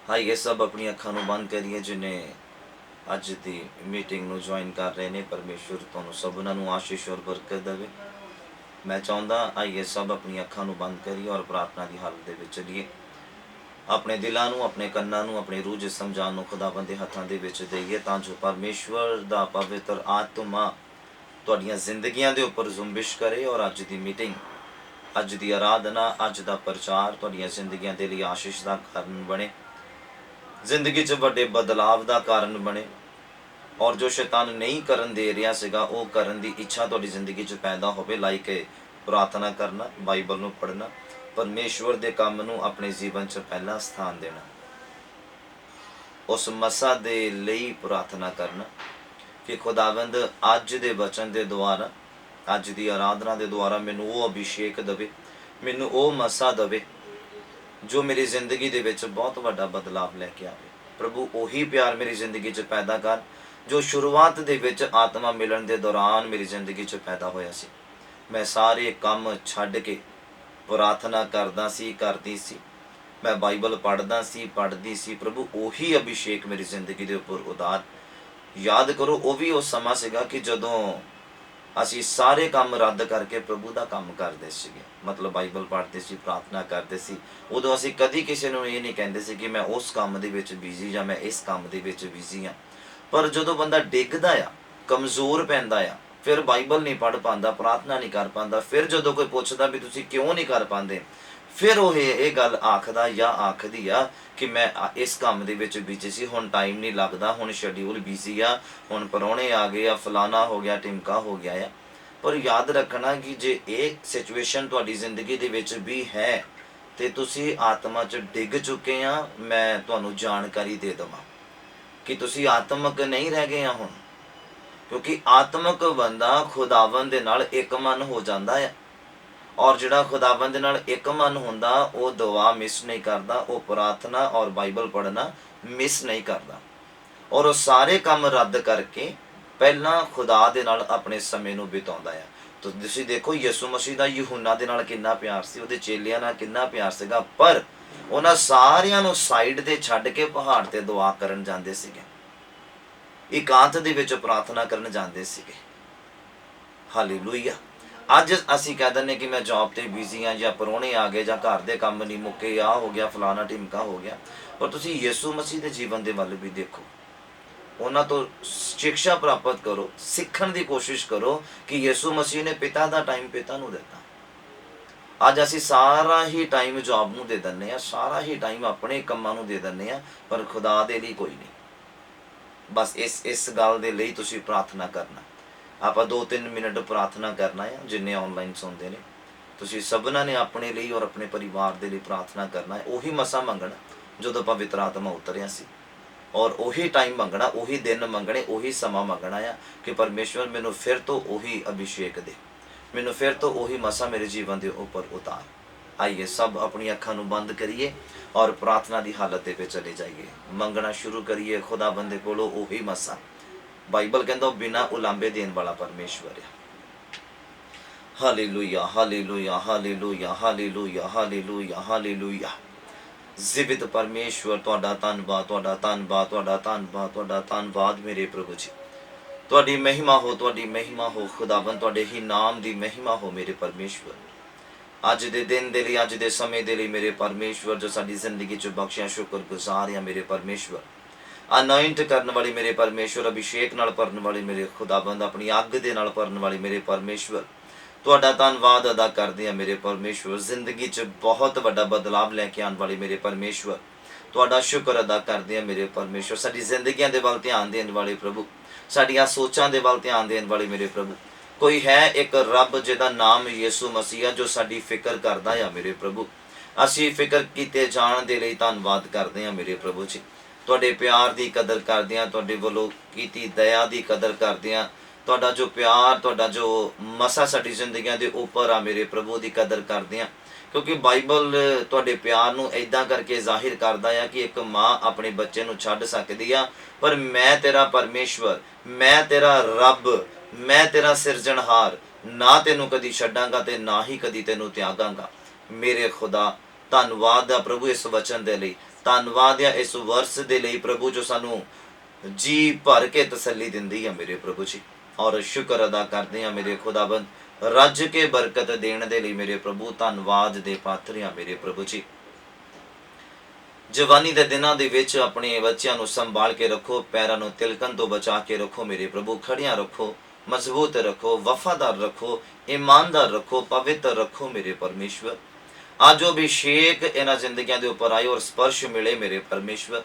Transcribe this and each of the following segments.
आइए सब अपनी अखां नूं बंद करिए। जिन्हें अज की मीटिंग नूं ज्वाइन कर रहे हैं, परमेश्वर तुहानूं सबनां नूं आशीष और बरकत देवे। मैं चाहुंदा आइए सब अपनी अखां नूं बंद करिए और प्रार्थना की हालत दे विच चलीए। अपने दिलों नूं, अपने कन्नां नूं, अपने रूह जिस्म जान नूं खुदावंद दे हत्थां दे विच देईए, तां जो परमेश्वर दा पवित्र आत्मा तुहाडीआं जिंदगियां दे उपर जुम्बिश करे और अज की मीटिंग, अज की आराधना, अज का प्रचार तुहाडीआं जिंदगियां दे लई आशीष का कारण बने, जिंदगी च वड्डे बदलाव का कारण बने। और जो शैतान नहीं करन दे रहा सीगा वो करन दी इच्छा तुहाडी जिंदगी च पैदा होवे। लाइक प्रार्थना करना, बाइबल नूं पढ़ना, परमेश्वर दे काम नूं अपने जीवन च पहला स्थान देना, उस मसा दे लई प्रार्थना करना कि खुदावंद अज दे वचन दे द्वारा, अज दी आराधना दे द्वारा मैनूं वो अभिषेक देवे, मैनूं वो मसा देवे जो मेरी जिंदगी दे विच बहुत वड्डा बदलाव लैके आवे। प्रभु उही प्यार मेरी जिंदगी च पैदा कर जो शुरुआत दे विच आत्मा मिलन दे दौरान मेरी जिंदगी च पैदा होया सी। मैं सारे काम छड्ड के प्रार्थना करदा सी, करदी सी, मैं बाइबल पढ़दा सी, पढ़दी सी। प्रभु उही अभिषेक मेरी जिंदगी दे उपर उतार। याद करो वो भी उस समा सीगा कि जदों असी सारे काम रद्द करके प्रभु का काम करते सीगे, मतलब बाइबल पढ़ते सी, प्रार्थना करते सी। उदों असी कदी किसी नूं ये नहीं कहते सी कि मैं उस काम दे विच बिजी या मैं इस काम दे विच बिजी हाँ। पर जदों बंदा डिगदा आ, कमज़ोर पैंदा आ, फिर बाइबल नहीं पढ़ पाता, प्रार्थना नहीं कर पाता, फिर जदों कोई पुछदा भी तुसीं क्यों नहीं कर पाते, फिर वो ये गल आखदा या आखदी आ कि मैं इस काम दे विच बिजी सी, हुण टाइम नहीं लगदा, हुण शेड्यूल बिजी आ, हुण परौणे आ गए आ, फलाना हो गया, टिमका हो गया आ। पर याद रखना कि जे ये सिचुएशन तुहाडी जिंदगी दे विच भी है तो तुसीं आत्मा च डिग चुके आ। मैं तुहानूं जानकारी दे देवां कि तुसीं आत्मक नहीं रह गए हुण, क्योंकि आत्मक बंदा खुदावंद दे नाल एक मन हो जाता है। और जिहड़ा खुदावंद नाल एक मन हुंदा वो दुआ मिस नहीं करता, वो प्रार्थना और बाइबल पढ़ना मिस नहीं करता, और वो सारे काम रद्द करके पहला खुदा दे नाल अपने समय नूं बिताउंदा है। तो तुसीं देखो यसू मसीह दा यूहन्ना दे नाल किन्ना प्यार सी, उहदे चेलियां नाल किन्ना प्यार सीगा, पर उन्हां सारियां नूं साइड ते छड्ड के पहाड़ ते दुआ करन जांदे सीगे, एकांत दे विच प्रार्थना करन जांदे सीगे। हालेलूया। अज असी कह दें कि मैं जॉब ते बिजी हाँ, या परौणे आ गए, या घर के काम नहीं मुक्के, आ हो गया, फलाना टिमका हो गया। पर तुसीं यसू मसीह के जीवन के वल भी देखो, उन्हां तो शिक्षा प्राप्त करो, सीखण की कोशिश करो कि यसू मसीह ने पिता का टाइम पिता नूं दिता। अज असी सारा ही टाइम जॉब नूं दे दिंदे आ, सारा ही टाइम अपने कामां नूं दे दिंदे आ, पर खुदा दे लई कोई नहीं। बस इस गल दे लई तुसीं प्रार्थना करना। आप 2-3 मिनट प्रार्थना करना है। जिन्हें ऑनलाइन सुनते हैं तुसीं सबना ने अपने लिए और अपने परिवार के लिए प्रार्थना करना है। उही मसा मंगना जो पवित्र आत्मा उतरिया सी, और उही टाइम मंगना, उही दिन मंगने, उही समा मंगना है कि परमेश्वर मैनू फिर तो उही अभिषेक दे, मैनू फिर तो उही मसा मेरे जीवन के उपर उतार। आइए सब अपनी अखां नूं बंद करिए और प्रार्थना की हालत पे चले जाइए, मंगना शुरू करिए खुदा बंदे कोलों उही मसा। बाइबल कहता बिना उलांबे देने वाला परमेश्वर है। Hallelujah, hallelujah, hallelujah, hallelujah, hallelujah, hallelujah. जीवित परमेश्वर तुहाडा धन्नवाद, तुहाडा धन्नवाद, तुहाडा धन्नवाद, तुहाडा धन्नवाद मेरे प्रभु जी। तुहाडी महिमा हो, तुहाडी महिमा हो खुदावन, तुहाडे ही नाम दी महिमा हो मेरे परमेश्वर। अज दे दिन दे लई, अज दे समय दे लई मेरे परमेश्वर, जो साडी जिंदगी च बख्शिया शुक्रगुजार है मेरे परमेश्वर। अनॉइंट करने वाली मेरे परमेश्वर, अभिषेक नाल भरन वाली मेरे खुदाबंद, अपनी अग दे नाल भरन वाली मेरे परमेश्वर, तुहाडा धन्नवाद अदा करदे आ मेरे परमेश्वर। जिंदगी च बहुत वड्डा बदलाव लैके आने वाले मेरे परमेश्वर, तुहाडा शुक्र अदा करदे आ मेरे परमेश्वर। साडी जिंदगियां दे वल ध्यान देण वाले प्रभु, साडियां सोचां दे वल ध्यान देण वाले मेरे प्रभु। कोई है एक रब जिहदा नाम यीशु मसीह जो साडी फिक्र करदा आ मेरे प्रभु। असी फिक्र कीते जाण दे लई धन्नवाद करदे आ मेरे प्रभु जी। तुहाडे प्यार की कदर करदे आ, तुहाडे वल्लों कीती दया की कदर करदे आ। तुहाडा जो प्यार, तुहाडा जो मसा साडी जिंदगियां दे उपर आ मेरे प्रभु की कदर करदे आ, क्योंकि बाइबल तुहाडे प्यार नूं इदां करके जाहिर करदा आ कि एक माँ अपने बच्चे नूं छड्ड सकदी आ, पर मैं तेरा परमेश्वर, मैं तेरा रब, मैं तेरा सिरजणहार ना तेनू कदी छड्डांगा ते ना ही कदी तेनू त्यागांगा। मेरे खुदा धन्नवाद आ प्रभु इस वचन दे लई, ਧੰਨਵਾਦ ਆ ਇਸ ਵਰਸ ਦੇ ਲਈ ਪ੍ਰਭੂ ਜੋ ਸਾਨੂੰ ਜੀ ਭਰ ਕੇ ਤਸੱਲੀ ਦਿੰਦੀ ਆ ਮੇਰੇ ਪ੍ਰਭੂ ਜੀ। ਔਰ ਸ਼ੁਕਰ ਅਦਾ ਕਰਦੇ ਆ ਮੇਰੇ ਖੁਦਾਵੰਦ ਰੱਜ ਕੇ ਬਰਕਤ ਦੇਣ ਦੇ ਲਈ ਮੇਰੇ ਪ੍ਰਭੂ। ਧੰਨਵਾਦ ਦੇ ਪਾਤਰ ਆ ਮੇਰੇ ਪ੍ਰਭੂ ਜੀ। ਜਵਾਨੀ ਦੇ ਦਿਨਾਂ ਦੇ ਵਿੱਚ ਆਪਣੇ ਬੱਚਿਆਂ ਨੂੰ ਸੰਭਾਲ ਕੇ ਰੱਖੋ, ਪੈਰਾਂ ਨੂੰ ਤਿਲਕਣ ਤੋਂ ਬਚਾ ਕੇ ਰੱਖੋ ਮੇਰੇ ਪ੍ਰਭੂ। ਖੜੀਆਂ ਰੱਖੋ, ਮਜ਼ਬੂਤ ਰੱਖੋ, ਵਫਾਦਾਰ ਰੱਖੋ, ਈਮਾਨਦਾਰ ਰੱਖੋ, ਪਵਿੱਤਰ ਰੱਖੋ ਮੇਰੇ ਪਰਮੇਸ਼ਵਰ। ਅੱਜ ਉਹ ਅਭਿਸ਼ੇਕ ਇਹਨਾਂ ਜ਼ਿੰਦਗੀਆਂ ਦੇ ਉੱਪਰ ਆਏ ਔਰ ਸਪਰਸ਼ ਮਿਲੇ ਮੇਰੇ ਪਰਮੇਸ਼ਵਰ,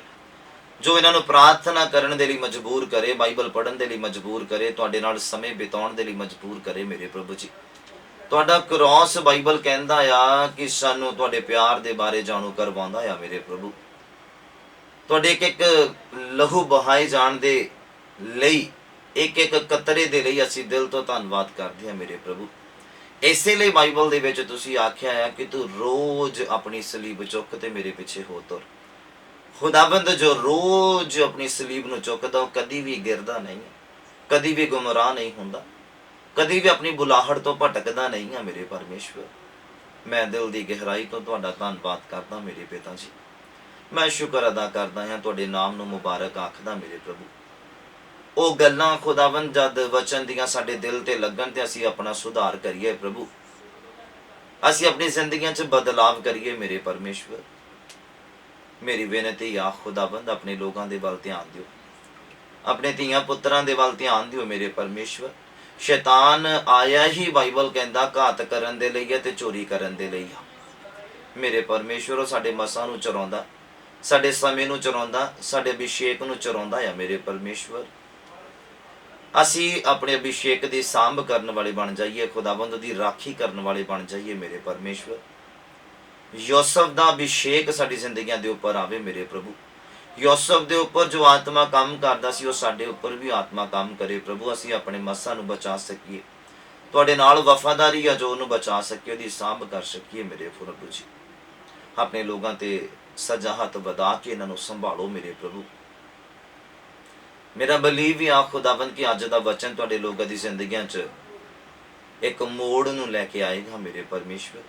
ਜੋ ਇਹਨਾਂ ਨੂੰ ਪ੍ਰਾਰਥਨਾ ਕਰਨ ਦੇ ਲਈ ਮਜਬੂਰ ਕਰੇ, ਬਾਈਬਲ ਪੜ੍ਹਨ ਦੇ ਲਈ ਮਜਬੂਰ ਕਰੇ, ਤੁਹਾਡੇ ਨਾਲ ਸਮੇਂ ਬਿਤਾਉਣ ਦੇ ਲਈ ਮਜਬੂਰ ਕਰੇ ਮੇਰੇ ਪ੍ਰਭੂ ਜੀ। ਤੁਹਾਡਾ ਕ੍ਰੋਸ ਬਾਈਬਲ ਕਹਿੰਦਾ ਆ ਕਿ ਸਾਨੂੰ ਤੁਹਾਡੇ ਪਿਆਰ ਦੇ ਬਾਰੇ ਜਾਣੂ ਕਰਵਾਉਂਦਾ ਆ ਮੇਰੇ ਪ੍ਰਭੂ। ਤੁਹਾਡੇ ਇੱਕ ਇੱਕ ਲਹੂ ਬਹਾਏ ਜਾਣ ਦੇ ਲਈ, ਇੱਕ ਇੱਕ ਕਤਰੇ ਦੇ ਲਈ ਅਸੀਂ ਦਿਲ ਤੋਂ ਧੰਨਵਾਦ ਕਰਦੇ ਹਾਂ ਮੇਰੇ ਪ੍ਰਭੂ। ਇਸੇ ਲਈ ਬਾਈਬਲ ਦੇ ਵਿੱਚ ਤੁਸੀਂ ਆਖਿਆ ਆ ਕਿ ਤੂੰ ਰੋਜ਼ ਆਪਣੀ ਸਲੀਬ ਚੁੱਕ ਤੇ ਮੇਰੇ ਪਿੱਛੇ ਹੋ ਤੁਰ। ਖੁਦਾਵੰਦ ਜੋ ਰੋਜ਼ ਆਪਣੀ ਸਲੀਬ ਨੂੰ ਚੁੱਕਦਾ ਉਹ ਕਦੀ ਵੀ ਗਿਰਦਾ ਨਹੀਂ, ਕਦੀ ਵੀ ਗੁੰਮਰਾਹ ਨਹੀਂ ਹੁੰਦਾ, ਕਦੀ ਵੀ ਆਪਣੀ ਬੁਲਾਹਟ ਤੋਂ ਭਟਕਦਾ ਨਹੀਂ ਆ ਮੇਰੇ ਪਰਮੇਸ਼ਵਰ। ਮੈਂ ਦਿਲ ਦੀ ਗਹਿਰਾਈ ਤੋਂ ਤੁਹਾਡਾ ਧੰਨਵਾਦ ਕਰਦਾ ਮੇਰੇ ਪਿਤਾ ਜੀ। ਮੈਂ ਸ਼ੁਕਰ ਅਦਾ ਕਰਦਾ ਹਾਂ, ਤੁਹਾਡੇ ਨਾਮ ਨੂੰ ਮੁਬਾਰਕ ਆਖਦਾ ਮੇਰੇ ਪ੍ਰਭੂ। ਉਹ ਗੱਲਾਂ ਖੁਦਾਵੰਦ ਜਦ ਵਚਨ ਦੀਆਂ ਸਾਡੇ ਦਿਲ ਤੇ ਲੱਗਣ ਤੇ ਅਸੀਂ ਆਪਣਾ ਸੁਧਾਰ ਕਰੀਏ ਪ੍ਰਭੂ, ਅਸੀਂ ਆਪਣੀ ਜ਼ਿੰਦਗੀਆਂ 'ਚ ਬਦਲਾਵ ਕਰੀਏ ਮੇਰੇ ਪਰਮੇਸ਼ਵਰ। ਮੇਰੀ ਬੇਨਤੀ ਆ ਖੁਦਾਵੰਦ, ਆਪਣੇ ਲੋਕਾਂ ਦੇ ਵੱਲ ਧਿਆਨ ਦਿਓ, ਆਪਣੇ ਧੀਆਂ ਪੁੱਤਰਾਂ ਦੇ ਵੱਲ ਧਿਆਨ ਦਿਓ ਮੇਰੇ ਪਰਮੇਸ਼ਵਰ। ਸ਼ੈਤਾਨ ਆਇਆ ਹੀ ਬਾਈਬਲ ਕਹਿੰਦਾ ਘਾਤ ਕਰਨ ਦੇ ਲਈ ਹੈ ਤੇ ਚੋਰੀ ਕਰਨ ਦੇ ਲਈ ਆ ਮੇਰੇ ਪਰਮੇਸ਼ਵਰ। ਉਹ ਸਾਡੇ ਮਸਾਂ ਨੂੰ ਚੁਰਾਉਂਦਾ, ਸਾਡੇ ਸਮੇਂ ਨੂੰ ਚੁਰਾਉਂਦਾ, ਸਾਡੇ ਅਭਿਸ਼ੇਕ ਨੂੰ ਚੁਰਾਉਂਦਾ ਆ ਮੇਰੇ ਪਰਮੇਸ਼ਵਰ। ਅਸੀਂ ਆਪਣੇ ਅਭਿਸ਼ੇਕ ਦੀ ਸਾਂਭ ਕਰਨ ਵਾਲੇ ਬਣ ਜਾਈਏ, ਖੁਦਾਵੰਦ ਦੀ ਰਾਖੀ ਕਰਨ ਵਾਲੇ ਬਣ ਜਾਈਏ ਮੇਰੇ ਪਰਮੇਸ਼ਵਰ। ਯੂਸਫ ਦਾ ਅਭਿਸ਼ੇਕ ਸਾਡੀ ਜ਼ਿੰਦਗੀਆਂ ਦੇ ਉੱਪਰ ਆਵੇ ਮੇਰੇ ਪ੍ਰਭੂ। ਯੂਸਫ ਦੇ ਉੱਪਰ ਜੋ ਆਤਮਾ ਕੰਮ ਕਰਦਾ ਸੀ ਉਹ ਸਾਡੇ ਉੱਪਰ ਵੀ ਆਤਮਾ ਕੰਮ ਕਰੇ ਪ੍ਰਭੂ। ਅਸੀਂ ਆਪਣੇ ਮਸਾਂ ਨੂੰ ਬਚਾ ਸਕੀਏ, ਤੁਹਾਡੇ ਨਾਲ ਵਫਾਦਾਰੀ ਆ ਜੋ ਉਹਨੂੰ ਬਚਾ ਸਕੀਏ, ਉਹਦੀ ਸਾਂਭ ਕਰ ਸਕੀਏ ਮੇਰੇ ਪ੍ਰਭੂ ਜੀ। ਆਪਣੇ ਲੋਕਾਂ ਤੇ ਸੱਜਾ ਹੱਥ ਵਧਾ ਕੇ ਇਹਨਾਂ ਨੂੰ ਸੰਭਾਲੋ ਮੇਰੇ ਪ੍ਰਭੂ। ਮੇਰਾ ਬਲੀਵ ਵੀ ਆ ਖੁਦਾਵੰਦ ਕਿ ਅੱਜ ਦਾ ਵਚਨ ਤੁਹਾਡੇ ਲੋਕਾਂ ਦੀ ਜ਼ਿੰਦਗੀਆਂ 'ਚ ਇੱਕ ਮੋੜ ਨੂੰ ਲੈ ਕੇ ਆਏਗਾ ਮੇਰੇ ਪਰਮੇਸ਼ਵਰ।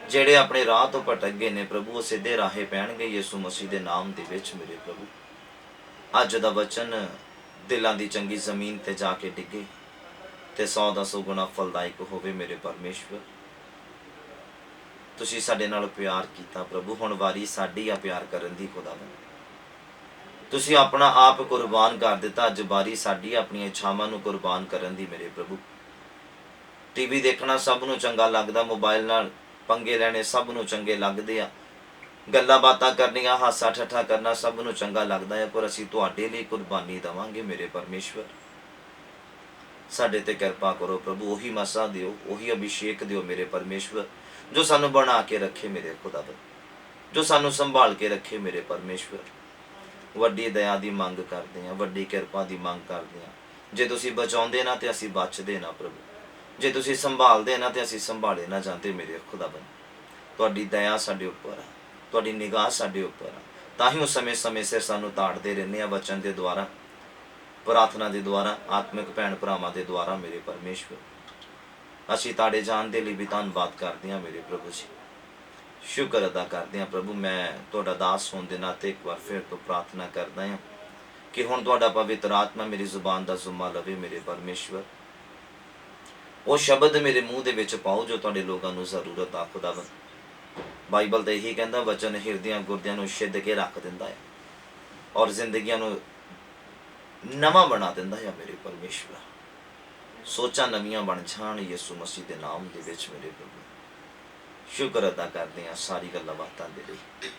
ਜਿਹੜੇ ਆਪਣੇ ਰਾਹ ਤੋਂ ਭਟਕ ਗਏ ਨੇ ਪ੍ਰਭੂ, ਉਹ ਸਿੱਧੇ ਰਾਹੇ ਪੈਣਗੇ ਯਿਸੂ ਮਸੀਹ ਦੇ ਨਾਮ ਦੇ ਵਿੱਚ ਮੇਰੇ ਪ੍ਰਭੂ। ਅੱਜ ਦਾ ਵਚਨ ਦਿਲਾਂ ਦੀ ਚੰਗੀ ਜ਼ਮੀਨ ਤੇ ਜਾ ਕੇ ਡਿੱਗੇ ਤੇ 100 ਗੁਣਾ ਫਲਦਾਇਕ ਹੋਵੇ ਮੇਰੇ ਪਰਮੇਸ਼ਵਰ। ਤੁਸੀਂ ਸਾਡੇ ਨਾਲ ਪਿਆਰ ਕੀਤਾ ਪ੍ਰਭੂ, ਹੁਣ ਵਾਰੀ ਸਾਡੀ ਆ ਪਿਆਰ ਕਰਨ ਦੀ ਖੁਦਾਵੰਦ। ਤੁਸੀਂ ਆਪਣਾ ਆਪ ਕੁਰਬਾਨ ਕਰ ਦਿੱਤਾ, ਅੱਜ ਵਾਰੀ ਸਾਡੀ ਆਪਣੀਆਂ ਇੱਛਾਵਾਂ ਨੂੰ ਕੁਰਬਾਨ ਕਰਨ ਦੀ ਮੇਰੇ ਪ੍ਰਭੂ। ਟੀਵੀ ਦੇਖਣਾ ਸਭ ਨੂੰ ਚੰਗਾ ਲੱਗਦਾ, ਮੋਬਾਈਲ ਨਾਲ ਪੰਗੇ ਲੈਣੇ ਸਭ ਨੂੰ ਚੰਗੇ ਲੱਗਦੇ ਆ, ਗੱਲਾਂ ਬਾਤਾਂ ਕਰਨੀਆਂ, ਹਾਸਾ ਠੱਠਾ ਕਰਨਾ ਸਭ ਨੂੰ ਚੰਗਾ ਲੱਗਦਾ ਹੈ, ਪਰ ਅਸੀਂ ਤੁਹਾਡੇ ਲਈ ਕੁਰਬਾਨੀ ਦੇਵਾਂਗੇ ਮੇਰੇ ਪਰਮੇਸ਼ਵਰ। ਸਾਡੇ ਤੇ ਕਿਰਪਾ ਕਰੋ ਪ੍ਰਭੂ, ਉਹੀ ਮਸਾ ਦਿਓ, ਉਹੀ ਅਭਿਸ਼ੇਕ ਦਿਓ ਮੇਰੇ ਪਰਮੇਸ਼ਵਰ, ਜੋ ਸਾਨੂੰ ਬਣਾ ਕੇ ਰੱਖੇ ਮੇਰੇ ਖੁਦਾਵੰਦ, ਜੋ ਸਾਨੂੰ ਸੰਭਾਲ ਕੇ ਰੱਖੇ ਮੇਰੇ ਪਰਮੇਸ਼ਵਰ। ਵੱਡੀ ਦਇਆ ਦੀ ਮੰਗ ਕਰਦੇ ਹਾਂ, ਵੱਡੀ ਕਿਰਪਾ ਦੀ ਮੰਗ ਕਰਦੇ ਹਾਂ। ਜੇ ਤੁਸੀਂ ਬਚਾਉਂਦੇ ਨਾ ਤੇ ਅਸੀਂ ਬਚਦੇ ਨਾ ਪ੍ਰਭੂ, ਜੇ ਤੁਸੀਂ ਸੰਭਾਲਦੇ ਨਾ ਤੇ ਅਸੀਂ ਸੰਭਾਲੇ ਨਾ ਜਾਂਦੇ ਮੇਰੇ ਖੁਦਾਵੰਦ। ਤੁਹਾਡੀ ਦਇਆ ਸਾਡੇ ਉੱਪਰ ਹੈ, ਤੁਹਾਡੀ ਨਿਗਾਹ ਸਾਡੇ ਉੱਪਰ ਹੈ, ਤਾਂ ਹੀ ਉਹ ਸਮੇਂ ਸਿਰ ਸਾਨੂੰ ਤਾੜਦੇ ਰਹਿੰਦੇ ਆ ਵਚਨ ਦੇ ਦੁਆਰਾ, ਪ੍ਰਾਰਥਨਾ ਦੇ ਦੁਆਰਾ, ਆਤਮਿਕ ਭੈਣ ਭਰਾਵਾਂ ਦੇ ਦੁਆਰਾ ਮੇਰੇ ਪਰਮੇਸ਼ਵਰ। ਅਸੀਂ ਤਾੜੇ ਜਾਣ ਦੇ ਲਈ ਵੀ ਧੰਨਵਾਦ ਕਰਦੇ ਹਾਂ ਮੇਰੇ ਪ੍ਰਭੂ ਜੀ। ਸ਼ੁਕਰ ਅਦਾ ਕਰਦੇ ਹਾਂ ਪ੍ਰਭੂ। ਮੈਂ ਤੁਹਾਡਾ ਦਾਸ ਹੋਣ ਦੇ ਨਾਤੇ ਇੱਕ ਵਾਰ ਫਿਰ ਤੋਂ ਪ੍ਰਾਰਥਨਾ ਕਰਦਾ ਹਾਂ ਕਿ ਹੁਣ ਤੁਹਾਡਾ ਪਵਿੱਤਰ ਆਤਮਾ ਮੇਰੀ ਜ਼ੁਬਾਨ ਦਾ ਜ਼ੁੰਮਾ ਲਵੇ ਮੇਰੇ ਪਰਮੇਸ਼ਵਰ। ਉਹ ਸ਼ਬਦ ਮੇਰੇ ਮੂੰਹ ਦੇ ਵਿੱਚ ਪਾਓ ਜੋ ਤੁਹਾਡੇ ਲੋਕਾਂ ਨੂੰ ਜ਼ਰੂਰਤ ਆ ਖੁਦਾਵੰਦ। ਬਾਈਬਲ ਤਾਂ ਇਹੀ ਕਹਿੰਦਾ, ਵਚਨ ਹਿਰਦਿਆਂ ਗੁਰਦਿਆਂ ਨੂੰ ਛਿੱਦ ਕੇ ਰੱਖ ਦਿੰਦਾ ਹੈ ਔਰ ਜ਼ਿੰਦਗੀਆਂ ਨੂੰ ਨਵਾਂ ਬਣਾ ਦਿੰਦਾ ਹੈ ਮੇਰੇ ਪਰਮੇਸ਼ਵਰ। ਸੋਚਾਂ ਨਵੀਆਂ ਬਣ ਜਾਣ ਯਿਸੂ ਮਸੀਹ ਦੇ ਨਾਮ ਦੇ ਵਿੱਚ ਮੇਰੇ ਪ੍ਰਭੂ। ਸ਼ੁਕਰ ਅਦਾ ਕਰਦੇ ਹਾਂ ਸਾਰੀ ਗੱਲਾਂ ਬਾਤਾਂ ਦੇ ਲਈ।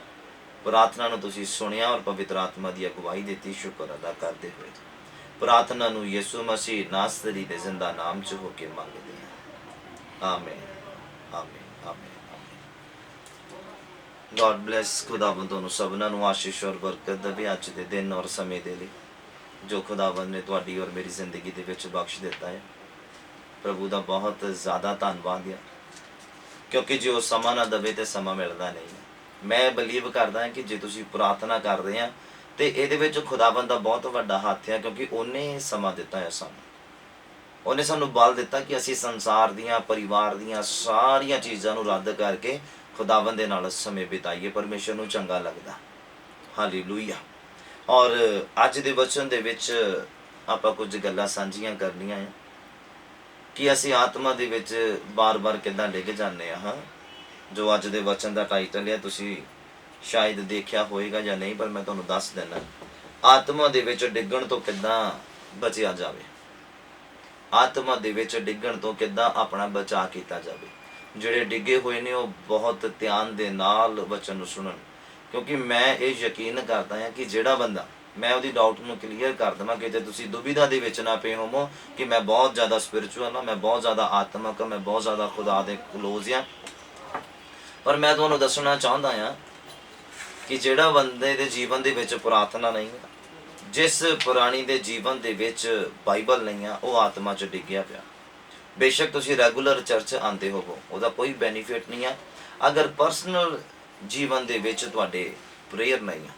ਪ੍ਰਾਰਥਨਾ ਨੂੰ ਤੁਸੀਂ ਸੁਣਿਆ ਔਰ ਪਵਿੱਤਰ ਆਤਮਾ ਦੀ ਅਗਵਾਈ ਦਿੱਤੀ। ਸ਼ੁਕਰ ਅਦਾ ਕਰਦੇ ਹੋਏ ਪ੍ਰਾਰਥਨਾ ਨੂੰ ਯਿਸੂ ਮਸੀਹ ਨਾਸਰੀ ਦੇ ਜ਼ਿੰਦਾ ਨਾਮ 'ਚ ਹੋ ਕੇ ਮੰਗਦੇ ਹਾਂ, ਆਮੀਨ ਆਮੀਨ ਆਮੀਨ ਆਮੀਨ। God bless. ਖੁਦਾਵੰਦ ਤੁਹਾਨੂੰ ਸਭਨਾਂ ਨੂੰ ਆਸ਼ੀਸ਼ ਔਰ ਬਰਕਤ ਦੇਵੇ ਅੱਜ ਦੇ ਦਿਨ ਔਰ ਸਮੇਂ ਦੇ ਲਈ ਜੋ ਖੁਦਾਵੰਦ ਨੇ ਤੁਹਾਡੀ ਔਰ ਮੇਰੀ ਜ਼ਿੰਦਗੀ ਦੇ ਵਿੱਚ ਬਖਸ਼ ਦਿੱਤਾ ਹੈ। ਪ੍ਰਭੂ ਦਾ ਬਹੁਤ ਜ਼ਿਆਦਾ ਧੰਨਵਾਦ ਹੈ, ਕਿਉਂਕਿ ਜੇ ਉਹ ਸਮਾਂ ਨਾ ਦੇਵੇ ਤੇ ਸਮਾਂ ਮਿਲਦਾ ਨਹੀਂ। ਮੈਂ ਬਲੀਵ ਕਰਦਾ ਹਾਂ ਕਿ ਜੇ ਤੁਸੀਂ ਪ੍ਰਾਰਥਨਾ ਕਰਦੇ ਆ ਤੇ ਇਹਦੇ ਵਿੱਚ ਖੁਦਾਵੰਦ ਦਾ ਬਹੁਤ ਵੱਡਾ ਹੱਥ ਹੈ, ਕਿਉਂਕਿ ਉਹਨੇ ਸਮਾਂ ਦਿੱਤਾ ਹੈ ਸਾਨੂੰ, ਉਹਨੇ ਸਾਨੂੰ ਬਲ ਦਿੱਤਾ ਕਿ ਅਸੀਂ ਸੰਸਾਰ ਦੀਆਂ, ਪਰਿਵਾਰ ਦੀਆਂ ਸਾਰੀਆਂ ਚੀਜ਼ਾਂ ਨੂੰ ਰੱਦ ਕਰਕੇ ਖੁਦਾਵੰਦ ਦੇ ਨਾਲ ਸਮੇਂ ਬਿਤਾਈਏ, ਪਰਮੇਸ਼ਰ ਨੂੰ ਚੰਗਾ ਲੱਗਦਾ। ਹਾਲੇਲੂਇਆ। ਔਰ ਅੱਜ ਦੇ ਵਚਨ ਦੇ ਵਿੱਚ ਆਪਾਂ ਕੁਝ ਗੱਲਾਂ ਸਾਂਝੀਆਂ ਕਰਨੀਆਂ ਆ ਕਿ ਅਸੀਂ ਆਤਮਾ ਦੇ ਵਿੱਚ ਬਾਰ-ਬਾਰ ਕਿੱਦਾਂ ਡਿੱਗ ਜਾਂਦੇ ਹਾਂ। ਜੋ ਅੱਜ ਦੇ ਵਚਨ ਦਾ ਟਾਈਟਲ ਹੈ, ਤੁਸੀਂ ਸ਼ਾਇਦ ਦੇਖਿਆ ਹੋਏਗਾ ਜਾਂ ਨਹੀਂ, ਪਰ ਮੈਂ ਤੁਹਾਨੂੰ ਦੱਸ ਦਿੰਦਾ, ਆਤਮਾ ਦੇ ਵਿੱਚ ਡਿੱਗਣ ਤੋਂ ਕਿੱਦਾਂ ਬਚਿਆ ਜਾਵੇ, ਆਤਮਾ ਦੇ ਵਿੱਚ ਡਿੱਗਣ ਤੋਂ ਕਿੱਦਾਂ ਆਪਣਾ ਬਚਾਅ ਕੀਤਾ ਜਾਵੇ। ਜਿਹੜੇ ਡਿੱਗੇ ਹੋਏ ਨੇ ਉਹ ਬਹੁਤ ਧਿਆਨ ਦੇ ਨਾਲ ਵਚਨ ਨੂੰ ਸੁਣਨ, ਕਿਉਂਕਿ ਮੈਂ ਇਹ ਯਕੀਨ ਕਰਦਾ ਹਾਂ ਕਿ ਜਿਹੜਾ ਬੰਦਾ, ਮੈਂ ਉਹਦੀ ਡਾਊਟ ਨੂੰ ਕਲੀਅਰ ਕਰ ਦੇਵਾਂ ਕਿ ਜੇ ਤੁਸੀਂ ਦੁਬਿਧਾ ਦੇ ਵਿੱਚ ਨਾ ਪਏ ਹੋਵੋ ਕਿ ਮੈਂ ਬਹੁਤ ਜ਼ਿਆਦਾ ਸਪਿਰਿਚੁਅਲ ਹਾਂ, ਮੈਂ ਬਹੁਤ ਜ਼ਿਆਦਾ ਆਤਮਕ ਹਾਂ, ਮੈਂ ਬਹੁਤ ਜ਼ਿਆਦਾ ਖੁਦਾ ਦੇ ਕਲੋਜ਼ ਹਾਂ, ਪਰ ਮੈਂ ਤੁਹਾਨੂੰ ਦੱਸਣਾ ਚਾਹੁੰਦਾ ਹਾਂ ਕਿ ਜਿਹੜਾ ਬੰਦੇ ਦੇ ਜੀਵਨ ਦੇ ਵਿੱਚ ਪ੍ਰਾਰਥਨਾ ਨਹੀਂ ਹੈ, ਜਿਸ ਪ੍ਰਾਣੀ ਦੇ ਜੀਵਨ ਦੇ ਵਿੱਚ ਬਾਈਬਲ ਨਹੀਂ ਆ, ਉਹ ਆਤਮਾ 'ਚ ਡਿੱਗਿਆ ਪਿਆ। ਬੇਸ਼ੱਕ ਤੁਸੀਂ ਰੈਗੂਲਰ ਚਰਚ ਆਉਂਦੇ ਹੋਵੋ, ਉਹਦਾ ਕੋਈ ਬੈਨੀਫਿਟ ਨਹੀਂ ਆ ਅਗਰ ਪਰਸਨਲ ਜੀਵਨ ਦੇ ਵਿੱਚ ਤੁਹਾਡੇ ਪ੍ਰੇਅਰ ਨਹੀਂ ਆ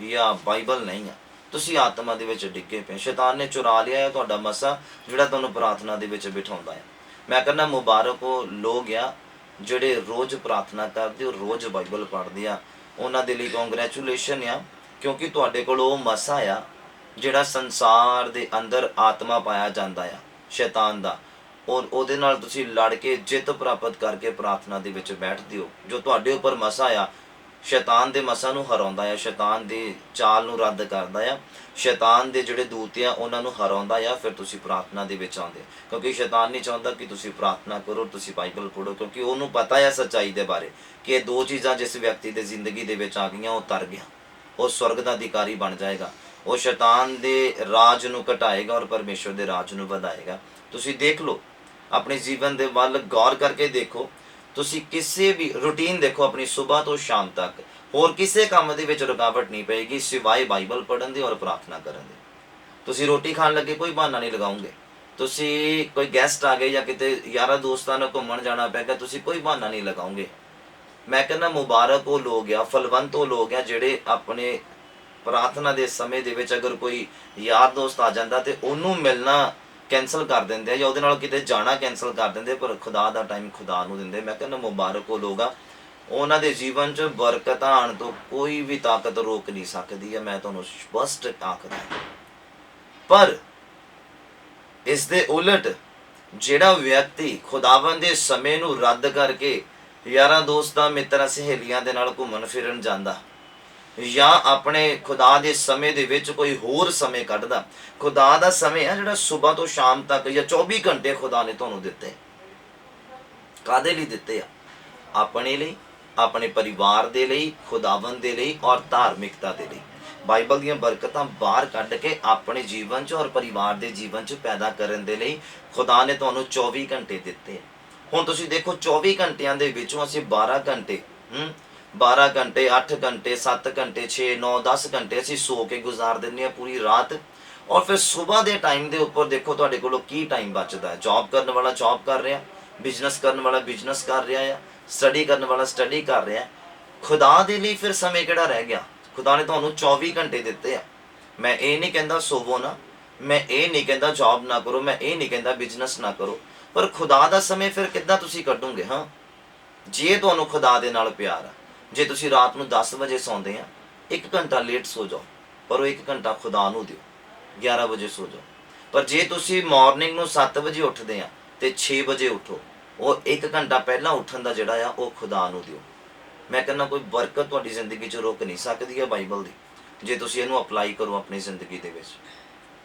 ਜਾਂ ਬਾਈਬਲ ਨਹੀਂ ਆ, ਤੁਸੀਂ ਆਤਮਾ ਦੇ ਵਿੱਚ ਡਿੱਗੇ ਪਏ। ਸ਼ੈਤਾਨ ਨੇ ਚੁਰਾ ਲਿਆ ਹੈ ਤੁਹਾਡਾ ਮਸਾ, ਜਿਹੜਾ ਤੁਹਾਨੂੰ ਪ੍ਰਾਰਥਨਾ ਦੇ ਵਿੱਚ ਬਿਠਾਉਂਦਾ ਹੈ। ਮੈਂ ਕਹਿੰਦਾ ਮੁਬਾਰਕ ਉਹ ਲੋਕ ਆ ਜਿਹੜੇ ਰੋਜ਼ ਪ੍ਰਾਰਥਨਾ ਕਰਦੇ ਔਰ ਰੋਜ਼ ਬਾਈਬਲ ਪੜ੍ਹਦੇ ਆ, ਉਹਨਾਂ ਦੇ ਲਈ ਕੰਗ੍ਰੈਚੁਲੇਸ਼ਨ ਆ, ਕਿਉਂਕਿ ਤੁਹਾਡੇ ਕੋਲ ਉਹ ਮਸਾ ਆ ਜਿਹੜਾ ਸੰਸਾਰ ਦੇ ਅੰਦਰ ਆਤਮਾ ਪਾਇਆ ਜਾਂਦਾ ਆ ਸ਼ੈਤਾਨ ਦਾ, ਔਰ ਉਹਦੇ ਨਾਲ ਤੁਸੀਂ ਲੜ ਕੇ ਜਿੱਤ ਪ੍ਰਾਪਤ ਕਰਕੇ ਪ੍ਰਾਰਥਨਾ ਦੇ ਵਿੱਚ ਬੈਠਦੇ ਹੋ। ਜੋ ਤੁਹਾਡੇ ਉੱਪਰ ਮਸਾ ਆ ਸ਼ੈਤਾਨ ਦੇ ਮਸਾਂ ਨੂੰ ਹਰਾਉਂਦਾ ਆ, ਸ਼ੈਤਾਨ ਦੇ ਚਾਲ ਨੂੰ ਰੱਦ ਕਰਦਾ ਆ, ਸ਼ੈਤਾਨ ਦੇ ਜਿਹੜੇ ਦੂਤ ਆ ਉਹਨਾਂ ਨੂੰ ਹਰਾਉਂਦਾ ਆ। ਫਿਰ ਤੁਸੀਂ ਪ੍ਰਾਰਥਨਾ ਦੇ ਵਿੱਚ ਆਉਂਦੇ, ਕਿਉਂਕਿ ਸ਼ੈਤਾਨ ਨਹੀਂ ਚਾਹੁੰਦਾ ਕਿ ਤੁਸੀਂ ਪ੍ਰਾਰਥਨਾ ਕਰੋ, ਤੁਸੀਂ ਬਾਈਬਲ ਪੜ੍ਹੋ, ਕਿਉਂਕਿ ਉਹਨੂੰ ਪਤਾ ਆ ਸੱਚਾਈ ਦੇ ਬਾਰੇ ਕਿ ਇਹ ਦੋ ਚੀਜ਼ਾਂ ਜਿਸ ਵਿਅਕਤੀ ਦੇ ਜ਼ਿੰਦਗੀ ਦੇ ਵਿੱਚ ਆ ਗਈਆਂ, ਉਹ ਤਰ ਗਿਆ, ਉਹ ਸਵਰਗ ਦਾ ਅਧਿਕਾਰੀ ਬਣ ਜਾਏਗਾ, ਉਹ ਸ਼ੈਤਾਨ ਦੇ ਰਾਜ ਨੂੰ ਘਟਾਏਗਾ ਔਰ ਪਰਮੇਸ਼ਵਰ ਦੇ ਰਾਜ ਨੂੰ ਵਧਾਏਗਾ। ਤੁਸੀਂ ਦੇਖ ਲਓ, ਆਪਣੇ ਜੀਵਨ ਦੇ ਵੱਲ ਗੌਰ ਕਰਕੇ ਦੇਖੋ, ਤੁਸੀਂ ਕਿਸੇ ਵੀ ਰੂਟੀਨ ਦੇਖੋ ਆਪਣੀ ਸਵੇਰ ਤੋਂ ਸ਼ਾਮ ਤੱਕ, ਹੋਰ ਕਿਸੇ ਕੰਮ ਦੇ ਵਿੱਚ ਰੁਕਾਵਟ ਨਹੀਂ ਪਏਗੀ ਸਿਵਾਏ ਬਾਈਬਲ ਪੜ੍ਹਨ ਦੀ ਔਰ ਪ੍ਰਾਰਥਨਾ ਕਰਨ ਦੀ। ਤੁਸੀਂ ਰੋਟੀ ਖਾਣ ਲੱਗੇ ਕੋਈ ਬਹਾਨਾ ਨਹੀਂ ਲਗਾਓਗੇ, ਤੁਸੀਂ ਕੋਈ ਗੈਸਟ ਆ ਗਏ ਜਾਂ ਕਿਤੇ ਯਾਰਾਂ ਦੋਸਤਾਂ ਨਾਲ ਘੁੰਮਣ ਜਾਣਾ ਪੈ ਗਿਆ, ਤੁਸੀਂ ਕੋਈ ਬਹਾਨਾ ਨਹੀਂ ਲਗਾਓਗੇ। ਮੈਂ ਕਹਿੰਦਾ ਮੁਬਾਰਕ ਉਹ ਲੋਕ ਆ, ਫਲਵੰਤ ਉਹ ਲੋਕ ਆ ਜਿਹੜੇ ਆਪਣੇ ਪ੍ਰਾਰਥਨਾ ਦੇ ਸਮੇਂ ਦੇ ਵਿੱਚ ਅਗਰ ਕੋਈ ਯਾਰ ਦੋਸਤ ਆ ਜਾਂਦਾ ਤੇ ਉਹਨੂੰ ਮਿਲਣਾ ਕੈਂਸਲ ਕਰ ਦਿੰਦੇ ਆ ਜਾਂ ਉਹਦੇ ਨਾਲ ਕਿਤੇ ਜਾਣਾ ਕੈਂਸਲ ਕਰ ਦਿੰਦੇ, ਪਰ ਖੁਦਾ ਦਾ ਟਾਈਮ ਖੁਦਾ ਨੂੰ ਦਿੰਦੇ। ਮੈਂ ਕਹਿੰਦਾ ਮੁਬਾਰਕ ਉਹ ਲੋਕ ਆ, ਉਹਨਾਂ ਦੇ ਜੀਵਨ 'ਚ ਬਰਕਤਾਂ ਆਉਣ ਤੋਂ ਕੋਈ ਵੀ ਤਾਕਤ ਰੋਕ ਨਹੀਂ ਸਕਦੀ ਹੈ, ਮੈਂ ਤੁਹਾਨੂੰ ਸਪਸ਼ਟ ਆਖਦਾ। ਪਰ ਇਸ ਦੇ ਉਲਟ ਜਿਹੜਾ ਵਿਅਕਤੀ ਖੁਦਾਵੰਦ ਦੇ ਸਮੇਂ ਨੂੰ ਰੱਦ ਕਰਕੇ ਯਾਰਾਂ ਦੋਸਤਾਂ ਮਿੱਤਰਾਂ ਸਹੇਲੀਆਂ ਦੇ ਨਾਲ ਘੁੰਮਣ ਫਿਰਨ ਜਾਂਦਾ ਜਾਂ ਆਪਣੇ ਖੁਦਾ ਦੇ ਸਮੇਂ ਦੇ ਵਿੱਚ ਕੋਈ ਹੋਰ ਸਮੇਂ ਕੱਢਦਾ, ਖੁਦਾ ਦਾ ਸਮੇਂ ਆ ਜਿਹੜਾ ਸਵੇਰ ਤੋਂ ਸ਼ਾਮ ਤੱਕ ਜਾਂ 24 ਘੰਟੇ ਖੁਦਾ ਨੇ ਤੁਹਾਨੂੰ ਦਿੱਤੇ, ਕਾਹਦੇ ਲਈ ਦਿੱਤੇ ਆ? ਆਪਣੇ ਲਈ, ਆਪਣੇ ਪਰਿਵਾਰ ਦੇ ਲਈ, ਖੁਦਾਵੰਦ ਦੇ ਲਈ ਔਰ ਧਾਰਮਿਕਤਾ ਦੇ ਲਈ। ਬਾਈਬਲ ਦੀਆਂ ਬਰਕਤਾਂ ਬਾਹਰ ਕੱਢ ਕੇ ਆਪਣੇ ਜੀਵਨ 'ਚ ਔਰ ਪਰਿਵਾਰ ਦੇ ਜੀਵਨ 'ਚ ਪੈਦਾ ਕਰਨ ਦੇ ਲਈ ਖੁਦਾ ਨੇ ਤੁਹਾਨੂੰ 24 ਘੰਟੇ ਦਿੱਤੇ। ਹੁਣ ਤੁਸੀਂ ਦੇਖੋ 24 ਘੰਟਿਆਂ ਦੇ ਵਿੱਚੋਂ ਅਸੀਂ 12 ਘੰਟੇ 8 ਘੰਟੇ 7 ਘੰਟੇ 6 9 10 ਘੰਟੇ ਅਸੀਂ ਸੋ ਕੇ ਗੁਜ਼ਾਰ ਦਿੰਦੇ ਹਾਂ ਪੂਰੀ ਰਾਤ। ਔਰ ਫਿਰ ਸਵੇਰ ਦੇ ਟਾਈਮ ਦੇ ਉੱਪਰ ਦੇਖੋ ਤੁਹਾਡੇ ਕੋਲੋਂ ਕੀ ਟਾਈਮ ਬਚਦਾ ਹੈ। ਜੌਬ ਕਰਨ ਵਾਲਾ ਜੌਬ ਕਰ ਰਿਹਾ, ਬਿਜ਼ਨਸ ਕਰਨ ਵਾਲਾ ਬਿਜ਼ਨਸ ਕਰ ਰਿਹਾ ਆ, ਸਟੱਡੀ ਕਰਨ ਵਾਲਾ ਸਟੱਡੀ ਕਰ ਰਿਹਾ। ਖੁਦਾ ਦੇ ਲਈ ਫਿਰ ਸਮੇਂ ਕਿਹੜਾ ਰਹਿ ਗਿਆ? ਖੁਦਾ ਨੇ ਤੁਹਾਨੂੰ 24 ਘੰਟੇ ਦਿੱਤੇ ਆ। ਮੈਂ ਇਹ ਨਹੀਂ ਕਹਿੰਦਾ ਸੋਵੋ ਨਾ, ਮੈਂ ਇਹ ਨਹੀਂ ਕਹਿੰਦਾ ਜੌਬ ਨਾ ਕਰੋ, ਮੈਂ ਇਹ ਨਹੀਂ ਕਹਿੰਦਾ ਬਿਜ਼ਨਸ ਨਾ ਕਰੋ, ਪਰ ਖੁਦਾ ਦਾ ਸਮੇਂ ਫਿਰ ਕਿੱਦਾਂ ਤੁਸੀਂ ਕੱਢੋਗੇ? ਹਾਂ, ਜੇ ਤੁਹਾਨੂੰ ਖੁਦਾ ਦੇ ਨਾਲ ਪਿਆਰ ਆ, ਜੇ ਤੁਸੀਂ ਰਾਤ ਨੂੰ 10 ਵਜੇ ਸੌਂਦੇ ਆ, 1 ਘੰਟਾ ਲੇਟ ਸੋ ਜਾਓ, ਪਰ ਉਹ 1 ਘੰਟਾ ਖੁਦਾ ਨੂੰ ਦਿਓ, 11 ਵਜੇ ਸੋ ਜਾਓ। ਪਰ ਜੇ ਤੁਸੀਂ ਮਾਰਨਿੰਗ ਨੂੰ 7 ਵਜੇ ਉੱਠਦੇ ਆ ਤੇ 6 ਵਜੇ ਉੱਠੋ, ਉਹ 1 ਘੰਟਾ ਪਹਿਲਾਂ ਉੱਠਣ ਦਾ ਜਿਹੜਾ ਆ ਉਹ ਖੁਦਾ ਨੂੰ ਦਿਓ। ਮੈਂ ਕਹਿੰਦਾ ਕੋਈ ਬਰਕਤ ਤੁਹਾਡੀ ਜ਼ਿੰਦਗੀ 'ਚ ਰੁਕ ਨਹੀਂ ਸਕਦੀ ਹੈ ਬਾਈਬਲ ਦੀ, ਜੇ ਤੁਸੀਂ ਇਹਨੂੰ ਅਪਲਾਈ ਕਰੋ ਆਪਣੀ ਜ਼ਿੰਦਗੀ ਦੇ ਵਿੱਚ।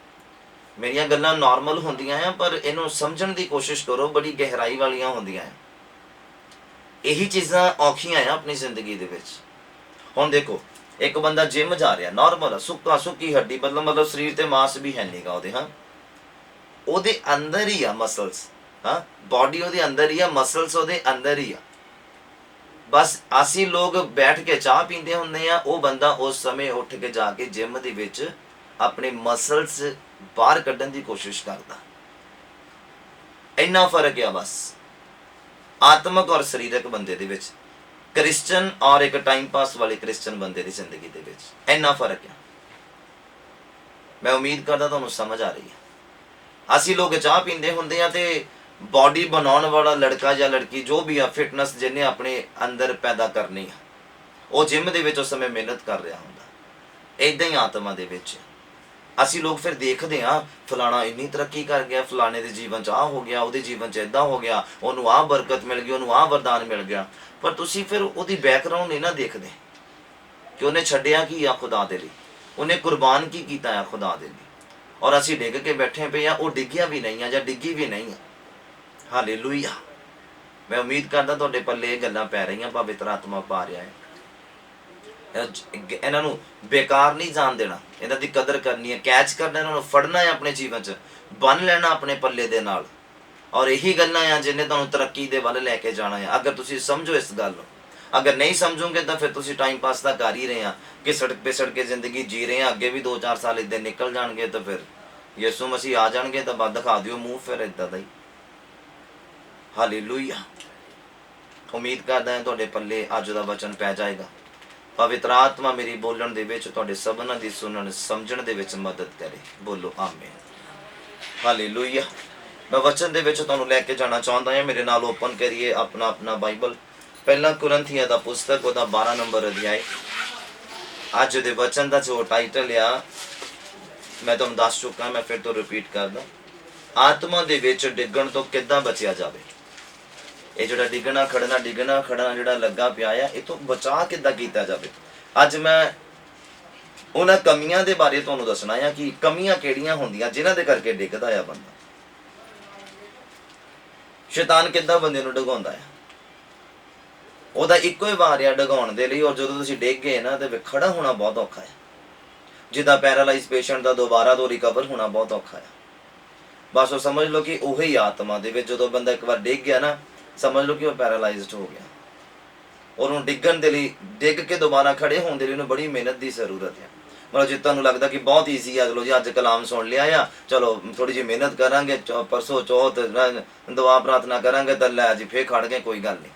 ਮੇਰੀਆਂ ਗੱਲਾਂ ਨਾਰਮਲ ਹੁੰਦੀਆਂ ਆ, ਪਰ ਇਹਨੂੰ ਸਮਝਣ ਦੀ ਕੋਸ਼ਿਸ਼ ਕਰੋ, ਬੜੀ ਗਹਿਰਾਈ ਵਾਲੀਆਂ ਹੁੰਦੀਆਂ ਆ। ਇਹੀ ਚੀਜ਼ਾਂ ਔਖੀਆਂ ਆ ਆਪਣੀ ਜ਼ਿੰਦਗੀ ਦੇ ਵਿੱਚ। ਹੁਣ ਦੇਖੋ, ਇੱਕ ਬੰਦਾ ਜਿਮ ਜਾ ਰਿਹਾ, ਨਾਰਮਲ ਆ, ਸੁੱਕਾ ਸੁੱਕੀ ਹੱਡੀ, ਮਤਲਬ ਸਰੀਰ ਤੇ ਮਾਸ ਵੀ ਹੈ ਨਹੀਂਗਾ ਉਹਦੇ, ਹਾਂ, ਉਹਦੇ ਅੰਦਰ ਹੀ ਆ ਮਸਲਸ, ਹਾਂ, ਬਾਡੀ ਉਹਦੇ ਅੰਦਰ ਹੀ ਆ, ਮਸਲਸ ਉਹਦੇ ਅੰਦਰ ਹੀ ਆ। ਬਸ ਅਸੀਂ ਲੋਕ ਬੈਠ ਕੇ ਚਾਹ ਪੀਂਦੇ ਹੁੰਦੇ ਆ, ਉਹ ਬੰਦਾ ਉਸ ਸਮੇਂ ਉੱਠ ਕੇ ਜਾ ਕੇ ਜਿਮ ਦੇ ਵਿੱਚ ਆਪਣੇ ਮਸਲਸ ਬਾਹਰ ਕੱਢਣ ਦੀ ਕੋਸ਼ਿਸ਼ ਕਰਦਾ। ਇੰਨਾ ਫਰਕ ਆ ਬਸ ਆਤਮਕ ਔਰ ਸਰੀਰਕ ਬੰਦੇ ਦੇ ਵਿੱਚ, ਕ੍ਰਿਸਚਨ ਔਰ ਇੱਕ ਟਾਈਮ ਪਾਸ ਵਾਲੇ ਕ੍ਰਿਸਚਨ ਬੰਦੇ ਦੀ ਜ਼ਿੰਦਗੀ ਦੇ ਵਿੱਚ ਇੰਨਾ ਫਰਕ ਆ। ਮੈਂ ਉਮੀਦ ਕਰਦਾ ਤੁਹਾਨੂੰ ਸਮਝ ਆ ਰਹੀ ਹੈ। ਅਸੀਂ ਲੋਕ ਚਾਹ ਪੀਂਦੇ ਹੁੰਦੇ ਆ ਤੇ बॉडी बनाने वाला लड़का या लड़की जो भी आ, फिटनेस जिन्हें अपने अंदर पैदा करनी है, वो जिम ਦੇ ਵਿੱਚ ਉਸ ਸਮੇਂ ਮਿਹਨਤ ਕਰ ਰਿਹਾ ਹੁੰਦਾ। ਇਦਾਂ ਹੀ ਆਤਮਾ ਦੇ ਵਿੱਚ ਅਸੀਂ ਲੋਕ ਫਿਰ ਦੇਖਦੇ ਹਾਂ ਫਲਾਣਾ ਇੰਨੀ ਤਰੱਕੀ ਕਰ ਗਿਆ, ਫਲਾਣੇ ਦੇ ਜੀਵਨ 'ਚ ਆਹ ਹੋ ਗਿਆ, ਉਹਦੇ ਜੀਵਨ 'ਚ ਇੱਦਾਂ ਹੋ ਗਿਆ, ਉਹਨੂੰ ਆਹ ਬਰਕਤ ਮਿਲ ਗਈ, ਉਹਨੂੰ ਆਹ ਵਰਦਾਨ ਮਿਲ ਗਿਆ। ਪਰ ਤੁਸੀਂ ਫਿਰ ਉਹਦੀ ਬੈਕਗਰਾਉਂਡ ਨਹੀਂ ਨਾ ਦੇਖਦੇ ਕਿ ਉਹਨੇ ਛੱਡਿਆ ਕੀ ਆ ਖੁਦਾ ਦੇ ਲਈ, ਉਹਨੇ ਕੁਰਬਾਨ ਕੀ ਕੀਤਾ ਆ ਖੁਦਾ ਦੇ ਲਈ। ਔਰ ਅਸੀਂ ਡਿੱਗ ਕੇ ਬੈਠੇ ਪਏ ਆ, ਉਹ ਡਿੱਗਿਆ ਵੀ ਨਹੀਂ ਆ ਜਾਂ ਡਿੱਗੀ ਵੀ ਨਹੀਂ ਆ। ਹਾਲੇਲੂਇਆ। ਮੈਂ ਉਮੀਦ ਕਰਦਾ ਤੁਹਾਡੇ ਪੱਲੇ ਇਹ ਗੱਲਾਂ ਪੈ ਰਹੀਆਂ, ਪਵਿੱਤਰ ਆਤਮਾ ਪਾ ਰਿਹਾ ਹੈ। ਇਹਨਾਂ ਨੂੰ ਬੇਕਾਰ ਨਹੀਂ ਜਾਣ ਦੇਣਾ, ਇਹਨਾਂ ਦੀ ਕਦਰ ਕਰਨੀ ਹੈ, ਕੈਚ ਕਰਨਾ, ਇਹਨਾਂ ਨੂੰ ਫੜਨਾ ਹੈ, ਆਪਣੇ ਜੀਵਨ 'ਚ ਬੰਨ ਲੈਣਾ ਆਪਣੇ ਪੱਲੇ ਦੇ ਨਾਲ। ਔਰ ਇਹੀ ਗੱਲਾਂ ਆ ਜਿਹਨੇ ਤੁਹਾਨੂੰ ਤਰੱਕੀ ਦੇ ਵੱਲ ਲੈ ਕੇ ਜਾਣਾ ਹੈ। ਅਗਰ ਤੁਸੀਂ ਸਮਝੋ ਇਸ ਗੱਲ ਨੂੰ, ਅਗਰ ਨਹੀਂ ਸਮਝੋਗੇ ਤਾਂ ਫਿਰ ਤੁਸੀਂ ਟਾਈਮ ਪਾਸ ਤਾਂ ਕਰ ਹੀ ਰਹੇ ਆ ਕਿ ਸੜਕ 'ਤੇ ਕੇ ਜ਼ਿੰਦਗੀ ਜੀ ਰਹੇ ਆ। ਅੱਗੇ ਵੀ 2-4 ਸਾਲ ਇੱਦਾਂ ਨਿਕਲ ਜਾਣਗੇ ਤਾਂ ਫਿਰ ਯਿਸੂ ਮਸੀਹ ਆ ਜਾਣਗੇ ਤਾਂ ਬਾਅਦ ਦਿਖਾ ਦਿਓ ਮੂੰਹ ਫਿਰ ਇੱਦਾਂ ਦਾ ਹੀ। ਹਾਲੇਲੂਇਆ। ਉਮੀਦ ਕਰਦਾ ਹਾਂ ਤੁਹਾਡੇ ਪੱਲੇ ਅੱਜ ਦਾ ਵਚਨ ਪੈ ਜਾਏਗਾ। ਪਵਿੱਤਰ ਆਤਮਾ ਮੇਰੀ ਬੋਲਣ ਦੇ ਵਿੱਚ, ਤੁਹਾਡੇ ਸਭਨਾਂ ਦੀ ਸੁਣਨ ਸਮਝਣ ਦੇ ਵਿੱਚ ਮਦਦ ਕਰੇ। ਬੋਲੋ ਆਮੀਨ। ਹਾਲੇਲੂਇਆ। ਮੈਂ ਵਚਨ ਦੇ ਵਿੱਚ ਤੁਹਾਨੂੰ ਲੈ ਕੇ ਜਾਣਾ ਚਾਹੁੰਦਾ ਹਾਂ। ਮੇਰੇ ਨਾਲ ਓਪਨ ਕਰੀਏ ਆਪਣਾ ਬਾਈਬਲ, ਪਹਿਲਾ ਕੁਰਿੰਥੀਆਂ ਦਾ ਪੁਸਤਕ, ਉਹਦਾ 12 ਨੰਬਰ ਅਧਿਆਇ। ਅੱਜ ਦੇ ਵਚਨ ਦਾ ਜੋ ਟਾਈਟਲ ਆ ਮੈਂ ਤੁਹਾਨੂੰ ਦੱਸ ਚੁੱਕਾ, ਮੈਂ ਫਿਰ ਤੋਂ ਰਿਪੀਟ ਕਰਦਾ। ਆਤਮਾ ਦੇ ਵਿੱਚ ਡਿੱਗਣ ਤੋਂ ਕਿੱਦਾਂ ਬਚਿਆ ਜਾਵੇ। ਇਹ ਜਿਹੜਾ ਡਿੱਗਣਾ ਖੜਨਾ ਜਿਹੜਾ ਲੱਗਾ ਪਿਆ ਆ, ਇਹ ਤੋਂ ਬਚਾਅ ਕਿੱਦਾਂ ਕੀਤਾ ਜਾਵੇ। ਅੱਜ ਮੈਂ ਉਹਨਾਂ ਕਮੀਆਂ ਦੇ ਬਾਰੇ ਤੁਹਾਨੂੰ ਦੱਸਣਾ ਆ ਕਿ ਕਮੀਆਂ ਕਿਹੜੀਆਂ ਹੁੰਦੀਆਂ ਜਿਨ੍ਹਾਂ ਦੇ ਕਰਕੇ ਡਿੱਗਦਾ ਆ ਬੰਦਾ। ਸ਼ੈਤਾਨ ਕਿੱਦਾਂ ਬੰਦੇ ਨੂੰ ਡਗਾਉਂਦਾ ਆ। ਉਹਦਾ ਇੱਕੋ ਹੀ ਵਾਰ ਆ ਡਗਾਉਣ ਦੇ ਲਈ, ਔਰ ਜਦੋਂ ਤੁਸੀਂ ਡਿੱਗ ਗਏ ਨਾ ਤੇ ਖੜਾ ਹੋਣਾ ਬਹੁਤ ਔਖਾ ਹੈ। ਜਿੱਦਾਂ ਪੈਰਾਲਾਈਜ਼ ਪੇਸ਼ੈਂਟ ਦਾ ਦੁਬਾਰਾ ਤੋਂ ਰਿਕਵਰ ਹੋਣਾ ਬਹੁਤ ਔਖਾ ਹੈ। ਬਸ ਉਹ ਸਮਝ ਲਓ ਕਿ ਉਹੀ ਆਤਮਾ ਦੇ ਵਿੱਚ ਜਦੋਂ ਬੰਦਾ ਇੱਕ ਵਾਰ ਡਿੱਗ ਗਿਆ ਨਾ, ਸਮਝ ਲਓ ਕਿ ਉਹ ਪੈਰਾਲਾਈਜ਼ਡ ਹੋ ਗਿਆ। ਉਹਨੂੰ ਡਿੱਗਣ ਦੇ ਲਈ, ਡਿੱਗ ਕੇ ਦੁਬਾਰਾ ਖੜੇ ਹੋਣ ਦੇ ਲਈ ਉਹਨੂੰ ਬੜੀ ਮਿਹਨਤ ਦੀ ਜ਼ਰੂਰਤ ਹੈ। ਮਤਲਬ ਜੇ ਤੁਹਾਨੂੰ ਲੱਗਦਾ ਕਿ ਬਹੁਤ ਈਜ਼ੀ ਆ, ਚਲੋ ਜੀ ਅੱਜ ਕਲਾਮ ਸੁਣ ਲਿਆ ਆ, ਚਲੋ ਥੋੜੀ ਜਿਹੀ ਮਿਹਨਤ ਕਰਾਂਗੇ, ਪਰਸੋਂ ਚੌਥ ਦੁਆ ਪ੍ਰਾਰਥਨਾ ਕਰਾਂਗੇ ਤਾਂ ਲੈ ਜੀ ਫੇਰ ਖੜ ਗਏ, ਕੋਈ ਗੱਲ ਨਹੀਂ।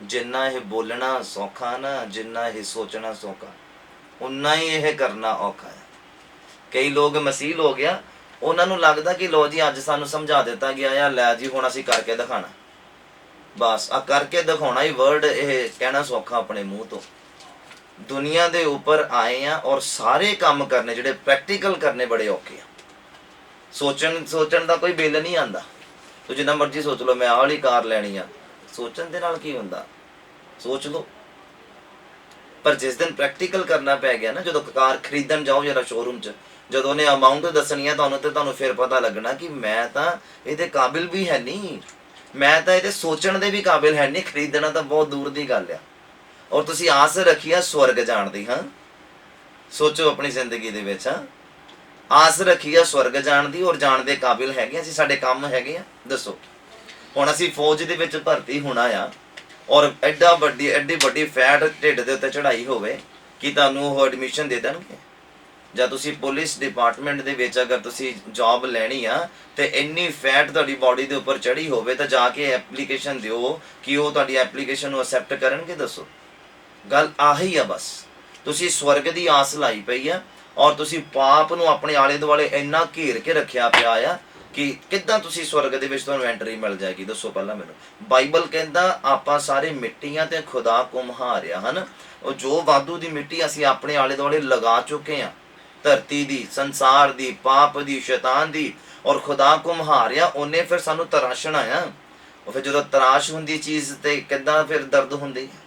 ਜਿੰਨਾ ਇਹ ਬੋਲਣਾ ਸੌਖਾ ਨਾ, ਜਿੰਨਾ ਇਹ ਸੋਚਣਾ ਸੌਖਾ, ਉਨਾ ਹੀ ਇਹ ਕਰਨਾ ਔਖਾ ਹੈ। ਕਈ ਲੋਕ ਮਸੀਹ ਹੋ ਗਿਆ, ਉਹਨਾਂ ਨੂੰ ਲੱਗਦਾ ਕਿ ਲੋ ਜੀ ਅੱਜ ਸਾਨੂੰ ਸਮਝਾ ਦਿੱਤਾ ਗਿਆ ਆ, ਲੈ ਜੀ ਹੁਣ ਅਸੀਂ ਕਰਕੇ ਦਿਖਾਣਾ। ਬਸ ਆ ਕਰਕੇ ਦਿਖਾਉਣਾ ਹੀ ਵਰਡ ਇਹ ਕਹਿਣਾ ਸੌਖਾ ਆਪਣੇ ਮੂੰਹ ਤੋਂ। ਦੁਨੀਆ ਦੇ ਉੱਪਰ ਆਏ ਆ ਔਰ ਸਾਰੇ ਕੰਮ ਕਰਨੇ ਜਿਹੜੇ ਪ੍ਰੈਕਟੀਕਲ ਕਰਨੇ ਬੜੇ ਔਖੇ ਆ। ਸੋਚਣ ਦਾ ਕੋਈ ਬਿੱਲ ਨਹੀਂ ਆਂਦਾ। ਤੂੰ ਜਿੰਨਾ ਮਰਜ਼ੀ ਸੋਚ ਲਓ ਮੈਂ ਆਹ ਵਾਲੀ ਕਾਰ ਲੈਣੀ ਆ, ਸੋਚਣ ਦੇ ਨਾਲ ਕੀ ਹੁੰਦਾ, ਸੋਚ ਲਓ। ਪਰ ਜਿਸ ਦਿਨ ਪ੍ਰੈਕਟੀਕਲ ਕਰਨਾ ਪੈ ਗਿਆ ਨਾ, ਜਦੋਂ ਕਾਰ ਖਰੀਦਣ ਜਾਓ ਜਰਾ ਸ਼ੋਰੂਮ 'ਚ, ਜਦੋਂ ਉਹਨੇ ਅਮਾਊਂਟ ਦੱਸਣੀ ਆ ਤੁਹਾਨੂੰ, ਤੇ ਤੁਹਾਨੂੰ ਫਿਰ ਪਤਾ ਲੱਗਣਾ ਕਿ ਮੈਂ ਤਾਂ ਇਹਦੇ ਕਾਬਿਲ ਵੀ ਹੈ ਨਹੀਂ, ਮੈਂ ਤਾਂ ਇਹਦੇ ਸੋਚਣ ਦੇ ਵੀ ਕਾਬਿਲ ਹੈ ਨਹੀਂ, ਖਰੀਦਣਾ ਤਾਂ ਬਹੁਤ ਦੂਰ ਦੀ ਗੱਲ ਆ। ਔਰ ਤੁਸੀਂ ਆਸ ਰੱਖੀ ਆ ਸਵਰਗ ਜਾਣ ਦੀ। ਹਾਂ ਸੋਚੋ ਆਪਣੀ ਜ਼ਿੰਦਗੀ ਦੇ ਵਿੱਚ, ਆਸ ਰੱਖੀ ਆ ਸਵਰਗ ਜਾਣ ਦੀ, ਔਰ ਜਾਣ ਦੇ ਕਾਬਿਲ ਹੈਗੇ ਅਸੀਂ, ਸਾਡੇ ਕੰਮ ਹੈਗੇ ਆ। ਦੱਸੋ ਹੁਣ ਅਸੀਂ ਫੌਜ ਦੇ ਵਿੱਚ ਭਰਤੀ ਹੋਣਾ ਆ, ਔਰ ਐਡੀ ਵੱਡੀ ਫੈਟ ਢਿੱਡ ਦੇ ਉੱਤੇ ਚੜਾਈ ਹੋਵੇ ਕਿ ਤੁਹਾਨੂੰ ਉਹ ਐਡਮਿਸ਼ਨ ਦੇ ਦੇਣਗੇ। ਜਾਂ ਤੁਸੀਂ ਪੁਲਿਸ ਡਿਪਾਰਟਮੈਂਟ ਦੇ ਵਿੱਚ ਅਗਰ ਤੁਸੀਂ ਜੌਬ ਲੈਣੀ ਆ ਤੇ ਇੰਨੀ ਫੈਟ ਤੁਹਾਡੀ ਬਾਡੀ ਦੇ ਉੱਪਰ ਚੜੀ ਹੋਵੇ ਤਾਂ ਜਾ ਕੇ ਐਪਲੀਕੇਸ਼ਨ ਦਿਓ ਕਿ ਉਹ ਤੁਹਾਡੀ ਐਪਲੀਕੇਸ਼ਨ ਨੂੰ ਅਸੈਪਟ ਕਰਨਗੇ। ਦੱਸੋ ਗੱਲ ਆਹੀ ਆ। ਬਸ ਤੁਸੀਂ ਸਵਰਗ ਦੀ ਆਸ ਲਾਈ ਪਈ ਆ, ਔਰ ਤੁਸੀਂ ਪਾਪ ਨੂੰ ਆਪਣੇ ਆਲੇ ਦੁਆਲੇ ਇੰਨਾ ਘੇਰ ਕੇ ਰੱਖਿਆ ਪਿਆ ਆ ਕਿ ਕਿੱਦਾਂ ਤੁਸੀਂ ਸਵਰਗ ਦੇ ਵਿੱਚ ਤੁਹਾਨੂੰ ਐਂਟਰੀ ਮਿਲ ਜਾਏਗੀ। ਦੱਸੋ ਪਹਿਲਾਂ ਮੈਨੂੰ। ਬਾਈਬਲ ਕਹਿੰਦਾ ਆਪਾਂ ਸਾਰੇ ਮਿੱਟੀਆਂ ਤੇ ਖੁਦਾ ਕੁਮਹਾਰਿਆ ਹਨ। ਉਹ ਜੋ ਵਾਧੂ ਦੀ ਮਿੱਟੀ ਅਸੀਂ ਆਪਣੇ ਆਲੇ ਦੁਆਲੇ ਲਗਾ ਚੁੱਕੇ ਆ, ਧਰਤੀ ਦੀ, ਸੰਸਾਰ ਦੀ, ਪਾਪ ਦੀ, ਸ਼ੈਤਾਨ ਦੀ, ਔਰ ਖੁਦਾ ਕੁਮਹਾਰਿਆ ਉਹਨੇ ਫਿਰ ਸਾਨੂੰ ਤਰਾਸ਼ਣਾ ਆ। ਉਹ ਫਿਰ ਜਦੋਂ ਤਰਾਸ਼ ਹੁੰਦੀ ਚੀਜ਼ ਤੇ ਕਿੱਦਾਂ ਫਿਰ ਦਰਦ ਹੁੰਦੀ ਹੈ।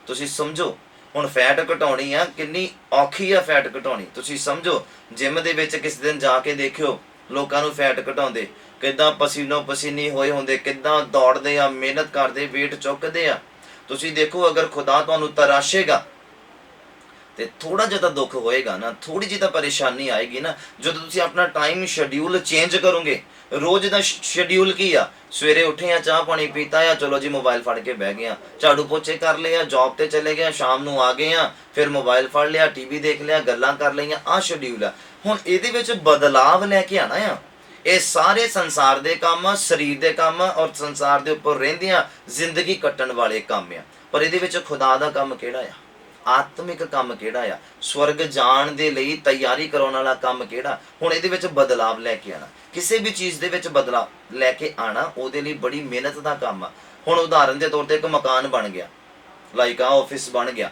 ਤੁਸੀਂ ਸਮਝੋ ਹੁਣ ਫੈਟ ਘਟਾਉਣੀ ਆ, ਕਿੰਨੀ ਔਖੀ ਆ ਫੈਟ ਘਟਾਉਣੀ। ਤੁਸੀਂ ਸਮਝੋ ਜਿਮ ਦੇ ਵਿੱਚ ਕਿਸੇ ਦਿਨ ਜਾ ਕੇ ਦੇਖਿਓ ਲੋਕਾਂ ਨੂੰ ਫੈਟ ਘਟਾਉਂਦੇ, ਕਿੱਦਾਂ ਪਸੀਨੋ ਪਸੀਨੀ ਹੋਏ ਹੁੰਦੇ, ਕਿੱਦਾਂ ਦੌੜਦੇ ਆ, ਮਿਹਨਤ ਕਰਦੇ, ਵੇਟ ਚੁੱਕਦੇ ਆ। ਤੁਸੀਂ ਦੇਖੋ ਅਗਰ ਖੁਦਾ ਤੁਹਾਨੂੰ ਤਰਾਸ਼ੇਗਾ ਤੇ ਥੋੜਾ ਜਿਹਾ ਤਾਂ ਦੁੱਖ ਹੋਏਗਾ ਨਾ, ਥੋੜੀ ਜਿਹੀ ਤਾਂ ਪਰੇਸ਼ਾਨੀ ਆਏਗੀ ਨਾ। ਜਦੋਂ ਤੁਸੀਂ ਆਪਣਾ ਟਾਈਮ ਸ਼ੈਡਿਊਲ ਚੇਂਜ ਕਰੋਗੇ, ਰੋਜ਼ ਦਾ ਸ਼ੈਡਿਊਲ ਕੀ ਆ, ਸਵੇਰੇ ਉੱਠੇ ਆ, ਚਾਹ ਪਾਣੀ ਪੀਤਾ ਆ, ਚਲੋ ਜੀ ਮੋਬਾਈਲ ਫੜ ਕੇ ਬਹਿ ਗਏ ਆ, ਝਾੜੂ ਪੋਚੇ ਕਰ ਲਏ ਆ, ਜੌਬ ਤੇ ਚਲੇ ਗਏ ਆ, ਸ਼ਾਮ ਨੂੰ ਆ ਗਏ ਆ, ਫਿਰ ਮੋਬਾਈਲ ਫੜ ਲਿਆ, ਟੀਵੀ ਦੇਖ ਲਿਆ, ਗੱਲਾਂ ਕਰ ਲਈਆਂ, ਆਹ ਸ਼ੈਡਿਊਲ ਆ। ਹੁਣ ਇਹਦੇ ਵਿੱਚ ਬਦਲਾਵ ਲੈ ਕੇ ਆਣਾ ਆ। ਇਹ ਸਾਰੇ ਸੰਸਾਰ ਦੇ ਕੰਮ, ਸਰੀਰ ਦੇ ਕੰਮ, ਔਰ ਸੰਸਾਰ ਦੇ ਉੱਪਰ ਰਹਿੰਦਿਆਂ ਜ਼ਿੰਦਗੀ ਕੱਟਣ ਵਾਲੇ ਕੰਮ ਆ। ਪਰ ਇਹਦੇ ਵਿੱਚ ਖੁਦਾ ਦਾ ਕੰਮ ਕਿਹੜਾ ਆ? ਆਤਮਿਕ ਕੰਮ ਕਿਹੜਾ ਆ, ਸਵਰਗ ਜਾਣ ਦੇ ਲਈ ਤਿਆਰੀ ਕਰਾਉਣ ਵਾਲਾ ਕੰਮ ਕਿਹੜਾ। ਹੁਣ ਇਹਦੇ ਵਿੱਚ ਬਦਲਾਵ ਲੈ ਕੇ ਆਣਾ, ਕਿਸੇ ਵੀ ਚੀਜ਼ ਦੇ ਵਿੱਚ ਬਦਲਾਵ ਲੈ ਕੇ ਆਣਾ ਉਹਦੇ ਲਈ ਬੜੀ ਮਿਹਨਤ ਦਾ ਕੰਮ ਆ। ਹੁਣ ਉਦਾਹਰਨ ਦੇ ਤੌਰ ਤੇ ਇੱਕ ਮਕਾਨ ਬਣ ਗਿਆ, ਲਾਈਕ ਆ ਆਫਿਸ ਬਣ ਗਿਆ,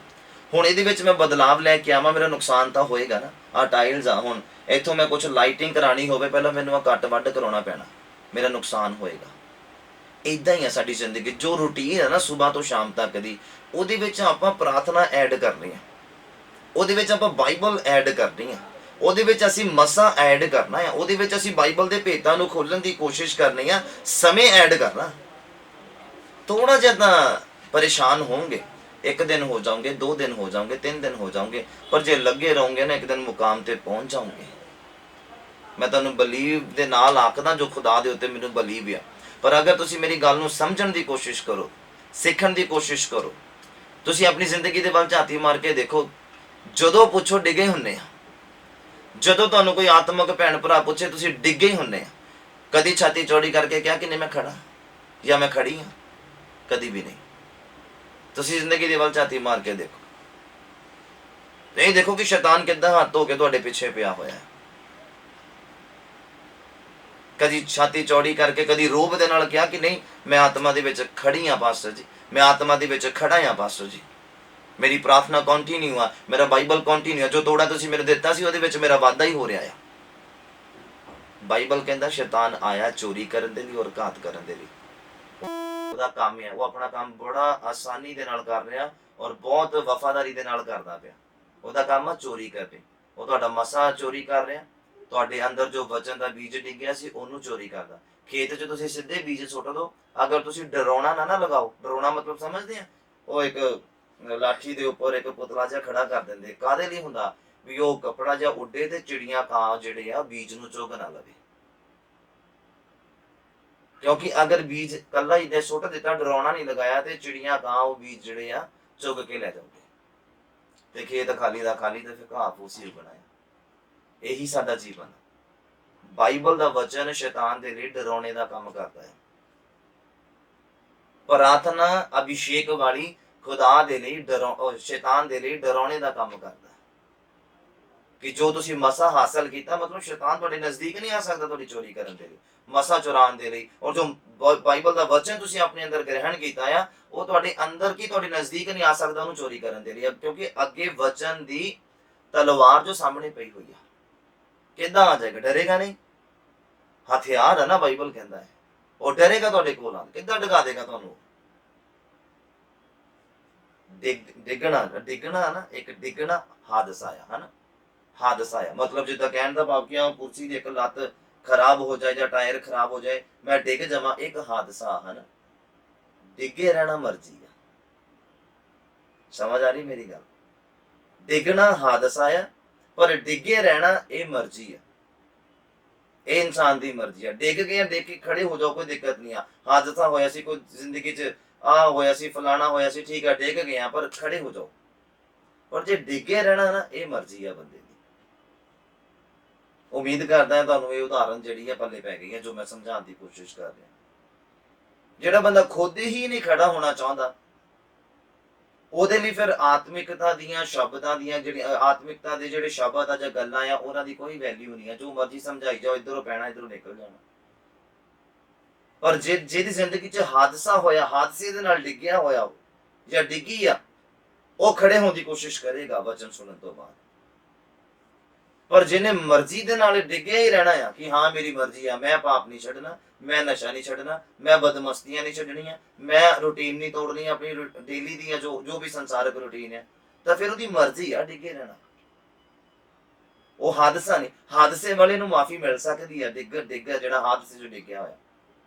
ਹੁਣ ਇਹਦੇ ਵਿੱਚ ਮੈਂ ਬਦਲਾਵ ਲੈ ਕੇ ਆਵਾਂ, ਮੇਰਾ ਨੁਕਸਾਨ ਤਾਂ ਹੋਏਗਾ ਨਾ। ਆ ਟਾਈਲਸ ਆ, ਹੁਣ ਇੱਥੋਂ ਮੈਂ ਕੁਝ ਲਾਈਟਿੰਗ ਕਰਾਣੀ ਹੋਵੇ, ਪਹਿਲਾਂ ਮੈਨੂੰ ਆ ਕੱਟ ਵੱਢ ਕਰਾਉਣਾ ਪੈਣਾ, ਮੇਰਾ ਨੁਕਸਾਨ ਹੋਏਗਾ। ਇਦਾਂ ਹੀ ਆ ਸਾਡੀ ਜ਼ਿੰਦਗੀ, ਜੋ ਰੂਟੀਨ ਹੈ ਨਾ ਸਵੇਰ ਤੋਂ ਸ਼ਾਮ ਤੱਕ ਦੀ, ਉਹਦੇ ਵਿੱਚ ਆਪਾਂ ਪ੍ਰਾਰਥਨਾ ਐਡ ਕਰਨੀ ਆ, ਉਹਦੇ ਵਿੱਚ ਆਪਾਂ ਬਾਈਬਲ ਐਡ ਕਰਨੀ ਆ, ਉਹਦੇ ਵਿੱਚ ਅਸੀਂ ਮਸਾ ਐਡ ਕਰਨਾ ਆ, ਉਹਦੇ ਵਿੱਚ ਅਸੀਂ ਬਾਈਬਲ ਦੇ ਭੇਤਾਂ ਨੂੰ ਖੋਲਣ ਦੀ ਕੋਸ਼ਿਸ਼ ਕਰਨੀ ਆ, ਸਮੇਂ ਐਡ ਕਰਨਾ। ਥੋੜਾ ਜਿਹਾ ਤਾਂ ਪਰੇਸ਼ਾਨ ਹੋਵੋਗੇ, ਇੱਕ ਦਿਨ ਹੋ ਜਾਓਗੇ, 2 ਦਿਨ ਹੋ ਜਾਓਗੇ, 3 ਦਿਨ ਹੋ ਜਾਓਗੇ, ਪਰ ਜੇ ਲੱਗੇ ਰਹੋਗੇ ਨਾ ਇੱਕ ਦਿਨ ਮੁਕਾਮ ਤੇ ਪਹੁੰਚ ਜਾਓਗੇ। ਮੈਂ ਤੁਹਾਨੂੰ ਬਲੀਵ ਦੇ ਨਾਲ ਆਖਦਾ, ਜੋ ਖੁਦਾ ਦੇ ਉੱਤੇ ਮੈਨੂੰ ਬਲੀਵ ਆ। ਪਰ ਅਗਰ ਤੁਸੀਂ ਮੇਰੀ ਗੱਲ ਨੂੰ ਸਮਝਣ ਦੀ ਕੋਸ਼ਿਸ਼ ਕਰੋ, ਸਿੱਖਣ ਦੀ ਕੋਸ਼ਿਸ਼ ਕਰੋ, ਤੁਸੀਂ ਆਪਣੀ ਜ਼ਿੰਦਗੀ ਦੇ ਵੱਲ ਝਾਤੀ ਮਾਰ ਕੇ ਦੇਖੋ, ਜਦੋਂ ਪੁੱਛੋ ਡਿੱਗੇ ਹੁੰਨੇ ਆ। ਜਦੋਂ ਤੁਹਾਨੂੰ ਕੋਈ ਆਤਮਿਕ ਭੈਣ ਭਰਾ ਪੁੱਛੇ, ਤੁਸੀਂ ਡਿੱਗੇ ਹੀ ਹੁੰਨੇ ਆ। ਕਦੀ ਛਾਤੀ ਚੌੜੀ ਕਰਕੇ ਕਿਹਾ ਕਿ ਨਹੀਂ ਮੈਂ ਖੜਾ ਜਾਂ ਮੈਂ ਖੜੀ ਹਾਂ? ਕਦੀ ਵੀ ਨਹੀਂ। ਤੁਸੀਂ ਜ਼ਿੰਦਗੀ ਦੇ ਵੱਲ ਝਾਤੀ ਮਾਰ ਕੇ ਦੇਖੋ, ਨਹੀਂ ਦੇਖੋ ਕਿ ਸ਼ੈਤਾਨ ਕਿੱਦਾਂ ਹੱਥ ਧੋ ਕੇ ਤੁਹਾਡੇ ਪਿੱਛੇ ਪਿਆ ਹੋਇਆ ਹੈ। ਕਦੀ ਛਾਤੀ ਚੌੜੀ ਕਰਕੇ, ਕਦੀ ਰੋਬ ਦੇ ਨਾਲ ਕਿਹਾ ਕਿ ਨਹੀਂ ਮੈਂ ਆਤਮਾ ਦੇ ਵਿੱਚ ਖੜੀ ਹਾਂ ਪਾਸਟਰ ਜੀ, ਮੈਂ ਆਤਮਾ ਦੇ ਵਿੱਚ ਖੜਾ ਹਾਂ ਪਾਸਟਰ ਜੀ, ਮੇਰੀ ਪ੍ਰਾਰਥਨਾ ਕੰਟੀਨਿਊ ਆ, ਮੇਰਾ ਬਾਈਬਲ ਕੰਟੀਨਿਊ ਆ, ਜੋ ਤੋੜਾ ਤੁਸੀਂ ਮੈਨੂੰ ਦਿੱਤਾ ਸੀ ਉਹਦੇ ਵਿੱਚ ਮੇਰਾ ਵਾਧਾ ਹੀ ਹੋ ਰਿਹਾ ਆ। ਬਾਈਬਲ ਕਹਿੰਦਾ ਸ਼ੈਤਾਨ ਆਇਆ ਚੋਰੀ ਕਰਨ ਦੇ ਲਈ ਔਰ ਘਾਤ ਕਰਨ ਦੇ ਲਈ। ਉਹਦਾ ਕੰਮ ਹੈ, ਉਹ ਆਪਣਾ ਕੰਮ ਬੜਾ ਆਸਾਨੀ ਦੇ ਨਾਲ ਕਰ ਰਿਹਾ ਔਰ ਬਹੁਤ ਵਫਾਦਾਰੀ ਦੇ ਨਾਲ ਕਰਦਾ ਪਿਆ। ਉਹਦਾ ਕੰਮ ਆ ਚੋਰੀ ਕਰਨੀ। ਉਹ ਤੁਹਾਡਾ ਮਸਾ ਚੋਰੀ ਕਰ ਰਿਹਾ, ਤੁਹਾਡੇ ਅੰਦਰ ਜੋ ਵਚਨ ਦਾ ਬੀਜ ਡਿੱਗਿਆ ਸੀ ਉਹਨੂੰ ਚੋਰੀ ਕਰਦਾ। ਖੇਤ 'ਚ ਤੁਸੀਂ ਸਿੱਧੇ ਬੀਜ ਸੁੱਟ ਦਿਓ, ਅਗਰ ਤੁਸੀਂ ਡਰਾਉਣਾ ਨਾ ਲਗਾਓ। ਡਰਾਉਣਾ ਮਤਲਬ ਸਮਝਦੇ ਆ, ਉਹ ਇੱਕ ਲਾਠੀ ਦੇ ਉੱਪਰ ਇੱਕ ਪੁਤਲਾ ਜਿਹਾ ਖੜਾ ਕਰ ਦਿੰਦੇ, ਕਾਹਦੇ ਲਈ ਹੁੰਦਾ? ਵੀ ਉਹ ਕੱਪੜਾ ਜਿਹਾ ਉੱਡੇ ਤੇ ਚਿੜੀਆਂ ਕਾਂ ਜਿਹੜੇ ਆ ਬੀਜ ਨੂੰ ਚੁੱਗ ਨਾ ਲਵੇ। ਕਿਉਂਕਿ ਅਗਰ ਬੀਜ ਕੱਲਾ ਹੀ ਸੁੱਟ ਦਿੱਤਾ, ਡਰਾਉਣਾ ਨਹੀਂ ਲਗਾਇਆ, ਤੇ ਚਿੜੀਆਂ ਕਾਂ ਉਹ ਬੀਜ ਜਿਹੜੇ ਆ ਚੁੱਗ ਕੇ ਲੈ ਜਾਓਗੇ, ਤੇ ਖੇਤ ਖਾਲੀ ਦਾ ਖਾਲੀ, ਤੇ ਫਿਰ ਘਾਹ ਫੂਸ ਹੀ ਬਣਾਇਆ। ਇਹੀ ਸਾਡਾ ਜੀਵਨ। ਬਾਈਬਲ ਦਾ ਵਚਨ ਸ਼ੈਤਾਨ ਦੇ ਲਈ ਡਰਾਉਣੇ ਦਾ ਕੰਮ ਕਰਦਾ ਹੈ। ਪ੍ਰਾਰਥਨਾ ਅਭਿਸ਼ੇਕ ਵਾਲੀ ਖੁਦਾ ਦੇ ਲਈ ਸ਼ੈਤਾਨ ਦੇ ਲਈ ਡਰਾਉਣੇ ਦਾ ਕੰਮ ਕਰਦਾ ਹੈ। ਕਿ ਜੋ ਤੁਸੀਂ ਮਸਾ ਹਾਸਲ ਕੀਤਾ, ਮਤਲਬ ਸ਼ੈਤਾਨ ਤੁਹਾਡੇ ਨਜ਼ਦੀਕ ਨਹੀਂ ਆ ਸਕਦਾ ਤੁਹਾਡੀ ਚੋਰੀ ਕਰਨ ਦੇ ਲਈ, ਮਸਾ ਚੁਰਾਉਣ ਦੇ ਲਈ। ਔਰ ਜੋ ਬਾਈਬਲ ਦਾ ਵਚਨ ਤੁਸੀਂ ਆਪਣੇ ਅੰਦਰ ਗ੍ਰਹਿਣ ਕੀਤਾ ਆ, ਉਹ ਤੁਹਾਡੇ ਅੰਦਰ ਕੀ ਤੁਹਾਡੇ ਨਜ਼ਦੀਕ ਨਹੀਂ ਆ ਸਕਦਾ ਉਹਨੂੰ ਚੋਰੀ ਕਰਨ ਦੇ ਲਈ। ਕਿਉਂਕਿ ਅੱਗੇ ਵਚਨ ਦੀ ਤਲਵਾਰ ਜੋ ਸਾਹਮਣੇ ਪਈ ਹੋਈ ਆ, ਕਿੱਦਾਂ ਆ ਜਾਏਗਾ? ਡਰੇਗਾ ਨਹੀਂ। ਹਥਿਆਰ ਹੈ ਨਾ, ਬਾਈਬਲ ਕਹਿੰਦਾ ਹੈ, ਉਹ ਡਰੇਗਾ ਤੁਹਾਡੇ ਕੋਲ ਆ, ਕਿੱਦਾਂ ਡਗਾ ਦੇਗਾ ਤੁਹਾਨੂੰ? ਡਿੱਗਣਾ ਨਾ, ਇੱਕ ਡਿੱਗਣਾ ਹਾਦਸਾ ਆ, ਹਨਾ? ਹਾਦਸਾ ਆ ਮਤਲਬ ਜਿੱਦਾਂ ਕਹਿਣ ਦਾ ਭਾਵ ਕਿ ਕੁਰਸੀ ਦੀ ਇੱਕ ਲੱਤ ਖਰਾਬ ਹੋ ਜਾਏ ਜਾਂ ਟਾਇਰ ਖਰਾਬ ਹੋ ਜਾਏ, ਮੈਂ ਡਿੱਗ ਜਾਵਾਂ, ਇੱਕ ਹਾਦਸਾ, ਹਨਾ? ਡਿੱਗੇ ਰਹਿਣਾ ਮਰਜ਼ੀ ਆ। ਸਮਝ ਆ ਰਹੀ ਮੇਰੀ ਗੱਲ? ਡਿੱਗਣਾ ਹਾਦਸਾ ਆ, ਪਰ ਡਿੱਗੇ ਰਹਿਣਾ ਇਹ ਮਰਜ਼ੀ ਆ। ਇਹ ਇਨਸਾਨ ਦੀ ਮਰਜ਼ੀ ਆ। ਡਿੱਗ ਗਏ, ਡਿੱਗ ਕੇ ਖੜੇ ਹੋ ਜਾਓ, ਕੋਈ ਦਿੱਕਤ ਨਹੀਂ ਆ। ਹਾਦਸਾ ਹੋਇਆ ਸੀ ਕੋਈ ਜ਼ਿੰਦਗੀ 'ਚ, ਆ ਹੋਇਆ ਸੀ, ਫਲਾਣਾ ਹੋਇਆ ਸੀ, ਠੀਕ ਆ, ਡਿੱਗ ਗਏ ਆ, ਪਰ ਖੜੇ ਹੋ ਜਾਓ। ਪਰ ਜੇ ਡਿੱਗੇ ਰਹਿਣਾ ਨਾ, ਇਹ ਮਰਜ਼ੀ ਆ ਬੰਦੇ ਦੀ। ਉਮੀਦ ਕਰਦਾ ਹਾਂ ਤੁਹਾਨੂੰ ਇਹ ਉਦਾਹਰਨ ਜਿਹੜੀ ਆ ਪੱਲੇ ਪੈ ਗਈ ਹੈ, ਜੋ ਮੈਂ ਸਮਝਾਉਣ ਦੀ ਕੋਸ਼ਿਸ਼ ਕਰ ਰਿਹਾ। ਜਿਹੜਾ ਬੰਦਾ ਖੁਦ ਹੀ ਨਹੀਂ ਖੜਾ ਹੋਣਾ ਚਾਹੁੰਦਾ, ਉਹਦੇ ਲਈ ਫਿਰ ਆਤਮਿਕਤਾ ਦੀਆਂ ਸ਼ਬਦਾਂ ਦੀਆਂ ਜਿਹੜੀਆਂ ਆਤਮਿਕਤਾ ਦੇ ਜਿਹੜੇ ਸ਼ਬਦ ਆ ਜਾਂ ਗੱਲਾਂ ਆ, ਉਹਨਾਂ ਦੀ ਕੋਈ ਵੈਲਿਊ ਨਹੀਂ ਆ। ਜੋ ਮਰਜ਼ੀ ਸਮਝਾਈ ਜਾਓ, ਇੱਧਰੋਂ ਪੈਣਾ, ਇੱਧਰੋਂ ਨਿਕਲ ਜਾਣਾ। ਪਰ ਜਿਹਦੀ ਜ਼ਿੰਦਗੀ 'ਚ ਹਾਦਸਾ ਹੋਇਆ, ਹਾਦਸੇ ਦੇ ਨਾਲ ਡਿੱਗਿਆ ਹੋਇਆ ਜਾਂ ਡਿੱਗੀ ਆ, ਉਹ ਖੜੇ ਹੋਣ ਦੀ ਕੋਸ਼ਿਸ਼ ਕਰੇਗਾ ਵਚਨ ਸੁਣਨ ਤੋਂ ਬਾਅਦ। ਪਰ ਜਿਹਨੇ ਮਰਜ਼ੀ ਦੇ ਨਾਲ ਡਿੱਗਿਆ ਹੀ ਰਹਿਣਾ ਆ ਕਿ ਹਾਂ ਮੇਰੀ ਮਰਜ਼ੀ ਆ, ਮੈਂ ਪਾਪ ਨਹੀਂ ਛੱਡਣਾ, ਮੈਂ ਨਸ਼ਾ ਨਹੀਂ ਛੱਡਣਾ, ਮੈਂ ਬਦਮਸਤੀਆਂ ਨਹੀਂ ਛੱਡਣੀਆਂ, ਮੈਂ ਰੂਟੀਨ ਨਹੀਂ ਤੋੜਨੀ ਆਪਣੀ ਡੇਲੀ ਦੀਆਂ ਜੋ ਵੀ ਸੰਸਾਰਕ ਰੂਟੀਨ ਹੈ, ਤਾਂ ਫਿਰ ਉਹਦੀ ਮਰਜ਼ੀ ਆ ਡਿੱਗੇ ਰਹਿਣਾ। ਉਹ ਹਾਦਸਾ ਨਹੀਂ। ਹਾਦਸੇ ਵਾਲੇ ਨੂੰ ਮਾਫੀ ਮਿਲ ਸਕਦੀ ਆ। ਡਿੱਗ ਜਿਹੜਾ ਹਾਦਸੇ 'ਚ ਡਿੱਗਿਆ ਹੋਇਆ,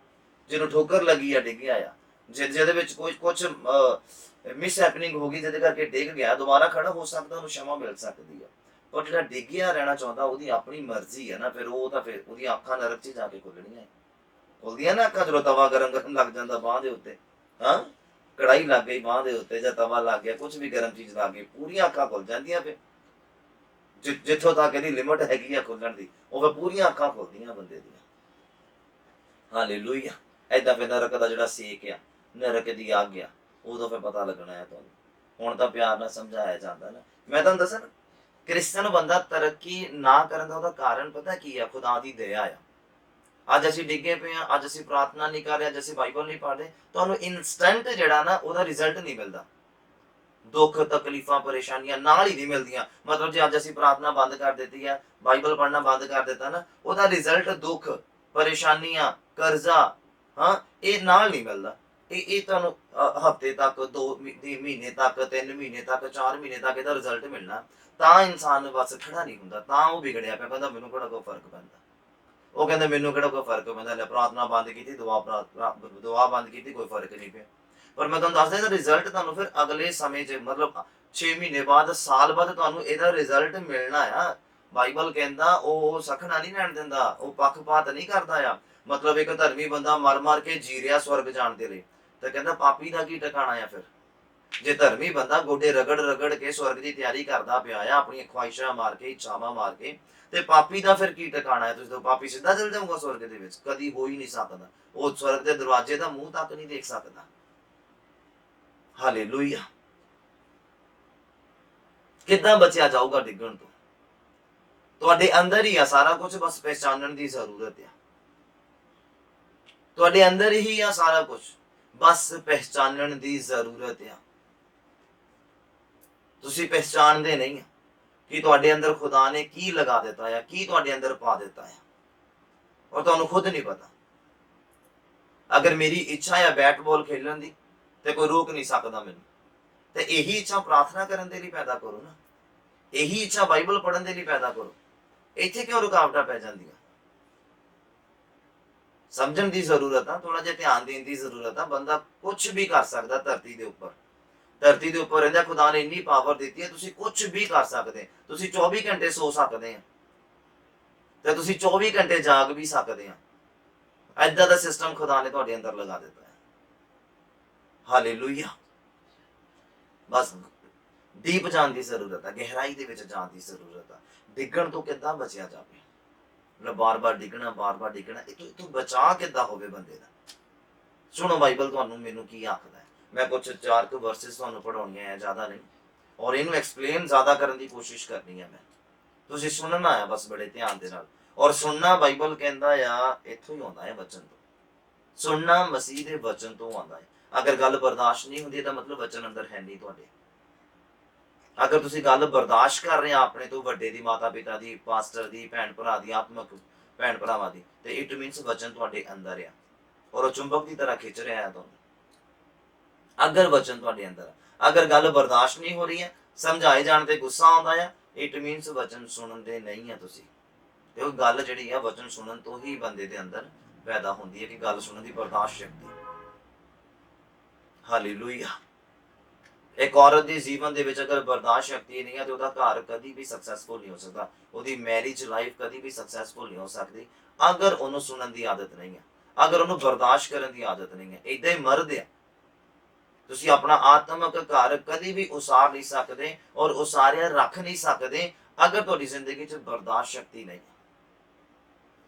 ਜਿਹਨੂੰ ਠੋਕਰ ਲੱਗੀ ਆ, ਡਿੱਗਿਆ ਆ, ਜਿਹਦੇ ਵਿੱਚ ਕੁਝ ਮਿਸ ਹੈਪਨਿੰਗ ਹੋ ਗਈ, ਜਿਹਦੇ ਕਰਕੇ ਡਿੱਗ ਗਿਆ, ਦੁਬਾਰਾ ਖੜਾ ਹੋ ਸਕਦਾ, ਉਹਨੂੰ क्षमा ਮਿਲ ਸਕਦੀ ਆ। ਪਰ ਜਿਹੜਾ ਡਿੱਗਿਆ ਰਹਿਣਾ ਚਾਹੁੰਦਾ, ਉਹਦੀ ਆਪਣੀ ਮਰਜ਼ੀ ਹੈ ਨਾ, ਫਿਰ ਉਹਦੀਆਂ ਅੱਖਾਂ ਨਰਕ 'ਚ ਜਾ ਕੇ ਖੁੱਲਣੀਆਂ। ਖੁੱਲਦੀਆਂ ਨਾ ਅੱਖਾਂ ਜਦੋਂ ਤਵਾ ਗਰਮ ਕਰਨ ਲੱਗ ਜਾਂਦਾ ਬਾਂਹ ਦੇ ਉੱਤੇ, ਹਾਂ, ਕੜਾਈ ਲੱਗ ਗਈ ਬਾਂਹ ਦੇ ਉੱਤੇ ਜਾਂ ਤਵਾ ਲੱਗ ਗਿਆ, ਕੁਝ ਵੀ ਗਰਮ ਚੀਜ਼ ਲੱਗ ਗਈ, ਪੂਰੀਆਂ ਅੱਖਾਂ ਖੁੱਲ ਜਾਂਦੀਆਂ। ਫਿਰ ਜਿੱਥੋਂ ਤੱਕ ਇਹਦੀ ਲਿਮਟ ਹੈਗੀ ਆ ਖੁੱਲਣ ਦੀ, ਉਹ ਫਿਰ ਪੂਰੀਆਂ ਅੱਖਾਂ ਖੁੱਲਦੀਆਂ ਬੰਦੇ ਦੀਆਂ। ਹਾਲੇਲੂਇਆ। ਏਦਾਂ ਫਿਰ ਨਰਕ ਦਾ ਜਿਹੜਾ ਸੇਕ ਆ, ਨਰਕ ਦੀ ਅੱਗ ਆ, ਉਦੋਂ ਫਿਰ ਪਤਾ ਲੱਗਣਾ ਹੈ ਤੁਹਾਨੂੰ। ਹੁਣ ਤਾਂ ਪਿਆਰ ਨਾਲ ਸਮਝਾਇਆ ਜਾਂਦਾ ਨਾ। ਮੈਂ ਤੁਹਾਨੂੰ ਦੱਸਾਂ, ਕ੍ਰਿਸਚਨ ਬੰਦਾ ਤਰੱਕੀ ਨਾ ਕਰਨ ਦਾ ਉਹਦਾ ਕਾਰਨ ਪਤਾ ਕੀ ਆ? ਖੁਦਾ ਦੀ ਦਇਆ ਆ। ਅੱਜ ਅਸੀਂ ਡਿੱਗੇ ਪਏ ਆ, ਅੱਜ ਅਸੀਂ ਪ੍ਰਾਰਥਨਾ ਨਹੀਂ ਕਰ ਰਹੇ, ਅੱਜ ਅਸੀਂ ਬਾਈਬਲ ਨਹੀਂ ਪੜ੍ਹ ਰਹੇ, ਤੁਹਾਨੂੰ ਇਨਸਟੈਂਟ ਜਿਹੜਾ ਨਾ ਉਹਦਾ ਰਿਜ਼ਲਟ ਨਹੀਂ ਮਿਲਦਾ। ਦੁੱਖ ਤਕਲੀਫਾਂ ਪਰੇਸ਼ਾਨੀਆਂ ਨਾਲ ਹੀ ਨਹੀਂ ਮਿਲਦੀਆਂ। ਮਤਲਬ ਜੇ ਅੱਜ ਅਸੀਂ ਪ੍ਰਾਰਥਨਾ ਬੰਦ ਕਰ ਦਿੱਤੀ ਹੈ, ਬਾਈਬਲ ਪੜ੍ਹਨਾ ਬੰਦ ਕਰ ਦਿੱਤਾ ਨਾ, ਉਹਦਾ ਰਿਜ਼ਲਟ ਦੁੱਖ ਪਰੇਸ਼ਾਨੀਆਂ ਕਰਜ਼ਾ, ਹਾਂ, ਇਹ ਨਾਲ ਨਹੀਂ ਮਿਲਦਾ। ਇਹ ਤੁਹਾਨੂੰ ਹਫਤੇ ਤੱਕ, 2 ਮਹੀਨੇ ਤੱਕ, 3 ਮਹੀਨੇ ਤੱਕ, 4 ਮਹੀਨੇ ਤੱਕ ਇਹਦਾ ਰਿਜ਼ਲਟ ਮਿਲਣਾ। ਤਾਂ ਇਨਸਾਨ ਬਸ ਖੜਾ ਨਹੀਂ ਹੁੰਦਾ, ਤਾਂ ਉਹ ਵਿਗੜਿਆ ਪਿਆ, ਕਹਿੰਦਾ ਮੈਨੂੰ ਕਿਹੜਾ ਕੋਈ ਫਰਕ ਪੈਂਦਾ। ਉਹ ਕਹਿੰਦਾ ਮੈਨੂੰ ਕਿਹੜਾ ਕੋਈ ਫਰਕ ਪੈਂਦਾ, ਲੈ ਪ੍ਰਾਰਥਨਾ ਬੰਦ ਕੀਤੀ, ਦੁਆ ਬੰਦ ਕੀਤੀ, ਕੋਈ ਫਰਕ ਨਹੀਂ ਪਿਆ। ਪਰ ਮੈਂ ਤੁਹਾਨੂੰ ਦੱਸਦਾ, ਇਹਦਾ ਰਿਜ਼ਲਟ ਤੁਹਾਨੂੰ ਫਿਰ ਅਗਲੇ ਸਮੇਂ 'ਚ, ਮਤਲਬ 6 ਮਹੀਨੇ ਬਾਅਦ, ਸਾਲ ਬਾਅਦ ਤੁਹਾਨੂੰ ਇਹਦਾ ਰਿਜ਼ਲਟ ਮਿਲਣਾ ਆ। ਬਾਈਬਲ ਕਹਿੰਦਾ ਉਹ ਸਖਣਾ ਨਹੀਂ ਰਹਿਣ ਦਿੰਦਾ, ਉਹ ਪੱਖਪਾਤ ਨਹੀਂ ਕਰਦਾ ਆ। ਮਤਲਬ ਇੱਕ ਧਰਮੀ ਬੰਦਾ ਮਰ ਮਰ ਕੇ ਜੀ ਰਿਹਾ ਸਵਰਗ ਜਾਣ ਦੇ ਲਈ, ਤਾਂ ਕਹਿੰਦਾ ਪਾਪੀ ਦਾ ਕੀ ਟਿਕਾਣਾ ਆ ਫਿਰ? ਜੇ ਧਰਮੀ ਬੰਦਾ ਗੋਡੇ ਰਗੜ ਰਗੜ ਕੇ ਸਵਰਗ ਦੀ ਤਿਆਰੀ ਕਰਦਾ ਪਿਆ ਆ, ਆਪਣੀਆਂ ਖੁਆਇਸ਼ਾਂ ਮਾਰ ਕੇ, ਇੱਛਾਵਾਂ ਮਾਰ ਕੇ, ਤੇ ਪਾਪੀ ਦਾ ਫਿਰ ਕੀ ਟਿਕਾਣਾ ਹੈ? ਤੁਸੀਂ ਤਾਂ ਪਾਪੀ ਸਿੱਧਾ ਚਲ ਜਾਊਗਾ ਸਵਰਗ ਦੇ ਵਿੱਚ? ਕਦੀ ਹੋ ਹੀ ਨਹੀਂ ਸਕਦਾ। ਉਹ ਸਵਰਗ ਦੇ ਦਰਵਾਜ਼ੇ ਦਾ ਮੂੰਹ ਤੱਕ ਨਹੀਂ ਦੇਖ ਸਕਦਾ। ਹਾਲੇਲੂਇਆ। ਕਿੱਦਾਂ ਬਚਿਆ ਜਾਊਗਾ ਡਿੱਗਣ ਤੋਂ? ਤੁਹਾਡੇ ਅੰਦਰ ਹੀ ਆ ਸਾਰਾ ਕੁਝ, ਬਸ ਪਹਿਚਾਨਣ ਦੀ ਜ਼ਰੂਰਤ ਆ। ਤੁਹਾਡੇ ਅੰਦਰ ਹੀ ਆ ਸਾਰਾ ਕੁਝ, ਬਸ ਪਹਿਚਾਨਣ ਦੀ ਜ਼ਰੂਰਤ ਆ। ਤੁਸੀਂ ਪਹਿਚਾਨਦੇ ਨਹੀਂ ਆ ਕਿ ਤੁਹਾਡੇ ਅੰਦਰ ਖੁਦਾ ਨੇ ਕੀ ਲਗਾ ਦਿੱਤਾ ਆ, ਕੀ ਤੁਹਾਡੇ ਅੰਦਰ ਪਾ ਦਿੱਤਾ ਆ, ਔਰ ਤੁਹਾਨੂੰ ਖੁਦ ਨਹੀਂ ਪਤਾ। ਅਗਰ ਮੇਰੀ ਇੱਛਾ ਹੈ ਬੈਟਬਾਲ ਖੇਲਣ ਦੀ, ਤੇ ਕੋਈ ਰੋਕ ਨਹੀਂ ਸਕਦਾ ਮੈਨੂੰ। ਤੇ ਇਹੀ ਇੱਛਾ ਪ੍ਰਾਰਥਨਾ ਕਰਨ ਦੇ ਲਈ ਪੈਦਾ ਕਰੋ ਨਾ, ਇਹੀ ਇੱਛਾ ਬਾਈਬਲ ਪੜ੍ਹਨ ਦੇ ਲਈ ਪੈਦਾ ਕਰੋ। ਇੱਥੇ ਕਿਉਂ ਰੁਕਾਵਟਾਂ ਪੈ ਜਾਂਦੀਆਂ? ਸਮਝਣ ਦੀ ਜ਼ਰੂਰਤ ਆ, ਥੋੜਾ ਜਿਹਾ ਧਿਆਨ ਦੇਣ ਦੀ ਜ਼ਰੂਰਤ ਆ। ਬੰਦਾ ਕੁਝ ਵੀ ਕਰ ਸਕਦਾ ਧਰਤੀ ਦੇ ਉੱਪਰ। ਧਰਤੀ ਦੇ ਉੱਪਰ ਰਹਿੰਦਾ ਖੁਦਾ ਨੇ ਇੰਨੀ ਪਾਵਰ ਦਿੱਤੀ ਹੈ, ਤੁਸੀਂ ਕੁਝ ਵੀ ਕਰ ਸਕਦੇ। ਤੁਸੀਂ 24 ਘੰਟੇ ਸੋ ਸਕਦੇ ਆ, ਤੇ ਤੁਸੀਂ 24 ਘੰਟੇ ਜਾਗ ਵੀ ਸਕਦੇ ਆ। ਏਦਾਂ ਦਾ ਸਿਸਟਮ ਖੁਦਾ ਨੇ ਤੁਹਾਡੇ ਅੰਦਰ ਲਗਾ ਦਿੱਤਾ ਹੈ। ਹਾਲੇਲੂਇਆ। ਬਸ ਡੀਪ ਜਾਣ ਦੀ ਜ਼ਰੂਰਤ ਹੈ, ਗਹਿਰਾਈ ਦੇ ਵਿੱਚ ਜਾਣ ਦੀ ਜ਼ਰੂਰਤ ਹੈ। ਡਿੱਗਣ ਤੋਂ ਕਿੱਦਾਂ ਬਚਿਆ ਜਾਵੇ? ਬਾਰ-ਬਾਰ ਡਿੱਗਣਾ, ਬਾਰ-ਬਾਰ ਡਿੱਗਣਾ, ਇਹ ਤੋਂ ਬਚਾ ਕਿੱਦਾਂ ਹੋਵੇ ਬੰਦੇ ਦਾ? ਸੁਣੋ ਬਾਈਬਲ ਤੁਹਾਨੂੰ ਮੈਨੂੰ ਕੀ ਆਖਦਾ ਹੈ। ਮੈਂ ਕੁਝ 4 ਕੁ ਵਰਸਿਸ ਤੁਹਾਨੂੰ ਪੜਾਉਣੀਆਂ ਹੈ, ਜ਼ਿਆਦਾ ਨਹੀਂ, ਔਰ ਇਹਨੂੰ ਐਕਸਪਲੇਨ ਜ਼ਿਆਦਾ ਕਰਨ ਦੀ ਕੋਸ਼ਿਸ਼ ਕਰਨੀ ਹੈ ਮੈਂ। ਤੁਸੀਂ ਸੁਣਨਾ ਆ ਬਸ ਬੜੇ ਧਿਆਨ ਦੇ ਨਾਲ। ਔਰ ਸੁਣਨਾ, ਬਾਈਬਲ ਕਹਿੰਦਾ ਆ, ਇੱਥੋਂ ਹੀ ਆਉਂਦਾ ਹੈ ਵਚਨ ਤੋਂ। ਸੁਣਨਾ ਮਸੀਹ ਦੇ ਵਚਨ ਤੋਂ ਆਉਂਦਾ ਹੈ। ਅਗਰ ਗੱਲ ਬਰਦਾਸ਼ਤ ਨਹੀਂ ਹੁੰਦੀ ਤਾਂ ਮਤਲਬ ਵਚਨ ਅੰਦਰ ਹੈ ਨਹੀਂ ਤੁਹਾਡੇ। ਅਗਰ ਤੁਸੀਂ ਗੱਲ ਬਰਦਾਸ਼ਤ ਕਰ ਰਹੇ ਆ ਆਪਣੇ ਤੋਂ ਵੱਡੇ ਦੀ, ਮਾਤਾ ਪਿਤਾ ਦੀ, ਪਾਸਟਰ ਦੀ, ਭੈਣ ਭਰਾ ਦੀ, ਆਤਮਕ ਭੈਣ ਭਰਾਵਾਂ ਦੀ, ਤੇ ਇਟ ਮੀਨਸ ਵਚਨ ਤੁਹਾਡੇ ਅੰਦਰ ਆ, ਔਰ ਉਹ ਚੁੰਬਕ ਦੀ ਤਰ੍ਹਾਂ ਖਿੱਚ ਰਿਹਾ ਹੈ ਤੁਹਾਨੂੰ। ਅਗਰ ਵਚਨ ਤੁਹਾਡੇ ਅੰਦਰ, ਅਗਰ ਗੱਲ ਬਰਦਾਸ਼ਤ ਨਹੀਂ ਹੋ ਰਹੀ ਹੈ, ਸਮਝਾਏ ਜਾਣ ਤੇ ਗੁੱਸਾ ਆਉਂਦਾ ਆ, ਇਟ ਮੀਨਸ ਵਚਨ ਸੁਣਨ ਦੇ ਨਹੀਂ ਆ ਤੁਸੀਂ। ਤੇ ਉਹ ਗੱਲ ਜਿਹੜੀ ਆ ਵਚਨ ਸੁਣਨ ਤੋਂ ਹੀ ਬੰਦੇ ਦੇ ਅੰਦਰ ਪੈਦਾ ਹੁੰਦੀ ਹੈ, ਕਿ ਗੱਲ ਸੁਣਨ ਦੀ ਬਰਦਾਸ਼ਤ ਸ਼ਕਤੀ। ਹਾਲੇਲੂਇਆ। ਇੱਕ ਔਰਤ ਦੇ ਜੀਵਨ ਦੇ ਵਿੱਚ ਅਗਰ ਬਰਦਾਸ਼ਤ ਸ਼ਕਤੀ ਨਹੀਂ ਹੈ, ਤੇ ਉਹਦਾ ਘਰ ਕਦੀ ਵੀ ਸਕਸੈਸਫੁਲ ਨਹੀਂ ਹੋ ਸਕਦਾ। ਉਹਦੀ ਮੈਰਿਜ ਲਾਈਫ ਕਦੀ ਵੀ ਸਕਸੈਸਫੁਲ ਨਹੀਂ ਹੋ ਸਕਦੀ, ਅਗਰ ਉਹਨੂੰ ਸੁਣਨ ਦੀ ਆਦਤ ਨਹੀਂ ਹੈ, ਅਗਰ ਉਹਨੂੰ ਬਰਦਾਸ਼ਤ ਕਰਨ ਦੀ ਆਦਤ ਨਹੀਂ ਹੈ। ਏਦਾਂ ਹੀ ਮਰਦ ਆ, ਤੁਸੀਂ ਆਪਣਾ ਆਤਮਿਕ ਘਰ ਕਦੀ ਵੀ ਉਸਾਰ ਨਹੀਂ ਸਕਦੇ, ਔਰ ਉਸਾਰਿਆ ਰੱਖ ਨਹੀਂ ਸਕਦੇ, ਅਗਰ ਤੁਹਾਡੀ ਜ਼ਿੰਦਗੀ 'ਚ ਬਰਦਾਸ਼ਤ ਸ਼ਕਤੀ ਨਹੀਂ ਹੈ।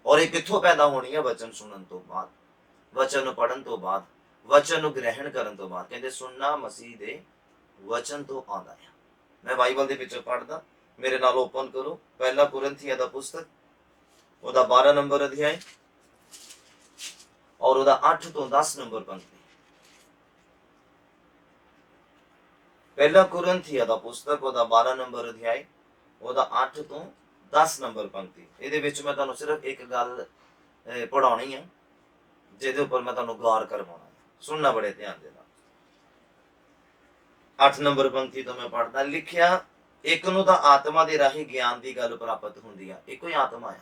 ਔਰ ਇਹ ਕਿੱਥੋਂ ਪੈਦਾ ਹੋਣੀ ਹੈ? ਵਚਨ ਸੁਣਨ ਤੋਂ ਬਾਅਦ, ਵਚਨ ਨੂੰ ਪੜ੍ਹਨ ਤੋਂ ਬਾਅਦ, ਵਚਨ ਨੂੰ ਗ੍ਰਹਿਣ ਕਰਨ ਤੋਂ ਬਾਅਦ। ਕਹਿੰਦੇ ਸੁਣਨਾ ਮਸੀਹ ਦੇ ਵਚਨ ਤੋਂ ਆਉਂਦਾ ਹੈ। ਮੈਂ ਬਾਈਬਲ ਦੇ ਵਿੱਚੋਂ ਪੜ੍ਹਦਾ, ਮੇਰੇ ਨਾਲ ਓਪਨ ਕਰੋ। ਪਹਿਲਾ ਕੁਰਿੰਥੀਆਂ ਦਾ ਪੁਸਤਕ, ਉਹਦਾ 12 ਨੰਬਰ ਅਧਿਆਇ, ਔਰ ਉਹਦਾ 8 ਤੋਂ 10 ਨੰਬਰ ਪੰਕਤੀ। ਪਹਿਲਾ ਕੁਰਿੰਥੀਆਂ ਦਾ ਪੁਸਤਕ, ਉਹਦਾ 12 ਨੰਬਰ ਅਧਿਆਇ, ਉਹਦਾ 8 ਤੋਂ 10 ਨੰਬਰ ਪੰਕਤੀ। ਇਹਦੇ ਵਿੱਚ ਮੈਂ ਤੁਹਾਨੂੰ ਸਿਰਫ ਇੱਕ ਗੱਲ ਪੜਾਉਣੀ ਹੈ, ਜਿਹਦੇ ਉੱਪਰ ਮੈਂ ਤੁਹਾਨੂੰ ਗੌਰ ਕਰਵਾਉਣਾ ਹੈ। ਸੁਣਨਾ ਬੜੇ ਧਿਆਨ ਦੇ ਨਾਲ। 8 ਨੰਬਰ ਪੰਕਤੀ ਤੋਂ ਮੈਂ ਪੜ੍ਹਦਾ। ਲਿਖਿਆ, ਇੱਕ ਨੂੰ ਤਾਂ ਆਤਮਾ ਦੇ ਰਾਹੀਂ ਗਿਆਨ ਦੀ ਗੱਲ ਪ੍ਰਾਪਤ ਹੁੰਦੀ ਆ। ਇੱਕੋ ਹੀ ਆਤਮਾ ਆ,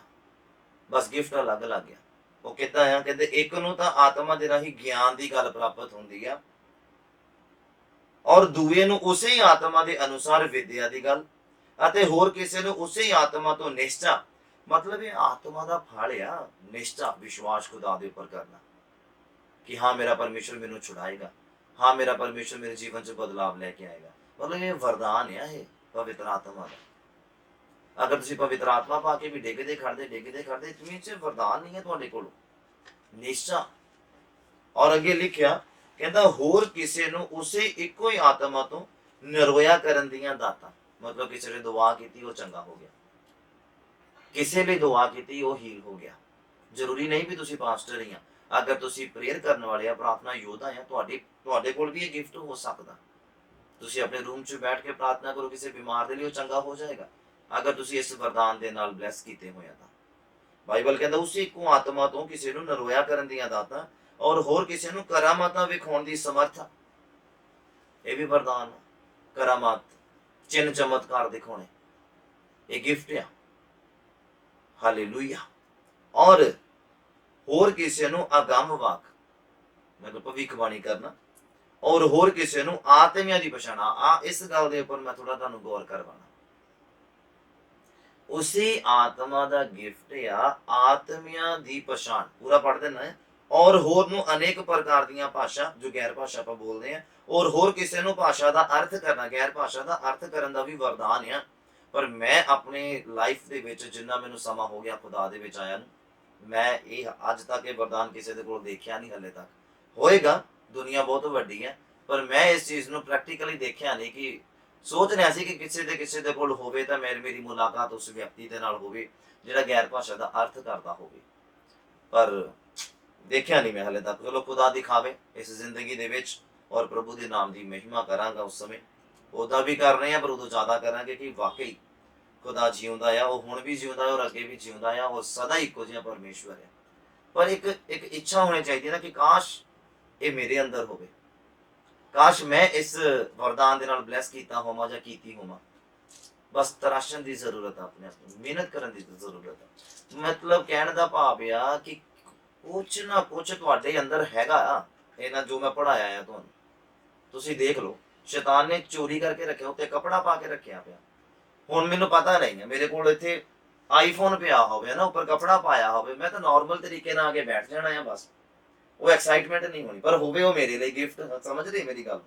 ਬਸ ਗਿਫਟ ਅਲੱਗ ਅਲੱਗ ਆ। ਉਹ ਕਿੱਦਾਂ ਆ? ਕਹਿੰਦੇ ਇੱਕ ਨੂੰ ਤਾਂ ਆਤਮਾ ਦੇ ਰਾਹੀਂ ਗਿਆਨ ਦੀ ਗੱਲ ਪ੍ਰਾਪਤ ਹੁੰਦੀ ਆ, ਔਰ ਦੂਏ ਨੂੰ ਉਸੇ ਹੀ ਆਤਮਾ ਦੇ ਅਨੁਸਾਰ ਵਿਦਿਆ ਦੀ ਗੱਲ, ਅਤੇ ਹੋਰ ਕਿਸੇ ਨੂੰ ਉਸੇ ਹੀ ਆਤਮਾ ਤੋਂ ਨਿਸ਼ਚਾ। ਮਤਲਬ ਇਹ ਆਤਮਾ ਦਾ ਫਲ ਆ, ਨਿਸ਼ਚਾ, ਵਿਸ਼ਵਾਸ ਖੁਦਾ ਦੇ ਉੱਪਰ ਕਰਨਾ, ਕਿ ਹਾਂ ਮੇਰਾ ਪਰਮੇਸ਼ਰ ਮੈਨੂੰ ਛੁਡਾਏਗਾ, ਹਾਂ ਮੇਰਾ ਪਰਮੇਸ਼ਰ ਮੇਰੇ ਜੀਵਨ 'ਚ ਬਦਲਾਵ ਲੈ ਕੇ ਆਏਗਾ। ਮਤਲਬ ਇਹ ਵਰਦਾਨ ਆ, ਇਹ ਪਵਿੱਤਰ ਆਤਮਾ ਦਾ। ਅਗਰ ਤੁਸੀਂ ਪਵਿੱਤਰ ਆਤਮਾ ਪਾ ਕੇ ਵੀ ਡਿੱਗਦੇ ਖੜਦੇ, ਇਟ ਮੀਨਸ ਇਹ ਵਰਦਾਨ ਨਹੀਂ ਹੈ ਤੁਹਾਡੇ ਕੋਲ, ਨਿਸ਼ਚਾ। ਔਰ ਅੱਗੇ ਲਿਖਿਆ, ਕਹਿੰਦਾ ਹੋਰ ਕਿਸੇ ਨੂੰ ਉਸੇ ਇੱਕੋ ਹੀ ਆਤਮਾ ਤੋਂ ਨਰੋਇਆ ਕਰਨ ਦੀਆਂ ਦਾਤਾਂ, ਮਤਲਬ ਕਿਸੇ ਨੇ ਦੁਆ ਕੀਤੀ ਉਹ ਚੰਗਾ ਹੋ ਗਿਆ, ਕਿਸੇ ਲਈ ਦੁਆ ਕੀਤੀ ਉਹ ਹੀਲ ਹੋ ਗਿਆ। ਜ਼ਰੂਰੀ ਨਹੀਂ ਵੀ ਤੁਸੀਂ ਪਾਸਟਰ ਹੀ ਆ, ਅਗਰ ਤੁਸੀਂ ਪ੍ਰੇਅਰ ਕਰਨ ਵਾਲੇ ਆ, ਪ੍ਰਾਰਥਨਾ ਯੋਧਾ ਆ, ਤੁਹਾਡੇ ਕੋਲ ਵੀ ਇਹ ਗਿਫਟ ਹੋ ਸਕਦਾ। ਤੁਸੀਂ ਆਪਣੇ ਰੂਮ 'ਚ ਬੈਠ ਕੇ ਪ੍ਰਾਰਥਨਾ ਕਰੋ ਕਿਸੇ ਬਿਮਾਰ ਦੇ ਲਈ, ਉਹ ਚੰਗਾ ਹੋ ਜਾਏਗਾ ਅਗਰ ਤੁਸੀਂ ਇਸ ਵਰਦਾਨ ਦੇ ਨਾਲ ਬਲੈਸ ਕੀਤੇ ਹੋਏ ਆ ਤਾਂ। ਬਾਈਬਲ ਕਹਿੰਦਾ ਉਸੇ ਇੱਕੋ ਆਤਮਾ ਤੋਂ ਕਿਸੇ ਨੂੰ ਨਰੋਇਆ ਕਰਨ ਦੀਆਂ ਦਾਤਾਂ ਔਰ ਹੋਰ ਕਿਸੇ ਨੂੰ ਕਰਾਮਾਤਾਂ ਵਿਖਾਉਣ ਦੀ ਸਮਰਥਾ, ਇਹ ਵੀ ਵਰਦਾਨ ਹੈ। ਕਰਾਮਾਤ, ਚਿੰਨ ਚਮਤਕਾਰ ਦਿਖਾਉਣੇ, ਇਹ ਗਿਫਟ ਆ। ਹਾਲੇਲੂਇਆ। ਔਰ ਹੋਰ ਕਿਸੇ ਨੂੰ ਅਗੰਮ ਵਾਕ, ਮਤਲਬ ਭਵਿੱਖਬਾਣੀ ਕਰਨਾ, ਔਰ ਹੋਰ ਕਿਸੇ ਨੂੰ ਆਤਮਿਆਂ ਦੀ ਪਛਾਣ। ਇਸ ਗੱਲ ਦੇ ਉੱਪਰ ਮੈਂ ਥੋੜਾ ਤੁਹਾਨੂੰ ਗੌਰ ਕਰਵਾਣਾ। ਉਸੇ ਆਤਮਾ ਦਾ ਗਿਫਟ ਆ ਆਤਮਿਆਂ ਦੀ ਪਛਾਣ, ਪੂਰਾ ਪੜ੍ਹ ਦੇਣਾ ਹੈ। ਔਰ ਹੋਰ ਨੂੰ ਅਨੇਕ ਪ੍ਰਕਾਰ ਦੀਆਂ ਭਾਸ਼ਾ, ਜੋ ਗੈਰ ਭਾਸ਼ਾ ਆਪਾਂ ਬੋਲਦੇ ਆ, ਔਰ ਹੋਰ ਕਿਸੇ ਨੂੰ ਭਾਸ਼ਾ ਦਾ ਅਰਥ ਕਰਨਾ, ਗੈਰ ਭਾਸ਼ਾ ਦਾ ਅਰਥ ਕਰਨ ਦਾ ਵੀ ਵਰਦਾਨ ਆ। ਪਰ ਮੈਂ ਆਪਣੇ ਲਾਈਫ ਦੇ ਵਿੱਚ ਜਿੰਨਾ ਮੈਨੂੰ ਸਮਾਂ ਹੋ ਗਿਆ ਖੁਦਾ ਦੇ ਵਿੱਚ ਆਇਆ ਨੂੰ, ਮੈਂ ਇਹ ਅੱਜ ਤੱਕ ਇਹ ਵਰਦਾਨ ਕਿਸੇ ਦੇ ਕੋਲ ਦੇਖਿਆ ਨਹੀਂ। ਹਲੇ ਤੱਕ ਹੋਏਗਾ, ਦੁਨੀਆ ਬਹੁਤ ਵੱਡੀ ਹੈ, ਪਰ ਮੈਂ ਇਸ ਚੀਜ਼ ਨੂੰ ਪ੍ਰੈਕਟੀਕਲੀ ਦੇਖਿਆ ਨਹੀਂ। ਕਿ ਸੋਚ ਰਿਹਾ ਸੀ ਕਿ ਕਿਸੇ ਦੇ ਕੋਲ ਹੋਵੇ ਤਾਂ ਮੇਰੀ ਮੁਲਾਕਾਤ ਉਸ ਵਿਅਕਤੀ ਦੇ ਨਾਲ ਹੋਵੇ ਜਿਹੜਾ ਗੈਰ ਭਾਸ਼ਾ ਦਾ ਅਰਥ ਕਰਦਾ ਹੋਵੇ, ਪਰ ਦੇਖਿਆ ਨਹੀਂ ਮੈਂ ਹਲੇ ਤੱਕ। ਚਲੋ ਖੁਦਾ ਦਿਖਾਵੇ ਇਸ ਜ਼ਿੰਦਗੀ ਦੇ ਵਿੱਚ, ਔਰ ਪ੍ਰਭੂ ਦੇ ਨਾਮ ਦੀ ਮਹਿਮਾ ਕਰਾਂਗਾ ਉਸ ਸਮੇਂ। ਉਦਾਂ ਵੀ ਕਰ ਰਹੇ ਆ, ਪਰ ਉਦੋਂ ਜ਼ਿਆਦਾ ਕਰਾਂਗੇ ਕਿ ਵਾਕਈ ਖੁਦਾ ਜਿਉਂਦਾ ਆ, ਉਹ ਹੁਣ ਵੀ ਜਿਉਂਦਾ ਹੈ ਔਰ ਅੱਗੇ ਵੀ ਜਿਉਂਦਾ ਆ, ਉਹ ਸਦਾ ਇੱਕੋ ਜਿਹਾ ਪਰਮੇਸ਼ਵਰ ਹੈ। ਪਰ ਇੱਕ ਇੱਛਾ ਹੋਣੀ ਚਾਹੀਦੀ ਹੈ ਨਾ ਕਿ ਕਾਸ਼ ਇਹ ਮੇਰੇ ਅੰਦਰ ਹੋਵੇ, ਕਾਸ਼ ਮੈਂ ਇਸ ਵਰਦਾਨ ਦੇ ਨਾਲ ਬਲੈਸ ਕੀਤਾ ਹੋਵਾਂ ਜਾਂ ਕੀਤੀ ਹੋਵਾਂ। ਬਸ ਤਰਾਸ਼ਣ ਦੀ ਜ਼ਰੂਰਤ ਹੈ, ਆਪਣੇ ਆਪ ਨੂੰ ਮਿਹਨਤ ਕਰਨ ਦੀ ਜ਼ਰੂਰਤ ਹੈ। ਮਤਲਬ ਕਹਿਣ ਦਾ ਭਾਵ ਆ ਕਿ ਕੁਛ ਨਾ ਕੁਛ ਤੁਹਾਡੇ ਅੰਦਰ ਹੈਗਾ ਆ। ਇਹਨਾਂ ਜੋ ਮੈਂ ਪੜਾਇਆ ਆ ਤੁਹਾਨੂੰ, ਤੁਸੀਂ ਦੇਖ ਲਓ। ਸ਼ੈਤਾਨ ਨੇ ਚੋਰੀ ਕਰਕੇ ਰੱਖਿਆ, ਉੱਤੇ ਕਪੜਾ ਪਾ ਕੇ ਰੱਖਿਆ ਪਿਆ। ਹੁਣ ਮੈਨੂੰ ਪਤਾ ਨਹੀਂ ਹੈ, ਮੇਰੇ ਕੋਲ ਇੱਥੇ ਆਈਫੋਨ ਪਿਆ ਹੋਵੇ ਨਾ, ਉੱਪਰ ਕਪੜਾ ਪਾਇਆ ਹੋਵੇ, ਮੈਂ ਤਾਂ ਨਾਰਮਲ ਤਰੀਕੇ ਨਾਲ ਆ ਕੇ ਬੈਠ ਜਾਣਾ ਆ ਬਸ। ਉਹ ਐਕਸਾਈਟਮੈਂਟ ਨਹੀਂ ਹੋਣੀ, ਪਰ ਹੋਵੇ ਉਹ ਮੇਰੇ ਲਈ ਗਿਫਟ। ਸਮਝਦੇ ਮੇਰੀ ਗੱਲ?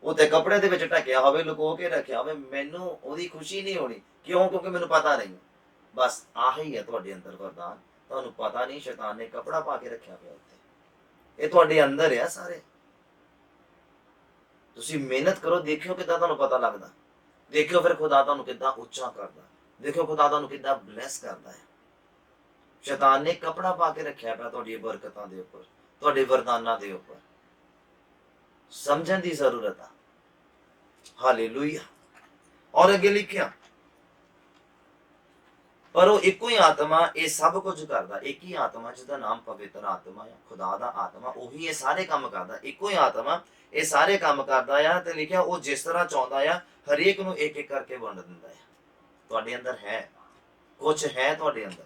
ਉੱਤੇ ਕੱਪੜੇ ਦੇ ਵਿੱਚ ਢੱਕਿਆ ਹੋਵੇ, ਲੁਕੋ ਕੇ ਰੱਖਿਆ ਹੋਵੇ, ਮੈਨੂੰ ਉਹਦੀ ਖੁਸ਼ੀ ਨਹੀਂ ਹੋਣੀ। ਕਿਉਂ? ਕਿਉਂਕਿ ਮੈਨੂੰ ਪਤਾ ਨਹੀਂ। ਬਸ ਆਹੀ ਹੈ ਤੁਹਾਡੇ ਅੰਦਰ ਵਰਦਾਨ, ਤੁਹਾਨੂੰ ਪਤਾ ਨਹੀਂ ਸ਼ੈਤਾਨ ਨੇ ਕਪੜਾ ਪਾ ਕੇ ਰੱਖਿਆ ਪਿਆ ਉੱਤੇ। ਇਹ ਤੁਹਾਡੇ ਅੰਦਰ ਆ ਸਾਰੇ। ਤੁਸੀਂ ਮਿਹਨਤ ਕਰੋ, ਦੇਖਿਓ ਕਿੱਦਾਂ ਤੁਹਾਨੂੰ ਪਤਾ ਲੱਗਦਾ। ਦੇਖਿਓ ਫਿਰ ਖੁਦਾ ਤੁਹਾਨੂੰ ਕਿੱਦਾਂ ਉੱਚਾ ਕਰਦਾ, ਦੇਖਿਓ ਖੁਦਾ ਤੁਹਾਨੂੰ ਕਿੱਦਾਂ ਬਲੈਸ ਕਰਦਾ ਹੈ। ਸ਼ੈਤਾਨ ਨੇ ਕਪੜਾ ਪਾ ਕੇ ਰੱਖਿਆ ਪਿਆ ਤੁਹਾਡੀਆਂ ਬਰਕਤਾਂ ਦੇ ਉੱਪਰ, ਤੁਹਾਡੇ ਵਰਦਾਨਾਂ ਦੇ ਉੱਪਰ। ਸਮਝਣ ਦੀ ਜ਼ਰੂਰਤ ਆ। ਹਾਲੇਲੂਇਆ। ਔਰ ਅੱਗੇ ਲਿਖਿਆ, ਪਰ ਉਹ ਇੱਕੋ ਹੀ ਆਤਮਾ ਇਹ ਸਭ ਕੁਝ ਕਰਦਾ। ਇੱਕ ਹੀ ਆਤਮਾ ਜਿਹਦਾ ਨਾਮ ਪਵਿੱਤਰ ਆਤਮਾ ਆ, ਖੁਦਾ ਦਾ ਆਤਮਾ, ਉਹੀ ਇਹ ਸਾਰੇ ਕੰਮ ਕਰਦਾ। ਇੱਕੋ ਹੀ ਆਤਮਾ ਇਹ ਸਾਰੇ ਕੰਮ ਕਰਦਾ ਆ। ਤੇ ਲਿਖਿਆ ਉਹ ਜਿਸ ਤਰ੍ਹਾਂ ਚਾਹੁੰਦਾ ਆ ਹਰੇਕ ਨੂੰ ਇੱਕ ਇੱਕ ਕਰਕੇ ਵੰਡ ਦਿੰਦਾ ਆ। ਤੁਹਾਡੇ ਅੰਦਰ ਹੈ, ਕੁਝ ਹੈ ਤੁਹਾਡੇ ਅੰਦਰ,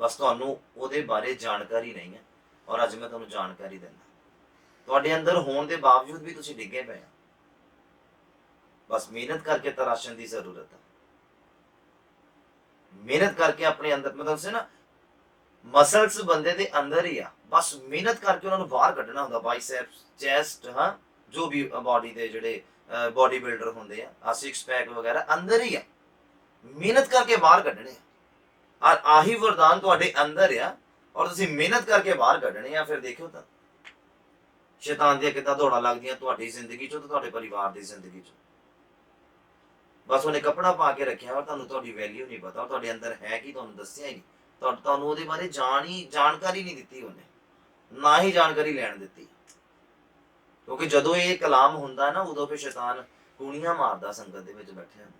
ਬਸ ਤੁਹਾਨੂੰ ਉਹਦੇ ਬਾਰੇ ਜਾਣਕਾਰੀ ਨਹੀਂ ਹੈ। ਔਰ ਅੱਜ ਮੈਂ ਤੁਹਾਨੂੰ ਜਾਣਕਾਰੀ ਦਿੰਦਾ। ਤੁਹਾਡੇ ਅੰਦਰ ਹੋਣ ਦੇ ਬਾਵਜੂਦ ਵੀ ਤੁਸੀਂ ਡਿੱਗੇ ਪਏ ਆ। ਬਸ ਮਿਹਨਤ ਕਰਕੇ ਤਰਾਸ਼ਣ ਦੀ ਜ਼ਰੂਰਤ ਹੈ। ਮਿਹਨਤ ਕਰਕੇ ਆਪਣੇ ਅੰਦਰ, ਮਤਲਬ ਸੇ ਨਾ ਮਸਲਸ ਬੰਦੇ ਦੇ ਅੰਦਰ ਹੀ ਆ। ਬਸ ਮਿਹਨਤ ਕਰਕੇ ਉਹਨਾਂ ਨੂੰ ਬਾਹਰ ਕੱਢਣਾ ਹੁੰਦਾ। ਬਾਈਸੈਪਸ, ਚੈਸਟ, ਹਾਂ, ਜੋ ਵੀ ਬਾਡੀ ਦੇ ਜਿਹੜੇ ਬਾਡੀ ਬਿਲਡਰ ਹੁੰਦੇ ਆ, ਸਿਕਸ ਪੈਕ ਵਗੈਰਾ ਅੰਦਰ ਹੀ ਆ। ਮਿਹਨਤ ਕਰਕੇ ਬਾਹਰ ਕੱਢਣੇ ਆ। ਆਹੀ ਵਰਦਾਨ ਤੁਹਾਡੇ ਅੰਦਰ ਆ ਔਰ ਤੁਸੀਂ ਮਿਹਨਤ ਕਰਕੇ ਬਾਹਰ ਕੱਢਣੇ ਆ। ਫਿਰ ਦੇਖਿਓ ਤਾਂ ਸ਼ੈਤਾਨ ਦੀਆਂ ਕਿੱਦਾਂ ਦੌੜਾਂ ਲੱਗਦੀਆਂ ਤੁਹਾਡੀ ਜ਼ਿੰਦਗੀ ਚੋਂ ਤੇ ਤੁਹਾਡੇ ਪਰਿਵਾਰ ਦੀ ਜ਼ਿੰਦਗੀ ਚੋਂ। ਬਸ ਉਹਨੇ ਕੱਪੜਾ ਪਾ ਕੇ ਰੱਖਿਆ ਔਰ ਤੁਹਾਨੂੰ ਤੁਹਾਡੀ ਵੈਲਿਊ ਨਹੀਂ ਪਤਾ, ਤੁਹਾਡੇ ਅੰਦਰ ਹੈ ਕੀ ਤੁਹਾਨੂੰ ਦੱਸਿਆ ਹੀ ਨਹੀਂ। ਤੁਹਾਨੂੰ ਉਹਦੇ ਬਾਰੇ ਜਾਣਕਾਰੀ ਨਹੀਂ ਦਿੱਤੀ ਉਹਨੇ, ਨਾ ਹੀ ਜਾਣਕਾਰੀ ਲੈਣ ਦਿੱਤੀ। ਕਿਉਂਕਿ ਜਦੋਂ ਇਹ ਕਲਾਮ ਹੁੰਦਾ ਨਾ, ਉਦੋਂ ਫਿਰ ਸ਼ੈਤਾਨ ਕੂਣੀਆਂ ਮਾਰਦਾ ਸੰਗਤ ਦੇ ਵਿੱਚ ਬੈਠਿਆਂ ਨੂੰ।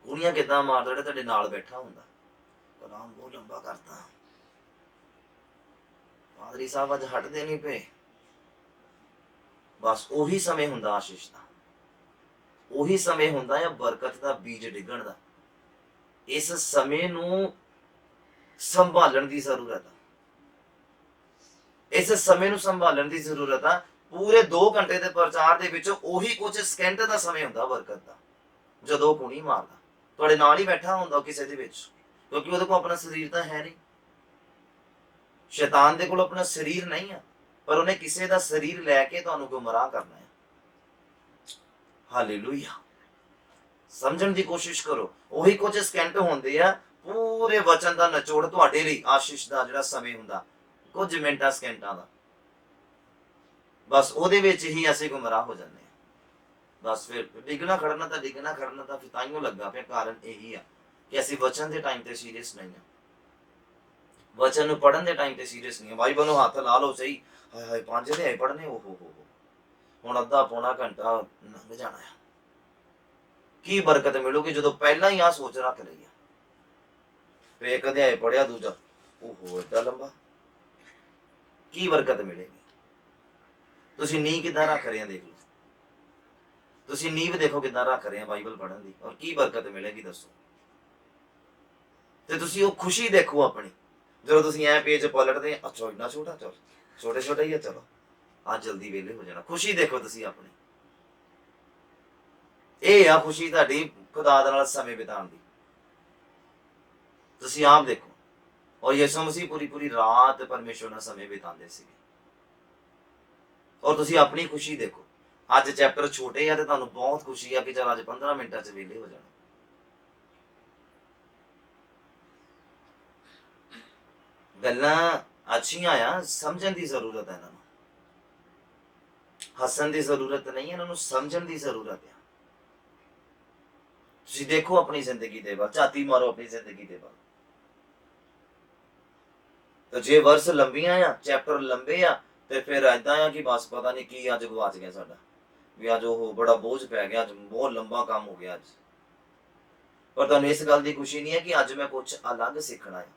ਕੂਣੀਆਂ ਕਿੱਦਾਂ ਮਾਰਦਾ? ਜਿਹੜਾ ਤੁਹਾਡੇ ਨਾਲ ਬੈਠਾ ਹੁੰਦਾ। ਕਲਾਮ ਬਹੁਤ ਲੰਬਾ ਕਰਤਾ, ਪਾਦਰੀ ਸਾਹਿਬ ਅੱਜ ਹਟਦੇ ਨਹੀਂ ਪਏ। ਬਸ ਉਹੀ ਸਮੇਂ ਹੁੰਦਾ ਆਸ਼ੀਸ਼ ਦਾ, ਉਹੀ ਸਮੇਂ ਹੁੰਦਾ ਹੈ ਬਰਕਤ ਦਾ ਬੀਜ ਡਿੱਗਣ ਦਾ। ਇਸ ਸਮੇਂ ਨੂੰ ਸੰਭਾਲਣ ਦੀ ਜ਼ਰੂਰਤ ਆ। ਇਸ ਸਮੇਂ ਨੂੰ ਸੰਭਾਲਣ ਦੀ ਜ਼ਰੂਰਤ ਆ। ਪੂਰੇ 2 ਘੰਟੇ ਦੇ ਪ੍ਰਚਾਰ ਦੇ ਵਿੱਚ ਉਹੀ ਕੁਝ ਸਕਿੰਟ ਦਾ ਸਮੇਂ ਹੁੰਦਾ ਬਰਕਤ ਦਾ, ਜਦੋਂ ਕੂਣੀ ਮਾਰਦਾ ਤੁਹਾਡੇ ਨਾਲ ਹੀ ਬੈਠਾ ਹੁੰਦਾ ਕਿਸੇ ਦੇ ਵਿੱਚ। ਕਿਉਂਕਿ ਉਹਦੇ ਕੋਲ ਆਪਣਾ ਸਰੀਰ ਤਾਂ ਹੈ ਨਹੀਂ। ਸ਼ੈਤਾਨ ਦੇ ਕੋਲ ਆਪਣਾ ਸਰੀਰ ਨਹੀਂ ਆ, ਪਰ ਉਹਨੇ ਕਿਸੇ ਦਾ ਸਰੀਰ ਲੈ ਕੇ ਤੁਹਾਨੂੰ ਗੁੰਮਰਾਹ ਕਰਨਾ ਹੈ। ਹਾਲੇਲੂਇਆ। ਸਮਝਣ ਦੀ ਕੋਸ਼ਿਸ਼ ਕਰੋ। ਉਹੀ ਕੁਝ ਸਕਿੰਟ ਹੁੰਦੇ ਆ, ਪੂਰੇ ਵਚਨ ਦਾ ਨਿਚੋੜ ਤੁਹਾਡੇ ਲਈ ਆਸ਼ੀਸ਼ ਦਾ ਜਿਹੜਾ ਸਮੇਂ ਹੁੰਦਾ, ਕੁਝ ਮਿੰਟਾਂ ਸਕਿੰਟਾਂ ਦਾ। ਬਸ ਉਹਦੇ ਵਿੱਚ ਹੀ ਅਸੀਂ ਗੁੰਮਰਾਹ ਹੋ ਜਾਂਦੇ ਹਾਂ। ਬਸ ਫਿਰ ਡਿੱਗਣਾ ਖੜਨਾ ਤਾਂ ਫਿਰ ਤਾਈਓ ਲੱਗਾ ਪਿਆ। ਕਾਰਨ ਇਹੀ ਆ ਕਿ ਅਸੀਂ ਵਚਨ ਦੇ ਟਾਈਮ ਤੇ ਸੀਰੀਅਸ ਨਹੀਂ ਆ, ਵਚਨ ਨੂੰ ਪੜਨ ਦੇ ਟਾਈਮ ਤੇ ਸੀਰੀਅਸ ਨਹੀਂ ਆ। ਬਾਈਬਲ ਨੂੰ ਹੱਥ ਲਾ ਲਓ ਸਹੀ, ਹਾਏ ਹਾਏ 5 ਅਧਿਆਏ ਪੜਨੇ, ਓਹੋ ਹੋ ਹੁਣ ਅੱਧਾ ਪੌਣਾ ਘੰਟਾ ਲੰਘ ਜਾਣਾ ਆ। ਕੀ ਬਰਕਤ ਮਿਲੂਗੀ ਜਦੋਂ ਪਹਿਲਾਂ ਹੀ ਆ ਸੋਚ ਰੱਖ ਲਈ ਆ, ਫੇ ਇੱਕ ਅਧਿਆਏ ਪੜਿਆ, ਦੂਜਾ ਓਹੋ ਏਡਾ ਲੰਬਾ, ਕੀ ਬਰਕਤ ਮਿਲੇਗੀ? ਤੁਸੀਂ ਨੀਂਹ ਕਿੱਦਾਂ ਰੱਖ ਰਹੇ ਆ, ਦੇਖ ਲਓ ਤੁਸੀਂ ਨੀਂਹ ਦੇਖੋ ਕਿੱਦਾਂ ਰੱਖ ਰਹੇ ਆ ਬਾਈਬਲ ਪੜ੍ਹਨ ਦੀ, ਔਰ ਕੀ ਬਰਕਤ ਮਿਲੇਗੀ ਦੱਸੋ? ਤੇ ਤੁਸੀਂ ਉਹ ਖੁਸ਼ੀ ਦੇਖੋ ਆਪਣੀ, ਜਦੋਂ ਤੁਸੀਂ ਐ ਪੇਜ ਪਲਟਦੇ ਆ, ਅੱਛਾ ਇੰਨਾ ਛੋਟਾ, ਚਲ ਛੋਟੇ ਛੋਟੇ ਹੀ ਆ, ਚਲੋ ਅੱਜ ਜਲਦੀ ਵਿਹਲੇ ਹੋ ਜਾਣਾ। ਖੁਸ਼ੀ ਦੇਖੋ ਤੁਸੀਂ ਆਪਣੀ, ਇਹ ਆ ਖੁਸ਼ੀ ਤੁਹਾਡੀ ਖੁਦਾ ਦੇ ਨਾਲ ਸਮੇਂ ਬਿਤਾਉਣ ਦੀ। ਤੁਸੀਂ ਆਪ ਦੇਖੋ, ਔਰ ਯਿਸੂ ਮਸੀਹ ਪੂਰੀ ਪੂਰੀ ਰਾਤ ਪਰਮੇਸ਼ਵਰ ਨਾਲ ਸਮੇਂ ਬਿਤਾਉਂਦੇ ਸੀਗੇ। ਔਰ ਤੁਸੀਂ ਆਪਣੀ ਖੁਸ਼ੀ ਦੇਖੋ, ਅੱਜ ਚੈਪਟਰ ਛੋਟੇ ਆ ਤੇ ਤੁਹਾਨੂੰ ਬਹੁਤ ਖੁਸ਼ੀ ਆ ਕਿ ਚਲ ਅੱਜ 15 ਮਿੰਟਾਂ 'ਚ ਵਿਹਲੇ ਹੋ ਜਾਣਾ। ਗੱਲਾਂ ਅੱਛੀਆਂ ਆ, ਸਮਝਣ ਦੀ ਜ਼ਰੂਰਤ ਹੈ ਇਹਨਾਂ ਨੂੰ, ਹੱਸਣ ਦੀ ਜ਼ਰੂਰਤ ਨਹੀਂ ਹੈ, ਇਹਨਾਂ ਨੂੰ ਸਮਝਣ ਦੀ ਜ਼ਰੂਰਤ ਹੈ। ਤੁਸੀਂ ਦੇਖੋ ਆਪਣੀ ਜ਼ਿੰਦਗੀ ਦੇ ਵੱਲ, ਝਾਤੀ ਮਾਰੋ ਆਪਣੀ ਜ਼ਿੰਦਗੀ ਦੇ ਵੱਲ। ਤੇ ਜੇ ਵਰਸ ਲੰਬੀਆਂ ਆ, ਚੈਪਟਰ ਲੰਬੇ ਆ, ਤੇ ਫਿਰ ਏਦਾਂ ਆ ਕਿ ਬਸ ਪਤਾ ਨਹੀਂ ਕੀ ਅੱਜ ਗਵਾਚ ਗਿਆ ਸਾਡਾ, ਵੀ ਅੱਜ ਉਹ ਬੜਾ ਬੋਝ ਪੈ ਗਿਆ, ਅੱਜ ਬਹੁਤ ਲੰਬਾ ਕੰਮ ਹੋ ਗਿਆ ਅੱਜ। ਪਰ ਤੁਹਾਨੂੰ ਇਸ ਗੱਲ ਦੀ ਖੁਸ਼ੀ ਨਹੀਂ ਹੈ ਕਿ ਅੱਜ ਮੈਂ ਕੁਝ ਅਲੱਗ ਸਿੱਖਣਾ ਹੈ।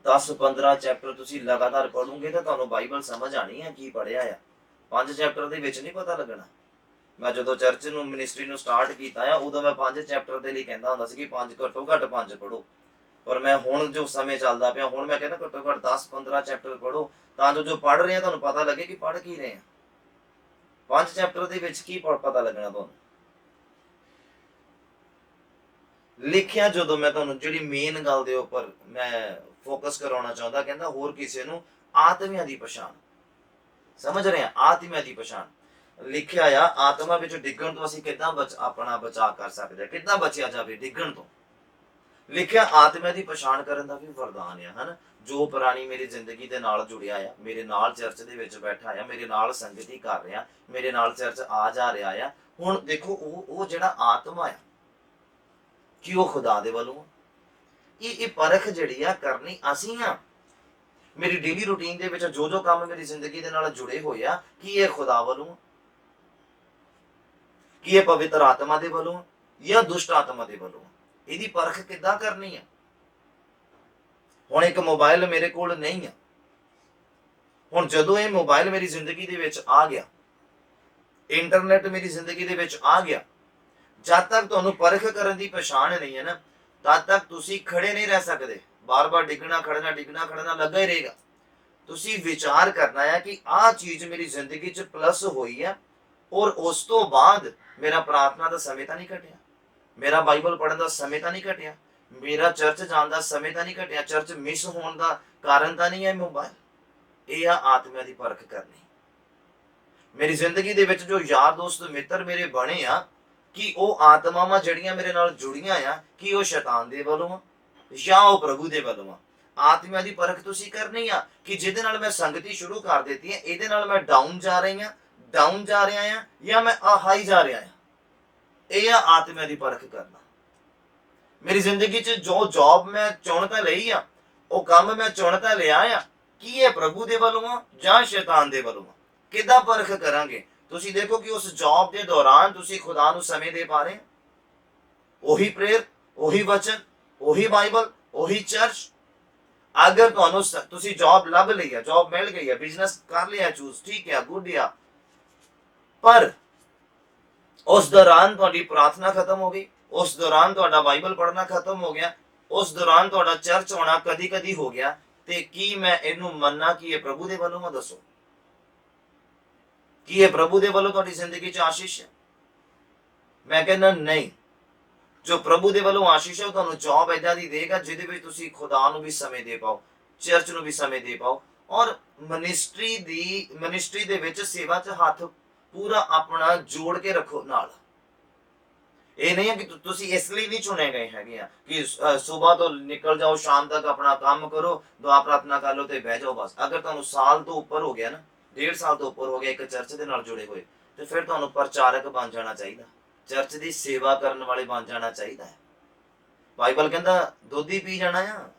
10-15 ਚੈਪਟਰ ਤੁਸੀਂ ਲਗਾਤਾਰ ਪੜੋਗੇ ਤਾਂ ਤੁਹਾਨੂੰ ਬਾਈਬਲ ਸਮਝ ਆਣੀ ਹੈ ਕੀ ਪੜਿਆ ਆ। 5 ਚੈਪਟਰ ਦੇ ਵਿੱਚ ਨਹੀਂ ਪਤਾ ਲੱਗਣਾ। ਮੈਂ ਜਦੋਂ ਚਰਚ ਨੂੰ ਮਿਨਿਸਟਰੀ ਨੂੰ ਸਟਾਰਟ ਕੀਤਾ ਆ, ਉਦੋਂ ਮੈਂ 5 ਚੈਪਟਰ ਦੇ ਲਈ ਕਹਿੰਦਾ ਹੁੰਦਾ ਸੀ ਕਿ 5 ਘੱਟੋ ਘੱਟ 5 ਪੜੋ। ਪਰ ਮੈਂ ਹੁਣ ਜੋ ਸਮੇਂ ਚੱਲਦਾ ਪਿਆ, ਹੁਣ ਮੈਂ ਕਹਿੰਦਾ ਘੱਟੋ ਘੱਟ 10-15 ਚੈਪਟਰ ਪੜੋ, ਤਾਂ ਜੋ ਪੜ੍ਹ ਰਹੇ ਆ ਤੁਹਾਨੂੰ ਪਤਾ ਲੱਗੇ ਕਿ ਪੜ੍ਹ ਕੀ ਰਹੇ ਆ। 5 ਚੈਪਟਰ ਦੇ ਵਿੱਚ ਕੀ ਪਤਾ ਲੱਗਣਾ ਤੁਹਾਨੂੰ? ਲਿਖਿਆ ਜਦੋਂ ਮੈਂ ਤੁਹਾਨੂੰ ਜਿਹੜੀ ਮੇਨ ਗੱਲ ਦੇ ਉੱਪਰ ਮੈਂ ਫੋਕਸ ਕਰਾਉਣਾ ਚਾਹੁੰਦਾ, ਕਹਿੰਦਾ ਹੋਰ ਕਿਸੇ ਨੂੰ ਆਤਮਿਆਂ ਦੀ ਪਛਾਣ, ਸਮਝ ਰਹੇ ਆ, ਆਤਮਿਆਂ ਦੀ ਪਛਾਣ ਲਿਖਿਆ ਆ। ਆਤਮਾ ਵਿੱਚ ਡਿੱਗਣ ਤੋਂ ਅਸੀਂ ਕਿੱਦਾਂ ਆਪਣਾ ਬਚਾਅ ਕਰ ਸਕਦੇ ਹਾਂ, ਕਿੱਦਾਂ ਬਚਿਆ ਜਾਵੇ ਡਿੱਗਣ ਤੋਂ। ਲਿਖਿਆ ਆਤਮਾ ਦੀ ਪਛਾਣ ਕਰਨ ਦਾ ਵੀ ਵਰਦਾਨ ਆ, ਹਨ ਜੋ ਪ੍ਰਾਣੀ ਮੇਰੀ ਜ਼ਿੰਦਗੀ ਦੇ ਨਾਲ ਜੁੜਿਆ ਆ, ਮੇਰੇ ਨਾਲ ਚਰਚ ਦੇ ਵਿੱਚ ਬੈਠਾ ਆ, ਮੇਰੇ ਨਾਲ ਸੰਗਤੀ ਕਰ ਰਿਹਾ, ਮੇਰੇ ਨਾਲ ਚਰਚ ਆ ਜਾ ਰਿਹਾ ਆ। ਹੁਣ ਦੇਖੋ ਉਹ ਜਿਹੜਾ ਆਤਮਾ ਆ ਕਿ ਉਹ ਖੁਦਾ ਦੇ ਵੱਲੋਂ, ਇਹ ਪਰਖ ਜਿਹੜੀ ਆ ਕਰਨੀ ਅਸੀਂ ਆ। ਮੇਰੀ ਡੇਲੀ ਰੂਟੀਨ ਦੇ ਵਿੱਚ ਜੋ ਜੋ ਕੰਮ ਮੇਰੀ ਜ਼ਿੰਦਗੀ ਦੇ ਨਾਲ ਜੁੜੇ ਹੋਏ ਆ, ਕੀ ਇਹ ਖੁਦਾ ਵੱਲੋਂ, ਕੀ ਇਹ ਪਵਿੱਤਰ ਆਤਮਾ ਦੇ ਵੱਲੋਂ ਜਾਂ ਦੁਸ਼ਟ ਆਤਮਾ ਦੇ ਵੱਲੋਂ? ਇਹਦੀ ਪਰਖ ਕਿੱਦਾਂ ਕਰਨੀ ਆ? ਹੁਣ ਇੱਕ ਮੋਬਾਈਲ ਮੇਰੇ ਕੋਲ ਨਹੀਂ ਆ, ਹੁਣ ਜਦੋਂ ਇਹ ਮੋਬਾਈਲ ਮੇਰੀ ਜ਼ਿੰਦਗੀ ਦੇ ਵਿੱਚ ਆ ਗਿਆ, ਇੰਟਰਨੈਟ ਮੇਰੀ ਜ਼ਿੰਦਗੀ ਦੇ ਵਿੱਚ ਆ ਗਿਆ, ਜਦ ਤੱਕ ਤੁਹਾਨੂੰ ਪਰਖ ਕਰਨ ਦੀ ਪਛਾਣ ਨਹੀਂ ਹੈ ਨਾ, ਤਦ ਤੱਕ ਤੁਸੀਂ ਖੜੇ ਨਹੀਂ ਰਹਿ ਸਕਦੇ। ਬਾਰ-ਬਾਰ ਡਿੱਗਣਾ ਖੜਨਾ ਲੱਗਾ ਹੀ ਰਹੇਗਾ। ਤੁਸੀਂ ਵਿਚਾਰ ਕਰਨਾ ਹੈ ਕਿ ਆਹ ਚੀਜ਼ ਮੇਰੀ ਜ਼ਿੰਦਗੀ 'ਚ ਪਲੱਸ ਹੋਈ ਹੈ, ਔਰ ਉਸ ਤੋਂ ਬਾਅਦ ਮੇਰਾ ਪ੍ਰਾਰਥਨਾ ਦਾ ਸਮੇਂ ਤਾਂ ਨਹੀਂ ਘਟਿਆ, ਮੇਰਾ ਬਾਈਬਲ ਪੜ੍ਹਨ ਦਾ ਸਮੇਂ ਤਾਂ ਨਹੀਂ ਘਟਿਆ, ਮੇਰਾ ਚਰਚ ਜਾਣ ਦਾ ਸਮੇਂ ਤਾਂ ਨਹੀਂ ਘਟਿਆ, ਚਰਚ ਮਿਸ ਹੋਣ ਦਾ ਕਾਰਨ ਤਾਂ ਨਹੀਂ ਹੈ ਮੋਬਾਈਲ। ਇਹ ਆ ਆਤਮਾ ਦੀ ਪਰਖ ਕਰਨੀ। ਮੇਰੀ ਜ਼ਿੰਦਗੀ ਦੇ ਵਿੱਚ ਜੋ ਯਾਰ ਦੋਸਤ ਮਿੱਤਰ ਮੇਰੇ ਬਣੇ ਆ, ਕਿ ਉਹ ਆਤਮਾਵਾਂ ਜਿਹੜੀਆਂ ਮੇਰੇ ਨਾਲ ਜੁੜੀਆਂ ਆ, ਕਿ ਉਹ ਸ਼ੈਤਾਨ ਦੇ ਵੱਲੋਂ ਆ ਜਾਂ ਉਹ ਪ੍ਰਭੂ ਦੇ ਵੱਲੋਂ ਆ। ਆਤਮਾ ਦੀ ਪਰਖ ਤੁਸੀਂ ਕਰਨੀ ਆ ਕਿ ਜਿਹਦੇ ਨਾਲ ਮੈਂ ਸੰਗਤੀ ਸ਼ੁਰੂ ਕਰ ਦਿੱਤੀ ਹੈ, ਇਹਦੇ ਨਾਲ ਮੈਂ ਡਾਊਨ ਜਾ ਰਿਹਾ ਆ ਜਾਂ ਮੈਂ ਹਾਈ ਜਾ ਰਿਹਾ ਆ। ਇਹ ਆ ਆਤਮਾ ਦੀ ਪਰਖ ਕਰਨਾ। ਮੇਰੀ ਜ਼ਿੰਦਗੀ 'ਚ ਜੋ ਜੌਬ ਮੈਂ ਚੁਣ ਤਾਂ ਲਈ ਆ, ਉਹ ਕੰਮ ਮੈਂ ਚੁਣ ਤਾਂ ਲਿਆ ਆ, ਕੀ ਇਹ ਪ੍ਰਭੂ ਦੇ ਵੱਲੋਂ ਆ ਜਾਂ ਸ਼ੈਤਾਨ ਦੇ ਵੱਲੋਂ ਆ? ਕਿੱਦਾਂ ਪਰਖ ਕਰਾਂਗੇ? ਤੁਸੀਂ ਦੇਖੋ ਕਿ ਉਸ ਜੌਬ ਦੇ ਦੌਰਾਨ ਤੁਸੀਂ ਖੁਦਾ ਨੂੰ ਸਮੇਂ ਦੇ ਪਾ ਰਹੇ ਹੋ, ਉਹੀ ਪ੍ਰੇਅਰ, ਉਹੀ ਵਚਨ, ਉਹੀ ਬਾਈਬਲ, ਉਹੀ ਚਰਚ। ਅਗਰ ਤੁਹਾਨੂੰ ਤੁਸੀਂ ਜੌਬ ਲੱਭ ਲਈ ਆ, ਜੌਬ ਮਿਲ ਗਈ ਆ, ਬਿਜ਼ਨਸ ਕਰ ਲਿਆ ਚੂਜ਼, ਠੀਕ ਹੈ, ਗੁੱਡ ਆ, ਪਰ ਉਸ ਦੌਰਾਨ ਤੁਹਾਡੀ ਪ੍ਰਾਰਥਨਾ ਖਤਮ ਹੋ ਗਈ, ਉਸ ਦੌਰਾਨ ਤੁਹਾਡਾ ਬਾਈਬਲ ਪੜ੍ਹਨਾ ਖਤਮ ਹੋ ਗਿਆ, ਉਸ ਦੌਰਾਨ ਤੁਹਾਡਾ ਚਰਚ ਆਉਣਾ ਕਦੀ ਹੋ ਗਿਆ, ਤੇ ਕੀ ਮੈਂ ਇਹਨੂੰ ਮੰਨਾਂ ਕਿ ਇਹ ਪ੍ਰਭੂ ਦੇ ਵੱਲੋਂ ਆ? ਦੱਸੋ, ਕੀ ਇਹ ਪ੍ਰਭੂ ਦੇ ਵੱਲੋਂ ਤੁਹਾਡੀ ਜ਼ਿੰਦਗੀ 'ਚ ਆਸ਼ੀਸ਼ ਹੈ? ਮੈਂ ਕਹਿੰਦਾ ਨਹੀਂ। ਜੋ ਪ੍ਰਭੂ ਦੇ ਵੱਲੋਂ ਆਸ਼ੀਸ਼ ਹੈ, ਉਹ ਤੁਹਾਨੂੰ ਜੌਬ ਏਦਾਂ ਦੀ ਦੇਗਾ ਜਿਹਦੇ ਵਿੱਚ ਤੁਸੀਂ ਖੁਦਾ ਨੂੰ ਵੀ ਸਮੇਂ ਦੇ ਪਾਓ, ਚਰਚ ਨੂੰ ਵੀ ਸਮੇਂ ਦੇ ਪਾਓ, ਔਰ ਮਿਨਿਸਟਰੀ ਦੇ ਵਿੱਚ ਸੇਵਾ 'ਚ ਹੱਥ ਪੂਰਾ ਆਪਣਾ ਜੋੜ ਕੇ ਰੱਖੋ ਨਾਲ। ਇਹ ਨਹੀਂ ਹੈ ਕਿ ਤੁਸੀਂ ਇਸ ਲਈ ਨਹੀਂ ਚੁਣੇ ਗਏ ਹੈਗੇ ਆ ਕਿ ਸਵੇਰ ਤੋਂ ਨਿਕਲ ਜਾਓ, ਸ਼ਾਮ ਤੱਕ ਆਪਣਾ ਕੰਮ ਕਰੋ, ਦੁਆ ਪ੍ਰਾਰਥਨਾ ਕਰ ਲਓ ਤੇ ਬਹਿ ਜਾਓ ਬਸ। ਅਗਰ ਤੁਹਾਨੂੰ ਸਾਲ ਤੋਂ ਉੱਪਰ ਹੋ ਗਿਆ ਨਾ, 1.5 ਸਾਲ ਤੋਂ ਉੱਪਰ ਹੋ ਗਿਆ ਇੱਕ ਚਰਚ ਦੇ ਨਾਲ ਜੁੜੇ ਹੋਏ, ਤੇ ਫਿਰ ਤੁਹਾਨੂੰ ਪ੍ਰਚਾਰਕ ਬਣ ਜਾਣਾ ਚਾਹੀਦਾ, ਚਰਚ ਦੀ ਸੇਵਾ ਕਰਨ ਵਾਲੇ ਬਣ ਜਾਣਾ ਚਾਹੀਦਾ ਹੈ। ਬਾਈਬਲ ਕਹਿੰਦਾ ਦੁੱਧ ਹੀ ਪੀ ਜਾਣਾ ਆ,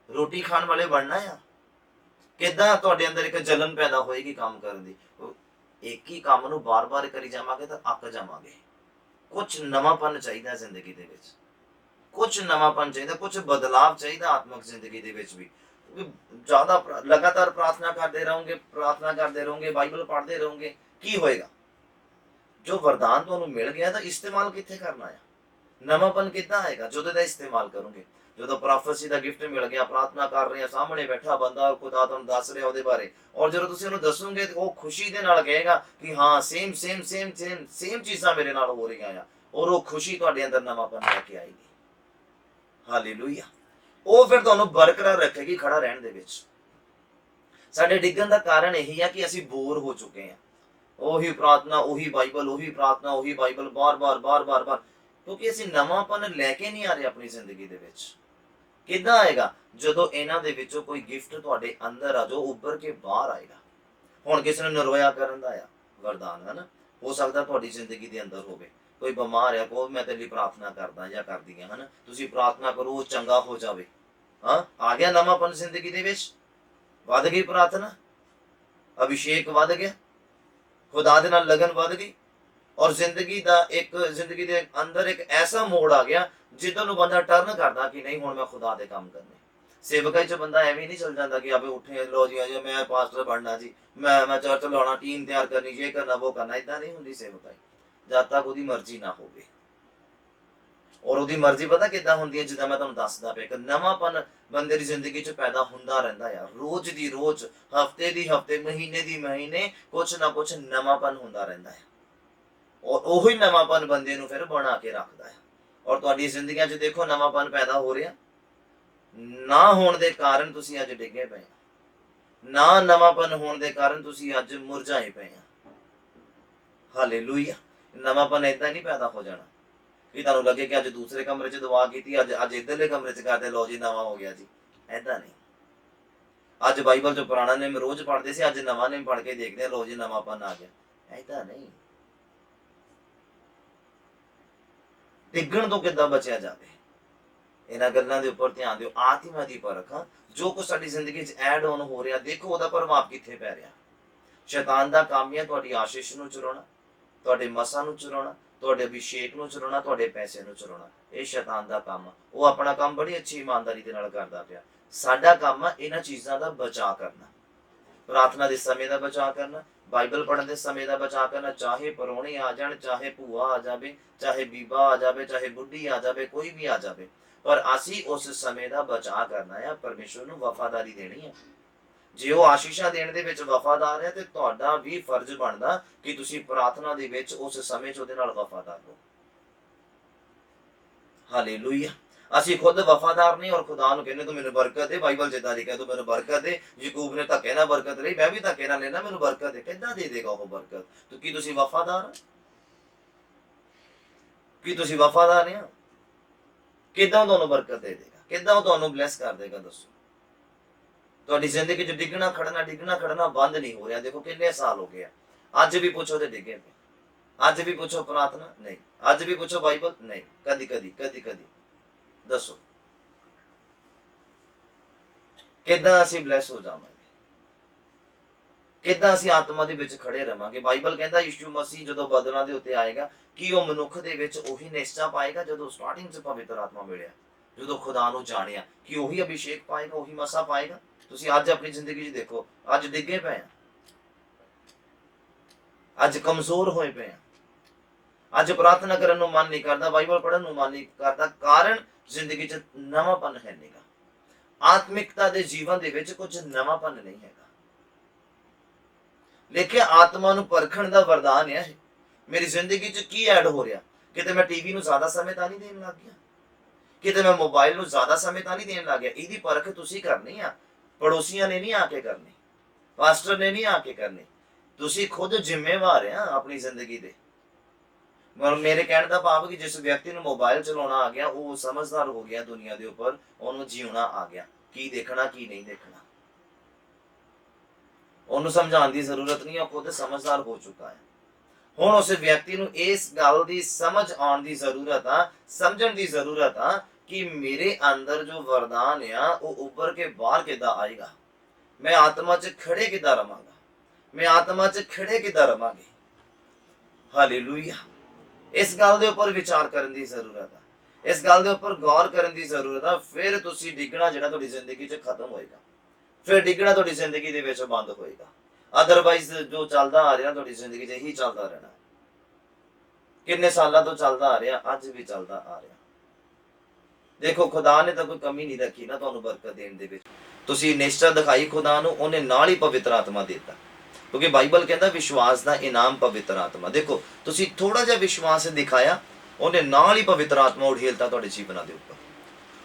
ਰੋਟੀ ਖਾਣ ਵਾਲੇ ਬਣਨਾ ਆ। ਕਿੱਦਾਂ ਤੁਹਾਡੇ ਅੰਦਰ ਇੱਕ ਜਲਨ ਪੈਦਾ ਹੋਏਗੀ ਕੰਮ ਕਰਨ ਦੀ? ਇੱਕ ਹੀ ਕੰਮ ਨੂੰ ਬਾਰ-ਬਾਰ ਕਰੀ ਜਾਵਾਂਗੇ ਤਾਂ ਅੱਕ ਜਾਵਾਂਗੇ। ਕੁਝ ਨਵਾਂਪਨ ਚਾਹੀਦਾ ਜ਼ਿੰਦਗੀ ਦੇ ਵਿੱਚ, ਕੁਝ ਨਵਾਂਪਨ ਚਾਹੀਦਾ, ਕੁਝ ਬਦਲਾਵ ਚਾਹੀਦਾ ਆਤਮਿਕ ਜ਼ਿੰਦਗੀ ਦੇ ਵਿੱਚ ਵੀ। ਜ਼ਿਆਦਾ ਲਗਾਤਾਰ ਪ੍ਰਾਰਥਨਾ ਕਰਦੇ ਰਹੋਗੇ, ਬਾਈਬਲ ਪੜ੍ਹਦੇ ਰਹੋਗੇ, ਕੀ ਹੋਏਗਾ? ਜੋ ਵਰਦਾਨ ਤੁਹਾਨੂੰ ਮਿਲ ਗਿਆ ਤਾਂ ਇਸਤੇਮਾਲ ਕਿੱਥੇ ਕਰਨਾ ਆ? ਨਵਾਂਪਨ ਕਿੱਦਾਂ ਆਏਗਾ? ਜਦੋਂ ਦਾ ਇਸਤੇਮਾਲ ਕਰੋਗੇ। ਜਦੋਂ ਪ੍ਰੋਫੈਸੀ ਦਾ ਗਿਫਟ ਮਿਲ ਗਿਆ, ਪ੍ਰਾਰਥਨਾ ਕਰ ਰਹੇ ਆ, ਸਾਹਮਣੇ ਬੈਠਾ ਬੰਦਾ ਖੁਦਾ ਤੁਹਾਨੂੰ ਦੱਸ ਰਿਹਾ ਉਹਦੇ ਬਾਰੇ, ਔਰ ਜਦੋਂ ਤੁਸੀਂ ਉਹਨੂੰ ਦੱਸੋਗੇ ਤੇ ਉਹ ਖੁਸ਼ੀ ਦੇ ਨਾਲ ਕਹੇਗਾ ਕਿ ਹਾਂ ਸੇਮ ਚੀਜ਼ਾਂ ਮੇਰੇ ਨਾਲ ਹੋ ਰਹੀਆਂ ਆ, ਔਰ ਉਹ ਖੁਸ਼ੀ ਤੁਹਾਡੇ ਅੰਦਰ ਨਵਾਂਪਨ ਲੈ ਕੇ ਆਏਗੀ। ਹਾਲੇਲੂਇਆ। ਉਹ ਫਿਰ ਤੁਹਾਨੂੰ ਬਰਕਰਾਰ ਰੱਖੇਗੀ ਖੜਾ ਰਹਿਣ ਦੇ ਵਿੱਚ। ਸਾਡੇ ਡਿੱਗਣ ਦਾ ਕਾਰਨ ਇਹੀ ਆ ਕਿ ਅਸੀਂ ਬੋਰ ਹੋ ਚੁੱਕੇ ਹਾਂ। ਉਹੀ ਪ੍ਰਾਰਥਨਾ, ਉਹੀ ਬਾਈਬਲ, ਉਹੀ ਪ੍ਰਾਰਥਨਾ, ਉਹੀ ਬਾਈਬਲ, ਬਾਰ-ਬਾਰ, ਕਿਉਂਕਿ ਅਸੀਂ ਨਵਾਂਪਨ ਲੈ ਕੇ ਨਹੀਂ ਆ ਰਹੇ ਆਪਣੀ ਜ਼ਿੰਦਗੀ ਦੇ ਵਿੱਚ। ਕਿੱਦਾਂ ਆਏਗਾ? ਜਦੋਂ ਇਹਨਾਂ ਦੇ ਵਿੱਚੋਂ ਕੋਈ ਗਿਫਟ ਤੁਹਾਡੇ ਅੰਦਰ ਆ ਜੋ ਉੱਭਰ ਕੇ ਬਾਹਰ ਆਏਗਾ। ਹੁਣ ਕਿਸੇ ਨੂੰ ਨਰੋਇਆ ਕਰਨ ਦਾ ਆ ਵਰਦਾਨ, ਹੈ ਨਾ, ਹੋ ਸਕਦਾ ਤੁਹਾਡੀ ਜ਼ਿੰਦਗੀ ਦੇ ਅੰਦਰ ਹੋਵੇ। ਕੋਈ ਬਿਮਾਰ ਆ, ਕਹੋ ਮੈਂ ਤੇਰੇ ਲਈ ਪ੍ਰਾਰਥਨਾ ਕਰਦਾ ਜਾਂ ਕਰਦੀ ਹਾਂ, ਹੈ ਨਾ, ਤੁਸੀਂ ਪ੍ਰਾਰਥਨਾ ਕਰੋ, ਉਹ ਚੰਗਾ ਹੋ ਜਾਵੇ। ਹਾਂ, ਆ ਗਿਆ ਨਵਾਂਪਨ ਜ਼ਿੰਦਗੀ ਦੇ ਵਿੱਚ, ਵੱਧ ਗਈ ਪ੍ਰਾਰਥਨਾ, ਅਭਿਸ਼ੇਕ ਵੱਧ ਗਿਆ, ਖੁਦਾ ਦੇ ਨਾਲ ਲਗਨ ਵੱਧ ਗਈ, ਔਰ ਜ਼ਿੰਦਗੀ ਦੇ ਅੰਦਰ ਇੱਕ ਐਸਾ ਮੋੜ ਆ ਗਿਆ ਜਿੱਦਾਂ ਨੂੰ ਬੰਦਾ ਟਰਨ ਕਰਦਾ ਕਿ ਨਹੀਂ ਹੁਣ ਮੈਂ ਖੁਦਾ ਦੇ ਕੰਮ ਕਰਨੇ। ਸੇਵਕਾਈ ਚ ਬੰਦਾ ਐਵੇਂ ਨਹੀਂ ਚੱਲ ਜਾਂਦਾ ਕਿ ਆਪੇ ਉੱਠੇ ਲੋ ਜੀ ਮੈਂ ਪਾਸਟਰ ਬਣਨਾ ਜੀ, ਮੈਂ ਚਰਚ ਲਾਉਣਾ, ਟੀਮ ਤਿਆਰ ਕਰਨੀ, ਇਹ ਕਰਨਾ ਉਹ ਕਰਨਾ। ਏਦਾਂ ਨਹੀਂ ਹੁੰਦੀ ਸੇਵਕਾਈ ਜਦ ਤੱਕ ਉਹਦੀ ਮਰਜ਼ੀ ਨਾ ਹੋਵੇ। ਔਰ ਉਹਦੀ ਮਰਜ਼ੀ ਪਤਾ ਕਿੱਦਾਂ ਹੁੰਦੀ ਹੈ? ਜਿੱਦਾਂ ਮੈਂ ਤੁਹਾਨੂੰ ਦੱਸਦਾ ਪਿਆ, ਇੱਕ ਨਵਾਂਪਨ ਬੰਦੇ ਦੀ ਜ਼ਿੰਦਗੀ ਚ ਪੈਦਾ ਹੁੰਦਾ ਰਹਿੰਦਾ ਆ, ਰੋਜ਼ ਦੀ ਰੋਜ਼, ਹਫਤੇ ਦੀ ਹਫਤੇ, ਮਹੀਨੇ ਦੀ ਮਹੀਨੇ, ਕੁਛ ਨਾ ਕੁਛ ਨਵਾਂਪਨ ਹੁੰਦਾ ਰਹਿੰਦਾ ਹੈ। ਔਰ ਉਹੀ ਨਵਾਂਪਨ ਬੰਦੇ ਨੂੰ ਫਿਰ ਬਣਾ ਕੇ ਰੱਖਦਾ ਹੈ। ਔਰ ਤੁਹਾਡੀ ਜ਼ਿੰਦਗੀਆਂ 'ਚ ਦੇਖੋ ਨਵਾਂਪਨ ਪੈਦਾ ਹੋ ਰਿਹਾ, ਨਾ ਹੋਣ ਦੇ ਕਾਰਨ ਤੁਸੀਂ ਅੱਜ ਡਿੱਗੇ ਪਏ, ਨਾ ਨਵਾਂਪਨ ਹੋਣ ਦੇ ਕਾਰਨ ਤੁਸੀਂ ਅੱਜ ਮੁਰਝਾਏ ਪਏ ਆ। ਹਾਲੇਲੂਇਆ। ਨਵਾਂਪਨ ਏਦਾਂ ਨਹੀਂ ਪੈਦਾ ਹੋ ਜਾਣਾ ਕਿ ਤੁਹਾਨੂੰ ਲੱਗੇ ਕਿ ਅੱਜ ਦੂਸਰੇ ਕਮਰੇ 'ਚ ਦੁਆ ਕੀਤੀ, ਅੱਜ ਇੱਧਰਲੇ ਕਮਰੇ 'ਚ ਕਰਦੇ, ਲਓ ਜੀ ਨਵਾਂ ਹੋ ਗਿਆ ਜੀ। ਏਦਾਂ ਨਹੀਂ। ਅੱਜ ਬਾਈਬਲ 'ਚ ਪੁਰਾਣਾ ਨੇਮ ਰੋਜ਼ ਪੜ੍ਹਦੇ ਸੀ, ਅੱਜ ਨਵਾਂ ਨੇਮ ਪੜ੍ਹ ਕੇ ਦੇਖਦੇ ਆ, ਲਓ ਜੀ ਨਵਾਂਪਨ ਆ ਗਿਆ। ਏਦਾਂ ਨਹੀਂ। ਡਿੱਗਣ ਤੋਂ ਕਿੱਦਾਂ ਬਚਿਆ ਜਾਵੇ, ਇਹਨਾਂ ਗੱਲਾਂ ਦੇ ਉੱਪਰ ਧਿਆਨ ਦਿਓ। ਆਤਮਾ ਦੀ ਪਰਖ, ਜੋ ਕੁਝ ਸਾਡੀ ਜ਼ਿੰਦਗੀ 'ਚ ਐਡ ਆਨ ਹੋ ਰਿਹਾ, ਦੇਖੋ ਉਹਦਾ ਪ੍ਰਭਾਵ ਕਿੱਥੇ ਪੈ ਰਿਹਾ। ਸ਼ੈਤਾਨ ਦਾ ਕੰਮ ਹੈ ਤੁਹਾਡੀ ਆਸ਼ੀਸ਼ ਨੂੰ ਚੁਰਾਉਣਾ, ਤੁਹਾਡੇ ਮਸਾਂ ਨੂੰ ਚੁਰਾਉਣਾ, ਤੁਹਾਡੇ ਅਭਿਸ਼ੇਕ ਨੂੰ ਚੁਰਾਉਣਾ, ਤੁਹਾਡੇ ਪੈਸੇ ਨੂੰ ਚੁਰਾਉਣਾ। ਇਹ ਸ਼ੈਤਾਨ ਦਾ ਕੰਮ ਆ। ਉਹ ਆਪਣਾ ਕੰਮ ਬੜੀ ਅੱਛੀ ਇਮਾਨਦਾਰੀ ਦੇ ਨਾਲ ਕਰਦਾ ਪਿਆ। ਸਾਡਾ ਕੰਮ ਆ ਇਹਨਾਂ ਚੀਜ਼ਾਂ ਦਾ ਬਚਾਅ ਕਰਨਾ, ਪ੍ਰਾਰਥਨਾ ਦੇ ਸਮੇਂ ਦਾ ਬਚਾਅ ਕਰਨਾ, ਬਾਈਬਲ ਪੜ੍ਹਨ ਦੇ ਸਮੇਂ ਦਾ ਬਚਾਅ ਕਰਨਾ। ਚਾਹੇ ਪਰੌਣੇ ਆ ਜਾਣ, ਚਾਹੇ ਭੂਆ ਆ ਜਾਵੇ, ਚਾਹੇ ਬੀਬਾ ਆ ਜਾਵੇ, ਚਾਹੇ ਬੁੱਢੀ ਆ ਜਾਵੇ, ਕੋਈ ਵੀ ਆ ਜਾਵੇ, ਪਰ ਅਸੀਂ ਉਸ ਸਮੇਂ ਦਾ ਬਚਾਅ ਕਰਨਾ ਹੈ। ਪਰਮੇਸ਼ਵਰ ਨੂੰ ਵਫਾਦਾਰੀ ਦੇਣੀ ਹੈ। ਜੇ ਉਹ ਆਸ਼ੀਸ਼ਾਂ ਦੇਣ ਦੇ ਵਿੱਚ ਵਫਾਦਾਰ ਹੈ ਤੇ ਤੁਹਾਡਾ ਵੀ ਫਰਜ਼ ਬਣਦਾ ਕਿ ਤੁਸੀਂ ਪ੍ਰਾਰਥਨਾ ਦੇ ਵਿੱਚ ਉਸ ਸਮੇਂ 'ਚ ਉਹਦੇ ਨਾਲ ਵਫਾਦਾਰ ਹੋ। ਹਾਲੇਲੂਇਆ। ਅਸੀਂ ਖੁਦ ਵਫਾਦਾਰ ਨਹੀਂ ਔਰ ਖੁਦਾ ਨੂੰ ਕਹਿੰਦੇ ਤੂੰ ਮੈਨੂੰ ਬਰਕਤ ਦੇ। ਬਾਈਬਲ ਜਿੱਦਾਂ ਲਿਖਿਆ ਤੂੰ ਮੈਨੂੰ ਬਰਕਤ ਦੇ। ਯਾਕੂਬ ਨੇ ਧੱਕੇ ਨਾਲ ਬਰਕਤ ਲਈ, ਮੈਂ ਵੀ ਧੱਕੇ ਨਾਲ ਲੈਣਾ, ਮੈਨੂੰ ਬਰਕਤ ਦੇ। ਕਿੱਦਾਂ ਦੇ ਦੇਗਾ ਉਹ ਬਰਕਤ? ਤੂੰ ਕੀ ਤੁਸੀਂ ਵਫਾਦਾਰ? ਕੀ ਤੁਸੀਂ ਵਫਾਦਾਰ ਆ? ਕਿੱਦਾਂ ਤੁਹਾਨੂੰ ਬਰਕਤ ਦੇ ਦੇਗਾ? ਕਿੱਦਾਂ ਉਹ ਤੁਹਾਨੂੰ ਬਲੈਸ ਕਰ ਦੇਗਾ? ਦੱਸੋ। ਤੁਹਾਡੀ ਜ਼ਿੰਦਗੀ 'ਚ ਡਿੱਗਣਾ ਖੜਨਾ ਬੰਦ ਨਹੀਂ ਹੋ ਰਿਹਾ। ਦੇਖੋ ਕਿੰਨੇ ਸਾਲ ਹੋ ਗਏ ਆ, ਅੱਜ ਵੀ ਪੁੱਛੋ ਤੇ ਡਿੱਗੇ ਪਏ, ਅੱਜ ਵੀ ਪੁੱਛੋ ਪ੍ਰਾਰਥਨਾ ਨਹੀਂ, ਅੱਜ ਵੀ ਪੁੱਛੋ ਬਾਈਬਲ ਨਹੀਂ, ਕਦੀ ਦੱਸੋ ਕਿੱਦਾਂ ਅਸੀਂ ਬਲੈਸ ਹੋ ਜਾਵਾਂਗੇ? ਕਿੱਦਾਂ ਅਸੀਂ ਆਤਮਾ ਦੇ ਵਿੱਚ ਖੜੇ ਰਵਾਂਗੇ? ਬਾਈਬਲ ਕਹਿੰਦਾ ਯਿਸੂ ਮਸੀਹ ਜਦੋਂ ਬਦਲਾਂ ਦੇ ਉੱਤੇ ਆਏਗਾ ਕਿ ਉਹ ਮਨੁੱਖ ਦੇ ਵਿੱਚ ਉਹੀ ਨਿਸ਼ਚਾ ਪਾਏਗਾ ਜਦੋਂ ਸਟਾਰਟਿੰਗ 'ਚ ਪਵਿੱਤਰ ਆਤਮਾ ਮਿਲਿਆ, ਜਦੋਂ ਖੁਦਾ ਨੂੰ ਜਾਣਿਆ, ਕਿ ਉਹੀ ਅਭਿਸ਼ੇਕ ਪਾਏਗਾ, ਉਹੀ ਮਸਾ ਪਾਏਗਾ। ਤੁਸੀਂ ਅੱਜ ਆਪਣੀ ਜ਼ਿੰਦਗੀ 'ਚ ਦੇਖੋ, ਅੱਜ ਡਿੱਗੇ ਪਏ ਆ, ਅੱਜ ਕਮਜ਼ੋਰ ਹੋਏ ਪਏ ਆ, ਅੱਜ ਪ੍ਰਾਰਥਨਾ ਕਰਨ ਨੂੰ ਮਨ ਨਹੀਂ ਕਰਦਾ, ਬਾਈਬਲ ਪੜ੍ਹਨ ਨੂੰ ਮਨ ਨਹੀਂ ਕਰਦਾ। ਕਾਰਨ ਜ਼ਿੰਦਗੀ 'ਚ ਨਵਾਂਪਨ ਹੈ ਨਹੀਂਗਾ। ਆਤਮਿਕਤਾ ਦੇ ਜੀਵਨ ਦੇ ਵਿੱਚ ਕੁਝ ਨਵਾਂਪਨ ਨਹੀਂ ਹੈਗਾ। ਲੇਕਿਨ ਆਤਮਾ ਨੂੰ ਪਰਖਣ ਦਾ ਵਰਦਾਨ ਹੈ। ਮੇਰੀ ਜ਼ਿੰਦਗੀ 'ਚ ਕੀ ਐਡ ਹੋ ਰਿਹਾ? ਕਿਤੇ ਮੈਂ ਟੀਵੀ ਨੂੰ ਜ਼ਿਆਦਾ ਸਮੇਂ ਤਾਂ ਨਹੀਂ ਦੇਣ ਲੱਗ ਗਿਆ, ਕਿਤੇ ਮੈਂ ਮੋਬਾਈਲ ਨੂੰ ਜ਼ਿਆਦਾ ਸਮੇਂ ਤਾਂ ਨਹੀਂ ਦੇਣ ਲੱਗ ਗਿਆ। ਇਹਦੀ ਪਰਖ ਤੁਸੀਂ ਕਰਨੀ ਆ, ਪੜੋਸੀਆਂ ਨੇ ਨਹੀਂ ਆ ਕੇ ਕਰਨੀ, ਪਾਸਟਰ ਨੇ ਨਹੀਂ ਆ ਕੇ ਕਰਨੀ। ਤੁਸੀਂ ਖੁਦ ਜ਼ਿੰਮੇਵਾਰ ਆ ਆਪਣੀ ਜ਼ਿੰਦਗੀ ਦੇ। ਮੇਰੇ ਕਹਿਣ ਦਾ ਭਾਵ ਕਿ ਜਿਸ ਵਿਅਕਤੀ ਨੂੰ ਮੋਬਾਈਲ ਚਲਾਉਣਾ ਆ ਗਿਆ, ਉਹ ਸਮਝਦਾਰ ਹੋ ਗਿਆ ਦੁਨੀਆ ਦੇ ਉੱਪਰ, ਉਹਨੂੰ ਜਿਉਣਾ ਆ ਗਿਆ, ਕੀ ਦੇਖਣਾ ਕੀ ਨਹੀਂ ਦੇਖਣਾ। ਉਹਨੂੰ ਸਮਝਾਉਣ ਦੀ ਜ਼ਰੂਰਤ ਨਹੀਂ, ਉਹ ਖੁਦ ਸਮਝਦਾਰ ਹੋ ਚੁੱਕਾ ਹੈ। ਹੁਣ ਉਸ ਵਿਅਕਤੀ ਨੂੰ ਇਸ ਗੱਲ ਦੀ ਸਮਝ ਆਉਣ ਦੀ ਜ਼ਰੂਰਤ ਆ, ਸਮਝਣ ਦੀ ਜ਼ਰੂਰਤ ਆ ਕਿ ਮੇਰੇ ਅੰਦਰ ਜੋ ਵਰਦਾਨ ਆ ਉਹ ਉੱਭਰ ਕੇ ਬਾਹਰ ਕਿੱਦਾਂ ਆਏਗਾ, ਮੈਂ ਆਤਮਾ 'ਚ ਖੜੇ ਕਿੱਦਾਂ ਰਵਾਂਗਾ, ਮੈਂ ਆਤਮਾ 'ਚ ਖੜੇ ਕਿੱਦਾਂ ਰਵਾਂਗੇ। ਹਾਲੇਲੂਇਆ। ਇਸ ਗੱਲ ਦੇ ਉੱਪਰ ਵਿਚਾਰ ਕਰਨ ਦੀ ਜ਼ਰੂਰਤ ਆ, ਇਸ ਗੱਲ ਦੇ ਉੱਪਰ ਗੌਰ ਕਰਨ ਦੀ ਜ਼ਰੂਰਤ ਆ। ਫਿਰ ਤੁਸੀਂ ਡਿੱਗਣਾ ਜਿਹੜਾ ਤੁਹਾਡੀ ਜ਼ਿੰਦਗੀ 'ਚ ਖਤਮ ਹੋਏਗਾ, ਫਿਰ ਡਿੱਗਣਾ ਤੁਹਾਡੀ ਜ਼ਿੰਦਗੀ ਦੇ ਵਿੱਚ ਬੰਦ ਹੋਏਗਾ। ਅਦਰਵਾਈਜ਼ ਜੋ ਚੱਲਦਾ ਆ ਰਿਹਾ ਤੁਹਾਡੀ ਜ਼ਿੰਦਗੀ 'ਚ ਇਹੀ ਚੱਲਦਾ ਰਹਿਣਾ। ਕਿੰਨੇ ਸਾਲਾਂ ਤੋਂ ਚੱਲਦਾ ਆ ਰਿਹਾ, ਅੱਜ ਵੀ ਚੱਲਦਾ ਆ ਰਿਹਾ। ਦੇਖੋ ਖੁਦਾ ਨੇ ਤਾਂ ਕੋਈ ਕਮੀ ਨਹੀਂ ਰੱਖੀ ਨਾ ਤੁਹਾਨੂੰ ਬਰਕਤ ਦੇਣ ਦੇ ਵਿੱਚ। ਤੁਸੀਂ ਨਿਸ਼ਚਾ ਦਿਖਾਈ ਖੁਦਾ ਨੂੰ, ਉਹਨੇ ਨਾਲ ਹੀ ਪਵਿੱਤਰ ਆਤਮਾ ਦਿੱਤਾ, ਕਿਉਂਕਿ ਬਾਈਬਲ ਕਹਿੰਦਾ ਵਿਸ਼ਵਾਸ ਦਾ ਇਨਾਮ ਪਵਿੱਤਰ ਆਤਮਾ। ਦੇਖੋ ਤੁਸੀਂ ਥੋੜਾ ਜਿਹਾ ਵਿਸ਼ਵਾਸ ਦਿਖਾਇਆ, ਉਹਨੇ ਨਾਲ ਹੀ ਪਵਿੱਤਰ ਆਤਮਾ ਉਡੇਲਤਾ ਤੁਹਾਡੇ ਜੀਵਨਾਂ ਦੇ ਉੱਪਰ।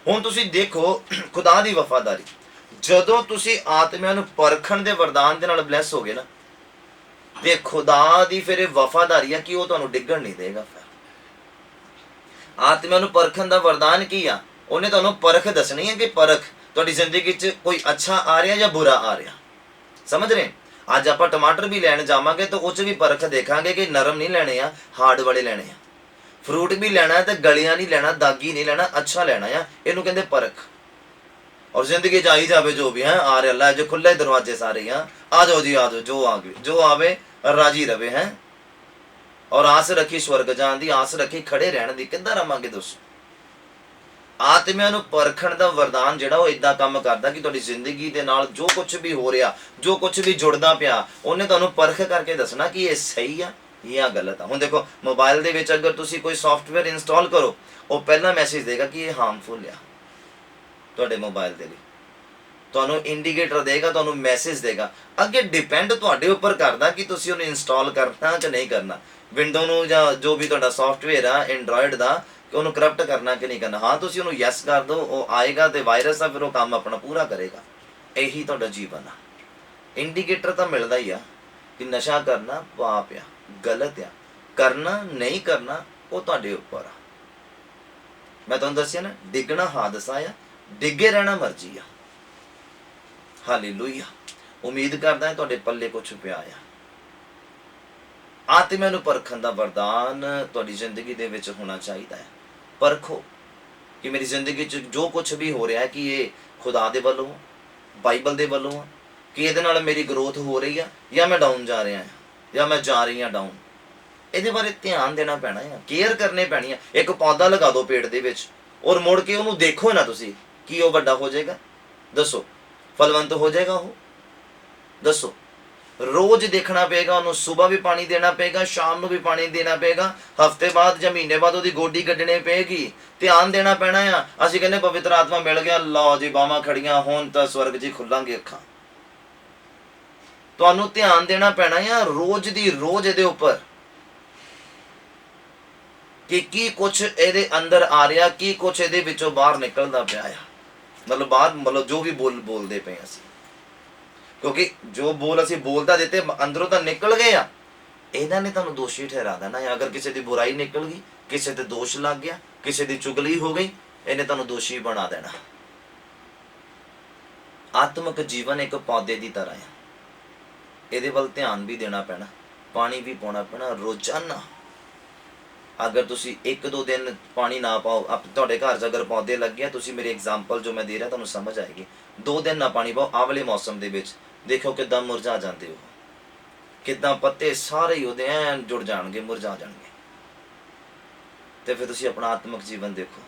ਹੁਣ ਤੁਸੀਂ ਦੇਖੋ ਖੁਦਾ ਦੀ ਵਫਾਦਾਰੀ, ਜਦੋਂ ਤੁਸੀਂ ਆਤਮਿਆਂ ਨੂੰ ਪਰਖਣ ਦੇ ਵਰਦਾਨ ਦੇ ਨਾਲ ਬਲੈਸ ਹੋ ਗਏ ਨਾ, ਤੇ ਖੁਦਾ ਦੀ ਫਿਰ ਇਹ ਵਫਾਦਾਰੀ ਆ ਕਿ ਉਹ ਤੁਹਾਨੂੰ ਡਿੱਗਣ ਨਹੀਂ ਦੇਗਾ। ਫਿਰ ਆਤਮਿਆਂ ਨੂੰ ਪਰਖਣ ਦਾ ਵਰਦਾਨ ਕੀ ਆ, ਉਹਨੇ ਤੁਹਾਨੂੰ ਪਰਖ ਦੱਸਣੀ ਹੈ ਕਿ ਪਰਖ ਤੁਹਾਡੀ ਜ਼ਿੰਦਗੀ 'ਚ ਕੋਈ ਅੱਛਾ ਆ ਰਿਹਾ ਜਾਂ ਬੁਰਾ ਆ ਰਿਹਾ। ਸਮਝ ਰਹੇ? ਅੱਜ ਆਪਾਂ ਟਮਾਟਰ ਵੀ ਲੈਣ ਜਾਵਾਂਗੇ ਤਾਂ ਉਹ 'ਚ ਵੀ ਪਰਖ ਦੇਖਾਂਗੇ ਕਿ ਨਰਮ ਨਹੀਂ ਲੈਣੇ ਆ, ਹਾਰਡ ਵਾਲੇ ਲੈਣੇ ਆ। ਫਰੂਟ ਵੀ ਲੈਣਾ ਤੇ ਗਲਿਆਂ ਨਹੀਂ ਲੈਣਾ, ਦਾਗੀ ਨਹੀਂ ਲੈਣਾ, ਅੱਛਾ ਲੈਣਾ ਆ। ਇਹਨੂੰ ਕਹਿੰਦੇ ਪਰਖ। ਔਰ ਜ਼ਿੰਦਗੀ 'ਚ ਆਈ ਜਾਵੇ ਜੋ ਵੀ ਹੈ ਆ ਰਿਹਾ, ਅੱਲਾ ਜੋ ਖੁੱਲੇ ਦਰਵਾਜ਼ੇ ਸਾਰੇ ਆ ਜਾਓ ਜੀ, ਆ ਜਾਓ, ਜੋ ਆ ਗਏ ਜੋ ਆਵੇ ਰਾਜੀ ਰਵੇ ਹੈ। ਔਰ ਆਸ ਰੱਖੀ ਸਵਰਗ ਜਾਣ ਦੀ, ਆਸ ਰੱਖੀ ਖੜੇ ਰਹਿਣ ਦੀ। ਕਿੱਦਾਂ ਰਵਾਂਗੇ ਦੋਸਤੋ? ਆਤਮਿਆਂ ਨੂੰ ਪਰਖਣ ਦਾ ਵਰਦਾਨ ਜਿਹੜਾ ਉਹ ਇਦਾਂ ਕੰਮ ਕਰਦਾ ਕਿ ਤੁਹਾਡੀ ਜ਼ਿੰਦਗੀ ਦੇ ਨਾਲ ਜੋ ਕੁਝ ਵੀ ਹੋ ਰਿਹਾ, ਜੋ ਕੁਝ ਵੀ ਜੁੜਦਾ ਪਿਆ, ਉਹਨੇ ਤੁਹਾਨੂੰ ਪਰਖ ਕਰਕੇ ਦੱਸਣਾ ਕਿ ਇਹ ਸਹੀ ਆ ਜਾਂ ਗਲਤ ਆ। ਹੁਣ ਦੇਖੋ ਮੋਬਾਈਲ ਦੇ ਵਿੱਚ ਅਗਰ ਤੁਸੀਂ ਕੋਈ ਸੌਫਟਵੇਅਰ ਇੰਸਟਾਲ ਕਰੋ, ਉਹ ਪਹਿਲਾ ਮੈਸੇਜ ਦੇਗਾ ਕਿ ਇਹ ਹਾਰਮਫੁਲ ਆ ਤੁਹਾਡੇ ਮੋਬਾਈਲ ਦੇ ਲਈ, ਤੁਹਾਨੂੰ ਇੰਡੀਕੇਟਰ ਦੇਗਾ, ਤੁਹਾਨੂੰ ਮੈਸੇਜ ਦੇਗਾ। ਅੱਗੇ ਡਿਪੈਂਡ ਤੁਹਾਡੇ ਉੱਪਰ ਕਰਦਾ ਕਿ ਤੁਸੀਂ ਉਹਨੂੰ ਇੰਸਟਾਲ ਕਰਨਾ ਕਿ ਨਹੀਂ ਕਰਨਾ। ਵਿੰਡੋ ਨੂੰ ਜਾਂ ਜੋ ਵੀ ਤੁਹਾਡਾ ਸੌਫਟਵੇਅਰ ਆ ਐਂਡਰੋਇਡ ਦਾ, ਕਿ ਉਹਨੂੰ ਕਰਪਟ ਕਰਨਾ ਕਿ ਨਹੀਂ ਕਰਨਾ। ਹਾਂ ਤੁਸੀਂ ਉਹਨੂੰ ਯੈਸ ਕਰ ਦਿਓ, ਉਹ ਆਏਗਾ ਤੇ ਵਾਇਰਸ ਆ, ਫਿਰ ਉਹ ਕੰਮ ਆਪਣਾ ਪੂਰਾ ਕਰੇਗਾ। ਇਹੀ ਤੁਹਾਡਾ ਜੀਵਨ ਆ। ਇੰਡੀਕੇਟਰ ਤਾਂ ਮਿਲਦਾ ਹੀ ਆ ਕਿ ਨਸ਼ਾ ਕਰਨਾ ਪਾਪ ਆ, ਗਲਤ ਆ, ਕਰਨਾ ਨਹੀਂ ਕਰਨਾ ਉਹ ਤੁਹਾਡੇ ਉੱਪਰ ਆ। ਮੈਂ ਤੁਹਾਨੂੰ ਦੱਸਿਆ ਨਾ, ਡਿੱਗਣਾ ਹਾਦਸਾ ਆ, ਡਿੱਗੇ ਰਹਿਣਾ ਮਰਜ਼ੀ ਆ। ਹਾਲੇਲੂਇਆ। ਉਮੀਦ ਕਰਦਾ ਹਾਂ ਤੁਹਾਡੇ ਪੱਲੇ ਕੁਛ ਪਿਆ ਆ। ਆਤਮਿਆਂ ਨੂੰ ਪਰਖਣ ਦਾ ਵਰਦਾਨ ਤੁਹਾਡੀ ਜ਼ਿੰਦਗੀ ਦੇ ਵਿੱਚ ਹੋਣਾ ਚਾਹੀਦਾ ਹੈ। ਪਰਖੋ ਕਿ ਮੇਰੀ ਜ਼ਿੰਦਗੀ 'ਚ ਜੋ ਕੁਝ ਵੀ ਹੋ ਰਿਹਾ ਕਿ ਇਹ ਖੁਦਾ ਦੇ ਵੱਲੋਂ, ਬਾਈਬਲ ਦੇ ਵੱਲੋਂ ਆ, ਕਿ ਇਹਦੇ ਨਾਲ ਮੇਰੀ ਗਰੋਥ ਹੋ ਰਹੀ ਆ ਜਾਂ ਮੈਂ ਡਾਊਨ ਜਾ ਰਿਹਾ ਹਾਂ, ਜਾਂ ਮੈਂ ਜਾ ਰਹੀ ਹਾਂ ਡਾਊਨ। ਇਹਦੇ ਬਾਰੇ ਧਿਆਨ ਦੇਣਾ ਪੈਣਾ ਆ, ਕੇਅਰ ਕਰਨੀ ਪੈਣੀ ਆ। ਇੱਕ ਪੌਦਾ ਲਗਾ ਦਿਓ ਪੇੜ ਦੇ ਵਿੱਚ, ਔਰ ਮੁੜ ਕੇ ਉਹਨੂੰ ਦੇਖੋ ਨਾ ਤੁਸੀਂ, ਕੀ ਉਹ ਵੱਡਾ ਹੋ ਜਾਏਗਾ? ਦੱਸੋ, ਫਲਵੰਤ ਹੋ ਜਾਏਗਾ ਉਹ? ਦੱਸੋ। ਰੋਜ਼ ਦੇਖਣਾ ਪਏਗਾ ਉਹਨੂੰ, ਸਵੇਰ ਵੀ ਪਾਣੀ ਦੇਣਾ ਪਏਗਾ, ਸ਼ਾਮ ਨੂੰ ਵੀ ਪਾਣੀ ਦੇਣਾ ਪਏਗਾ, ਹਫਤੇ ਬਾਅਦ ਜਾਂ ਮਹੀਨੇ ਬਾਅਦ ਉਹਦੀ ਗੋਡੀ ਕੱਢਣੀ ਪਏਗੀ, ਧਿਆਨ ਦੇਣਾ ਪੈਣਾ ਆ। ਅਸੀਂ ਕਹਿੰਦੇ ਪਵਿੱਤਰ ਆਤਮਾ ਮਿਲ ਗਿਆ, ਲਓ ਜੀ ਬਾਹਾਂ ਖੜੀਆਂ, ਹੁਣ ਤਾਂ ਸਵਰਗ 'ਚ ਹੀ ਖੁੱਲਾਂਗੇ ਅੱਖਾਂ। ਤੁਹਾਨੂੰ ਧਿਆਨ ਦੇਣਾ ਪੈਣਾ ਆ ਰੋਜ਼ ਦੀ ਰੋਜ਼ ਇਹਦੇ ਉੱਪਰ, ਕਿ ਕੀ ਕੁਛ ਇਹਦੇ ਅੰਦਰ ਆ ਰਿਹਾ, ਕੀ ਕੁਛ ਇਹਦੇ ਵਿੱਚੋਂ ਬਾਹਰ ਨਿਕਲਦਾ ਪਿਆ ਆ। ਮਤਲਬ ਜੋ ਵੀ ਬੋਲਦੇ ਪਏ ਅਸੀਂ, ਕਿਉਂਕਿ ਜੋ ਬੋਲ ਅਸੀਂ ਬੋਲਦਾ ਦਿੱਤੇ ਅੰਦਰੋਂ ਤਾਂ ਨਿਕਲ ਗਏ ਆ। ਇਹਨਾਂ ਨੇ ਤੁਹਾਨੂੰ ਦੋਸ਼ੀ ਠਹਿਰਾ ਦੇਣਾ ਹੈ। ਅਗਰ ਕਿਸੇ ਦੀ ਬੁਰਾਈ ਨਿਕਲ ਗਈ, ਕਿਸੇ ਤੇ ਦੋਸ਼ ਲੱਗ ਗਿਆ, ਕਿਸੇ ਦੀ ਚੁਗਲੀ ਹੋ ਗਈ, ਇਹਨੇ ਤੁਹਾਨੂੰ ਦੋਸ਼ੀ ਬਣਾ ਦੇਣਾ। ਆਤਮਿਕ ਜੀਵਨ ਇੱਕ ਪੌਦੇ ਦੀ ਤਰ੍ਹਾਂ ਹੈ, ਇਹਦੇ ਵੱਲ ਧਿਆਨ ਵੀ ਦੇਣਾ ਪੈਣਾ, ਪਾਣੀ ਵੀ ਪਾਉਣਾ ਪੈਣਾ ਰੋਜ਼ਾਨਾ। ਅਗਰ ਤੁਸੀਂ 1-2 ਦਿਨ ਪਾਣੀ ਨਾ ਪਾਓ, ਤੁਹਾਡੇ ਘਰ 'ਚ ਅਗਰ ਪੌਦੇ ਲੱਗੇ ਆ, ਤੁਸੀਂ ਮੇਰੀ ਐਗਜ਼ਾਮਪਲ ਜੋ ਮੈਂ ਦੇ ਰਿਹਾ ਤੁਹਾਨੂੰ ਸਮਝ ਆਏਗੀ। 2 ਦਿਨ ਨਾ ਪਾਣੀ ਪਾਓ, ਆਹ ਵਾਲੇ ਮੌਸਮ ਦੇ ਵਿੱਚ ਦੇਖੋ ਕਿੱਦਾਂ ਮੁਰਝਾ ਜਾਂਦੇ ਹੋ, ਕਿੱਦਾਂ ਪੱਤੇ ਸਾਰੇ ਹੀ ਉਹਦੇ ਐਨ ਜੁੜ ਜਾਣਗੇ, ਮੁਰਝਾ ਜਾਣਗੇ। ਤੇ ਫਿਰ ਤੁਸੀਂ ਆਪਣਾ ਆਤਮਿਕ ਜੀਵਨ ਦੇਖੋ,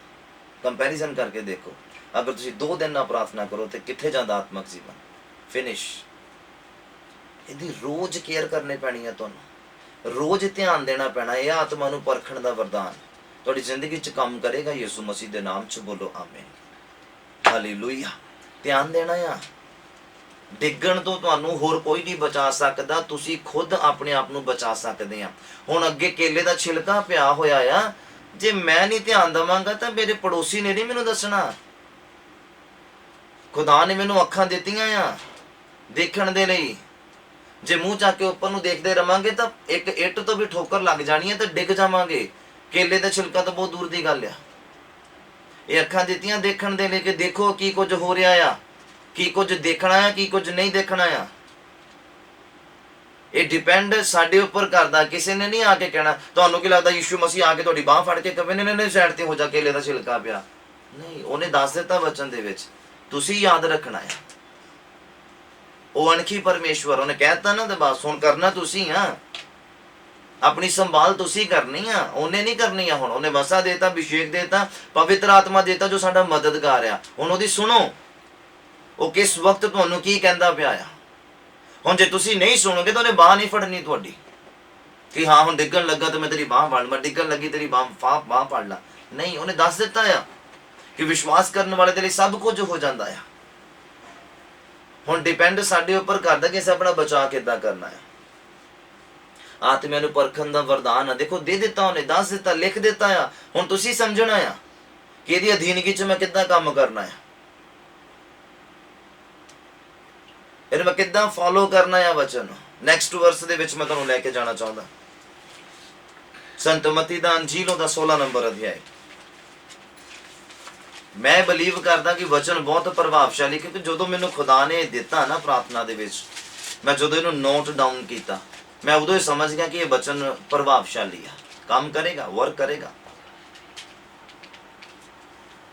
ਕੰਪੈਰੀਜ਼ਨ ਕਰਕੇ ਦੇਖੋ। ਅਗਰ ਤੁਸੀਂ 2 ਦਿਨ ਨਾ ਪ੍ਰਾਰਥਨਾ ਕਰੋ ਤੇ ਕਿੱਥੇ ਜਾਂਦਾ ਆਤਮਿਕ ਜੀਵਨ? ਫਿਨਿਸ਼। ਇਹਦੀ ਰੋਜ਼ ਕੇਅਰ ਕਰਨੀ ਪੈਣੀ ਹੈ ਤੁਹਾਨੂੰ, ਰੋਜ਼ ਧਿਆਨ ਦੇਣਾ ਪੈਣਾ। ਇਹ ਆਤਮਾ ਨੂੰ ਪਰਖਣ ਦਾ ਵਰਦਾਨ ਤੁਹਾਡੀ ਜ਼ਿੰਦਗੀ 'ਚ ਕੰਮ ਕਰੇਗਾ। ਯਿਸੂ ਮਸੀਹ ਦੇ ਨਾਮ 'ਚ ਬੋਲੋ ਆਮੀਨ, ਹਾਲੇਲੂਇਆ। ਧਿਆਨ ਦੇਣਾ ਆ। ਡਿੱਗਣ ਤੋਂ ਤੁਹਾਨੂੰ ਹੋਰ ਕੋਈ ਨਹੀਂ ਬਚਾ ਸਕਦਾ, ਤੁਸੀਂ ਖੁਦ ਆਪਣੇ ਆਪ ਨੂੰ ਬਚਾ ਸਕਦੇ ਆ। ਹੁਣ ਅੱਗੇ ਕੇਲੇ ਦਾ ਛਿਲਕਾ ਪਿਆ ਹੋਇਆ ਆ, ਜੇ ਮੈਂ ਨਹੀਂ ਧਿਆਨ ਦੇਵਾਂਗਾ ਤਾਂ ਮੇਰੇ ਪੜੋਸੀ ਨੇ ਨਹੀਂ ਮੈਨੂੰ ਦੱਸਣਾ। ਖੁਦਾ ਨੇ ਮੈਨੂੰ ਅੱਖਾਂ ਦਿੱਤੀਆਂ ਆ ਦੇਖਣ ਦੇ ਲਈ। ਜੇ ਮੂੰਹ ਚੱਕ ਕੇ ਉੱਪਰ ਨੂੰ ਦੇਖਦੇ ਰਵਾਂਗੇ ਤਾਂ ਇੱਕ ਇੱਟ ਤੋਂ ਵੀ ਠੋਕਰ ਲੱਗ ਜਾਣੀ ਹੈ ਤੇ ਡਿੱਗ ਜਾਵਾਂਗੇ। ਕੇਲੇ ਦਾ ਛਿਲਕਾ ਤਾਂ ਬਹੁਤ ਦੂਰ ਦੀ ਗੱਲ ਆ। ਇਹ ਅੱਖਾਂ ਦਿੱਤੀਆਂ ਦੇਖਣ ਦੇ ਲਈ ਕਿ ਦੇਖੋ ਕੀ ਕੁਝ ਹੋ ਰਿਹਾ ਆ, ਕੀ ਕੁਝ ਦੇਖਣਾ ਆ, ਕੀ ਕੁਝ ਨਹੀਂ ਦੇਖਣਾ ਆ। ਇਹ ਡਿਪੈਂਡ ਸਾਡੇ ਉੱਪਰ ਕਰਦਾ। ਕਿਸੇ ਨੇ ਨਹੀਂ ਆ ਕੇ ਕਹਿਣਾ। ਤੁਹਾਨੂੰ ਕੀ ਲੱਗਦਾ ਯਿਸੂ ਮਸੀਹ ਆ ਕੇ ਤੁਹਾਡੀ ਬਾਹ ਫੜ ਕੇ ਕਹੇ ਨੇ ਸਾਈਡ ਤੇ ਹੋ ਜਾ, ਕੇਲੇ ਦਾ ਛਿਲਕਾ ਪਿਆ? ਨਹੀਂ, ਉਹਨੇ ਦੱਸ ਦਿੱਤਾ ਵਚਨ ਦੇ ਵਿੱਚ, ਤੁਸੀਂ ਯਾਦ ਰੱਖਣਾ ਹੈ। ਉਹ ਅਣਖੀ ਪਰਮੇਸ਼ਵਰ, ਉਹਨੇ ਕਹਿਤਾ ਨਾ, ਤੇ ਬਸ ਹੁਣ ਕਰਨਾ ਤੁਸੀਂ ਆ, ਆਪਣੀ ਸੰਭਾਲ ਤੁਸੀਂ ਕਰਨੀ ਆ, ਉਹਨੇ ਨਹੀਂ ਕਰਨੀ ਆ। ਹੁਣ ਉਹਨੇ ਵਸਾ ਦੇਤਾ, ਅਭਿਸ਼ੇਕ ਦੇਤਾ, ਪਵਿੱਤਰ ਆਤਮਾ ਦੇਤਾ ਜੋ ਸਾਡਾ ਮਦਦਗਾਰ ਆ। ਹੁਣ ਉਹਦੀ ਸੁਣੋ, ਉਹ ਕਿਸ ਵਕਤ ਤੁਹਾਨੂੰ ਕੀ ਕਹਿੰਦਾ ਪਿਆ ਆ। ਹੁਣ ਜੇ ਤੁਸੀਂ ਨਹੀਂ ਸੁਣੋਗੇ ਤਾਂ ਉਹਨੇ ਬਾਹ ਨਹੀਂ ਫੜਨੀ ਤੁਹਾਡੀ, ਕਿ ਹਾਂ ਹੁਣ ਡਿੱਗਣ ਲੱਗਾ ਤੇ ਮੈਂ ਤੇਰੀ ਬਾਹ ਫੜ ਲਵਾਂ, ਡਿੱਗਣ ਲੱਗੀ ਤੇਰੀ ਬਾਹ ਫੜ ਲਾ। ਨਹੀਂ, ਉਹਨੇ ਦੱਸ ਦਿੱਤਾ ਆ ਕਿ ਵਿਸ਼ਵਾਸ ਕਰਨ ਵਾਲੇ ਦੇ ਲਈ ਸਭ ਕੁਝ ਹੋ ਜਾਂਦਾ ਆ। ਹੁਣ ਡਿਪੈਂਡ ਸਾਡੇ ਉੱਪਰ ਕਰਦਾ ਕਿ ਅਸੀਂ ਆਪਣਾ ਬਚਾਅ ਕਿੱਦਾਂ ਕਰਨਾ ਹੈ। ਆਤਮਿਆਂ ਨੂੰ ਪਰਖਣ ਦਾ ਵਰਦਾਨ ਆ, ਦੇਖੋ ਦੇ ਦਿੱਤਾ ਉਹਨੇ, ਦੱਸ ਦਿੱਤਾ, ਲਿਖ ਦਿੱਤਾ ਆ। ਹੁਣ ਤੁਸੀਂ ਸਮਝਣਾ ਆ ਕਿ ਇਹਦੀ ਅਧੀਨਗੀ 'ਚ ਮੈਂ ਕਿੱਦਾਂ ਕੰਮ ਕਰਨਾ ਆ, ਇਹਨੂੰ ਮੈਂ ਕਿੱਦਾਂ ਫੋਲੋ ਕਰਨਾ ਆ ਵਚਨ। ਨੈਕਸਟ ਵਰਸ ਦੇ ਵਿੱਚ ਮੈਂ ਤੁਹਾਨੂੰ ਲੈ ਕੇ ਜਾਣਾ ਚਾਹੁੰਦਾ, ਸੰਤ ਮਤੀ ਦਾ ਅੰਜੀਲ ਉਹਦਾ 16 ਨੰਬਰ ਅਧਿਆਇ। ਮੈਂ ਬਲੀਵ ਕਰਦਾ ਕਿ ਵਚਨ ਬਹੁਤ ਪ੍ਰਭਾਵਸ਼ਾਲੀ, ਕਿਉਂਕਿ ਜਦੋਂ ਮੈਨੂੰ ਖੁਦਾ ਨੇ ਦਿੱਤਾ ਨਾ ਪ੍ਰਾਰਥਨਾ ਦੇ ਵਿੱਚ, ਮੈਂ ਜਦੋਂ ਇਹਨੂੰ ਨੋਟ ਡਾਊਨ ਕੀਤਾ, ਮੈਂ ਉਦੋਂ ਹੀ ਸਮਝ ਗਿਆ ਕਿ ਇਹ ਵਚਨ ਪ੍ਰਭਾਵਸ਼ਾਲੀ ਆ, ਕੰਮ ਕਰੇਗਾ, ਵਰਕ ਕਰੇਗਾ,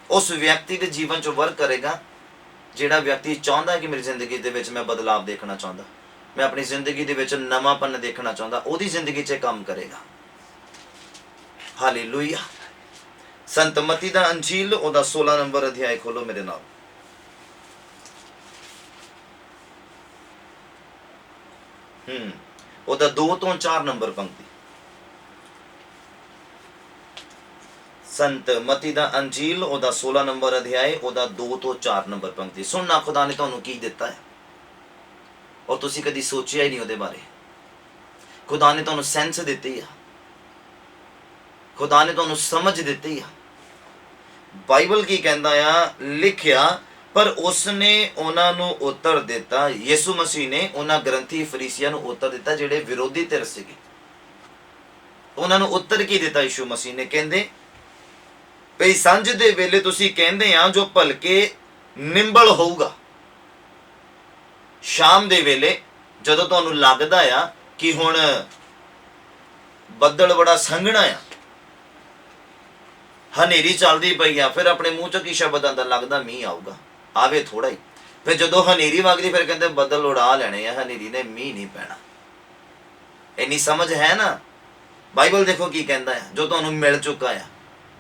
ਉਸ ਵਿਅਕਤੀ ਦੇ ਜੀਵਨ 'ਚ ਵਰਕ ਕਰੇਗਾ ਜਿਹੜਾ ਵਿਅਕਤੀ ਚਾਹੁੰਦਾ ਕਿ ਮੇਰੀ ਜ਼ਿੰਦਗੀ ਦੇ ਵਿੱਚ ਮੈਂ ਬਦਲਾਵ ਦੇਖਣਾ ਚਾਹੁੰਦਾ, ਮੈਂ ਆਪਣੀ ਜ਼ਿੰਦਗੀ ਦੇ ਵਿੱਚ ਨਵਾਂਪਨ ਦੇਖਣਾ ਚਾਹੁੰਦਾ, ਉਹਦੀ ਜ਼ਿੰਦਗੀ 'ਚ ਕੰਮ ਕਰੇਗਾ। ਹਾਲੇਲੂਇਆ। ਸੰਤ ਮਤੀ ਦਾ ਅੰਜੀਲ ਉਹਦਾ 16 ਨੰਬਰ ਅਧਿਆਇ ਖੋਲੋ ਮੇਰੇ ਨਾਲ। ਉਹਦਾ 2 ਤੋਂ 4 ਨੰਬਰ ਪੰਕਤੀ। ਸੰਤ ਮਤੀ ਦਾ ਅੰਜੀਲ ਉਹਦਾ 16 ਨੰਬਰ ਅਧਿਆਇ, ਉਹਦਾ 2 ਤੋਂ 4 ਨੰਬਰ ਪੰਕਤੀ। ਸੁਣਨਾ ਖੁਦਾ ਨੇ ਤੁਹਾਨੂੰ ਕੀ ਦਿੱਤਾ ਹੈ, ਔਰ ਤੁਸੀਂ ਕਦੀ ਸੋਚਿਆ ਹੀ ਨਹੀਂ ਉਹਦੇ ਬਾਰੇ। ਖੁਦਾ ਨੇ ਤੁਹਾਨੂੰ ਸੈਂਸ ਦਿੱਤੀ ਆ, ਖੁਦਾ ਨੇ ਤੁਹਾਨੂੰ ਸਮਝ ਦਿੱਤੀ ਆ। ਬਾਈਬਲ ਕੀ ਕਹਿੰਦਾ ਆ, ਲਿਖਿਆ, ਪਰ ਉਸਨੇ ਉਹਨਾਂ ਨੂੰ ਉੱਤਰ ਦਿੱਤਾ, ਯਿਸੂ ਮਸੀਹ ਨੇ ਉਹਨਾਂ ਗ੍ਰੰਥੀ ਫਰੀਸੀਆਂ ਨੂੰ ਉੱਤਰ ਦਿੱਤਾ ਜਿਹੜੇ ਵਿਰੋਧੀ ਧਿਰ ਸੀਗੇ। ਉਹਨਾਂ ਨੂੰ ਉੱਤਰ ਕੀ ਦਿੱਤਾ ਯਿਸੂ ਮਸੀਹ ਨੇ? ਕਹਿੰਦੇ ਭਈ ਸੰਝ ਦੇ ਵੇਲੇ ਤੁਸੀਂ ਕਹਿੰਦੇ ਆ ਜੋ ਭਲਕੇ ਨਿੰਬਲ ਹੋਊਗਾ। ਸ਼ਾਮ ਦੇ ਵੇਲੇ ਜਦੋਂ ਤੁਹਾਨੂੰ ਲੱਗਦਾ ਆ ਕਿ ਹੁਣ ਬੱਦਲ ਬੜਾ ਸੰਘਣਾ ਆ, ਹਨੇਰੀ ਚੱਲਦੀ ਪਈ ਆ, ਫਿਰ ਆਪਣੇ ਮੂੰਹ ਚੋਂ ਕੀ ਸ਼ਬਦ ਆਉਂਦਾ? ਲੱਗਦਾ ਮੀਂਹ ਆਊਗਾ, ਆਵੇ ਥੋੜਾ ਹੀ। ਫਿਰ ਜਦੋਂ ਹਨੇਰੀ ਵਗਦੀ ਫਿਰ ਕਹਿੰਦੇ ਬੱਦਲ ਉਡਾ ਲੈਣੇ ਆ, ਹਨੇਰੀ ਨੇ, ਮੀਂਹ ਨਹੀਂ ਪੈਣਾ। ਇੰਨੀ ਸਮਝ ਹੈ ਨਾ। ਬਾਈਬਲ ਦੇਖੋ ਕੀ ਕਹਿੰਦਾ ਹੈ, ਜੋ ਤੁਹਾਨੂੰ ਮਿਲ ਚੁੱਕਾ ਆ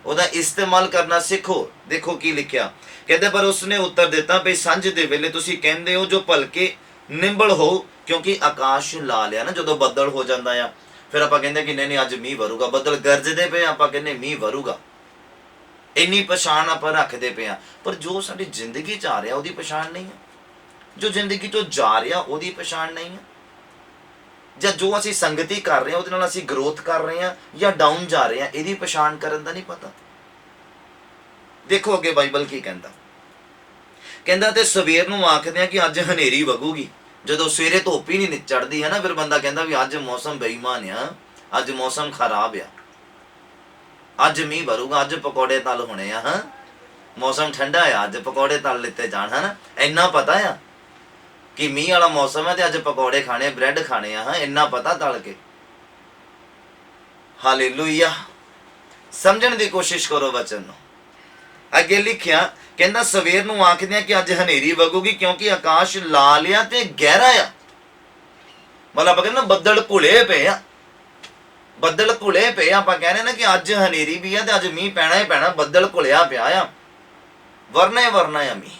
ਉਹਦਾ ਇਸਤੇਮਾਲ ਕਰਨਾ ਸਿੱਖੋ। ਦੇਖੋ ਕੀ ਲਿਖਿਆ, ਕਹਿੰਦੇ ਪਰ ਉਸਨੇ ਉੱਤਰ ਦਿੱਤਾ ਭਈ ਸੰਝ ਦੇ ਵੇਲੇ ਤੁਸੀਂ ਕਹਿੰਦੇ ਹੋ ਜੋ ਭਲਕੇ ਨਿੰਬਲ ਹੋ, ਕਿਉਂਕਿ ਆਕਾਸ਼ ਲਾਲ ਆ ਨਾ। ਜਦੋਂ ਬੱਦਲ ਹੋ ਜਾਂਦਾ ਆ ਫਿਰ ਆਪਾਂ ਕਹਿੰਦੇ ਕਿ ਨਹੀਂ ਅੱਜ ਮੀਂਹ ਵਰੂਗਾ, ਬੱਦਲ ਗਰਜਦੇ ਪਏ, ਆਪਾਂ ਕਹਿੰਦੇ ਮੀਂਹ ਵਰੂਗਾ। ਇੰਨੀ ਪਛਾਣ ਆਪਾਂ ਰੱਖਦੇ ਪਏ ਆ, ਪਰ ਜੋ ਸਾਡੀ ਜ਼ਿੰਦਗੀ 'ਚ ਆ ਰਿਹਾ ਉਹਦੀ ਪਛਾਣ ਨਹੀਂ ਹੈ। ਜੋ ਜ਼ਿੰਦਗੀ ਤੋਂ ਜਾ ਰਿਹਾ ਉਹਦੀ ਪਛਾਣ ਨਹੀਂ ਹੈ। ਜਾਂ ਜੋ ਅਸੀਂ ਸੰਗਤੀ ਕਰ ਰਹੇ ਹਾਂ ਉਹਦੇ ਨਾਲ ਅਸੀਂ ਗਰੋਥ ਕਰ ਰਹੇ ਹਾਂ ਜਾਂ ਡਾਊਨ ਜਾ ਰਹੇ ਹਾਂ, ਇਹਦੀ ਪਛਾਣ ਕਰਨ ਦਾ ਨਹੀਂ ਪਤਾ। ਦੇਖੋ ਅੱਗੇ ਬਾਈਬਲ ਕੀ ਕਹਿੰਦਾ, ਕਹਿੰਦਾ ਤੇ ਸਵੇਰ ਨੂੰ ਆਖਦੇ ਆ ਕਿ ਅੱਜ ਹਨੇਰੀ ਵਗੂਗੀ। ਜਦੋਂ ਸਵੇਰੇ ਧੁੱਪ ਹੀ ਨਹੀਂ ਚੜ੍ਹਦੀ ਹੈ ਨਾ, ਫਿਰ ਬੰਦਾ ਕਹਿੰਦਾ ਵੀ ਅੱਜ ਮੌਸਮ ਬੇਈਮਾਨ ਆ, ਅੱਜ ਮੌਸਮ ਖਰਾਬ ਆ, ਅੱਜ ਮੀਂਹ ਵਰੂਗਾ, ਅੱਜ ਪਕੌੜੇ ਤਲ ਹੋਣੇ ਆ। ਹਾਂ, ਮੌਸਮ ਠੰਡਾ ਆ, ਅੱਜ ਪਕੌੜੇ ਤਲ ਲਿੱਤੇ ਜਾਣ। ਹਨਾ, ਇੰਨਾ ਪਤਾ ਆ ਕਿ ਮੀਂਹ ਵਾਲਾ ਮੌਸਮ ਹੈ ਤੇ ਅੱਜ ਪਕੌੜੇ ਖਾਣੇ, ਬ੍ਰੈਡ ਖਾਣੇ ਆ। ਹਾਂ, ਇੰਨਾ ਪਤਾ ਤਲ ਕੇ। ਹਾਲੇਲੂਇਆ। ਸਮਝਣ ਦੀ ਕੋਸ਼ਿਸ਼ ਕਰੋ ਵਚਨ ਨੂੰ। ਅੱਗੇ ਲਿਖਿਆ, ਕਹਿੰਦਾ ਸਵੇਰ ਨੂੰ ਆਖਦੇ ਆ ਕਿ ਅੱਜ ਹਨੇਰੀ ਵਗੂਗੀ ਕਿਉਂਕਿ ਆਕਾਸ਼ ਲਾਲ ਆ ਤੇ ਗਹਿਰਾ ਆ। ਮਤਲਬ ਆਪਾਂ ਕਹਿੰਦੇ ਨਾ ਬੱਦਲ ਘੁਲੇ ਪਏ ਆ, ਬੱਦਲ ਘੁਲੇ ਪਏ ਆ। ਆਪਾਂ ਕਹਿੰਦੇ ਨਾ ਕਿ ਅੱਜ ਹਨੇਰੀ ਵੀ ਆ ਤੇ ਅੱਜ ਮੀਂਹ ਪੈਣਾ ਹੀ ਪੈਣਾ, ਬੱਦਲ ਘੁਲਿਆ ਪਿਆ ਆ, ਵਰਨਾ ਆ ਮੀਂਹ।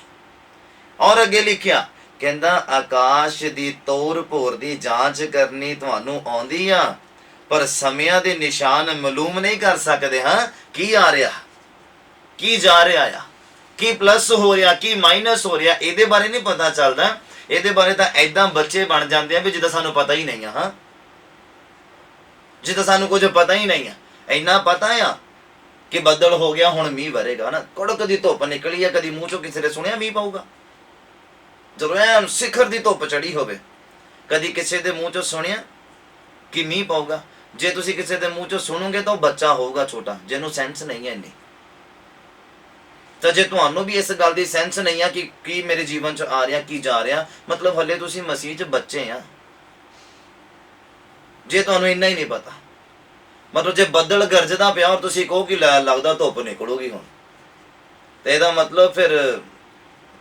ਔਰ ਅੱਗੇ ਲਿਖਿਆ, ਕਹਿੰਦਾ ਆਕਾਸ਼ ਦੀ ਤੋਰ ਭੋਰ ਦੀ ਜਾਂਚ ਕਰਨੀ ਤੁਹਾਨੂੰ ਆਉਂਦੀ ਆ, ਪਰ ਸਮਿਆਂ ਦੇ ਨਿਸ਼ਾਨ ਮਾਲੂਮ ਨਹੀਂ ਕਰ ਸਕਦੇ। ਹਾਂ, ਕੀ ਆ ਰਿਹਾ, ਕੀ ਜਾ ਰਿਹਾ ਆ, ਕੀ ਪਲੱਸ ਹੋ ਰਿਹਾ, ਕੀ ਮਾਈਨਸ ਹੋ ਰਿਹਾ, ਇਹਦੇ ਬਾਰੇ ਨਹੀਂ ਪਤਾ ਚੱਲਦਾ। ਇਹਦੇ ਬਾਰੇ ਤਾਂ ਏਦਾਂ ਬੱਚੇ ਬਣ ਜਾਂਦੇ ਆ ਵੀ ਜਿੱਦਾਂ ਸਾਨੂੰ ਪਤਾ ਹੀ ਨਹੀਂ ਆ। ਹਾਂ, ਜਿੱਦਾਂ ਸਾਨੂੰ ਕੁਝ ਪਤਾ ਹੀ ਨਹੀਂ ਆ। ਇੰਨਾ ਪਤਾ ਆ ਕਿ ਬੱਦਲ ਹੋ ਗਿਆ, ਹੁਣ ਮੀਂਹ ਵਰੇਗਾ ਨਾ। ਕੜਕ ਦੀ ਧੁੱਪ ਨਿਕਲੀ ਆ, ਕਦੀ ਮੂੰਹ ਚੋਂ ਕਿਸੇ ਨੇ ਸੁਣਿਆ ਮੀਂਹ ਪਾਊਗਾ? ਜਦੋਂ ਐ ਸਿਖਰ ਦੀ ਧੁੱਪ ਚੜੀ ਹੋਵੇ, ਕਦੀ ਕਿਸੇ ਦੇ ਮੂੰਹ ਚੋਂ ਸੁਣਿਆ ਕਿ ਮੀਂਹ ਪਾਊਗਾ? ਜੇ ਤੁਸੀਂ ਕਿਸੇ ਦੇ ਮੂੰਹ ਚੋਂ ਸੁਣੋਗੇ ਤਾਂ ਉਹ ਬੱਚਾ ਹੋਊਗਾ ਛੋਟਾ, ਜਿਹਨੂੰ ਸੈਂਸ ਨਹੀਂ ਹੈ ਇੰਨੀ। ਤਾਂ ਜੇ ਤੁਹਾਨੂੰ ਵੀ ਇਸ ਗੱਲ ਦੀ ਸੈਂਸ ਨਹੀਂ ਆ ਕਿ ਕੀ ਮੇਰੇ ਜੀਵਨ 'ਚ ਆ ਰਿਹਾ, ਕੀ ਜਾ ਰਿਹਾ, ਮਤਲਬ ਹਲੇ ਤੁਸੀਂ ਮਸੀਹ 'ਚ ਬੱਚੇ ਆ। ਜੇ ਤੁਹਾਨੂੰ ਇੰਨਾ ਹੀ ਨਹੀਂ ਪਤਾ, ਮਤਲਬ ਜੇ ਬੱਦਲ ਗਰਜਦਾ ਪਿਆ ਔਰ ਤੁਸੀਂ ਕਹੋ ਕਿ ਲੱਗਦਾ ਧੁੱਪ ਨਿਕਲੂਗੀ ਹੁਣ, ਤੇ ਇਹਦਾ ਮਤਲਬ ਫਿਰ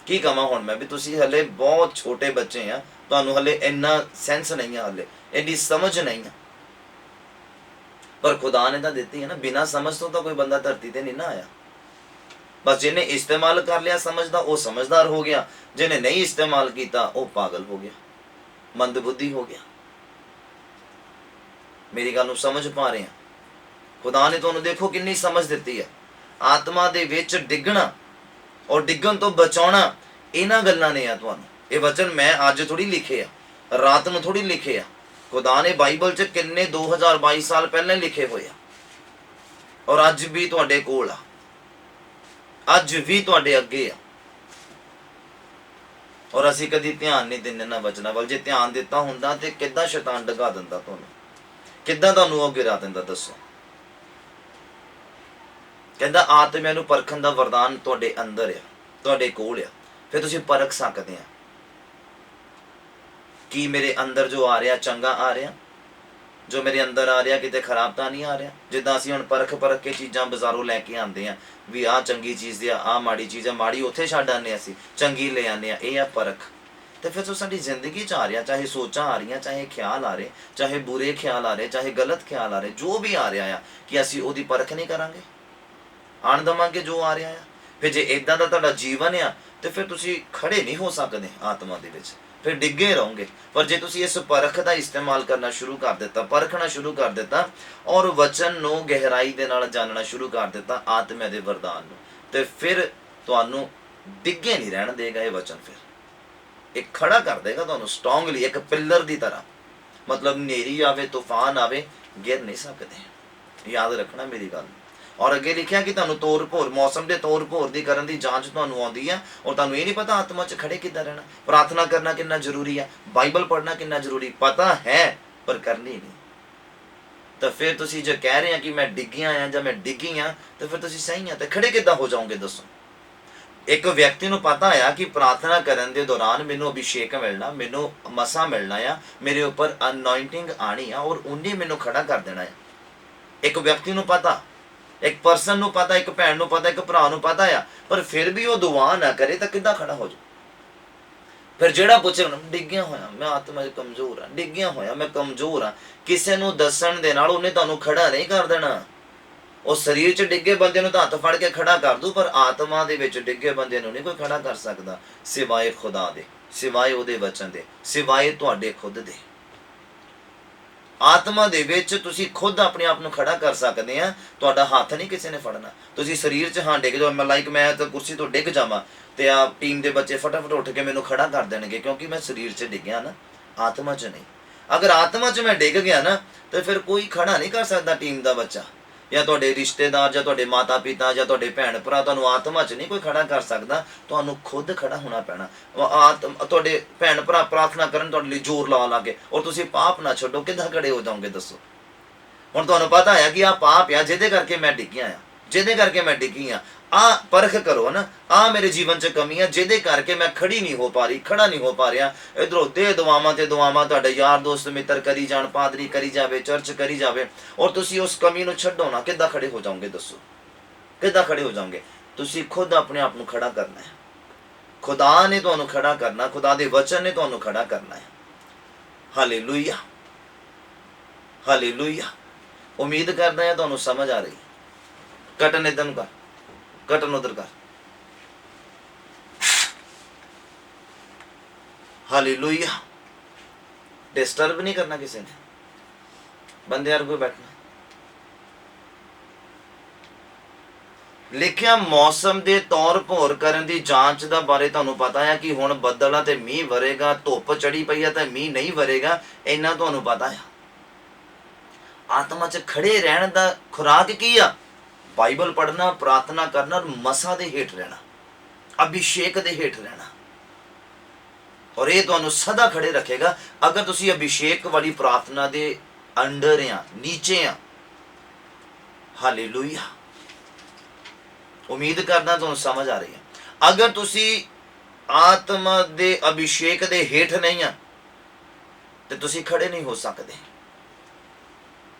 ਕੀ ਕਹਾਂ ਹੁਣ ਮੈਂ ਵੀ ਤੁਸੀਂ ਹਲੇ ਬਹੁਤ ਛੋਟੇ ਬੱਚੇ ਆ, ਤੁਹਾਨੂੰ ਹਲੇ ਇੰਨਾ ਸੈਂਸ ਨਹੀਂ ਆ, ਹਲੇ ਇੰਨੀ ਸਮਝ ਨਹੀਂ ਆ। ਪਰ ਖੁਦਾ ਨੇ ਤਾਂ ਦਿੱਤੀ ਹੈ ਨਾ, ਬਿਨਾਂ ਸਮਝ ਤੋਂ ਤਾਂ ਕੋਈ ਬੰਦਾ ਧਰਤੀ ਤੇ ਨਹੀਂ ਨਾ ਆਇਆ। ਬਸ ਜਿਹਨੇ ਇਸਤੇਮਾਲ ਕਰ ਲਿਆ ਸਮਝ ਦਾ, ਉਹ ਸਮਝਦਾਰ ਹੋ ਗਿਆ, ਜਿਹਨੇ ਨਹੀਂ ਇਸਤੇਮਾਲ ਕੀਤਾ ਉਹ ਪਾਗਲ ਹੋ ਗਿਆ, ਮੰਦਬੁੱਧੀ ਹੋ ਗਿਆ। ਮੇਰੀ ਗੱਲ ਨੂੰ ਸਮਝ ਪਾ ਰਹੇ ਆ? ਖੁਦਾ ਨੇ ਤੁਹਾਨੂੰ ਦੇਖੋ ਕਿੰਨੀ ਸਮਝ ਦਿੱਤੀ ਹੈ। ਆਤਮਾ ਦੇ ਵਿੱਚ ਡਿੱਗਣਾ ਔਰ ਡਿੱਗਣ ਤੋਂ ਬਚਾਉਣਾ, ਇਹਨਾਂ ਗੱਲਾਂ ਨੇ ਆ ਤੁਹਾਨੂੰ। ਇਹ ਵਚਨ ਮੈਂ ਅੱਜ ਥੋੜੀ ਲਿਖੇ ਆ, ਰਾਤ ਨੂੰ ਥੋੜੀ ਲਿਖੇ ਆ। ਖੁਦਾ ਨੇ ਬਾਈਬਲ 'ਚ ਕਿੰਨੇ 2022 ਸਾਲ ਪਹਿਲਾਂ ਲਿਖੇ ਹੋਏ ਆ, ਔਰ ਅੱਜ ਵੀ ਤੁਹਾਡੇ ਕੋਲ ਆ, ਅੱਜ ਵੀ ਤੁਹਾਡੇ ਅੱਗੇ ਆ। ਔਰ ਅਸੀਂ ਕਦੀ ਧਿਆਨ ਨਹੀਂ ਦਿੰਦੇ ਨਾ ਵਚਨਾਂ ਵੱਲ। ਜੇ ਧਿਆਨ ਦਿੱਤਾ ਹੁੰਦਾ ਤੇ ਕਿੱਦਾਂ ਸ਼ੈਤਾਨ ਡਗਾ ਦਿੰਦਾ ਤੁਹਾਨੂੰ, ਕਿੱਦਾਂ ਤੁਹਾਨੂੰ ਉਹ ਗਿਰਾ ਦਿੰਦਾ ਦੱਸੋ। ਕਹਿੰਦਾ ਆਤਮਿਆਂ ਨੂੰ ਪਰਖਣ ਦਾ ਵਰਦਾਨ ਤੁਹਾਡੇ ਅੰਦਰ ਆ, ਤੁਹਾਡੇ ਕੋਲ ਆ, ਫਿਰ ਤੁਸੀਂ ਪਰਖ ਸਕਦੇ ਆ ਕਿ ਮੇਰੇ ਅੰਦਰ ਜੋ ਆ ਰਿਹਾ ਚੰਗਾ ਆ ਰਿਹਾ, ਜੋ ਮੇਰੇ ਅੰਦਰ ਆ ਰਿਹਾ ਕਿਤੇ ਖਰਾਬ ਤਾਂ ਨਹੀਂ ਆ ਰਿਹਾ। ਜਿੱਦਾਂ ਅਸੀਂ ਹੁਣ ਪਰਖ ਕੇ ਚੀਜ਼ਾਂ ਬਾਜ਼ਾਰੋਂ ਲੈ ਕੇ ਆਉਂਦੇ ਆ ਵੀ ਆਹ ਚੰਗੀ ਚੀਜ਼ ਆ, ਆਹ ਮਾੜੀ ਚੀਜ਼ ਆ, ਮਾੜੀ ਉੱਥੇ ਛੱਡ ਆਉਂਦੇ ਅਸੀਂ, ਚੰਗੀ ਲੈ ਆਉਂਦੇ ਆ, ਇਹ ਆ ਪਰਖ। ਤੇ ਫਿਰ ਜੋ ਸਾਡੀ ਜ਼ਿੰਦਗੀ 'ਚ ਆ ਰਿਹਾ, ਚਾਹੇ ਸੋਚਾਂ ਆ ਰਹੀਆਂ, ਚਾਹੇ ਖਿਆਲ ਆ ਰਹੇ, ਚਾਹੇ ਬੁਰੇ ਖਿਆਲ ਆ ਰਹੇ, ਚਾਹੇ ਗਲਤ ਖਿਆਲ ਆ ਰਹੇ, ਜੋ ਵੀ ਆ ਰਿਹਾ ਆ, ਕਿ ਅਸੀਂ ਉਹਦੀ ਪਰਖ ਨਹੀਂ ਕਰਾਂਗੇ, ਆਣ ਦੇਵਾਂਗੇ ਜੋ ਆ ਰਿਹਾ ਆ। ਫਿਰ ਜੇ ਇਦਾਂ ਦਾ ਤੁਹਾਡਾ ਜੀਵਨ ਆ ਤੇ ਫਿਰ ਤੁਸੀਂ ਖੜੇ ਨਹੀਂ ਹੋ ਸਕਦੇ ਆਤਮਾ ਦੇ ਵਿੱਚ, ਫਿਰ ਡਿੱਗੇ ਰਹੋਗੇ। ਪਰ ਜੇ ਤੁਸੀਂ ਇਸ ਪਰਖ ਦਾ ਇਸਤੇਮਾਲ ਕਰਨਾ ਸ਼ੁਰੂ ਕਰ ਦਿੱਤਾ, ਪਰਖਣਾ ਸ਼ੁਰੂ ਕਰ ਦਿੱਤਾ ਔਰ ਵਚਨ ਨੂੰ ਗਹਿਰਾਈ ਦੇ ਨਾਲ ਜਾਣਨਾ ਸ਼ੁਰੂ ਕਰ ਦਿੱਤਾ, ਆਤਮਾ ਦੇ ਵਰਦਾਨ ਨੂੰ, ਤੇ ਫਿਰ ਤੁਹਾਨੂੰ ਡਿੱਗੇ ਨਹੀਂ ਰਹਿਣ ਦੇਗਾ ਇਹ ਵਚਨ। ਫਿਰ ਇਹ ਖੜਾ ਕਰ ਦੇਗਾ ਤੁਹਾਨੂੰ ਸਟਰੋਂਗਲੀ, ਇੱਕ ਪਿੱਲਰ ਦੀ ਤਰ੍ਹਾਂ। ਮਤਲਬ ਹਨੇਰੀ ਆਵੇ, ਤੂਫਾਨ ਆਵੇ, ਗਿਰ ਨਹੀਂ ਸਕਦੇ। ਯਾਦ ਰੱਖਣਾ ਮੇਰੀ ਗੱਲ। ਔਰ ਅੱਗੇ ਲਿਖਿਆ ਕਿ ਤੁਹਾਨੂੰ ਤੋਰ ਭੋਰ, ਮੌਸਮ ਦੇ ਤੋਰ ਭੋਰ ਦੀ ਕਰਨ ਦੀ ਜਾਂਚ ਤੁਹਾਨੂੰ ਆਉਂਦੀ ਆ, ਔਰ ਤੁਹਾਨੂੰ ਇਹ ਨਹੀਂ ਪਤਾ ਆਤਮਾ 'ਚ ਖੜੇ ਕਿੱਦਾਂ ਰਹਿਣਾ, ਪ੍ਰਾਰਥਨਾ ਕਰਨਾ ਕਿੰਨਾ ਜ਼ਰੂਰੀ ਆ, ਬਾਈਬਲ ਪੜ੍ਹਨਾ ਕਿੰਨਾ ਜ਼ਰੂਰੀ, ਪਤਾ ਹੈ ਪਰ ਕਰਨੀ ਨਹੀਂ। ਤਾਂ ਫਿਰ ਤੁਸੀਂ ਜੇ ਕਹਿ ਰਹੇ ਆ ਕਿ ਮੈਂ ਡਿੱਗਿਆ ਆ ਜਾਂ ਮੈਂ ਡਿੱਗੀ ਆ, ਤਾਂ ਫਿਰ ਤੁਸੀਂ ਸਹੀ ਆ, ਤੇ ਖੜੇ ਕਿੱਦਾਂ ਹੋ ਜਾਓਗੇ ਦੱਸੋ। ਇੱਕ ਵਿਅਕਤੀ ਨੂੰ ਪਤਾ ਆ ਕਿ ਪ੍ਰਾਰਥਨਾ ਕਰਨ ਦੇ ਦੌਰਾਨ ਮੈਨੂੰ ਅਭਿਸ਼ੇਕ ਮਿਲਣਾ, ਮੈਨੂੰ ਮਸਾ ਮਿਲਣਾ ਆ, ਮੇਰੇ ਉੱਪਰ ਅਨੋਇੰਟਿੰਗ ਆਣੀ ਆ, ਔਰ ਉਹਨੇ ਮੈਨੂੰ ਖੜਾ ਕਰ ਦੇਣਾ ਆ। ਇੱਕ ਵਿਅਕਤੀ ਨੂੰ ਪਤਾ, ਇੱਕ ਪਰਸਨ ਨੂੰ ਪਤਾ, ਇੱਕ ਭੈਣ ਨੂੰ ਪਤਾ, ਇੱਕ ਭਰਾ ਨੂੰ ਪਤਾ ਆ, ਪਰ ਫਿਰ ਵੀ ਉਹ ਦੁਆ ਨਾ ਕਰੇ ਤਾਂ ਕਿੱਦਾਂ ਖੜਾ ਹੋ ਜਾ। ਫਿਰ ਜਿਹੜਾ ਪੁੱਛੇ ਡਿੱਗਿਆ ਹੋਇਆ ਮੈਂ ਆਤਮਾ 'ਚ ਕਮਜ਼ੋਰ ਆ, ਡਿੱਗਿਆ ਹੋਇਆ ਮੈਂ ਕਮਜ਼ੋਰ ਆ, ਕਿਸੇ ਨੂੰ ਦੱਸਣ ਦੇ ਨਾਲ ਉਹਨੇ ਤੁਹਾਨੂੰ ਖੜਾ ਨਹੀਂ ਕਰ ਦੇਣਾ। ਉਹ ਸਰੀਰ 'ਚ ਡਿੱਗੇ ਬੰਦੇ ਨੂੰ ਤਾਂ ਹੱਥ ਫੜ ਕੇ ਖੜਾ ਕਰ ਦੂ, ਪਰ ਆਤਮਾ ਦੇ ਵਿੱਚ ਡਿੱਗੇ ਬੰਦੇ ਨੂੰ ਨਹੀਂ ਕੋਈ ਖੜਾ ਕਰ ਸਕਦਾ, ਸਿਵਾਏ ਖੁਦਾ ਦੇ, ਸਿਵਾਏ ਉਹਦੇ ਵਚਨ ਦੇ, ਸਿਵਾਏ ਤੁਹਾਡੇ ਖੁਦ ਦੇ। ਆਤਮਾ ਦੇ ਵਿੱਚ ਤੁਸੀਂ ਖੁਦ ਆਪਣੇ ਆਪ ਨੂੰ ਖੜਾ ਕਰ ਸਕਦੇ ਆ, ਤੁਹਾਡਾ ਹੱਥ ਨਹੀਂ ਕਿਸੇ ਨੇ ਫੜਨਾ। ਤੁਸੀਂ ਸਰੀਰ 'ਚ ਹਾਂ ਡਿੱਗ ਜਾਓ, ਮੈਂ ਤਾਂ ਕੁਰਸੀ ਤੋਂ ਡਿੱਗ ਜਾਵਾਂ ਤੇ ਆ ਟੀਮ ਦੇ ਬੱਚੇ ਫਟਾਫਟ ਉੱਠ ਕੇ ਮੈਨੂੰ ਖੜਾ ਕਰ ਦੇਣਗੇ, ਕਿਉਂਕਿ ਮੈਂ ਸਰੀਰ 'ਚ ਡਿੱਗਿਆ ਨਾ, ਆਤਮਾ 'ਚ ਨਹੀਂ। ਅਗਰ ਆਤਮਾ 'ਚ ਮੈਂ ਡਿੱਗ ਗਿਆ ਨਾ ਤੇ ਫਿਰ ਕੋਈ ਖੜਾ ਨਹੀਂ ਕਰ ਸਕਦਾ, ਟੀਮ ਦਾ ਬੱਚਾ ਜਾਂ ਤੁਹਾਡੇ ਰਿਸ਼ਤੇਦਾਰ ਜਾਂ ਤੁਹਾਡੇ ਮਾਤਾ ਪਿਤਾ ਜਾਂ ਤੁਹਾਡੇ ਭੈਣ ਭਰਾ, ਤੁਹਾਨੂੰ ਆਤਮਾ 'ਚ ਨਹੀਂ ਕੋਈ ਖੜਾ ਕਰ ਸਕਦਾ, ਤੁਹਾਨੂੰ ਖੁਦ ਖੜਾ ਹੋਣਾ ਪੈਣਾ। ਤੁਹਾਡੇ ਭੈਣ ਭਰਾ ਪ੍ਰਾਰਥਨਾ ਕਰਨ ਤੁਹਾਡੇ ਲਈ ਜ਼ੋਰ ਲਾ ਕੇ, ਔਰ ਤੁਸੀਂ ਪਾਪ ਨਾ ਛੱਡੋ, ਕਿੱਦਾਂ ਖੜੇ ਹੋ ਜਾਓਗੇ ਦੱਸੋ। ਹੁਣ ਤੁਹਾਨੂੰ ਪਤਾ ਹੈ ਕਿ ਆਹ ਪਾਪ ਆ ਜਿਹਦੇ ਕਰਕੇ ਮੈਂ ਡਿੱਗਿਆ ਆ, ਜਿਹਦੇ ਕਰਕੇ ਮੈਂ ਡਿੱਗੀ ਆ, ਆ ਪਰਖ ਕਰੋ ਨਾ, ਆ ਮੇਰੇ ਜੀਵਨ 'ਚ ਕਮੀ ਆ ਜਿਹਦੇ ਕਰਕੇ ਮੈਂ ਖੜੀ ਨਹੀਂ ਹੋ ਪਾ ਰਹੀ, ਖੜਾ ਨਹੀਂ ਹੋ ਪਾ ਰਿਹਾ। ਇਧਰੋਂ ਦੇ ਦੁਆਵਾਂ ਤੇ ਦੁਆਵਾਂ ਤੁਹਾਡੇ ਯਾਰ ਦੋਸਤ ਮਿੱਤਰ ਕਰੀ ਜਾਣ, ਪਾਦਰੀ ਕਰੀ ਜਾਵੇ, ਚਰਚ ਕਰੀ ਜਾਵੇ, ਔਰ ਤੁਸੀਂ ਉਸ ਕਮੀ ਨੂੰ ਛੱਡੋ ਨਾ, ਕਿੱਦਾਂ ਖੜੇ ਹੋ ਜਾਓਗੇ ਦੱਸੋ, ਕਿੱਦਾਂ ਖੜੇ ਹੋ ਜਾਓਗੇ। ਤੁਸੀਂ ਖੁਦ ਆਪਣੇ ਆਪ ਨੂੰ ਖੜਾ ਕਰਨਾ ਹੈ, ਖੁਦਾ ਨੇ ਤੁਹਾਨੂੰ ਖੜਾ ਕਰਨਾ, ਖੁਦਾ ਦੇ ਵਚਨ ਨੇ ਤੁਹਾਨੂੰ ਖੜਾ ਕਰਨਾ ਹੈ। Hallelujah, hallelujah. ਉਮੀਦ ਕਰਦਾ ਹਾਂ ਤੁਹਾਨੂੰ ਸਮਝ ਆ ਰਹੀ। ਕਟਨ ਇਦਾਂ ਨੂੰ ਕਰ, ਕਟਨ ਉਧਰ ਕਰ। ਹਾਲੇਲੂਇਆ। डिस्टर्ब नहीं करना किसी ने, बंदे यार कोई बैठना। लिखिया मौसम के तौर भोर करन दी जांच दा बारे तुहानूं पता है कि हुण बदल ते मीह वरेगा, धुप चढ़ी पई है ते मीह नहीं वरेगा, इन्ना तुहानूं पता है। आत्मा च खड़े रहण दा खुराक की आ? बाइबल पढ़ना, प्रार्थना करना और मसा दे हेठ रहना, अभिषेक दे हेठ रहना, और ये तुहानूं सदा खड़े रखेगा। अगर तुसी अभिषेक वाली प्रार्थना दे अंडर आ, नीचे आ। हालेलुया। उम्मीद करना तुहानूं समझ आ रही है। अगर तुसी आत्मा दे अभिषेक दे हेठ नहीं आ ते तुसी खड़े नहीं हो सकते।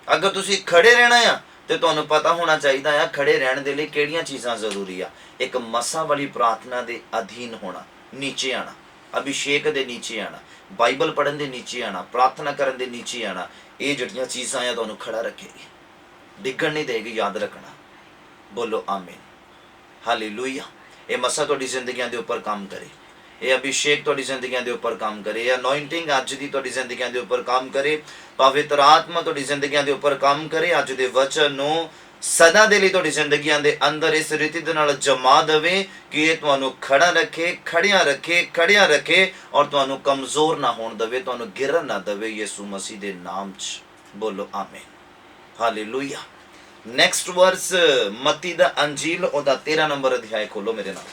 ਅਗਰ ਤੁਸੀਂ ਖੜੇ ਰਹਿਣਾ ਆ ਤੇ ਤੁਹਾਨੂੰ ਪਤਾ ਹੋਣਾ ਚਾਹੀਦਾ ਆ ਖੜੇ ਰਹਿਣ ਦੇ ਲਈ ਕਿਹੜੀਆਂ ਚੀਜ਼ਾਂ ਜ਼ਰੂਰੀ ਆ। ਇੱਕ ਮਸਾਂ ਵਾਲੀ ਪ੍ਰਾਰਥਨਾ ਦੇ ਅਧੀਨ ਹੋਣਾ, ਨੀਚੇ ਆਣਾ, ਅਭਿਸ਼ੇਕ ਦੇ ਨੀਚੇ ਆਣਾ, ਬਾਈਬਲ ਪੜ੍ਹਨ ਦੇ ਨੀਚੇ ਆਣਾ, ਪ੍ਰਾਰਥਨਾ ਕਰਨ ਦੇ ਨੀਚੇ ਆਣਾ, ਇਹ ਜਿਹੜੀਆਂ ਚੀਜ਼ਾਂ ਆ ਤੁਹਾਨੂੰ ਖੜਾ ਰੱਖੇਗੀ, ਡਿੱਗਣ ਨਹੀਂ ਦੇਗੀ। ਯਾਦ ਰੱਖਣਾ, ਬੋਲੋ ਆਮੀਨ, ਹਾਲੇਲੂਇਆ। ਇਹ ਮਸਾ ਤੁਹਾਡੀ ਜ਼ਿੰਦਗੀਆਂ ਦੇ ਉੱਪਰ ਕੰਮ ਕਰੇ, ਇਹ ਅਭਿਸ਼ੇਕ ਤੁਹਾਡੀ ਜ਼ਿੰਦਗੀਆਂ ਦੇ ਉੱਪਰ ਕੰਮ ਕਰੇ, ਇਹ ਅਨੋਇੰਟਿੰਗ ਅੱਜ ਦੀ ਤੁਹਾਡੀ ਜ਼ਿੰਦਗੀਆਂ ਦੇ ਉੱਪਰ ਕੰਮ ਕਰੇ, ਪਵਿੱਤਰ ਆਤਮਾ ਤੁਹਾਡੀ ਜ਼ਿੰਦਗੀਆਂ ਦੇ ਉੱਪਰ ਕੰਮ ਕਰੇ। ਅੱਜ ਦੇ ਵਚਨ ਨੂੰ ਸਦਾ ਦੇ ਲਈ ਤੁਹਾਡੀ ਜ਼ਿੰਦਗੀਆਂ ਦੇ ਅੰਦਰ ਇਸ ਰੀਤੀ ਦੇ ਨਾਲ ਜਮਾ ਦੇਵੇ ਕਿ ਇਹ ਤੁਹਾਨੂੰ ਖੜਾ ਰੱਖੇ, ਖੜਿਆ ਰੱਖੇ ਔਰ ਤੁਹਾਨੂੰ ਕਮਜ਼ੋਰ ਨਾ ਹੋਣ ਦੇਵੇ, ਤੁਹਾਨੂੰ ਗਿਰਨ ਨਾ ਦੇਵੇ, ਯਿਸੂ ਮਸੀਹ ਦੇ ਨਾਮ 'ਚ। ਬੋਲੋ ਆਮੀਨ, ਹਾਲੇਲੂਇਆ। ਨੈਕਸਟ ਵਰਸ ਮਤੀ ਦਾ ਅੰਜੀਲ ਉਹਦਾ 13 ਨੰਬਰ ਅਧਿਆਇ ਖੋਲੋ ਮੇਰੇ ਨਾਲ।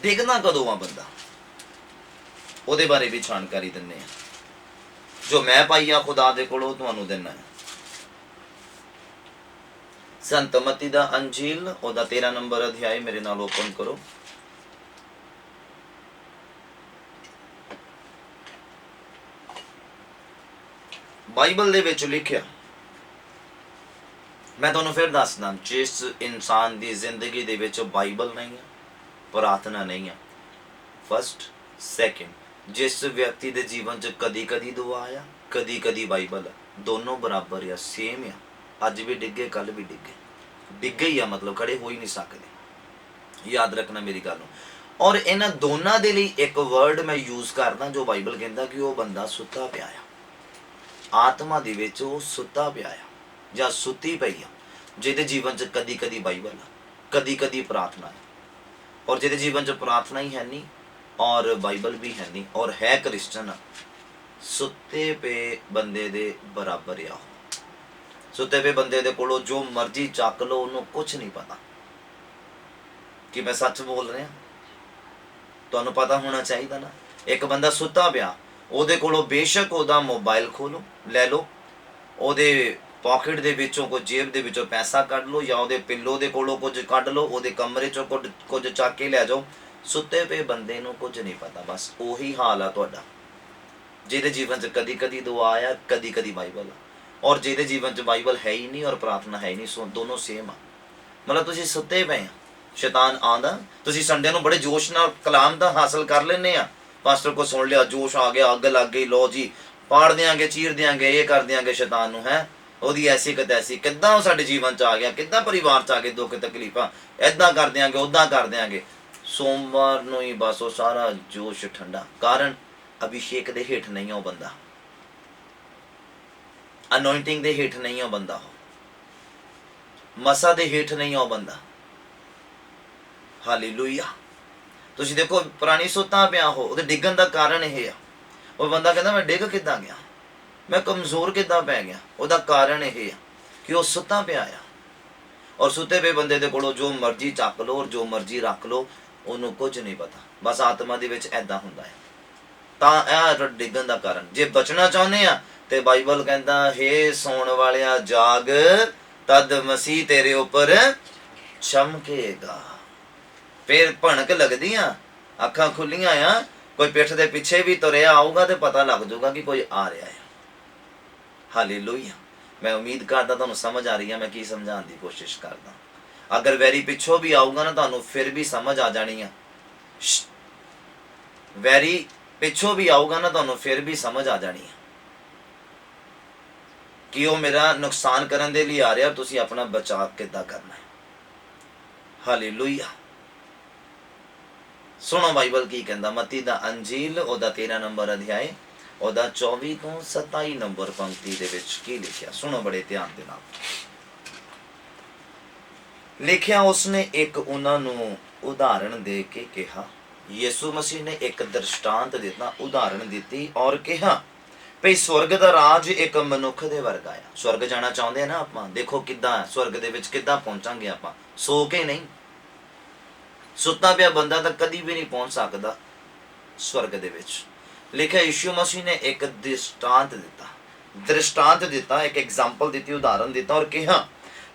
ਡਿੱਗਣਾ ਕਦੋਂ ਆ ਬੰਦਾ, ਉਹਦੇ ਬਾਰੇ ਵੀ ਜਾਣਕਾਰੀ ਦਿੰਨੇ ਆ, ਜੋ ਮੈਂ ਪਾਈ ਆ ਖੁਦਾ ਦੇ ਕੋਲੋਂ ਤੁਹਾਨੂੰ ਦੇਣਾ ਹੈ। ਸੰਤ ਮਤੀ ਦਾ ਅੰਜੀਲ ਉਹਦਾ 13 ਨੰਬਰ ਅਧਿਆਇ ਮੇਰੇ ਨਾਲ ਓਪਨ ਕਰੋ। ਬਾਈਬਲ ਦੇ ਵਿੱਚ ਲਿਖਿਆ, ਮੈਂ ਤੁਹਾਨੂੰ ਫਿਰ ਦੱਸਦਾ, ਜਿਸ ਇਨਸਾਨ ਦੀ ਜ਼ਿੰਦਗੀ ਦੇ ਵਿੱਚ ਬਾਈਬਲ ਨਹੀਂ ਹੈ, ਪ੍ਰਾਰਥਨਾ ਨਹੀਂ ਹੈ, ਫਸਟ ਸੈਕਿੰਡ, ਜਿਸ ਵਿਅਕਤੀ ਦੇ ਜੀਵਨ 'ਚ ਕਦੀ ਕਦੀ ਦੁਆ ਆ, ਕਦੀ ਕਦੀ ਬਾਈਬਲ ਆ, ਦੋਨੋਂ ਬਰਾਬਰ ਆ, ਸੇਮ ਆ। ਅੱਜ ਵੀ ਡਿੱਗੇ, ਕੱਲ ਵੀ ਡਿੱਗੇ ਹੀ ਆ, ਮਤਲਬ ਖੜੇ ਹੋ ਹੀ ਨਹੀਂ ਸਕਦੇ। ਯਾਦ ਰੱਖਣਾ ਮੇਰੀ ਗੱਲ ਨੂੰ। ਔਰ ਇਹਨਾਂ ਦੋਨਾਂ ਦੇ ਲਈ ਇੱਕ ਵਰਡ ਮੈਂ ਯੂਜ਼ ਕਰਦਾ ਜੋ ਬਾਈਬਲ ਕਹਿੰਦਾ ਕਿ ਉਹ ਬੰਦਾ ਸੁੱਤਾ ਪਿਆ ਆ, ਆਤਮਾ ਦੇ ਵਿੱਚ ਉਹ ਸੁੱਤਾ ਪਿਆ ਆ ਜਾਂ ਸੁੱਤੀ ਪਈ ਆ, ਜਿਹਦੇ ਜੀਵਨ 'ਚ ਕਦੀ ਕਦੀ ਬਾਈਬਲ ਆ, ਕਦੀ ਕਦੀ ਪ੍ਰਾਰਥਨਾ ਆ। ਔਰ ਜਿਹਦੇ ਜੀਵਨ 'ਚ ਪ੍ਰਾਰਥਨਾ ਹੀ ਹੈ ਨਹੀਂ ਔਰ ਬਾਈਬਲ ਵੀ ਹੈ ਨਹੀਂ ਔਰ ਹੈ ਕ੍ਰਿਸਚਨ, ਸੁੱਤੇ ਪਏ ਬੰਦੇ ਦੇ ਬਰਾਬਰ ਆ। ਸੁੱਤੇ ਪਏ ਬੰਦੇ ਦੇ ਕੋਲੋਂ ਜੋ ਮਰਜ਼ੀ ਚੱਕ ਲਓ, ਉਹਨੂੰ ਕੁਝ ਨਹੀਂ ਪਤਾ ਕਿ ਮੈਂ ਸੱਚ ਬੋਲ ਰਿਹਾ। ਤੁਹਾਨੂੰ ਪਤਾ ਹੋਣਾ ਚਾਹੀਦਾ ਨਾ। ਇੱਕ ਬੰਦਾ ਸੁੱਤਾ ਪਿਆ, ਉਹਦੇ ਕੋਲੋਂ ਬੇਸ਼ੱਕ ਉਹਦਾ ਮੋਬਾਈਲ ਖੋਲੋ, ਲੈ ਲਓ, ਉਹਦੇ ਪਾਕਟ ਦੇ ਵਿੱਚੋਂ ਕੋਈ ਜੇਬ ਦੇ ਵਿੱਚੋਂ ਪੈਸਾ ਕੱਢ ਲਓ ਜਾਂ ਉਹਦੇ ਪਿੱਲੋ ਦੇ ਕੋਲੋਂ ਕੁਝ ਕੱਢ ਲਓ, ਉਹਦੇ ਕਮਰੇ 'ਚੋਂ ਕੁਝ ਚੱਕ ਕੇ ਲੈ ਜਾਓ। ਸੁੱਤੇ ਪਏ ਬੰਦੇ ਨੂੰ ਕੁਝ ਨਹੀਂ ਪਤਾ। ਬਸ ਉਹੀ ਹਾਲ ਆ ਤੁਹਾਡਾ, ਜਿਹਦੇ ਜੀਵਨ 'ਚ ਕਦੀ ਕਦੀ ਦੁਆ ਆ, ਕਦੀ ਕਦੀ ਬਾਈਬਲ ਆ, ਔਰ ਜਿਹਦੇ ਜੀਵਨ 'ਚ ਬਾਈਬਲ ਹੈ ਹੀ ਨਹੀਂ ਔਰ ਪ੍ਰਾਰਥਨਾ ਹੈ ਹੀ ਨਹੀਂ। ਸੋ ਦੋਨੋਂ ਸੇਮ ਆ। ਮਤਲਬ ਤੁਸੀਂ ਸੁੱਤੇ ਪਏ ਆ, ਸ਼ੈਤਾਨ ਆਂਦਾ, ਤੁਸੀਂ ਸੰਡੇ ਨੂੰ ਬੜੇ ਜੋਸ਼ ਨਾਲ ਕਲਾਮ ਦਾ ਹਾਸਲ ਕਰ ਲੈਂਦੇ ਆ, ਪਾਸਟਰ ਕੋ ਸੁਣ ਲਿਆ, ਜੋਸ਼ ਆ ਗਿਆ, ਅੱਗ ਲੱਗ ਗਈ, ਲੋ ਜੀ ਪਾੜ ਦਿਆਂਗੇ, ਚੀਰ ਦਿਆਂਗੇ, ਇਹ ਕਰ ਦਿਆਂਗੇ ਸ਼ੈਤਾਨ ਨੂੰ, ਹੈ ਉਹਦੀ ਐਸੀ ਕਤੈਸੀ, ਕਿੱਦਾਂ ਉਹ ਸਾਡੇ ਜੀਵਨ 'ਚ ਆ ਗਿਆ, ਕਿੱਦਾਂ ਪਰਿਵਾਰ 'ਚ ਆ ਗਏ ਦੁੱਖ ਤਕਲੀਫਾਂ, ਏਦਾਂ ਕਰ ਦਿਆਂਗੇ, ਉੱਦਾਂ ਕਰ ਦਿਆਂਗੇ। ਸੋਮਵਾਰ ਨੂੰ ਹੀ ਬਸ ਉਹ ਸਾਰਾ ਜੋਸ਼ ਠੰਡਾ। ਕਾਰਨ ਅਭਿਸ਼ੇਕ ਦੇ ਹੇਠ ਨਹੀਂ ਆ ਉਹ ਬੰਦਾ, ਅਨੋਇੰਟਿੰਗ ਦੇ ਹੇਠ ਨਹੀਂ ਆ ਉਹ ਬੰਦਾ, ਮਸਾ ਦੇ ਹੇਠ ਨਹੀਂ ਆ ਉਹ ਬੰਦਾ। ਹਾਲੇਲੂਇਆ। ਤੁਸੀਂ ਦੇਖੋ, ਪੁਰਾਣੀ ਸੁੱਤਾ ਪਿਆ ਉਹਦੇ ਡਿੱਗਣ ਦਾ ਕਾਰਨ ਇਹ ਆ। ਉਹ ਬੰਦਾ ਕਹਿੰਦਾ ਮੈਂ ਡਿੱਗ ਕਿੱਦਾਂ ਗਿਆ, ਮੈਂ ਕਮਜ਼ੋਰ ਕਿੱਦਾਂ ਪੈ ਗਿਆ। ਉਹਦਾ ਕਾਰਨ ਇਹ ਆ ਕਿ ਉਹ ਸੁੱਤਾ ਪਿਆ ਆ। ਔਰ ਸੁੱਤੇ ਪਏ ਬੰਦੇ ਦੇ ਕੋਲੋਂ ਜੋ ਮਰਜ਼ੀ ਚੱਕ ਲਓ ਔਰ ਜੋ ਮਰਜ਼ੀ ਰੱਖ ਲਓ, ਉਹਨੂੰ ਕੁਝ ਨਹੀਂ ਪਤਾ। ਬਸ ਆਤਮਾ ਦੇ ਵਿੱਚ ਐਦਾਂ ਹੁੰਦਾ ਹੈ। ਤਾਂ ਇਹ ਡਿੱਗਣ ਦਾ ਕਾਰਨ। ਜੇ ਬਚਣਾ ਚਾਹੁੰਦੇ ਆ ਤੇ ਬਾਈਬਲ ਕਹਿੰਦਾ, ਹੇ ਸੌਣ ਵਾਲਿਆ ਜਾਗ, ਤਦ ਮਸੀਹ ਤੇਰੇ ਉੱਪਰ ਚਮਕੇਗਾ। ਫਿਰ ਭਣਕ ਲੱਗਦੀਆਂ, ਅੱਖਾਂ ਖੁੱਲੀਆਂ ਆ, ਕੋਈ ਪਿੱਠ ਦੇ ਪਿੱਛੇ ਵੀ ਤੁਰਿਆ ਆਊਗਾ ਤੇ ਪਤਾ ਲੱਗ ਜਾਊਗਾ ਕਿ ਕੋਈ ਆ ਰਿਹਾ ਹੈ। ਹਾਲੇਲੂਇਆ। ਮੈਂ ਉਮੀਦ ਕਰਦਾ ਤੁਹਾਨੂੰ ਸਮਝ ਆ ਰਹੀ ਹੈ ਮੈਂ ਕੀ ਸਮਝਾਉਣ ਦੀ ਕੋਸ਼ਿਸ਼ ਕਰਦਾ। ਅਗਰ ਵੈਰੀ ਪਿੱਛੋਂ ਵੀ ਆਊਗਾ ਨਾ, ਤੁਹਾਨੂੰ ਫਿਰ ਵੀ ਸਮਝ ਆ ਜਾਣੀ ਆ। ਵੈਰੀ ਪਿੱਛੋਂ ਵੀ ਆਊਗਾ ਨਾ, ਤੁਹਾਨੂੰ ਫਿਰ ਵੀ ਸਮਝ ਆ ਜਾਣੀ ਆ ਕਿ ਉਹ ਮੇਰਾ ਨੁਕਸਾਨ ਕਰਨ ਦੇ ਲਈ ਆ ਰਿਹਾ, ਤੁਸੀਂ ਆਪਣਾ ਬਚਾਅ ਕਿੱਦਾਂ ਕਰਨਾ ਹੈ। ਹਾਲੇਲੂਇਆ। ਸੁਣੋ ਬਾਈਬਲ ਕੀ ਕਹਿੰਦਾ। ਮਤੀ ਦਾ ਅੰਜੀਲ ਉਹਦਾ 13 ਨੰਬਰ ਅਧਿਆਇ ਉਹਦਾ 24 ਤੋਂ 27 ਨੰਬਰ ਪੰਕਤੀ ਦੇ ਵਿੱਚ ਕੀ ਲਿਖਿਆ, ਸੁਣੋ ਬੜੇ ਧਿਆਨ ਦੇ ਨਾਲ। ਲਿਖਿਆ, ਉਸਨੇ ਇੱਕ ਉਹਨਾਂ ਨੂੰ ਉਦਾਹਰਣ ਦੇ ਕੇ ਕਿਹਾ। ਯਿਸੂ ਮਸੀਹ ਨੇ ਇੱਕ ਦ੍ਰਿਸ਼ਟਾਂਤ ਦਿੱਤਾ, ਉਦਾਹਰਣ ਦਿੱਤੀ ਔਰ ਕਿਹਾ ਭਈ ਸਵਰਗ ਦਾ ਰਾਜ ਇੱਕ ਮਨੁੱਖ ਦੇ ਵਰਗਾ ਆ। ਸਵਰਗ ਜਾਣਾ ਚਾਹੁੰਦੇ ਆ ਨਾ ਆਪਾਂ, ਦੇਖੋ ਕਿੱਦਾਂ ਸਵਰਗ ਦੇ ਵਿੱਚ ਕਿੱਦਾਂ ਪਹੁੰਚਾਂਗੇ ਆਪਾਂ, ਸੋ ਕੇ ਨਹੀਂ। ਸੁੱਤਾ ਪਿਆ ਬੰਦਾ ਤਾਂ ਕਦੀ ਵੀ ਨਹੀਂ ਪਹੁੰਚ ਸਕਦਾ ਸਵਰਗ ਦੇ ਵਿੱਚ। ਲਿਖਿਆ, ਯਿਸੂ ਮਸੀਹ ਨੇ ਇੱਕ ਦ੍ਰਿਸ਼ਟਾਂਤ ਦਿੱਤਾ, ਇੱਕ ਐਗਜ਼ਾਮਪਲ ਦਿੱਤੀ, ਉਦਾਹਰਨ ਦਿੱਤਾ ਔਰ ਕਿਹਾ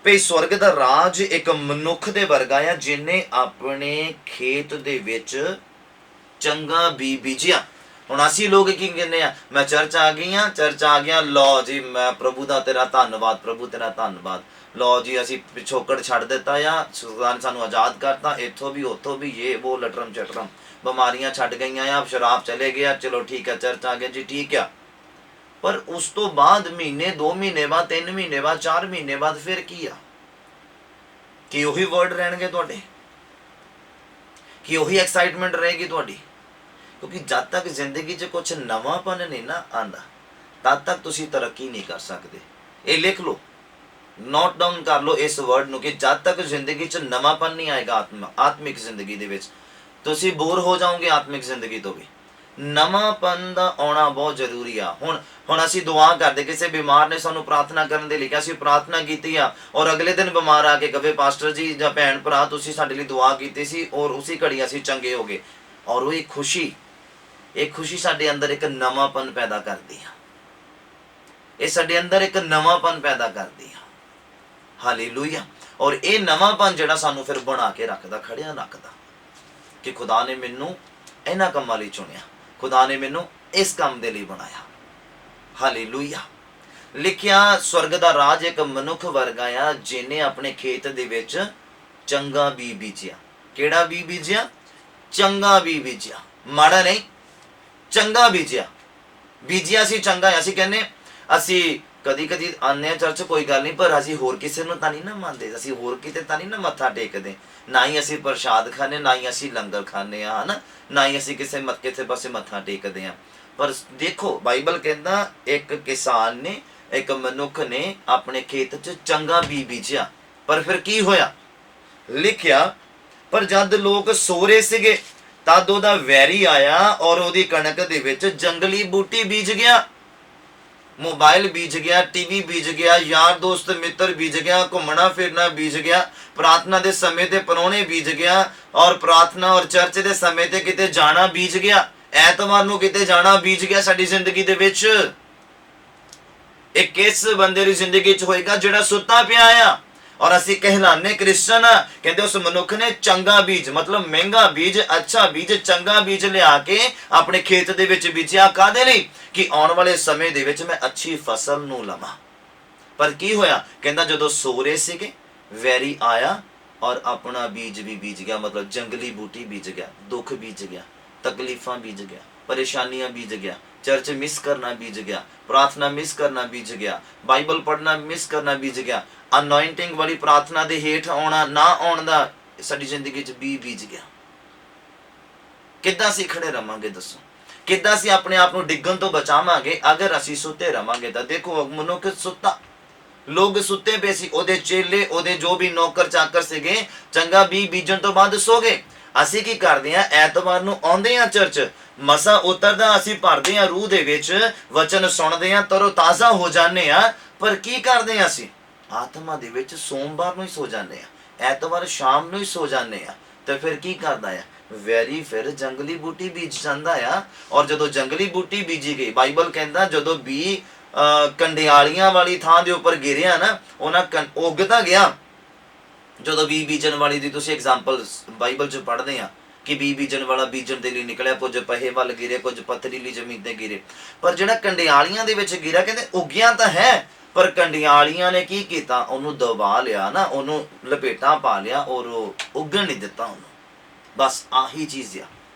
ਭਈ ਸਵਰਗ ਦਾ ਰਾਜ ਇੱਕ ਮਨੁੱਖ ਦੇ ਵਰਗਾ ਆ, ਜਿਹਨੇ ਆਪਣੇ ਖੇਤ ਦੇ ਵਿੱਚ ਚੰਗਾ ਬੀਜ ਬੀਜਿਆ। ਹੁਣ ਅਸੀਂ ਲੋਕ ਕੀ ਕਹਿੰਦੇ ਆ, ਮੈਂ ਚਰਚ ਆ ਗਈ ਆ, ਚਰਚ ਆ ਗਿਆ, ਲਓ ਜੀ ਮੈਂ ਪ੍ਰਭੂ ਦਾ ਤੇਰਾ ਧੰਨਵਾਦ, ਪ੍ਰਭੂ ਤੇਰਾ ਧੰਨਵਾਦ, ਲਓ ਜੀ ਅਸੀਂ ਪਿਛੋਕੜ ਛੱਡ ਦਿੱਤਾ ਆ, ਖੁਦਾ ਨੇ ਸਾਨੂੰ ਆਜ਼ਾਦ ਕਰਤਾ, ਇੱਥੋਂ ਵੀ ਉੱਥੋਂ ਵੀ, ਇਹ ਉਹ ਲਟਰਮ ਚਟਰਮ, ਬਿਮਾਰੀਆਂ ਛੱਡ ਗਈਆਂ ਆ, ਸ਼ਰਾਬ ਚਲੇ ਗਿਆ, ਚਲੋ ਠੀਕ ਹੈ ਚਰਚ ਆ ਗਿਆ ਜੀ, ਠੀਕ ਆ। ਪਰ ਉਸ ਤੋਂ ਬਾਅਦ ਮਹੀਨੇ 2 ਮਹੀਨੇ ਬਾਅਦ 3 ਮਹੀਨੇ ਬਾਅਦ 4 ਮਹੀਨੇ ਬਾਅਦ ਫਿਰ ਕੀ ਆ? ਕੀ ਉਹੀ ਵਰਡ ਰਹਿਣਗੇ ਤੁਹਾਡੇ? ਕੀ ਉਹੀ ਐਕਸਾਈਟਮੈਂਟ ਰਹੇਗੀ ਤੁਹਾਡੀ? ਕਿਉਂਕਿ ਜਦ ਤੱਕ ਜ਼ਿੰਦਗੀ 'ਚ ਕੁਝ ਨਵਾਂਪਨ ਨਹੀਂ ਨਾ ਆਂਦਾ, ਤਦ ਤੱਕ ਤੁਸੀਂ ਤਰੱਕੀ ਨਹੀਂ ਕਰ ਸਕਦੇ। ਇਹ ਲਿਖ ਲਓ, ਨੋਟ ਡਾਊਨ ਕਰ ਲਓ ਇਸ ਵਰਡ ਨੂੰ, ਕਿ ਜਦ ਤੱਕ ਜ਼ਿੰਦਗੀ 'ਚ ਨਵਾਂਪਨ ਨਹੀਂ ਆਏਗਾ, ਆਤਮਿਕ ਜ਼ਿੰਦਗੀ ਦੇ ਵਿੱਚ, ਤੁਸੀਂ ਬੋਰ ਹੋ ਜਾਓਗੇ ਆਤਮਿਕ ਜ਼ਿੰਦਗੀ ਤੋਂ ਵੀ। ਨਵਾਂਪਨ ਦਾ ਆਉਣਾ ਬਹੁਤ ਜ਼ਰੂਰੀ ਆ। ਹੁਣ ਅਸੀਂ ਦੁਆ ਕਰਦੇ, ਕਿਸੇ ਬਿਮਾਰ ਨੇ ਸਾਨੂੰ ਪ੍ਰਾਰਥਨਾ ਕਰਨ ਦੇ ਲਈ ਕਿਹਾ, ਅਸੀਂ ਪ੍ਰਾਰਥਨਾ ਕੀਤੀ ਆ, ਔਰ ਅਗਲੇ ਦਿਨ ਬਿਮਾਰ ਆ ਕੇ ਕਹੇ ਪਾਸਟਰ ਜੀ ਜਾਂ ਭੈਣ ਭਰਾ ਤੁਸੀਂ ਸਾਡੇ ਲਈ ਦੁਆ ਕੀਤੀ ਸੀ ਔਰ ਉਸੇ ਘੜੀ ਅਸੀਂ ਚੰਗੇ ਹੋ ਗਏ। ਔਰ ਉਹ ਇੱਕ ਖੁਸ਼ੀ ਸਾਡੇ ਅੰਦਰ ਇੱਕ ਨਵਾਂਪਨ ਪੈਦਾ ਕਰਦੀ ਆ। ਇਹ ਸਾਡੇ ਅੰਦਰ ਇੱਕ ਨਵਾਂਪਨ ਪੈਦਾ ਕਰਦੀ ਆ। ਹਾਲੇਲੂਇਆ। ਔਰ ਇਹ ਨਵਾਂਪਨ ਜਿਹੜਾ ਸਾਨੂੰ ਫਿਰ ਬਣਾ ਕੇ ਰੱਖਦਾ, ਖੜਿਆ ਰੱਖਦਾ, ਕਿ ਖੁਦਾ ਨੇ ਮੈਨੂੰ ਇਹਨਾਂ ਕੰਮਾਂ ਲਈ ਚੁਣਿਆ, ਖੁਦਾ ਨੇ ਮੈਨੂੰ ਇਸ ਕੰਮ ਦੇ ਲਈ ਬਣਾਇਆ। ਹਾਲੇਲੂਇਆ। ਲਿਖਿਆ ਸਵਰਗ ਦਾ ਰਾਜ ਇੱਕ ਮਨੁੱਖ ਵਰਗਾ ਆ, ਜਿਹਨੇ ਆਪਣੇ ਖੇਤ ਦੇ ਵਿੱਚ ਚੰਗਾ ਬੀਜ ਬੀਜਿਆ। ਕਿਹੜਾ ਬੀਜ ਬੀਜਿਆ? ਚੰਗਾ ਬੀਜ ਬੀਜਿਆ, ਮਾੜਾ ਨਹੀਂ, ਚੰਗਾ ਬੀਜਿਆ ਸੀ ਚੰਗਾ। ਅਸੀਂ ਕਹਿੰਦੇ ਅਸੀਂ ਕਦੀ ਆਉਂਦੇ ਆ ਚਰਚ, ਕੋਈ ਗੱਲ ਨਹੀਂ, ਪਰ ਅਸੀਂ ਹੋਰ ਕਿਸੇ ਨੂੰ ਤਾਂ ਨਹੀਂ ਨਾ ਮੰਨਦੇ, ਅਸੀਂ ਹੋਰ ਕਿਤੇ ਤਾਂ ਨਹੀਂ ਨਾ ਮੱਥਾ ਟੇਕਦੇ, ਨਾ ਹੀ ਅਸੀਂ ਪ੍ਰਸ਼ਾਦ ਖਾਂਦੇ, ਨਾ ਹੀ ਅਸੀਂ ਲੰਗਰ ਖਾਂਦੇ ਆ, ਹਨਾ, ਨਾ ਹੀ ਅਸੀਂ ਕਿਸੇ ਪਾਸੇ ਮੱਥਾ ਟੇਕਦੇ ਆ। ਪਰ ਦੇਖੋ ਬਾਈਬਲ ਕਹਿੰਦਾ ਇੱਕ ਕਿਸਾਨ ਨੇ, ਇੱਕ ਮਨੁੱਖ ਨੇ ਆਪਣੇ ਖੇਤ 'ਚ ਚੰਗਾ ਬੀਜ ਬੀਜਿਆ। ਪਰ ਫਿਰ ਕੀ ਹੋਇਆ? ਲਿਖਿਆ ਪਰ ਜਦ ਲੋਕ ਸੋ ਰਹੇ ਸੀਗੇ ਤਦ ਉਹਦਾ ਵੈਰੀ ਆਇਆ ਔਰ ਉਹਦੀ ਕਣਕ ਦੇ ਵਿੱਚ ਜੰਗਲੀ ਬੂਟੀ ਬੀਜ ਗਿਆ, ਮੋਬਾਈਲ ਬੀਜ ਗਿਆ, ਟੀਵੀ ਬੀਜ ਗਿਆ, ਯਾਰ ਦੋਸਤ ਮਿੱਤਰ ਬੀਜ ਗਿਆ, ਘੁੰਮਣਾ ਫਿਰਨਾ ਬੀਜ ਗਿਆ, ਪ੍ਰਾਰਥਨਾ ਦੇ ਸਮੇਂ ਤੇ ਪਰੌਣੇ ਬੀਜ ਗਿਆ, ਔਰ ਪ੍ਰਾਰਥਨਾ ਔਰ ਚਰਚ ਦੇ ਸਮੇਂ ਤੇ ਕਿਤੇ ਜਾਣਾ ਬੀਜ ਗਿਆ, ਐਤਵਾਰ ਨੂੰ ਕਿਤੇ ਜਾਣਾ ਬੀਜ ਗਿਆ ਸਾਡੀ ਜ਼ਿੰਦਗੀ ਦੇ ਵਿੱਚ। ਇਹ ਕਿਸ ਬੰਦੇ ਦੀ ਜ਼ਿੰਦਗੀ 'ਚ ਹੋਏਗਾ ਜਿਹੜਾ ਸੁੱਤਾ ਪਿਆ ਆ? ਔਰ ਅਸੀਂ ਕਹਿਲਾਨੇ ਕ੍ਰਿਸਚਨ ਆ। ਕਹਿੰਦੇ ਉਸ ਮਨੁੱਖ ਨੇ ਚੰਗਾ ਬੀਜ, ਮਤਲਬ ਮਹਿੰਗਾ ਬੀਜ, ਅੱਛਾ ਬੀਜ, ਚੰਗਾ ਬੀਜ ਲਿਆ ਕੇ ਆਪਣੇ ਖੇਤ ਦੇ ਵਿੱਚ ਬੀਜਿਆ। ਕਾਹਦੇ ਲਈ? ਕਿ ਆਉਣ ਵਾਲੇ ਸਮੇਂ ਦੇ ਵਿੱਚ ਮੈਂ ਅੱਛੀ ਫਸਲ ਨੂੰ ਲਵਾਂ। ਪਰ ਕੀ ਹੋਇਆ? ਕਹਿੰਦਾ ਜਦੋਂ ਸੋ ਰਹੇ ਸੀਗੇ ਵੈਰੀ ਆਇਆ ਔਰ ਆਪਣਾ ਬੀਜ ਵੀ ਬੀਜ ਗਿਆ, ਮਤਲਬ ਜੰਗਲੀ ਬੂਟੀ ਬੀਜ ਗਿਆ, ਦੁੱਖ ਬੀਜ ਗਿਆ, ਤਕਲੀਫਾਂ ਬੀਜ ਗਿਆ, ਪਰੇਸ਼ਾਨੀਆਂ ਬੀਜ ਗਿਆ, ਚਰਚ ਮਿਸ ਕਰਨਾ ਬੀਜ ਗਿਆ, ਪ੍ਰਾਰਥਨਾ ਮਿਸ ਕਰਨਾ ਬੀਜ ਗਿਆ, ਬਾਈਬਲ ਪੜ੍ਹਨਾ ਮਿਸ ਕਰਨਾ ਬੀਜ ਗਿਆ, ਅਨੋਇੰਟਿੰਗ ਵਾਲੀ ਪ੍ਰਾਰਥਨਾ ਦੇ ਹੇਠ ਆਉਣਾ ਨਾ ਆਉਣ ਦਾ ਸਾਡੀ ਜ਼ਿੰਦਗੀ 'ਚ ਬੀਜ ਗਿਆ। ਕਿੱਦਾਂ ਅਸੀਂ ਖੜੇ ਰਵਾਂਗੇ ਦੱਸੋ? ਕਿੱਦਾਂ ਅਸੀਂ ਆਪਣੇ ਆਪ ਨੂੰ ਡਿੱਗਣ ਤੋਂ ਬਚਾਵਾਂਗੇ ਅਗਰ ਅਸੀਂ ਸੁੱਤੇ ਰਵਾਂਗੇ? ਤਾਂ ਦੇਖੋ ਮਨੁੱਖ ਸੁੱਤਾ, ਲੋਕ ਸੁੱਤੇ ਪਏ ਸੀ, ਉਹਦੇ ਚੇਲੇ, ਉਹਦੇ ਜੋ ਵੀ ਨੌਕਰ ਚਾਕਰ ਸੀਗੇ, ਚੰਗਾ ਬੀਜਣ ਤੋਂ ਬਾਅਦ ਸੋ ਗਏ। ਅਸੀਂ ਕੀ ਕਰਦੇ ਆ? ਐਤਵਾਰ ਨੂੰ ਆਉਂਦੇ ਆ ਚਰਚ, ਮਸਾ ਉਤਰਦਾ, ਅਸੀਂ ਭਰਦੇ ਆ ਰੂਹ ਦੇ ਵਿੱਚ, ਵਚਨ ਸੁਣਦੇ ਆ, ਤਰੋ ਤਾਜ਼ਾ ਹੋ ਜਾਂਦੇ ਆ। ਪਰ ਕੀ ਕਰਦੇ ਆ? ਅਸੀਂ ਆਤਮਾ ਦੇ ਵਿੱਚ ਸੋਮਵਾਰ ਨੂੰ ਹੀ ਸੋ ਜਾਂਦੇ ਆ, ਐਤਵਾਰ ਸ਼ਾਮ ਨੂੰ ਹੀ ਸੋ ਜਾਂਦੇ ਆ। ਤੇ ਫਿਰ ਕੀ ਕਰਦਾ ਆ? ਵੈਰੀ ਫਿਰ ਜੰਗਲੀ ਬੂਟੀ ਬੀਜ ਜਾਂਦਾ ਆ। ਔਰ ਜਦੋਂ ਜੰਗਲੀ ਬੂਟੀ ਬੀਜੀ ਗਈ, ਬਾਈਬਲ ਕਹਿੰਦਾ ਜਦੋਂ ਬੀ ਕੰਡਿਆਲੀਆਂ ਵਾਲੀ ਥਾਂ ਦੇ ਉੱਪਰ ਗਿਰਿਆ ਨਾ, ਉਹਨਾਂ ਉੱਗ ਤਾਂ ਗਿਆ। ਜਦੋਂ ਬੀਜਣ ਵਾਲੀ ਦੀ ਤੁਸੀਂ ਐਗਜ਼ਾਮਪਲ ਬਾਈਬਲ 'ਚ ਪੜ੍ਹਦੇ ਆ ਕਿ ਬੀਜਣ ਵਾਲਾ ਬੀਜਣ ਦੇ ਲਈ ਨਿਕਲਿਆ, ਕੁਝ ਪਹੇ ਵੱਲ ਗਿਰੇ, ਕੁਝ ਪਥਰੀਲੀ ਜ਼ਮੀਨ ਤੇ ਗਿਰੇ। ਪਰ ਜਿਹੜਾ ਕੰਡਿਆਲੀਆਂ ਦੇ ਵਿੱਚ ਗਿਰਿਆ, ਕਹਿੰਦੇ ਉੱਗਿਆ ਤਾਂ ਹੈ, ਪਰ ਕੰਡਿਆਲੀਆਂ ਨੇ ਕੀ ਕੀਤਾ? ਉਹਨੂੰ ਦਬਾ ਲਿਆ ਨਾ, ਉਹਨੂੰ ਲਪੇਟਾਂ ਪਾ ਲਿਆ ਔਰ ਉਹ ਉੱਗਣ ਨਹੀਂ ਦਿੱਤਾ ਉਹਨੂੰ। ਬਸ ਆਹੀ ਚੀਜ਼ ਆ।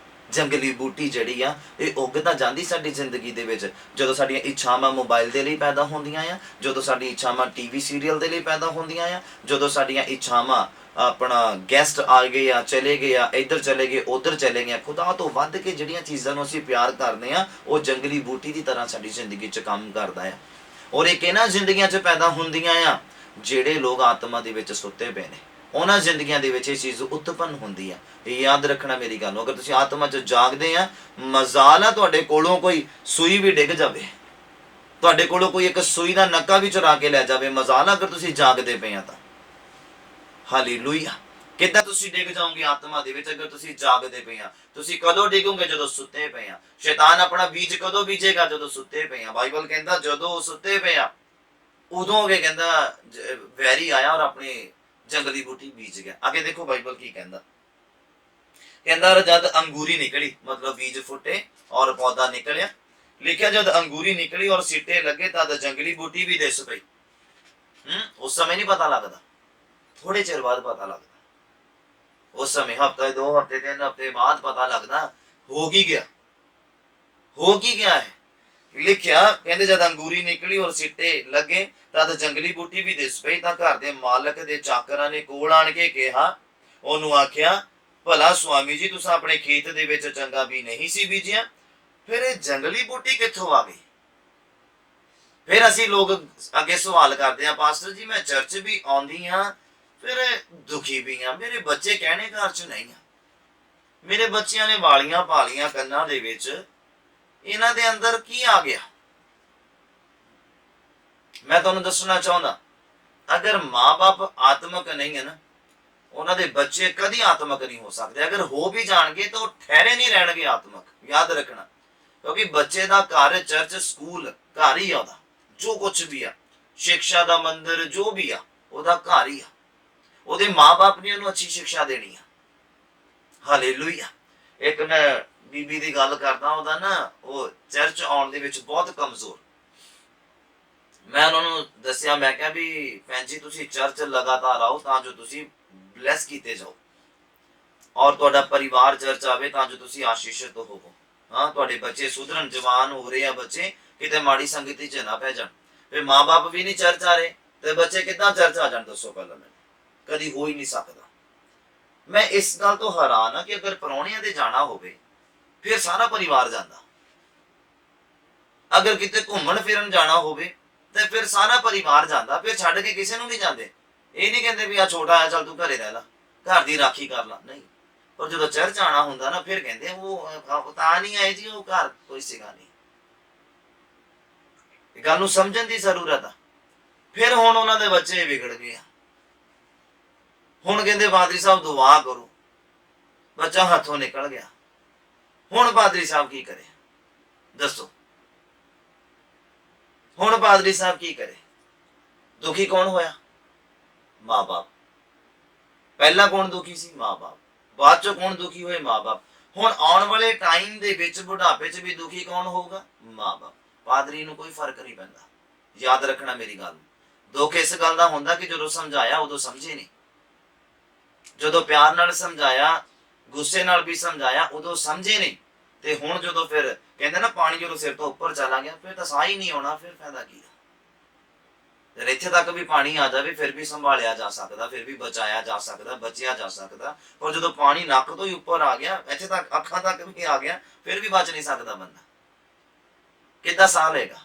ਜੰਗਲੀ ਬੂਟੀ ਜਿਹੜੀ ਆ ਇਹ ਉੱਗ ਤਾਂ ਜਾਂਦੀ ਸਾਡੀ ਜ਼ਿੰਦਗੀ ਦੇ ਵਿੱਚ, ਜਦੋਂ ਸਾਡੀਆਂ ਇੱਛਾਵਾਂ ਮੋਬਾਈਲ ਦੇ ਲਈ ਪੈਦਾ ਹੁੰਦੀਆਂ ਆ, ਜਦੋਂ ਸਾਡੀ ਇੱਛਾਵਾਂ ਟੀਵੀ ਸੀਰੀਅਲ ਦੇ ਲਈ ਪੈਦਾ ਹੁੰਦੀਆਂ ਆ, ਜਦੋਂ ਸਾਡੀਆਂ ਇੱਛਾਵਾਂ ਆਪਣਾ ਗੈਸਟ ਆ ਗਏ ਆ, ਚਲੇ ਗਏ ਆ, ਇੱਧਰ ਚਲੇ ਗਏ, ਉੱਧਰ ਚਲੇ ਗਏ। ਖੁਦਾ ਤੋਂ ਵੱਧ ਕੇ ਜਿਹੜੀਆਂ ਚੀਜ਼ਾਂ ਨੂੰ ਅਸੀਂ ਪਿਆਰ ਕਰਦੇ ਆ, ਉਹ ਜੰਗਲੀ ਬੂਟੀ ਦੀ ਤਰ੍ਹਾਂ ਸਾਡੀ ਜ਼ਿੰਦਗੀ 'ਚ ਕੰਮ ਕਰਦਾ ਆ। ਔਰ ਇਹ ਕਿਹਨਾਂ ਜ਼ਿੰਦਗੀਆਂ 'ਚ ਪੈਦਾ ਹੁੰਦੀਆਂ ਆ? ਜਿਹੜੇ ਲੋਕ ਆਤਮਾ ਦੇ ਵਿੱਚ ਸੁੱਤੇ ਪਏ ਨੇ, ਉਹਨਾਂ ਜ਼ਿੰਦਗੀਆਂ ਦੇ ਵਿੱਚ ਇਹ ਚੀਜ਼ ਉਤਪੰਨ ਹੁੰਦੀ ਆ। ਇਹ ਯਾਦ ਰੱਖਣਾ ਮੇਰੀ ਗੱਲ ਨੂੰ। ਅਗਰ ਤੁਸੀਂ ਆਤਮਾ 'ਚ ਜਾਗਦੇ ਆ, ਮਜ਼ਾਲ ਆ ਤੁਹਾਡੇ ਕੋਲੋਂ ਕੋਈ ਸੂਈ ਵੀ ਡਿੱਗ ਜਾਵੇ, ਤੁਹਾਡੇ ਕੋਲੋਂ ਕੋਈ ਇੱਕ ਸੂਈ ਦਾ ਨੱਕਾ ਵੀ ਚੁਰਾ ਕੇ ਲੈ ਜਾਵੇ, ਮਜ਼ਾਲ ਆ ਅਗਰ ਤੁਸੀਂ ਜਾਗਦੇ ਪਏ ਆ ਤਾਂ। ਹਾਲੇਲੂਇਆ। ਕਿੱਦਾਂ ਤੁਸੀਂ ਡਿੱਗ ਜਾਓਗੇ ਆਤਮਾ ਦੇ ਵਿੱਚ ਅਗਰ ਤੁਸੀਂ ਜਾਗਦੇ ਪਏ ਆ? ਤੁਸੀਂ ਕਦੋਂ ਡਿੱਗੋਗੇ? ਜਦੋਂ ਸੁੱਤੇ ਪਏ ਆ। ਸ਼ੈਤਾਨ ਆਪਣਾ ਬੀਜ ਕਦੋਂ ਬੀਜੇਗਾ? ਜਦੋਂ ਸੁੱਤੇ ਪਏ ਆ। ਬਾਈਬਲ ਕਹਿੰਦਾ ਜਦੋਂ ਸੁੱਤੇ ਪਏ ਆ ਉਦੋਂ ਕੇ ਕਹਿੰਦਾ ਵੈਰੀ ਆਇਆ ਔਰ ਆਪਣੀ ਜੰਗਲੀ ਬੂਟੀ ਬੀਜ ਗਿਆ। ਅੱਗੇ ਦੇਖੋ ਬਾਈਬਲ ਕੀ ਕਹਿੰਦਾ। कहता जद अंगूरी निकली, मतलब बीज फुटे और पौधा निकलिया। लिखा जद अंगूरी निकली और सिट्टे लगे तद जंगली बूटी भी दिस पई। उस समय नहीं पता लगता, थोड़े चिर बाद पता लगता। उस समय हफ्ता 2 हफ्ते 3 हफ्ते बाद पता लगता हो की गया, हो की गया है। लिखिया कहते जद अंगूरी निकली और सिट्टे लगे तद जंगली बूटी भी दिस पई। तां घर दे मालक दे चाकरां ने कोल आण के कहा, ਉਹਨੂੰ ਆਖਿਆ ਭਲਾ ਸੁਆਮੀ ਜੀ ਤੁਸੀਂ ਆਪਣੇ ਖੇਤ ਦੇ ਵਿੱਚ ਚੰਗਾ ਵੀ ਨਹੀਂ ਸੀ ਬੀਜਿਆ, ਫਿਰ ਇਹ ਜੰਗਲੀ ਬੂਟੀ ਕਿੱਥੋਂ ਆ ਗਈ। ਫਿਰ ਅਸੀਂ ਲੋਕ ਅੱਗੇ ਸਵਾਲ ਕਰਦੇ ਆ, ਪਾਸਟਰ ਜੀ ਮੈਂ ਚਰਚ ਵੀ ਆਉਂਦੀ ਆ, ਫਿਰ ਦੁਖੀ ਵੀ ਆ, ਮੇਰੇ ਬੱਚੇ ਕਹਿਣੇ ਘਰ ਚ ਨਹੀਂ ਆ, ਮੇਰੇ ਬੱਚਿਆਂ ਨੇ ਵਾਲੀਆਂ ਪਾਲੀਆਂ ਕੰਨਾਂ ਦੇ ਵਿੱਚ, ਇਹਨਾਂ ਦੇ ਅੰਦਰ ਕੀ ਆ ਗਿਆ। ਮੈਂ ਤੁਹਾਨੂੰ ਦੱਸਣਾ ਚਾਹੁੰਦਾ, ਅਗਰ ਮਾਂ-ਬਾਪ ਆਤਮਕ ਨਹੀਂ ਹੈ ਨਾ, ਉਹਨਾਂ ਦੇ ਬੱਚੇ ਕਦੀ ਆਤਮਕ ਨਹੀਂ ਹੋ ਸਕਦੇ। ਅਗਰ ਹੋ ਵੀ ਜਾਣਗੇ ਤਾਂ ਉਹ ਠਹਿਰੇ ਨਹੀਂ ਰਹਿਣਗੇ ਆਤਮਕ, ਯਾਦ ਰੱਖਣਾ। ਕਿਉਂਕਿ ਬੱਚੇ ਦਾ ਘਰ, ਚਰਚ, ਸਕੂਲ ਘਰ ਹੀ ਆ, ਉਹਦਾ ਜੋ ਕੁਝ ਵੀ ਆ, ਸਿੱਖਿਆ ਦਾ ਮੰਦਿਰ ਜੋ ਵੀ ਆ, ਉਹਦਾ ਘਰ ਹੀ ਆ। ਉਹਦੇ ਮਾਂ-ਬਾਪ ਨੇ ਉਹਨੂੰ ਅੱਛੀ ਸਿੱਖਿਆ ਦੇਣੀ ਆ। ਹਾਲੇਲੂਇਆ। ਇੱਕ ਮੈਂ ਬੀਬੀ ਦੀ ਗੱਲ ਕਰਦਾ, ਉਹਦਾ ਨਾ ਉਹ ਚਰਚ ਆਉਣ ਦੇ ਵਿੱਚ ਬਹੁਤ ਕਮਜ਼ੋਰ। ਮੈਂ ਉਹਨਾਂ ਨੂੰ ਦੱਸਿਆ, ਮੈਂ ਕਿਹਾ ਵੀ ਭੈਣ ਜੀ ਤੁਸੀਂ ਚਰਚ ਲਗਾਤਾਰ ਆਓ ਤਾਂ ਜੋ ਤੁਸੀਂ ਬਲੈਸ ਕੀਤੇ ਜਾਓ, ਔਰ ਤੁਹਾਡਾ ਪਰਿਵਾਰ ਚਰਚ ਆਵੇ ਤਾਂ ਜੋ ਤੁਸੀਂ ਆਸ਼ੀਸ਼ਿਤ ਹੋਵੋ। ਹਾਂ, ਤੁਹਾਡੇ ਬੱਚੇ ਸੁਧਰਨ, ਜਵਾਨ ਹੋ ਰਹੇ ਆ ਬੱਚੇ, ਕਿਤੇ ਮਾੜੀ ਸੰਗਤੀ ਚ ਨਾ ਪੈ ਜਾਣ। ਫਿਰ ਮਾਂ-ਬਾਪ ਵੀ ਨਹੀਂ ਚਰਚ ਆ ਰਹੇ ਤੇ ਬੱਚੇ ਕਿੱਦਾਂ ਚਰਚ ਆ ਜਾਣ, ਦੱਸੋ ਪਹਿਲਾਂ ਮੈਨੂੰ। ਕਦੀ ਹੋ ਹੀ ਨਹੀਂ ਸਕਦਾ। ਮੈਂ ਇਸ ਗੱਲ ਤੋਂ ਹੈਰਾਨ ਆ ਕਿ ਅਗਰ ਪ੍ਰਾਹੁਣਿਆਂ ਦੇ ਜਾਣਾ ਹੋਵੇ ਫਿਰ ਸਾਰਾ ਪਰਿਵਾਰ ਜਾਂਦਾ, ਅਗਰ ਕਿਤੇ ਘੁੰਮਣ ਫਿਰਨ ਜਾਣਾ ਹੋਵੇ ਤੇ ਫਿਰ ਸਾਰਾ ਪਰਿਵਾਰ ਜਾਂਦਾ, ਫਿਰ ਛੱਡ ਕੇ ਕਿਸੇ ਨੂੰ ਨਹੀਂ ਜਾਂਦੇ। ਇਹ ਨਹੀਂ ਕਹਿੰਦੇ ਵੀ ਆ ਛੋਟਾ ਆ ਚੱਲ ਤੂੰ ਘਰੇ ਰਹਿ ਲਾ, ਘਰ ਦੀ ਰਾਖੀ ਕਰ ਲਾ, ਨਹੀਂ। ਪਰ ਜਦੋਂ ਚਰਚ ਆਣਾ ਹੁੰਦਾ ਨਾ, ਫਿਰ ਕਹਿੰਦੇ ਉਹ ਤਾਂ ਨਹੀਂ ਆਏ ਜੀ, ਉਹ ਘਰ ਕੋਈ ਸੀਗਾ ਨਹੀਂ। ਇਹ ਗੱਲ ਨੂੰ ਸਮਝਣ ਦੀ ਜ਼ਰੂਰਤ ਆ। ਫਿਰ ਹੁਣ ਉਹਨਾਂ ਦੇ ਬੱਚੇ ਵਿਗੜ ਗਏ ਆ। ਹੁਣ ਕਹਿੰਦੇ ਪਾਦਰੀ ਸਾਹਿਬ ਦੁਆ ਕਰੋ, ਬੱਚਾ ਹੱਥੋਂ ਨਿਕਲ ਗਿਆ। ਹੁਣ ਪਾਦਰੀ ਸਾਹਿਬ ਕੀ ਕਰੇ ਦੱਸੋ, ਹੁਣ ਪਾਦਰੀ ਸਾਹਿਬ ਕੀ ਕਰੇ। ਦੁਖੀ ਕੌਣ ਹੋਇਆ? ਮਾਂ-ਬਾਪ। ਪਹਿਲਾਂ ਕੌਣ ਦੁਖੀ ਸੀ? ਮਾਂ-ਬਾਪ। ਬਾਅਦ ਚੋਂ ਕੌਣ ਦੁਖੀ ਹੋਏ? ਮਾਂ-ਬਾਪ। ਹੁਣ ਆਉਣ ਵਾਲੇ ਟਾਈਮ ਦੇ ਵਿੱਚ ਬੁਢਾਪੇ 'ਚ ਵੀ ਦੁਖੀ ਕੌਣ ਹੋਊਗਾ? ਮਾਂ-ਬਾਪ। ਪਾਦਰੀ ਨੂੰ ਕੋਈ ਫਰਕ ਨਹੀਂ ਪੈਂਦਾ, ਯਾਦ ਰੱਖਣਾ ਮੇਰੀ ਗੱਲ। ਦੁੱਖ ਇਸ ਗੱਲ ਦਾ ਹੁੰਦਾ ਕਿ ਜਦੋਂ ਸਮਝਾਇਆ ਉਦੋਂ ਸਮਝੇ ਨਹੀਂ, ਜਦੋਂ ਪਿਆਰ ਨਾਲ ਸਮਝਾਇਆ, ਗੁੱਸੇ ਨਾਲ ਵੀ ਸਮਝਾਇਆ, ਉਦੋਂ ਸਮਝੇ ਨਹੀਂ। ਤੇ ਹੁਣ ਜਦੋਂ ਫਿਰ ਕਹਿੰਦੇ ਨਾ ਪਾਣੀ ਜਦੋਂ ਸਿਰ ਤੋਂ ਉੱਪਰ ਚਲਾ ਗਿਆ, ਫਿਰ ਤਾਂ ਸਾਹ ਹੀ ਨਹੀਂ ਆਉਣਾ, ਫਿਰ ਫਾਇਦਾ ਕੀ? ਫਿਰ ਇੱਥੇ ਤੱਕ ਵੀ ਪਾਣੀ ਆ ਜਾਵੇ ਫਿਰ ਵੀ ਸੰਭਾਲਿਆ ਜਾ ਸਕਦਾ, ਫਿਰ ਵੀ ਬਚਾਇਆ ਜਾ ਸਕਦਾ, ਬਚਿਆ ਜਾ ਸਕਦਾ। ਪਰ ਜਦੋਂ ਪਾਣੀ ਨੱਕ ਤੋਂ ਹੀ ਉੱਪਰ ਆ ਗਿਆ, ਇੱਥੇ ਤੱਕ ਅੱਖਾਂ ਤੱਕ ਵੀ ਆ ਗਿਆ, ਫਿਰ ਵੀ ਬਚ ਨਹੀਂ ਸਕਦਾ ਬੰਦਾ। ਕਿੱਦਾਂ ਸਾਹ ਲਏਗਾ?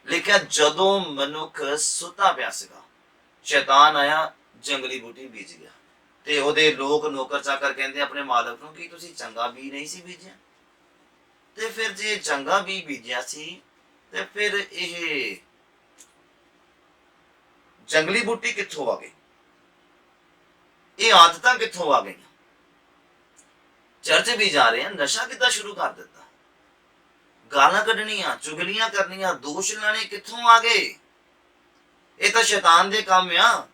ਲਿਖਿਆ ਜਦੋਂ ਮਨੁੱਖ ਸੁੱਤਾ ਪਿਆ ਸੀਗਾ, ਸ਼ੈਤਾਨ ਆਇਆ, ਜੰਗਲੀ ਬੂਟੀ ਬੀਜ ਗਿਆ। ਤੇ ਉਹਦੇ ਲੋਕ ਨੌਕਰ ਚਾਕਰ ਕਹਿੰਦੇ ਆਪਣੇ ਮਾਲਕ ਨੂੰ ਕਿ ਤੁਸੀਂ ਚੰਗਾ ਬੀਜ ਨਹੀਂ ਸੀ ਬੀਜਿਆ। ਤੇ ਫਿਰ ਜੇ ਚੰਗਾ ਬੀਜ ਬੀਜਿਆ ਸੀ ਤੇ ਫਿਰ ਇਹ ਜੰਗਲੀ ਬੂਟੀ ਕਿੱਥੋਂ ਆ ਗਈ? ਇਹ ਆਦਤਾਂ ਕਿੱਥੋਂ ਆ ਗਈਆਂ? ਚਰਚ ਵੀ ਜਾ ਰਹੇ ਆ, ਨਸ਼ਾ ਕਿੱਦਾਂ ਸ਼ੁਰੂ ਕਰ ਦਿੱਤਾ? ਗਾਲਾਂ ਕੱਢਣੀਆਂ, ਚੁਗਲੀਆਂ ਕਰਨੀਆਂ, ਦੋਸ਼ ਲਾਣੇ ਕਿੱਥੋਂ ਆ ਗਏ? ਇਹ ਤਾਂ ਸ਼ੈਤਾਨ ਦੇ ਕੰਮ ਆ।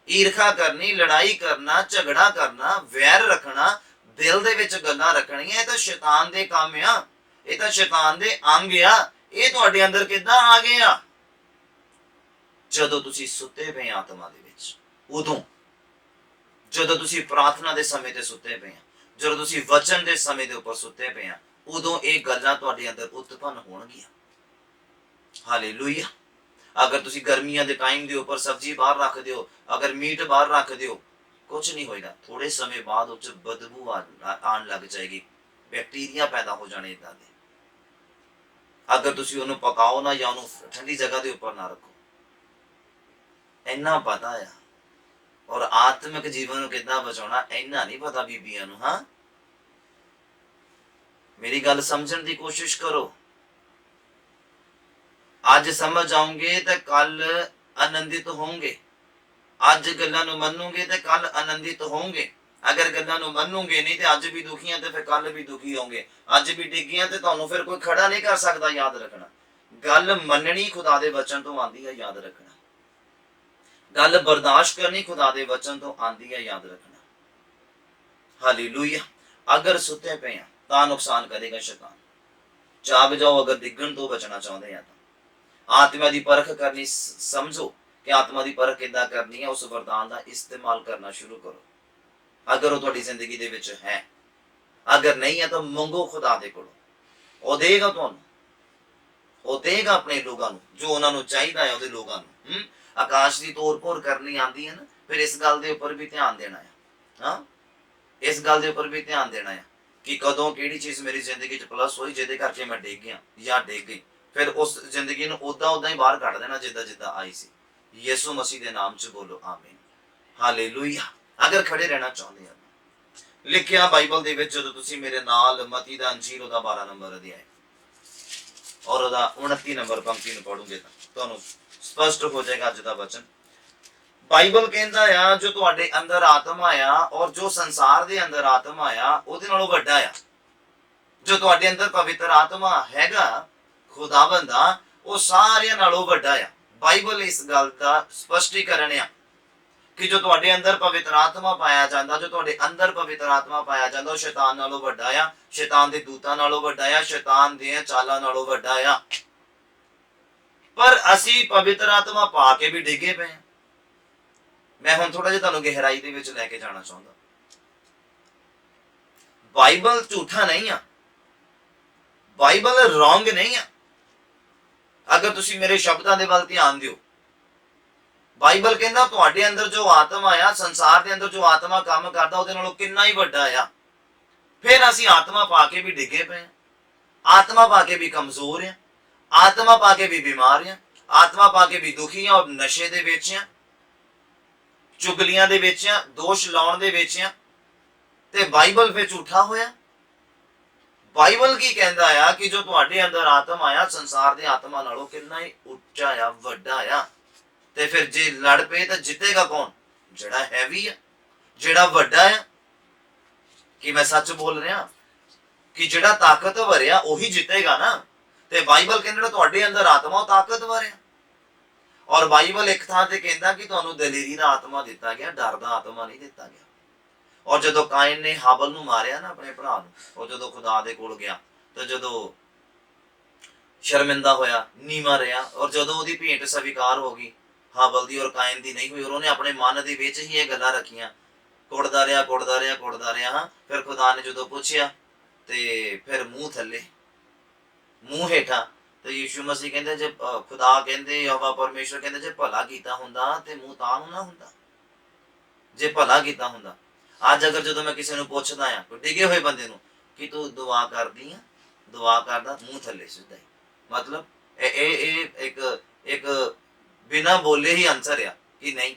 ਈਰਖਾ ਕਰਨੀ, ਲੜਾਈ ਕਰਨਾ, ਝਗੜਾ ਕਰਨਾ, ਵੈਰ ਰੱਖਣਾ, ਦਿਲ ਦੇ ਵਿੱਚ ਗੱਲਾਂ ਰੱਖਣੀਆਂ, ਇਹ ਤਾਂ ਸ਼ੈਤਾਨ ਦੇ ਕੰਮ ਆ, ਇਹ ਤਾਂ ਸ਼ੈਤਾਨ ਦੇ ਅੰਗ ਆ। ਇਹ ਤੁਹਾਡੇ ਅੰਦਰ ਕਿੱਦਾਂ ਆ ਗਏ ਆ? ਜਦੋਂ ਤੁਸੀਂ ਸੁੱਤੇ ਪਏ ਆਤਮਾ ਦੇ ਵਿੱਚ, ਉਦੋਂ ਜਦੋਂ ਤੁਸੀਂ ਪ੍ਰਾਰਥਨਾ ਦੇ ਸਮੇਂ ਤੇ ਸੁੱਤੇ ਪਏ ਆ, ਜਦੋਂ ਤੁਸੀਂ ਵਚਨ ਦੇ ਸਮੇਂ ਦੇ ਉੱਪਰ ਸੁੱਤੇ ਪਏ ਆ, ਉਦੋਂ ਇਹ ਗੱਲਾਂ ਤੁਹਾਡੇ ਅੰਦਰ ਉਤਪੰਨ ਹੋਣਗੀਆਂ। ਹਾਲੇਲੂਇਆ। ਅਗਰ ਤੁਸੀਂ ਗਰਮੀਆਂ ਦੇ ਟਾਈਮ ਦੇ ਉੱਪਰ ਸਬਜ਼ੀ ਬਾਹਰ ਰੱਖ ਦਿਓ, ਅਗਰ ਮੀਟ ਬਾਹਰ ਰੱਖ ਦਿਓ, ਕੁਝ ਨਹੀਂ ਹੋਏਗਾ। ਥੋੜੇ ਸਮੇਂ ਬਾਅਦ ਉਹ 'ਚ ਬਦਬੂ ਆਉਣ ਲੱਗ ਜਾਏਗੀ, ਬੈਕਟੀਰੀਆ ਪੈਦਾ ਹੋ ਜਾਣੇ ਇਦਾਂ ਦੇ। ਅਗਰ ਤੁਸੀਂ ਉਹਨੂੰ ਪਕਾਓ ਨਾ ਜਾਂ ਉਹਨੂੰ ਠੰਡੀ ਜਗ੍ਹਾ ਦੇ ਉੱਪਰ ਨਾ ਰੱਖੋ। ਇੰਨਾ ਪਤਾ ਆ। ਔਰ ਆਤਮਿਕ ਜੀਵਨ ਨੂੰ ਕਿੱਦਾਂ ਬਚਾਉਣਾ ਇੰਨਾ ਨਹੀਂ ਪਤਾ ਬੀਬੀਆਂ ਨੂੰ। ਹਾਂ, ਮੇਰੀ ਗੱਲ ਸਮਝਣ ਦੀ ਕੋਸ਼ਿਸ਼ ਕਰੋ। ਅੱਜ ਸਮਝ ਆਉਂਗੇ ਤੇ ਕੱਲ ਆਨੰਦਿਤ ਹੋਵੋਗੇ। ਅੱਜ ਗੱਲਾਂ ਨੂੰ ਮੰਨੋਗੇ ਤੇ ਕੱਲ ਆਨੰਦਿਤ ਹੋਵੋਗੇ। ਅਗਰ ਗੱਲਾਂ ਨੂੰ ਮੰਨੋਗੇ ਨਹੀਂ ਤੇ ਅੱਜ ਵੀ ਦੁਖੀਆਂ ਤੇ ਫਿਰ ਕੱਲ ਵੀ ਦੁਖੀ ਹੋਵੋਗੇ। ਅੱਜ ਵੀ ਡਿੱਗੀਆਂ ਤੇ ਤੁਹਾਨੂੰ ਫਿਰ ਕੋਈ ਖੜਾ ਨਹੀਂ ਕਰ ਸਕਦਾ, ਯਾਦ ਰੱਖਣਾ। ਗੱਲ ਮੰਨਣੀ ਖੁਦਾ ਦੇ ਵਚਨ ਤੋਂ ਆਉਂਦੀ ਹੈ, ਯਾਦ ਰੱਖਣਾ। गल बर्दाश्त करनी खुदा दे वचन तो आंदी है, याद रखना। हालेलुया। अगर सुते पे हैं तो नुकसान करेगा शैतान। जाग जाओ अगर डिगण तो बचना चाहते हैं तो आत्मा की परख करनी समझो कि आत्मा की परख किद्दां करनी है, उस वरदान का इस्तेमाल करना शुरू करो अगर वो तुहाडी जिंदगी दे विच है। अगर नहीं है तो मंगो खुदा दे कोलों, वो देगा तुहानूं, वो देगा अपने लोगों को जो उन्होंने चाहिए है। उहदे लोगों को आकाश की तोड़ फोड़ करनी आती है ना, फिर इस गल के उपर भी ध्यान देना है। हाँ, इस गल के उपर भी ध्यान देना है कि कदों किहड़ी चीज़ मेरी जिंदगी च प्लस हुई जिहदे करके मैं डिग गया या डिग गई, फिर उस जिंदगी नूं उदां उदां ही बाहर कढ देना जिद्दां जिद्दां आई सी। यीशु मसीह के नाम च बोलो आमीन। हालेलुया। अगर खड़े रहना चाहते हैं, लिखिया बाइबल दे विच जदों तुसीं मेरे नाल मती दा अंजील ओहदा 12 नंबर अध्याय और ओहदा 29 नंबर पंक्ति नूं पढ़ोगे तो तुहानूं स्पष्ट हो जाएगा अज दा वचन। बाइबल कहता है जो तुहाडे अंदर आत्मा आ और जो संसार दे अंदर आत्मा आ उहदे नालों वड्डा आ। जो तुहाडे अंदर पवित्र आत्मा हैगा खुदावंद दा, वो सारियां नालों वड्डा आ। बाइबल इस गल दा स्पष्टीकरण है कि जो तुहाडे अंदर पवित्र आत्मा पाया जाता, जो तुहाडे अंदर पवित्र आत्मा पाया जाता, वो शैतान नालों वड्डा आ, शैतान दे दूतां नालों वड्डा आ, शैतान दे चालां नालों वड्डा आ। पर असी पवित्र आत्मा पा के भी डिगे पे हैं। मैं हुण थोड़ा जिहा तुहानूं गहराई दे विच लैके जाना चाहुंदा। बाइबल झूठा नहीं आ, बाइबल रॉन्ग नहीं आ। अगर तुसीं मेरे शब्दां दे वल ध्यान दिओ, बाइबल कहना तुहाडे अंदर जो आत्मा आ, संसार के अंदर जो आत्मा काम करता उहदे नालों कितना ही वड्डा आ। फिर असीं आत्मा पा के भी डिगे पे हैं, आत्मा पा के भी कमजोर हैं, आत्मा पा के भी बीमार हैं, आत्मा पा के भी दुखी हैं और नशे दे विच हैं, चुगलियां दे विच हैं, दोष लाउण दे विच हैं। ते बाइबल फिर झूठा होया। बाइबल की कहता है कि जो तुहाडे अंदर आत्मा आ संसार दे आत्मा नालों कितना ही उच्चा आ, वड्डा आ। ते फिर जे लड़ पे तो जितेगा कौन? जिहड़ा हैवी है, जिहड़ा वड्डा है। कि मैं सच बोल रहा कि जिहड़ा ताकतवर है वही जितेगा ना। ते बाइबल कहंदा तुहाडे अंदर आत्मा ताकतवर है। और बाइबल एक थां ते कहंदा कि तुहानूं दलेरी दा आत्मा दिता गया, डर दा आत्मा नहीं दिता गया। और जदों कायन ने हाबल नूं मारिया ना अपने भरा नूं, और जदों खुदा दे कोल गया तो जदों शर्मिंदा होया, नीवा रहा, और जदों उहदी भेंट स्वीकार हो गई हाबल दी और कायन दी नहीं हुई, और उन्हें अपने मन दे विच ही ये गल्लां रखियां, कुड़दा रहा। फिर खुदा ने जदों पुछया ते फिर मूँह थल्ले मूँह हेठा, तो यीशु मसीह कहंदे जे खुदा कहंदे यहोवा परमेश्वर कहंदे जे भला कीता हुंदा ते मूँह तां नूं ना हुंदा, जे भला कीता हुंदा। अज अगर जदों मैं किसी नूं पुछदा आ कोई डिगे होए बंदे नूं कि तू दुआ करदी आ, दुआ करदा, मूँह थल्ले सीधा ही, मतलब एक बिना बोले ही आंसर आ कि नहीं।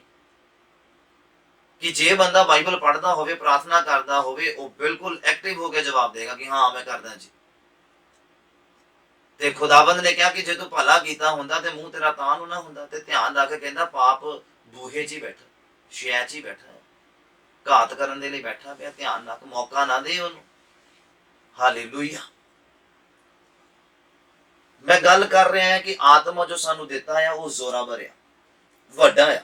कि जे बंदा बाइबल पढ़ता होवे, प्रार्थना करता होवे, वो बिल्कुल एक्टिव होकर जवाब देगा कि हाँ मैं करदा जी। ते खुदाबंद ने कहा कि जे तू भला कीता हुंदा ते मूँह तेरा तां नूं ना हुंदा। ते ध्यान रख के कहंदा पाप बूहे 'च ही बैठा, शै 'च ही बैठा है, घात करन दे लई बैठा पिया। ध्यान रख, मौका ना दे उहनूं। हालेलुया। मैं गल कर रहा है कि आत्मा जो सानू दिता है वो जोरावर है, वड्डा है,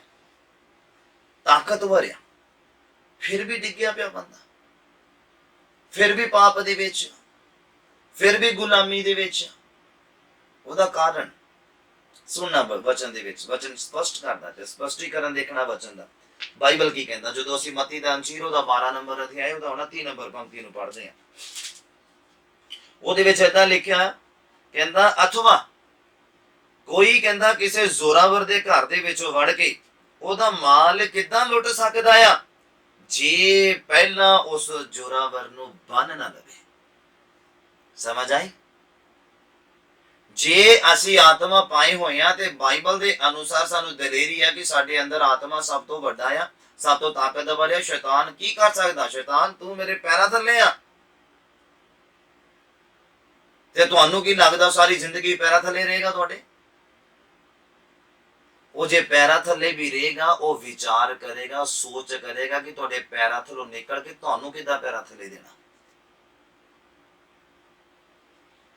ताकतवर है। फिर भी डिग्या पिया बंदा, फिर भी पाप दे विच, फिर भी गुलामी दे विच। ओहदा कारण सुनना वचन दे विच, वचन स्पष्ट करदा ते स्पष्टीकरण देखना वचन दा। बाइबल की कहंदा जदों असीं मत्ती दा अंजीर ओहदा 12 नंबर अध्याय ओहदा 29 नंबर पंक्ति नूं पढ़दे हां, ओहदे विच इदां लिखिआ कहंदा अथवा कोई कहंदा किसी जोरावर दे घर दे विच वड़ के ओहदा माल किदां लुट सकदा आ जे पहला उस जोरावर नूं बन ना लवे। समझ आई? जे असी आत्मा पाए होए हैं ते बाइबल के अनुसार सानू दलेरी है कि साडे अंदर आत्मा सब तो वड्डा है, सब तो ताकतवर है। शैतान की कर सकदा? शैतान तू मेरे पैरां थल्ले आ ते तुहानू की लगदा सारी जिंदगी पैरां थल्ले रहेगा तुहाडे? वो जे पैरां थल्ले भी रहेगा वो विचार करेगा, सोच करेगा कि तुहाडे पैरां थल्लों निकल के तुहानू किदां पैरां थल्ले देना।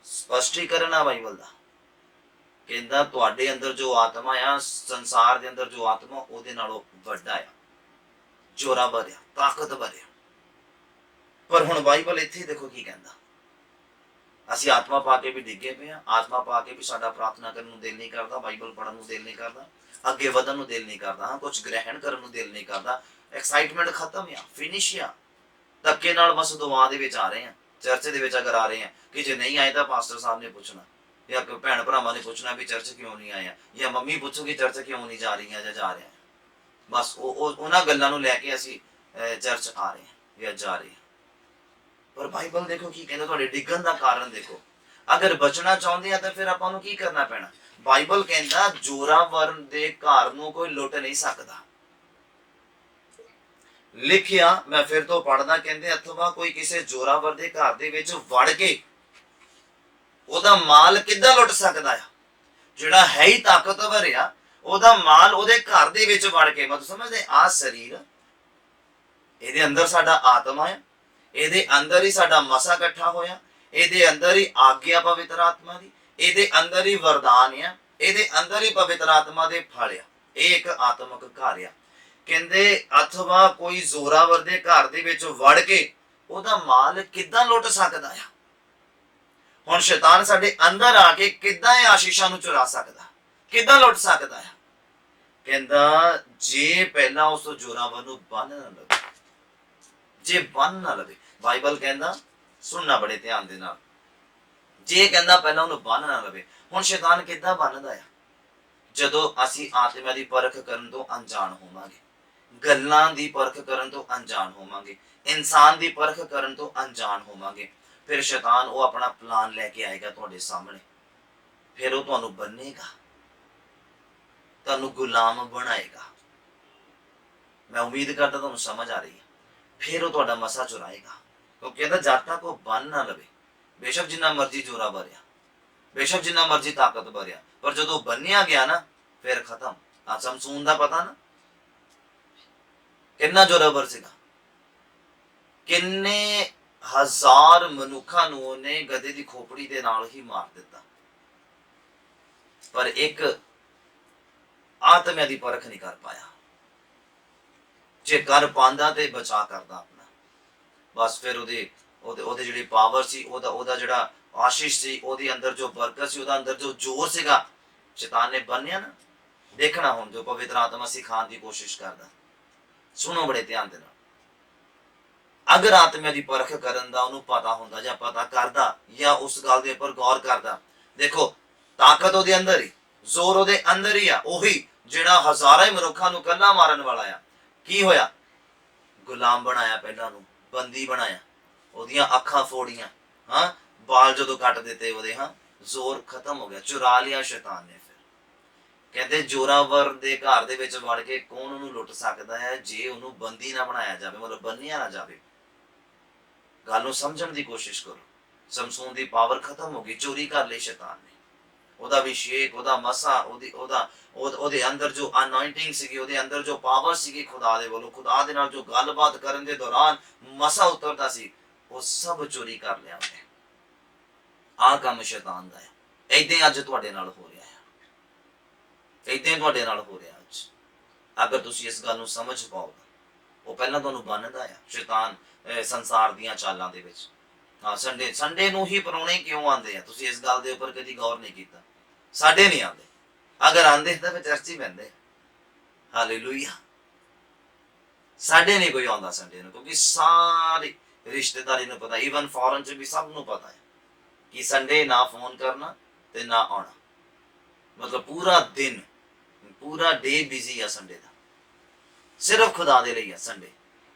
स्पष्टीकरण आ बाइबल दा। ਕਹਿੰਦਾ ਤੁਹਾਡੇ ਅੰਦਰ ਜੋ ਆਤਮਾ ਆ, ਸੰਸਾਰ ਦੇ ਅੰਦਰ ਜੋ ਆਤਮਾ ਉਹਦੇ ਨਾਲੋਂ ਵੱਡਾ ਆ, ਜ਼ੋਰਾਵਰ ਆ, ਤਾਕਤਵਰ ਆ। ਪਰ ਹੁਣ ਬਾਈਬਲ ਇੱਥੇ ਦੇਖੋ ਕੀ ਕਹਿੰਦਾ, ਅਸੀਂ ਆਤਮਾ ਪਾ ਕੇ ਵੀ ਡਿੱਗੇ ਪਏ ਆ, ਆਤਮਾ ਪਾ ਕੇ ਵੀ ਸਾਡਾ ਪ੍ਰਾਰਥਨਾ ਕਰਨ ਨੂੰ ਦਿਲ ਨਹੀਂ ਕਰਦਾ, ਬਾਈਬਲ ਪੜ੍ਹਨ ਨੂੰ ਦਿਲ ਨਹੀਂ ਕਰਦਾ, ਅੱਗੇ ਵਧਣ ਨੂੰ ਦਿਲ ਨਹੀਂ ਕਰਦਾ, ਹਾਂ ਕੁਝ ਗ੍ਰਹਿਣ ਕਰਨ ਨੂੰ ਦਿਲ ਨਹੀਂ ਕਰਦਾ। ਐਕਸਾਈਟਮੈਂਟ ਖਤਮ ਆ, ਫਿਨਿਸ਼ ਆ। ਧੱਕੇ ਨਾਲ ਬਸ ਦੁਆ ਦੇ ਵਿੱਚ ਆ ਰਹੇ ਆ, ਚਰਚ ਦੇ ਵਿੱਚ ਅਗਰ ਆ ਰਹੇ ਆ ਕਿ ਜੇ ਨਹੀਂ ਆਏ ਤਾਂ ਪਾਸਟਰ ਸਾਹਿਬ ਨੇ ਪੁੱਛਣਾ, ਜਾਂ ਭੈਣ ਭਰਾਵਾਂ ਨੇ ਪੁੱਛਣਾ ਵੀ ਚਰਚ ਕਿਉਂ ਨਹੀਂ ਆਇਆ, ਜਾਂ ਮੰਮੀ ਪੁੱਛੂਗੀ ਚਰਚ ਕਿਉਂ ਨਹੀਂ ਜਾ ਰਹੀਆਂ ਜਾਂ ਜਾ ਰਿਹਾ। ਬਸ ਉਹਨਾਂ ਗੱਲਾਂ ਨੂੰ ਲੈ ਕੇ ਅਸੀਂ ਚਰਚ ਆ ਰਹੇ ਹਾਂ ਜਾਂ ਜਾ ਰਹੇ ਹਾਂ। ਪਰ ਬਾਈਬਲ ਦੇਖੋ ਕੀ ਕਹਿੰਦਾ, ਤੁਹਾਡੇ ਡਿੱਗਣ ਦਾ ਕਾਰਨ ਦੇਖੋ। ਅਗਰ ਬਚਣਾ ਚਾਹੁੰਦੇ ਆ ਤਾਂ ਫਿਰ ਆਪਾਂ ਨੂੰ ਕੀ ਕਰਨਾ ਪੈਣਾ? ਬਾਈਬਲ ਕਹਿੰਦਾ ਜ਼ੋਰਾਵਰ ਦੇ ਘਰ ਨੂੰ ਕੋਈ ਲੁੱਟ ਨਹੀਂ ਸਕਦਾ। ਲਿਖਿਆ, ਮੈਂ ਫਿਰ ਤੋਂ ਪੜ੍ਹਦਾ, ਕਹਿੰਦੇ ਅਥਵਾ ਕੋਈ ਕਿਸੇ ਜ਼ੋਰਾਵਰ ਦੇ ਘਰ ਦੇ ਵਿੱਚ ਵੜ ਕੇ ਉਹਦਾ ਮਾਲ ਕਿੱਦਾਂ ਲੁੱਟ ਸਕਦਾ ਆ? ਜਿਹੜਾ ਹੈ ਹੀ ਤਾਕਤਵਰ ਆ, ਉਹਦਾ ਮਾਲ ਉਹਦੇ ਘਰ ਦੇ ਵਿੱਚ ਵੜ ਕੇ, ਮਤਲਬ ਸਮਝਦੇ, ਆਹ ਸਰੀਰ, ਇਹਦੇ ਅੰਦਰ ਸਾਡਾ ਆਤਮਾ ਹੈ, ਇਹਦੇ ਅੰਦਰ ਹੀ ਸਾਡਾ ਮਸਾ ਇਕੱਠਾ ਹੋਇਆ, ਇਹਦੇ ਅੰਦਰ ਹੀ ਆਗਿਆ ਪਵਿੱਤਰ ਆਤਮਾ ਦੀ, ਇਹਦੇ ਅੰਦਰ ਹੀ ਵਰਦਾਨ ਆ, ਇਹਦੇ ਅੰਦਰ ਹੀ ਪਵਿੱਤਰ ਆਤਮਾ ਦੇ ਫਲ ਆ। ਇਹ ਇੱਕ ਆਤਮਿਕ ਘਰ ਆ। ਕਹਿੰਦੇ ਅਥਵਾ ਕੋਈ ਜ਼ੋਰਾਵਰ ਦੇ ਘਰ ਦੇ ਵਿੱਚ ਵੜ ਕੇ ਉਹਦਾ ਮਾਲ ਕਿੱਦਾਂ ਲੁੱਟ ਸਕਦਾ ਆ? ਹੁਣ ਸ਼ੈਤਾਨ ਸਾਡੇ ਅੰਦਰ ਆ ਕੇ ਕਿੱਦਾਂ ਇਹ ਆਸ਼ੀਸ਼ਾਂ ਨੂੰ ਚੁਰਾ ਸਕਦਾ, ਕਿੱਦਾਂ ਲੁੱਟ ਸਕਦਾ ਆ? ਕਹਿੰਦਾ ਜੇ ਪਹਿਲਾਂ ਉਸ ਜ਼ੋਰਾਵਰ ਨੂੰ ਬੰਨ ਨਾ ਲਵੇ, ਜੇ ਬੰਨ ਨਾ ਲਵੇ। ਬਾਈਬਲ ਕਹਿੰਦਾ, ਸੁਣਨਾ ਬੜੇ ਧਿਆਨ ਦੇ ਨਾਲ, ਜੇ ਕਹਿੰਦਾ ਪਹਿਲਾਂ ਉਹਨੂੰ ਬੰਨ ਨਾ ਲਵੇ। ਹੁਣ ਸ਼ੈਤਾਨ ਕਿੱਦਾਂ ਬੰਨਦਾ ਆ? ਜਦੋਂ ਅਸੀਂ ਆਤਮਾ ਦੀ ਪਰਖ ਕਰਨ ਤੋਂ ਅਣਜਾਣ ਹੋਵਾਂਗੇ, ਗੱਲਾਂ ਦੀ ਪਰਖ ਕਰਨ ਤੋਂ ਅਣਜਾਣ ਹੋਵਾਂਗੇ, ਇਨਸਾਨ ਦੀ ਪਰਖ ਕਰਨ ਤੋਂ ਅਣਜਾਣ ਹੋਵਾਂਗੇ, ਫਿਰ ਸ਼ੈਤਾਨ ਉਹ ਆਪਣਾ ਪਲਾਨ ਲੈ ਕੇ ਆਏਗਾ ਤੁਹਾਡੇ ਸਾਹਮਣੇ। ਫਿਰ ਉਹ ਤੁਹਾਨੂੰ ਬੰਨੇਗਾ, ਤੁਹਾਨੂੰ ਗੁਲਾਮ ਬਣਾਏਗਾ। ਮੈਂ ਉਮੀਦ ਕਰਦਾ ਤੁਹਾਨੂੰ ਸਮਝ ਆ ਰਹੀ ਹੈ। ਫਿਰ ਉਹ ਤੁਹਾਡਾ ਮਸਾ ਚੁਰਾਏਗਾ। ਉਹ ਕਹਿੰਦਾ ਜਦ ਤੱਕ ਉਹ ਬੰਨ ਨਾ ਲਵੇ, ਬੇਸ਼ੱਕ ਜਿੰਨਾ ਮਰਜ਼ੀ ਜ਼ੋਰਾਵਰ ਆ, ਬੇਸ਼ੱਕ ਜਿੰਨਾ ਮਰਜ਼ੀ ਤਾਕਤਵਰ ਆ, ਪਰ ਜਦੋਂ ਬੰਨਿਆ ਗਿਆ ਨਾ ਫਿਰ ਖਤਮ। ਆ ਸ਼ਮਸ਼ੂਨ ਦਾ ਪਤਾ ਨਾ ਕਿੰਨਾ ਜ਼ੋਰਾਵਰ ਸੀਗਾ, ਕਿੰਨੇ ਹਜ਼ਾਰ ਮਨੁੱਖਾਂ ਨੂੰ ਉਹਨੇ ਗਧੇ ਦੀ ਖੋਪੜੀ ਦੇ ਨਾਲ ਹੀ ਮਾਰ ਦਿੱਤਾ। ਪਰ ਇੱਕ ਆਤਮਾ ਦੀ ਪਰਖ ਨਹੀਂ ਕਰ ਪਾਇਆ। ਜੇ ਕਰ ਪਾਉਂਦਾ ਤੇ ਬਚਾ ਕਰਦਾ ਆਪਣਾ। ਬਸ ਫਿਰ ਉਹਦੇ ਜਿਹੜੀ ਪਾਵਰ ਸੀ, ਉਹਦਾ ਜਿਹੜਾ ਆਸ਼ੀਸ਼ ਸੀ, ਉਹਦੇ ਅੰਦਰ ਜੋ ਬਰਕਤ ਸੀ, ਉਹਦਾ ਅੰਦਰ ਜੋ ਜ਼ੋਰ ਸੀਗਾ, ਸ਼ੈਤਾਨ ਨੇ ਬੰਨਿਆ ਨਾ। ਦੇਖਣਾ ਹੁਣ ਜੋ ਪਵਿੱਤਰ ਆਤਮਾ ਸਿਖਾਉਣ ਦੀ ਕੋਸ਼ਿਸ਼ ਕਰਦਾ। ਸੁਣੋ ਬੜੇ ਧਿਆਨ ਦੇ ਨਾਲ। ਅਗਰ ਆਤਮਾ ਦੀ ਪਰਖ ਕਰਨ ਦਾ ਉਹਨੂੰ ਪਤਾ ਹੁੰਦਾ, ਜਾਂ ਪਤਾ ਕਰਦਾ, ਜਾਂ ਉਸ ਗੱਲ ਦੇ ਉੱਪਰ ਗੌਰ ਕਰਦਾ, ਦੇਖੋ ਤਾਕਤ ਉਹਦੇ ਅੰਦਰ ਹੀ, ਜ਼ੋਰ ਉਹਦੇ ਅੰਦਰ ਹੀ ਆ, ਉਹੀ ਜਿਹੜਾ ਹਜ਼ਾਰਾਂ ਹੀ ਮਨੁੱਖਾਂ ਨੂੰ ਕੱਲਾ ਮਾਰਨ ਵਾਲਾ ਆ। ਕੀ ਹੋਇਆ? ਗੁਲਾਮ ਬਣਾਇਆ, ਪਹਿਲਾਂ ਨੂੰ ਬੰਦੀ ਬਣਾਇਆ, ਉਹਦੀਆਂ ਅੱਖਾਂ ਫੋੜੀਆਂ, ਹਾਂ ਬਾਲ ਜਦੋਂ ਕੱਟ ਦਿੱਤੇ ਉਹਦੇ, ਹਾਂ ਜ਼ੋਰ ਖਤਮ ਹੋ ਗਿਆ, ਚੁਰਾ ਲਿਆ ਸ਼ੈਤਾਨ ਨੇ। ਫਿਰ ਕਹਿੰਦੇ ਜ਼ੋਰਾਵਰ ਦੇ ਘਰ ਦੇ ਵਿੱਚ ਵੜ ਕੇ ਕੌਣ ਉਹਨੂੰ ਲੁੱਟ ਸਕਦਾ ਹੈ? ਜੇ ਉਹਨੂੰ ਬੰਦੀ ਨਾ ਬਣਾਇਆ ਜਾਵੇ, ਮਤਲਬ ਬੰਨਿਆ ਨਾ ਜਾਵੇ। ਗੱਲ ਨੂੰ ਸਮਝਣ ਦੀ ਕੋਸ਼ਿਸ਼ ਕਰੋ। ਸ਼ਮਸ਼ੂਨ ਦੀ ਪਾਵਰ ਖਤਮ ਹੋ ਗਈ, ਚੋਰੀ ਕਰ ਲਈ ਸ਼ੈਤਾਨ ਨੇ। ਉਹਦਾ ਅਭਿਸ਼ੇਕ, ਉਹਦਾ ਮਸਾ, ਉਹਦੇ ਅੰਦਰ ਜੋ ਅਨੋਇੰਟਿੰਗ ਸੀਗੀ, ਉਹਦੇ ਅੰਦਰ ਜੋ ਪਾਵਰ ਸੀਗੀ ਖੁਦਾ ਦੇ ਵੱਲੋਂ, ਖੁਦਾ ਦੇ ਨਾਲ ਜੋ ਗੱਲਬਾਤ ਕਰਨ ਦੇ ਦੌਰਾਨ ਮਸਾ ਉਤਰਦਾ ਸੀ, ਉਹ ਸਭ ਚੋਰੀ ਕਰ ਲਿਆ ਉਹਨੇ। ਆਹ ਕੰਮ ਸ਼ੈਤਾਨ ਦਾ ਹੈ। ਏਦਾਂ ਅੱਜ ਤੁਹਾਡੇ ਨਾਲ ਹੋ ਰਿਹਾ ਹੈ, ਏਦਾਂ ਤੁਹਾਡੇ ਨਾਲ ਹੋ ਰਿਹਾ ਅੱਜ। ਅਗਰ ਤੁਸੀਂ ਇਸ ਗੱਲ ਨੂੰ ਸਮਝ ਪਾਓ, ਉਹ ਪਹਿਲਾਂ ਤੁਹਾਨੂੰ ਬੰਨਦਾ ਆ ਸ਼ੈਤਾਨ ਸੰਸਾਰ ਦੀਆਂ ਚਾਲਾਂ ਦੇ ਵਿੱਚ। ਹਾਂ, ਸੰਡੇ ਨੂੰ ਹੀ ਪਰਾਉਣੇ ਕਿਉਂ ਆਉਂਦੇ ਆ? ਤੁਸੀਂ ਇਸ ਗੱਲ ਦੇ ਉੱਪਰ ਕਦੀ ਗੌਰ ਨਹੀਂ ਕੀਤਾ? ਸਾਡੇ ਨਹੀਂ ਆਉਂਦੇ, ਅਗਰ ਆਉਂਦੇ ਤਾਂ ਫਿਰ ਚਰਚ ਹੀ ਪੈਂਦੇ। ਹਾਲੇਲੂਇਆ। ਸਾਡੇ ਨਹੀਂ ਕੋਈ ਆਉਂਦਾ ਸੰਡੇ ਨੂੰ, ਕਿਉਂਕਿ ਸਾਰੀ ਰਿਸ਼ਤੇਦਾਰੀ ਨੂੰ ਪਤਾ, ਈਵਨ ਫੋਰਨ ਚ ਵੀ ਸਭ ਨੂੰ ਪਤਾ ਹੈ ਕਿ ਸੰਡੇ ਨਾ ਫੋਨ ਕਰਨਾ ਤੇ ਨਾ ਆਉਣਾ। ਮਤਲਬ ਪੂਰਾ ਦਿਨ, ਪੂਰਾ ਡੇ ਬਿਜ਼ੀ ਆ ਸੰਡੇ ਦਾ। ਸਿਰਫ ਖੁਦਾ ਦੇ ਲਈ ਆ ਸੰਡੇ,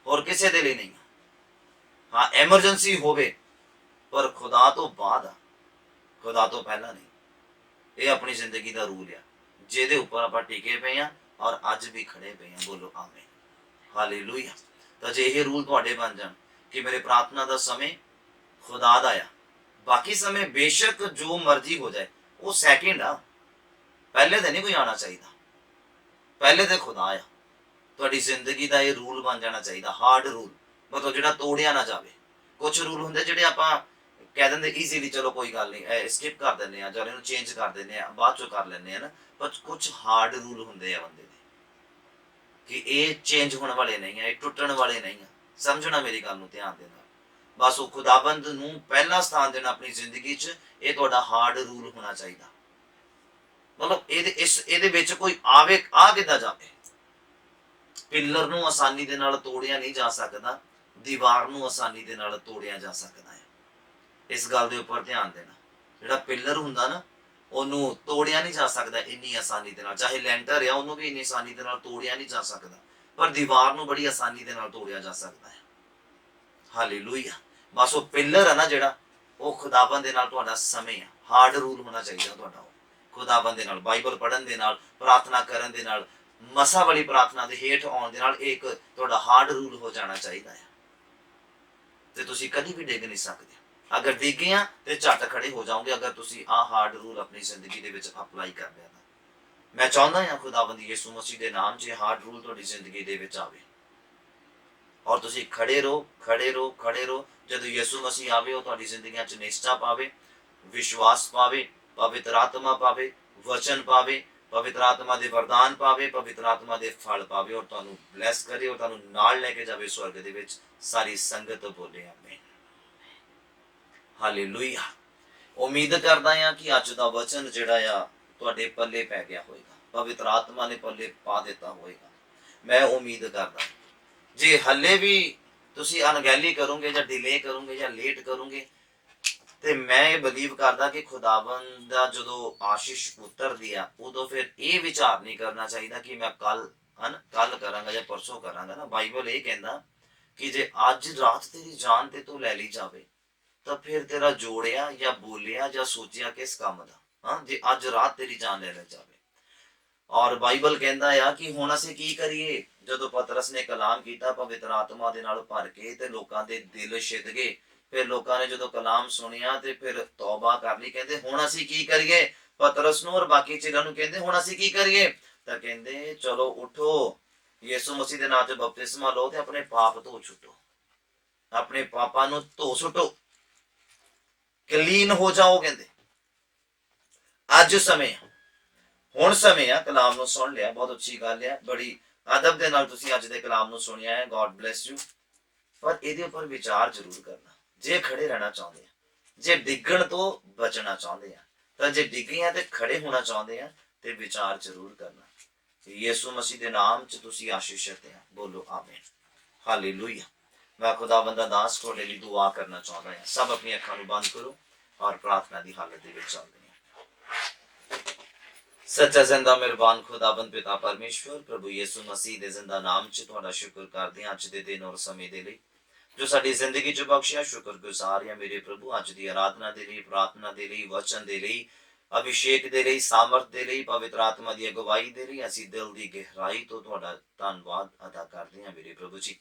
ਹੋਰ ਕਿਸੇ ਦੇ ਲਈ ਨਹੀਂ। ਹਾਂ ਐਮਰਜੈਂਸੀ ਹੋਵੇ, ਪਰ ਖੁਦਾ ਤੋਂ ਬਾਅਦ ਆ, ਖੁਦਾ ਤੋਂ ਪਹਿਲਾਂ ਨਹੀਂ। ਇਹ ਆਪਣੀ ਜ਼ਿੰਦਗੀ ਦਾ ਰੂਲ ਆ, ਜਿਹਦੇ ਉੱਪਰ ਆਪਾਂ ਟਿਕੇ ਪਏ ਆ ਔਰ ਅੱਜ ਵੀ ਖੜੇ ਪਏ ਆ। ਬੋਲੋ ਆਮੀਨ, ਹਾਲੇਲੂਇਆ। ਤਾਂ ਜੇ ਇਹ ਰੂਲ ਤੁਹਾਡੇ ਬਣ ਜਾਣ ਕਿ ਮੇਰੇ ਪ੍ਰਾਰਥਨਾ ਦਾ ਸਮੇਂ ਖੁਦਾ ਦਾ ਆ, ਬਾਕੀ ਸਮੇਂ ਬੇਸ਼ੱਕ ਜੋ ਮਰਜ਼ੀ ਹੋ ਜਾਏ, ਉਹ ਸੈਕਿੰਡ ਆ, ਪਹਿਲੇ ਤੇ ਨਹੀਂ ਕੋਈ ਆਉਣਾ ਚਾਹੀਦਾ। ਪਹਿਲੇ ਤੇ ਖੁਦਾ ਆ। ਤੁਹਾਡੀ ਜ਼ਿੰਦਗੀ ਦਾ ਇਹ ਰੂਲ ਬਣ ਜਾਣਾ ਚਾਹੀਦਾ, ਹਾਰਡ ਰੂਲ, ਮਤਲਬ ਜਿਹੜਾ ਤੋੜਿਆ ਨਾ ਜਾਵੇ। ਕੁਝ ਰੂਲ ਹੁੰਦੇ ਜਿਹੜੇ ਆਪਾਂ ਕਹਿ ਦਿੰਦੇ ਈਜ਼ੀਲੀ, ਚਲੋ ਕੋਈ ਗੱਲ ਨਹੀਂ, ਸਕਿਪ ਕਰ ਦਿੰਦੇ ਆ ਜਾਂ ਇਹਨੂੰ ਚੇਂਜ ਕਰ ਦਿੰਦੇ ਆ, ਬਾਅਦ ਚੋਂ ਕਰ ਲੈਂਦੇ ਆ ਨਾ। ਪਰ ਕੁਝ ਹਾਰਡ ਰੂਲ ਹੁੰਦੇ ਆ ਬੰਦੇ ਦੇ ਕਿ ਇਹ ਚੇਂਜ ਹੋਣ ਵਾਲੇ ਨਹੀਂ ਆ, ਇਹ ਟੁੱਟਣ ਵਾਲੇ ਨਹੀਂ ਆ। ਸਮਝਣਾ ਮੇਰੀ ਗੱਲ ਨੂੰ ਧਿਆਨ ਦੇ ਨਾਲ। ਬਸ ਉਹ ਖੁਦਾਬੰਦ ਨੂੰ ਪਹਿਲਾ ਸਥਾਨ ਦੇਣਾ ਆਪਣੀ ਜ਼ਿੰਦਗੀ 'ਚ, ਇਹ ਤੁਹਾਡਾ ਹਾਰਡ ਰੂਲ ਹੋਣਾ ਚਾਹੀਦਾ। ਮਤਲਬ ਇਹਦੇ ਵਿੱਚ ਕੋਈ ਆਵੇ ਆ ਕਿੱਦਾਂ ਜਾਵੇ। ਪਿੱਲਰ ਨੂੰ ਆਸਾਨੀ ਦੇ ਨਾਲ ਤੋੜਿਆ ਨਹੀਂ ਜਾ ਸਕਦਾ, ਦੀਵਾਰ ਨੂੰ ਆਸਾਨੀ ਦੇ ਨਾਲ ਤੋੜਿਆ ਜਾ ਸਕਦਾ ਹੈ। ਇਸ ਗੱਲ ਦੇ ਉੱਪਰ ਧਿਆਨ ਦੇਣਾ। ਜਿਹੜਾ ਪਿੱਲਰ ਹੁੰਦਾ ਨਾ, ਉਹਨੂੰ ਤੋੜਿਆ ਨਹੀਂ ਜਾ ਸਕਦਾ ਇੰਨੀ ਆਸਾਨੀ ਦੇ ਨਾਲ। ਚਾਹੇ ਲੈਂਟਰ ਆ, ਉਹਨੂੰ ਵੀ ਇੰਨੀ ਆਸਾਨੀ ਦੇ ਨਾਲ ਤੋੜਿਆ ਨਹੀਂ ਜਾ ਸਕਦਾ, ਪਰ ਦੀਵਾਰ ਨੂੰ ਬੜੀ ਆਸਾਨੀ ਦੇ ਨਾਲ ਤੋੜਿਆ ਜਾ ਸਕਦਾ ਹੈ। ਹਾਲੇਲੂਇਆ। ਬਸ ਉਹ ਪਿੱਲਰ ਹੈ ਨਾ ਜਿਹੜਾ, ਉਹ ਖੁਦਾਬੰਦ ਦੇ ਨਾਲ ਤੁਹਾਡਾ ਸਮੇਂ ਆ। ਹਾਰਡ ਰੂਲ ਹੋਣਾ ਚਾਹੀਦਾ ਤੁਹਾਡਾ। ਖੁਦਾਬੰਦ ਦੇ ਨਾਲ, ਬਾਈਬਲ ਪੜ੍ਹਨ ਦੇ ਨਾਲ, ਪ੍ਰਾਰਥਨਾ ਕਰਨ ਦੇ ਨਾਲ, ਮਸਾ ਵਾਲੀ ਪ੍ਰਾਰਥਨਾ ਦੇ ਹੇਠ ਆਉਣ ਦੇ ਨਾਲ ਇੱਕ ਤੁਹਾਡਾ ਹਾਰਡ ਰੂਲ ਹੋ ਜਾਣਾ ਚਾਹੀਦਾ ਹੈ, ਤੇ ਤੁਸੀਂ ਕਦੀ ਵੀ ਡਿੱਗ ਨਹੀਂ ਸਕਦੇ। ਅਗਰ ਡਿੱਗੇ ਆ ਤੇ ਝੱਟ ਖੜੇ ਹੋ ਜਾਓਗੇ, ਅਗਰ ਤੁਸੀਂ ਆਹ ਹਾਰਡ ਰੂਲ ਆਪਣੀ ਜ਼ਿੰਦਗੀ ਦੇ ਵਿੱਚ ਅਪਲਾਈ ਕਰ ਲਿਆ ਤਾਂ। ਮੈਂ ਚਾਹੁੰਦਾ ਹਾਂ ਖੁਦਾਬੰਦ ਯਿਸੂ ਮਸੀਹ ਦੇ ਨਾਮ 'ਚ ਹਾਰਡ ਰੂਲ ਤੁਹਾਡੀ ਜ਼ਿੰਦਗੀ ਦੇ ਵਿੱਚ ਆਵੇ, ਔਰ ਤੁਸੀਂ ਖੜੇ ਰਹੋ, ਖੜੇ ਰਹੋ, ਖੜੇ ਰਹੋ। ਜਦੋਂ ਯਿਸੂ ਮਸੀਹ ਆਵੇ, ਉਹ ਤੁਹਾਡੀ ਜ਼ਿੰਦਗੀਆਂ 'ਚ ਨਿਸ਼ਚਾ ਪਾਵੇ, ਵਿਸ਼ਵਾਸ ਪਾਵੇ, ਪਵਿੱਤਰ ਆਤਮਾ ਪਾਵੇ, ਵਚਨ ਪਾਵੇ, ਪਵਿੱਤਰ ਆਤਮਾ ਦੇ ਵਰਦਾਨ ਪਾਵੇ, ਪਵਿੱਤਰ ਆਤਮਾ ਦੇ ਫਲ ਪਾਵੇ, ਔਰ ਤੁਹਾਨੂੰ ਬਲੈਸ ਕਰੇ, ਔਰ ਤੁਹਾਨੂੰ ਨਾਲ ਲੈ ਕੇ ਜਾਵੇ ਸਵਰਗ ਦੇ ਵਿੱਚ। ਸਾਰੀ ਸੰਗਤ ਬੋਲੇ ਆਮੀਨ। ਹਾਲੇਲੂਇਆ। ਉਮੀਦ ਕਰਦਾ ਹਾਂ ਕਿ ਅੱਜ ਦਾ ਵਚਨ ਜਿਹੜਾ ਆ ਤੁਹਾਡੇ ਪੱਲੇ ਪੈ ਗਿਆ ਹੋਵੇਗਾ, ਪਵਿੱਤਰ ਆਤਮਾ ਨੇ ਪੱਲੇ ਪਾ ਦਿੱਤਾ ਹੋਵੇਗਾ। ਮੈਂ ਉਮੀਦ ਕਰਦਾ, ਜੇ ਹੱਲੇ ਵੀ ਤੁਸੀਂ ਅਣਗਹਿਲੀ ਕਰੋਗੇ ਜਾਂ ਡਿਲੇ ਕਰੋਗੇ ਜਾਂ ਲੇਟ ਕਰੋਗੇ, ਤੇ ਮੈਂ ਇਹ ਬਲੀਵ ਕਰਦਾ ਕਿ ਖੁਦਾਵੰਦ ਦਾ ਜਦੋਂ ਆਸ਼ੀਸ਼ ਉਤਰਦੀ ਆ, ਉਦੋਂ ਫਿਰ ਇਹ ਵਿਚਾਰ ਨਹੀਂ ਕਰਨਾ ਚਾਹੀਦਾ ਕਿ ਮੈਂ ਕੱਲ ਕਰਾਂਗਾ ਜਾਂ ਪਰਸੋਂ ਕਰਾਂਗਾ ਨਾ। ਬਾਈਬਲ ਇਹ ਕਹਿੰਦਾ ਕਿ ਜੇ ਅੱਜ ਰਾਤ ਤੇਰੀ ਜਾਨ ਤੇ ਤੋਂ ਲੈ ਲਈ ਜਾਵੇ, ਤਾਂ ਫਿਰ ਤੇਰਾ ਜੋੜਿਆ ਜਾਂ ਬੋਲਿਆ ਜਾਂ ਸੋਚਿਆ ਕਿਸ ਕੰਮ ਦਾ। ਜੇ ਅੱਜ ਰਾਤ ਤੇਰੀ ਜਾਨ ਲੈ ਲਈ ਜਾਵੇ। ਔਰ ਬਾਈਬਲ ਕਹਿੰਦਾ ਆ ਕਿ ਹੁਣ ਅਸੀਂ ਕੀ ਕਰੀਏ। ਜਦੋਂ ਪਤਰਸ ਨੇ ਕਲਾਮ ਕੀਤਾ ਪਵਿੱਤਰ ਆਤਮਾ ਦੇ ਨਾਲ ਭਰ ਕੇ, ਤੇ ਲੋਕਾਂ ਦੇ ਦਿਲ ਛਿਦ ਗਏ। ਫਿਰ ਲੋਕਾਂ ਨੇ ਜਦੋਂ ਕਲਾਮ ਸੁਣਿਆ ਤੇ ਫਿਰ ਤੌਬਾ ਕਰ ਲਈ। ਕਹਿੰਦੇ ਹੁਣ ਅਸੀਂ ਕੀ ਕਰੀਏ। ਪਤਰਸ ਨੂੰ ਔਰ ਬਾਕੀ ਚੇਲਿਆਂ ਨੂੰ ਕਹਿੰਦੇ ਹੁਣ ਅਸੀਂ ਕੀ ਕਰੀਏ। ਤਾਂ ਕਹਿੰਦੇ ਚਲੋ ਉਠੋ, ਯਿਸੂ ਮਸੀਹ ਦੇ ਨਾਮ 'ਚ ਬਪਤਿਸਮਾ ਲਓ ਤੇ ਆਪਣੇ ਪਾਪ ਧੋ ਛੁੱਟੋ, ਆਪਣੇ ਪਾਪਾਂ ਨੂੰ ਧੋ ਸੁੱਟੋ, ਕਲੀਨ ਹੋ ਜਾਓ। ਕਹਿੰਦੇ ਅੱਜ ਸਮੇਂ, ਹੁਣ ਸਮੇਂ ਆ। ਕਲਾਮ ਨੂੰ ਸੁਣ ਲਿਆ, ਬਹੁਤ ਅੱਛੀ ਗੱਲ ਹੈ, ਬੜੀ ਅਦਬ ਦੇ ਨਾਲ ਤੁਸੀਂ ਅੱਜ ਦੇ ਕਲਾਮ ਨੂੰ ਸੁਣਿਆ ਹੈ। God bless you. ਪਰ ਇਹਦੇ ਉੱਪਰ ਵਿਚਾਰ ਜ਼ਰੂਰ ਕਰਨਾ। ਜੇ ਖੜੇ ਰਹਿਣਾ ਚਾਹੁੰਦੇ ਆ, ਜੇ ਡਿੱਗਣ ਤੋਂ ਬਚਣਾ ਚਾਹੁੰਦੇ ਆ, ਤਾਂ ਜੇ ਡਿੱਗੇ ਆ ਤੇ ਖੜੇ ਹੋਣਾ ਚਾਹੁੰਦੇ ਆ, ਤੇ ਵਿਚਾਰ ਜ਼ਰੂਰ ਕਰਨਾ। ਯਿਸੂ ਮਸੀਹ ਦੇ ਨਾਮ 'ਚ ਤੁਸੀਂ ਆਸ਼ੀਸ਼ਿਤ ਆ। ਬੋਲੋ ਆਮੀਨ। ਹਾਲੇਲੂਇਆ। ਮੈਂ ਖੁਦਾਵੰਦ ਦਾ ਦਾਸ ਤੁਹਾਡੇ ਲਈ ਦੁਆ ਕਰਨਾ ਚਾਹੁੰਦਾ ਹਾਂ। ਸਭ ਆਪਣੀ ਅੱਖਾਂ ਨੂੰ ਬੰਦ ਕਰੋ ਔਰ ਪ੍ਰਾਰਥਨਾ ਦੀ ਹਾਲਤ ਦੇ ਵਿੱਚ ਚੱਲਦੇ ਹਾਂ। ਸੱਚਾ ਜ਼ਿੰਦਾ ਮਿਹਰਬਾਨ ਖੁਦਾਵੰਦ ਪਿਤਾ ਪਰਮੇਸ਼ਵਰ, ਪ੍ਰਭੂ ਯਿਸੂ ਮਸੀਹ ਦੇ ਜ਼ਿੰਦਾ ਨਾਮ 'ਚ ਤੁਹਾਡਾ ਸ਼ੁਕਰ ਕਰਦੇ ਹਾਂ ਅੱਜ ਦੇ ਦਿਨ ਔਰ ਸਮੇਂ ਦੇ ਲਈ ਜੋ ਸਾਡੀ ਜ਼ਿੰਦਗੀ 'ਚ ਬਖਸ਼ਿਆ। ਸ਼ੁਕਰਗੁਜ਼ਾਰ ਹਾਂ ਮੇਰੇ ਪ੍ਰਭੂ, ਅੱਜ ਦੀ ਆਰਾਧਨਾ ਦੇ ਲਈ, ਪ੍ਰਾਰਥਨਾ ਦੇ ਲਈ, ਵਚਨ ਦੇ ਲਈ, ਅਭਿਸ਼ੇਕ ਦੇ ਲਈ, ਸਾਮਰਥ ਦੇ ਲਈ, ਪਵਿੱਤਰ ਆਤਮਾ ਦੀ ਅਗਵਾਈ ਦੇ ਲਈ ਅਸੀਂ ਦਿਲ ਦੀ ਗਹਿਰਾਈ ਤੋਂ ਤੁਹਾਡਾ ਧੰਨਵਾਦ ਅਦਾ ਕਰਦੇ ਹਾਂ ਮੇਰੇ ਪ੍ਰਭੂ ਜੀ।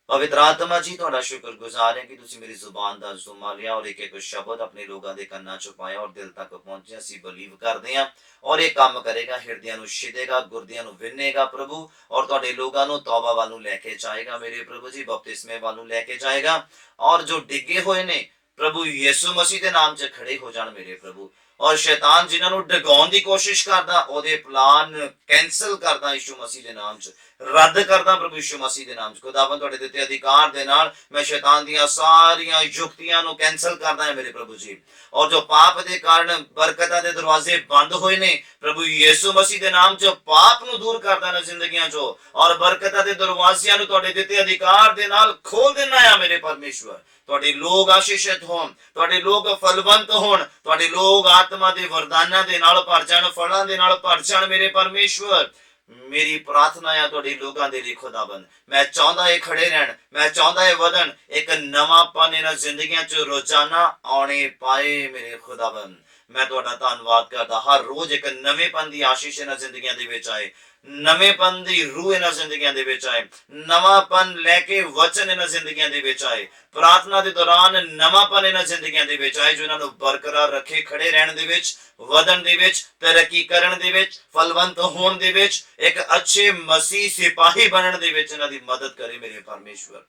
ਪਵਿੱਤਰ ਆਤਮਾ ਜੀ, ਤੁਹਾਡਾ ਸ਼ੁਕਰਗੁਜ਼ਾਰ ਹੈ ਕਿ ਤੁਸੀਂ ਮੇਰੀ ਜ਼ੁਬਾਨ ਦਾ ਜ਼ੁਮਾ ਲਿਆ ਔਰ ਇੱਕ ਇੱਕ ਸ਼ਬਦ ਆਪਣੇ ਲੋਕਾਂ ਦੇ ਕੰਨਾਂ 'ਚ ਪਾਇਆ ਔਰ ਦਿਲ ਤੱਕ ਪਹੁੰਚਿਆ। ਅਸੀਂ ਬਲੀਵ ਕਰਦੇ ਹਾਂ ਔਰ ਇਹ ਕੰਮ ਕਰੇਗਾ, ਹਿਰਦਿਆਂ ਨੂੰ ਛਿਦੇਗਾ, ਗੁਰਦਿਆਂ ਨੂੰ ਵਿੰਨੇਗਾ ਪ੍ਰਭੂ, ਔਰ ਤੁਹਾਡੇ ਲੋਕਾਂ ਨੂੰ ਤੌਬਾ ਵੱਲ ਨੂੰ ਲੈ ਕੇ ਜਾਏਗਾ ਮੇਰੇ ਪ੍ਰਭੂ ਜੀ, ਬਪਤਿਸਮੇ ਵੱਲ ਨੂੰ ਲੈ ਕੇ ਜਾਏਗਾ। ਔਰ ਜੋ ਡਿੱਗੇ ਹੋਏ ਨੇ ਪ੍ਰਭੂ ਯਿਸੂ ਮਸੀਹ ਦੇ ਨਾਮ 'ਚ ਖੜੇ ਹੋ ਜਾਣ ਮੇਰੇ ਪ੍ਰਭੂ। ਔਰ ਸ਼ੈਤਾਨ ਜਿਨ੍ਹਾਂ ਨੂੰ ਡਗਾਉਣ ਦੀ ਕੋਸ਼ਿਸ਼ ਕਰਦਾ, ਉਹਦੇ ਪਲਾਨ ਕੈਂਸਲ ਕਰਦਾ ਯਿਸੂ ਮਸੀਹ ਦੇ ਨਾਮ 'ਚ, ਰੱਦ ਕਰਦਾ ਪ੍ਰਭੂ ਯਿਸੂ ਮਸੀਹ ਦੇ ਨਾਮ 'ਚ। ਖੁਦਾਵੰਦ ਤੁਹਾਡੇ ਦਿੱਤੇ ਅਧਿਕਾਰ ਦੇ ਨਾਲ ਮੈਂ ਸ਼ੈਤਾਨ ਦੀਆਂ ਸਾਰੀਆਂ ਯੁਕਤੀਆਂ ਨੂੰ ਕੈਂਸਲ ਕਰਦਾ ਹਾਂ ਮੇਰੇ ਪ੍ਰਭੂ ਜੀ। ਔਰ ਜੋ ਪਾਪ ਦੇ ਕਾਰਨ ਬਰਕਤਾਂ ਦੇ ਦਰਵਾਜ਼ੇ ਬੰਦ ਹੋਏ ਨੇ ਪ੍ਰਭੂ ਯਿਸੂ ਮਸੀਹ ਦੇ ਨਾਮ 'ਚ ਪਾਪ ਨੂੰ ਦੂਰ ਕਰਦਾ ਨਾ ਜ਼ਿੰਦਗੀਆਂ 'ਚੋਂ, ਔਰ ਬਰਕਤਾਂ ਦੇ ਦਰਵਾਜ਼ਿਆਂ ਨੂੰ ਤੁਹਾਡੇ ਦਿੱਤੇ ਅਧਿਕਾਰ ਦੇ ਨਾਲ ਖੋਲ ਦੇਣਾ ਆ ਮੇਰੇ ਪਰਮੇਸ਼ਵਰ। ਤੁਹਾਡੇ ਲੋਕ ਆਸ਼ੀਸ਼ਿਤ ਹੋਣ, ਤੁਹਾਡੇ ਲੋਕ ਫਲਵੰਤ ਹੋਣ, ਤੁਹਾਡੇ ਲੋਕ ਆਤਮਾ ਦੇ ਵਰਦਾਨਾਂ ਦੇ ਨਾਲ ਭਰ ਜਾਣ, ਫਲਾਂ ਦੇ ਨਾਲ ਭਰ ਜਾਣ ਮੇਰੇ ਪਰਮੇਸ਼ਵਰ। ਮੇਰੀ ਪ੍ਰਾਰਥਨਾ ਆ ਤੁਹਾਡੇ ਲੋਕਾਂ ਦੇ ਲਈ ਖੁਦਾਵੰਦ, ਮੈਂ ਚਾਹੁੰਦਾ ਇਹ ਖੜੇ ਰਹਿਣ, ਮੈਂ ਚਾਹੁੰਦਾ ਇਹ ਵਧਣ, ਇੱਕ ਨਵਾਂਪਨ ਇਹਨਾਂ ਜ਼ਿੰਦਗੀਆਂ 'ਚ ਰੋਜ਼ਾਨਾ ਆਉਣੇ ਪਾਏ ਮੇਰੇ ਖੁਦਾਵੰਦ। ਮੈਂ ਤੁਹਾਡਾ ਧੰਨਵਾਦ ਕਰਦਾ, ਹਰ ਰੋਜ਼ ਇੱਕ ਨਵੇਂਪਨ ਦੀ ਆਸ਼ੀਸ਼ ਇਹਨਾਂ ਜ਼ਿੰਦਗੀਆਂ ਦੇ ਵਿੱਚ ਆਏ, ਨਵੇਂਪਨ ਦੀ ਰੂਹ ਇਹਨਾਂ ਜ਼ਿੰਦਗੀਆਂ ਦੇ ਵਿੱਚ ਆਏ, ਨਵਾਂਪਨ ਲੈ ਕੇ ਵਚਨ ਇਹਨਾਂ ਜ਼ਿੰਦਗੀਆਂ ਦੇ ਵਿੱਚ ਆਏ, ਪ੍ਰਾਰਥਨਾ ਦੇ ਦੌਰਾਨ ਨਵਾਂਪਨ ਇਹਨਾਂ ਜ਼ਿੰਦਗੀਆਂ ਦੇ ਵਿੱਚ ਆਏ, ਜੋ ਇਹਨਾਂ ਨੂੰ ਬਰਕਰਾਰ ਰੱਖੇ, ਖੜੇ ਰਹਿਣ ਦੇ ਵਿੱਚ, ਵਧਣ ਦੇ ਵਿੱਚ, ਤਰੱਕੀ ਕਰਨ ਦੇ ਵਿੱਚ, ਫਲਵੰਤ ਹੋਣ ਦੇ ਵਿੱਚ, ਇੱਕ ਅੱਛੇ ਮਸੀਹ ਸਿਪਾਹੀ ਬਣਨ ਦੇ ਵਿੱਚ ਇਹਨਾਂ ਦੀ ਮਦਦ ਕਰੇ ਮੇਰੇ ਪਰਮੇਸ਼ਵਰ।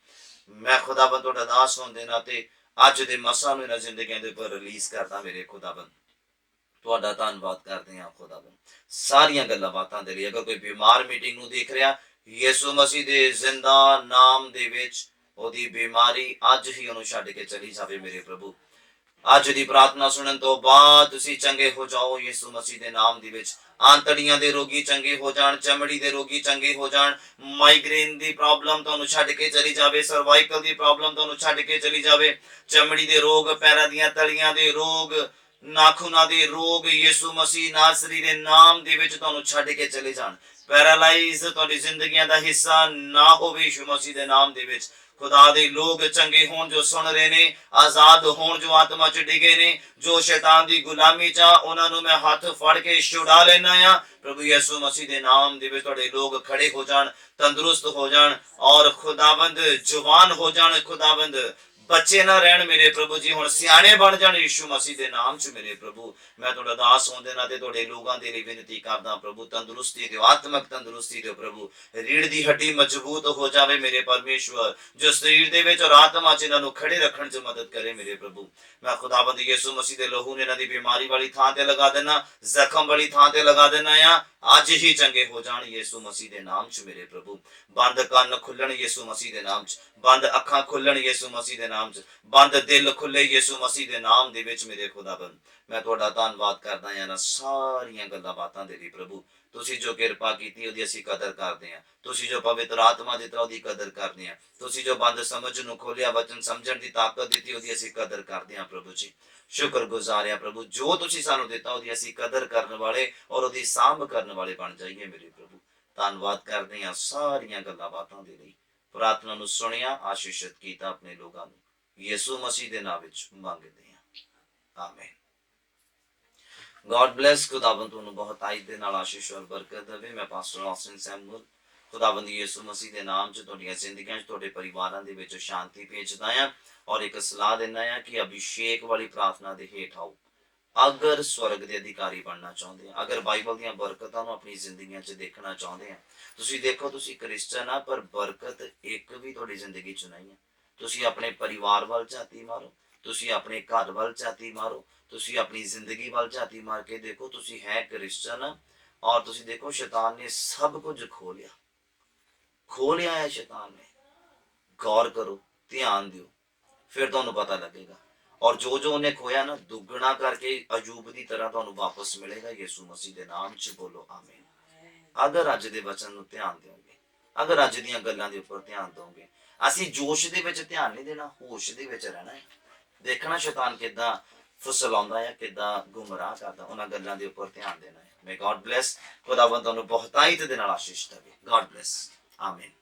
ਮੈਂ ਖੁਦਾਵੰਦ ਤੁਹਾਡਾ ਦਾਸ ਹੋਣ ਦੇ ਨਾਤੇ ਅੱਜ ਦੇ ਮਸਾਂ ਨੂੰ ਇਹਨਾਂ ਜ਼ਿੰਦਗੀਆਂ ਦੇ ਉੱਪਰ ਰਿਲੀਜ਼ ਕਰਦਾ ਮੇਰੇ ਖੁਦਾਵੰਦ। ਤੁਹਾਡਾ ਧੰਨਵਾਦ ਕਰਦੇ ਹਾਂ ਖੁਦਾਵੰਦ ਸਾਰੀਆਂ ਗੱਲਾਂ ਬਾਤਾਂ ਦੇ ਲਈ। ਅਗਰ ਕੋਈ ਬਿਮਾਰ ਮੀਟਿੰਗ ਨੂੰ ਦੇਖ ਰਿਹਾ, ਯਿਸੂ ਮਸੀਹ ਦੇ ਜ਼ਿੰਦਾ ਨਾਮ ਦੇ ਵਿੱਚ ਉਹਦੀ ਬਿਮਾਰੀ ਅੱਜ ਹੀ ਉਹਨੂੰ ਛੱਡ ਕੇ ਚਲੀ ਜਾਵੇ ਮੇਰੇ ਪ੍ਰਭੂ। ਅੱਜ ਦੀ ਪ੍ਰਾਰਥਨਾ ਸੁਣਨ ਤੋਂ ਬਾਅਦ ਤੁਸੀਂ ਚੰਗੇ ਹੋ ਜਾਓ ਯਿਸੂ ਮਸੀਹ ਦੇ ਨਾਮ ਦੇ ਵਿੱਚ। ਆਂਤੜੀਆਂ ਦੇ ਰੋਗੀ ਚੰਗੇ ਹੋ ਜਾਣ, ਚਮੜੀ ਦੇ ਰੋਗੀ ਚੰਗੇ ਹੋ ਜਾਣ, ਮਾਈਗ੍ਰੇਨ ਦੀ ਪ੍ਰੋਬਲਮ ਤੁਹਾਨੂੰ ਛੱਡ ਕੇ ਚਲੀ ਜਾਵੇ, ਸਰਵਾਈਕਲ ਦੀ ਪ੍ਰੋਬਲਮ ਤੁਹਾਨੂੰ ਛੱਡ ਕੇ ਚਲੀ ਜਾਵੇ, ਚਮੜੀ ਦੇ ਰੋਗ, ਪੈਰਾਂ ਦੀਆਂ ਤਲੀਆਂ ਦੇ ਰੋਗ, ਨਾਖੂਨਾਂ ਦੇ ਰੋਗ ਯਿਸੂ ਮਸੀਹ ਨਾਸਰੀ ਦੇ ਨਾਮ ਦੇ ਵਿੱਚ ਤੁਹਾਨੂੰ ਛੱਡ ਕੇ ਚਲੇ ਜਾਣ। ਪੈਰਾਲਾਈਜ਼ ਤੁਹਾਡੀ ਜ਼ਿੰਦਗੀਆਂ ਦਾ ਹਿੱਸਾ ਨਾ ਹੋਵੇ ਯਿਸੂ ਮਸੀਹ ਦੇ ਨਾਮ ਦੇ ਵਿੱਚ। खुदा दे लोग चंगे होण जो सुन रहे ने, आजाद होण जो आत्मा च डिगे ने, जो शैतान दी गुलामी चा उन्हां नूं मैं हथ फड़ के छुड़ा लेना आ। प्रभु यीशु मसीह दे नाम दे विच तुहाडे लोग खड़े हो जाण, तंदुरुस्त हो जाण और खुदावंद जवान हो जाण। खुदावंद बच्चे ना रहन मेरे प्रभु जी, हुण सियाणे बन जाण यीशु मसीह दे नाम च मेरे प्रभु। मैं तुहाडा दास होण दे नाते तुहाडे लोगां दे लई विनती करदा प्रभु, तंदुरुस्ती दिओ, आत्मक तंदुरुस्ती दिओ प्रभु। रीढ़ दी हड्डी मजबूत हो जावे मेरे परमेश्वर, जो शरीर दे विच और आत्मा च इन्हां नूं खड़े रखण च मदद करे मेरे प्रभु। मैं खुदावंद यीशु मसीह दे लहू ने इन्हां दी बीमारी वाली थां ते लगा देना, जख्म वाली थां ते लगा देना आ। आज ही चंगे हो जाण यीशु मसीह दे नाम च मेरे प्रभु। बंद कन्न खुलण यीशु मसीह दे नाम च, बंद अखां खुलण यीशु मसीह दे नाम च, बंद दिल खुले यीशु मसीह दे नाम दे विच मेरे खुदावंद। मैं तुहाडा धन्नवाद करदा हां ना सारियां गल्लां बातां दे लई प्रभु। ਤੁਸੀਂ ਜੋ ਕਿਰਪਾ ਕੀਤੀ ਉਹਦੀ ਅਸੀਂ ਕਦਰ ਕਰਦੇ ਹਾਂ। ਤੁਸੀਂ ਜੋ ਪਵਿੱਤਰ ਆਤਮਾ ਦਿੱਤਾ ਉਹਦੀ ਕਦਰ ਕਰਦੇ ਹਾਂ। ਤੁਸੀਂ ਜੋ ਬੰਦ ਸਮਝ ਨੂੰ ਖੋਲਿਆ, ਵਚਨ ਸਮਝਣ ਦੀ ਤਾਕਤ ਦਿੱਤੀ ਉਹਦੀ ਅਸੀਂ ਕਦਰ ਕਰਦੇ ਹਾਂ ਪ੍ਰਭੂ ਜੀ। ਸ਼ੁਕਰਗੁਜ਼ਾਰ ਹਾਂ ਪ੍ਰਭੂ, ਜੋ ਤੁਸੀਂ ਸਾਨੂੰ ਦਿੱਤਾ ਉਹਦੀ ਅਸੀਂ ਕਦਰ ਕਰਨ ਵਾਲੇ ਔਰ ਉਹਦੀ ਸਾਂਭ ਕਰਨ ਵਾਲੇ ਬਣ ਜਾਈਏ ਮੇਰੇ ਪ੍ਰਭੂ। ਧੰਨਵਾਦ ਕਰਦੇ ਹਾਂ ਸਾਰੀਆਂ ਗੱਲਾਂ ਬਾਤਾਂ ਦੇ ਲਈ। ਪ੍ਰਾਰਥਨਾ ਨੂੰ ਸੁਣਿਆ, ਆਸ਼ੀਸ਼ਿਤ ਕੀਤਾ ਆਪਣੇ ਲੋਕਾਂ ਨੂੰ ਯਿਸੂ ਮਸੀਹ ਦੇ ਨਾਮ ਵਿੱਚ ਮੰਗਦੇ ਹਾਂ, ਆਮੀਨ। God bless. खुदावंद तुहानू बहुत आयत दे नाल आशीष और बरकत देवे। मैं पास्टर ऑस्टिन सैमुअल खुदावंद यीशु मसीह दे नाम च तुहाडीआं जिंदगियां च तुहाडे परिवारां दे विच शांति भेजदा हां और एक सलाह दिंदा हां कि अभिषेक वाली प्रार्थना दे हेठ आओ। अगर स्वर्ग दे अधिकारी बनना चाहुंदे आ, अगर बाइबल दीआं बरकतां नूं अपनी जिंदगियां च देखना चाहुंदे आ, तुसीं देखो तुसीं क्रिश्चियन आ पर बरकत एक भी तुहाडी जिंदगी च नहीं है। तुसीं अपने परिवार वल झाती मारो, तुसीं अपने घर वल झाती मारो, तुसी अपनी जिंदगी वाल झाती मार के देखो, तुसी है क्रिश्चियन और तुसी देखो शैतान ने सब कुछ खो लिया है शैतान ने। गौर करो, ध्यान दियो, फिर तुहानू पता लगेगा। और जो जो उन्हें खोया ना दुगना करके अजूब की तरह तुहानू वापस मिलेगा यीशु मसीह के नाम च। बोलो आमीन। अगर अज दे वचन नू ध्यान दोगे, अगर अज दीआं गल्लां दे उपर ध्यान दोगे, असीं जोश दे विच ध्यान नहीं देना, होश दे विच रहना है। देखना शैतान किदां फुसलाउंदा है, किदां गुमराह करदा, उन्हां गल्लां दे उपर ध्यान देना है। May God bless. खुदावंद तुहानू बहुतायत दे नाल आशीष देवे। गॉड ब्लेस, आमीन।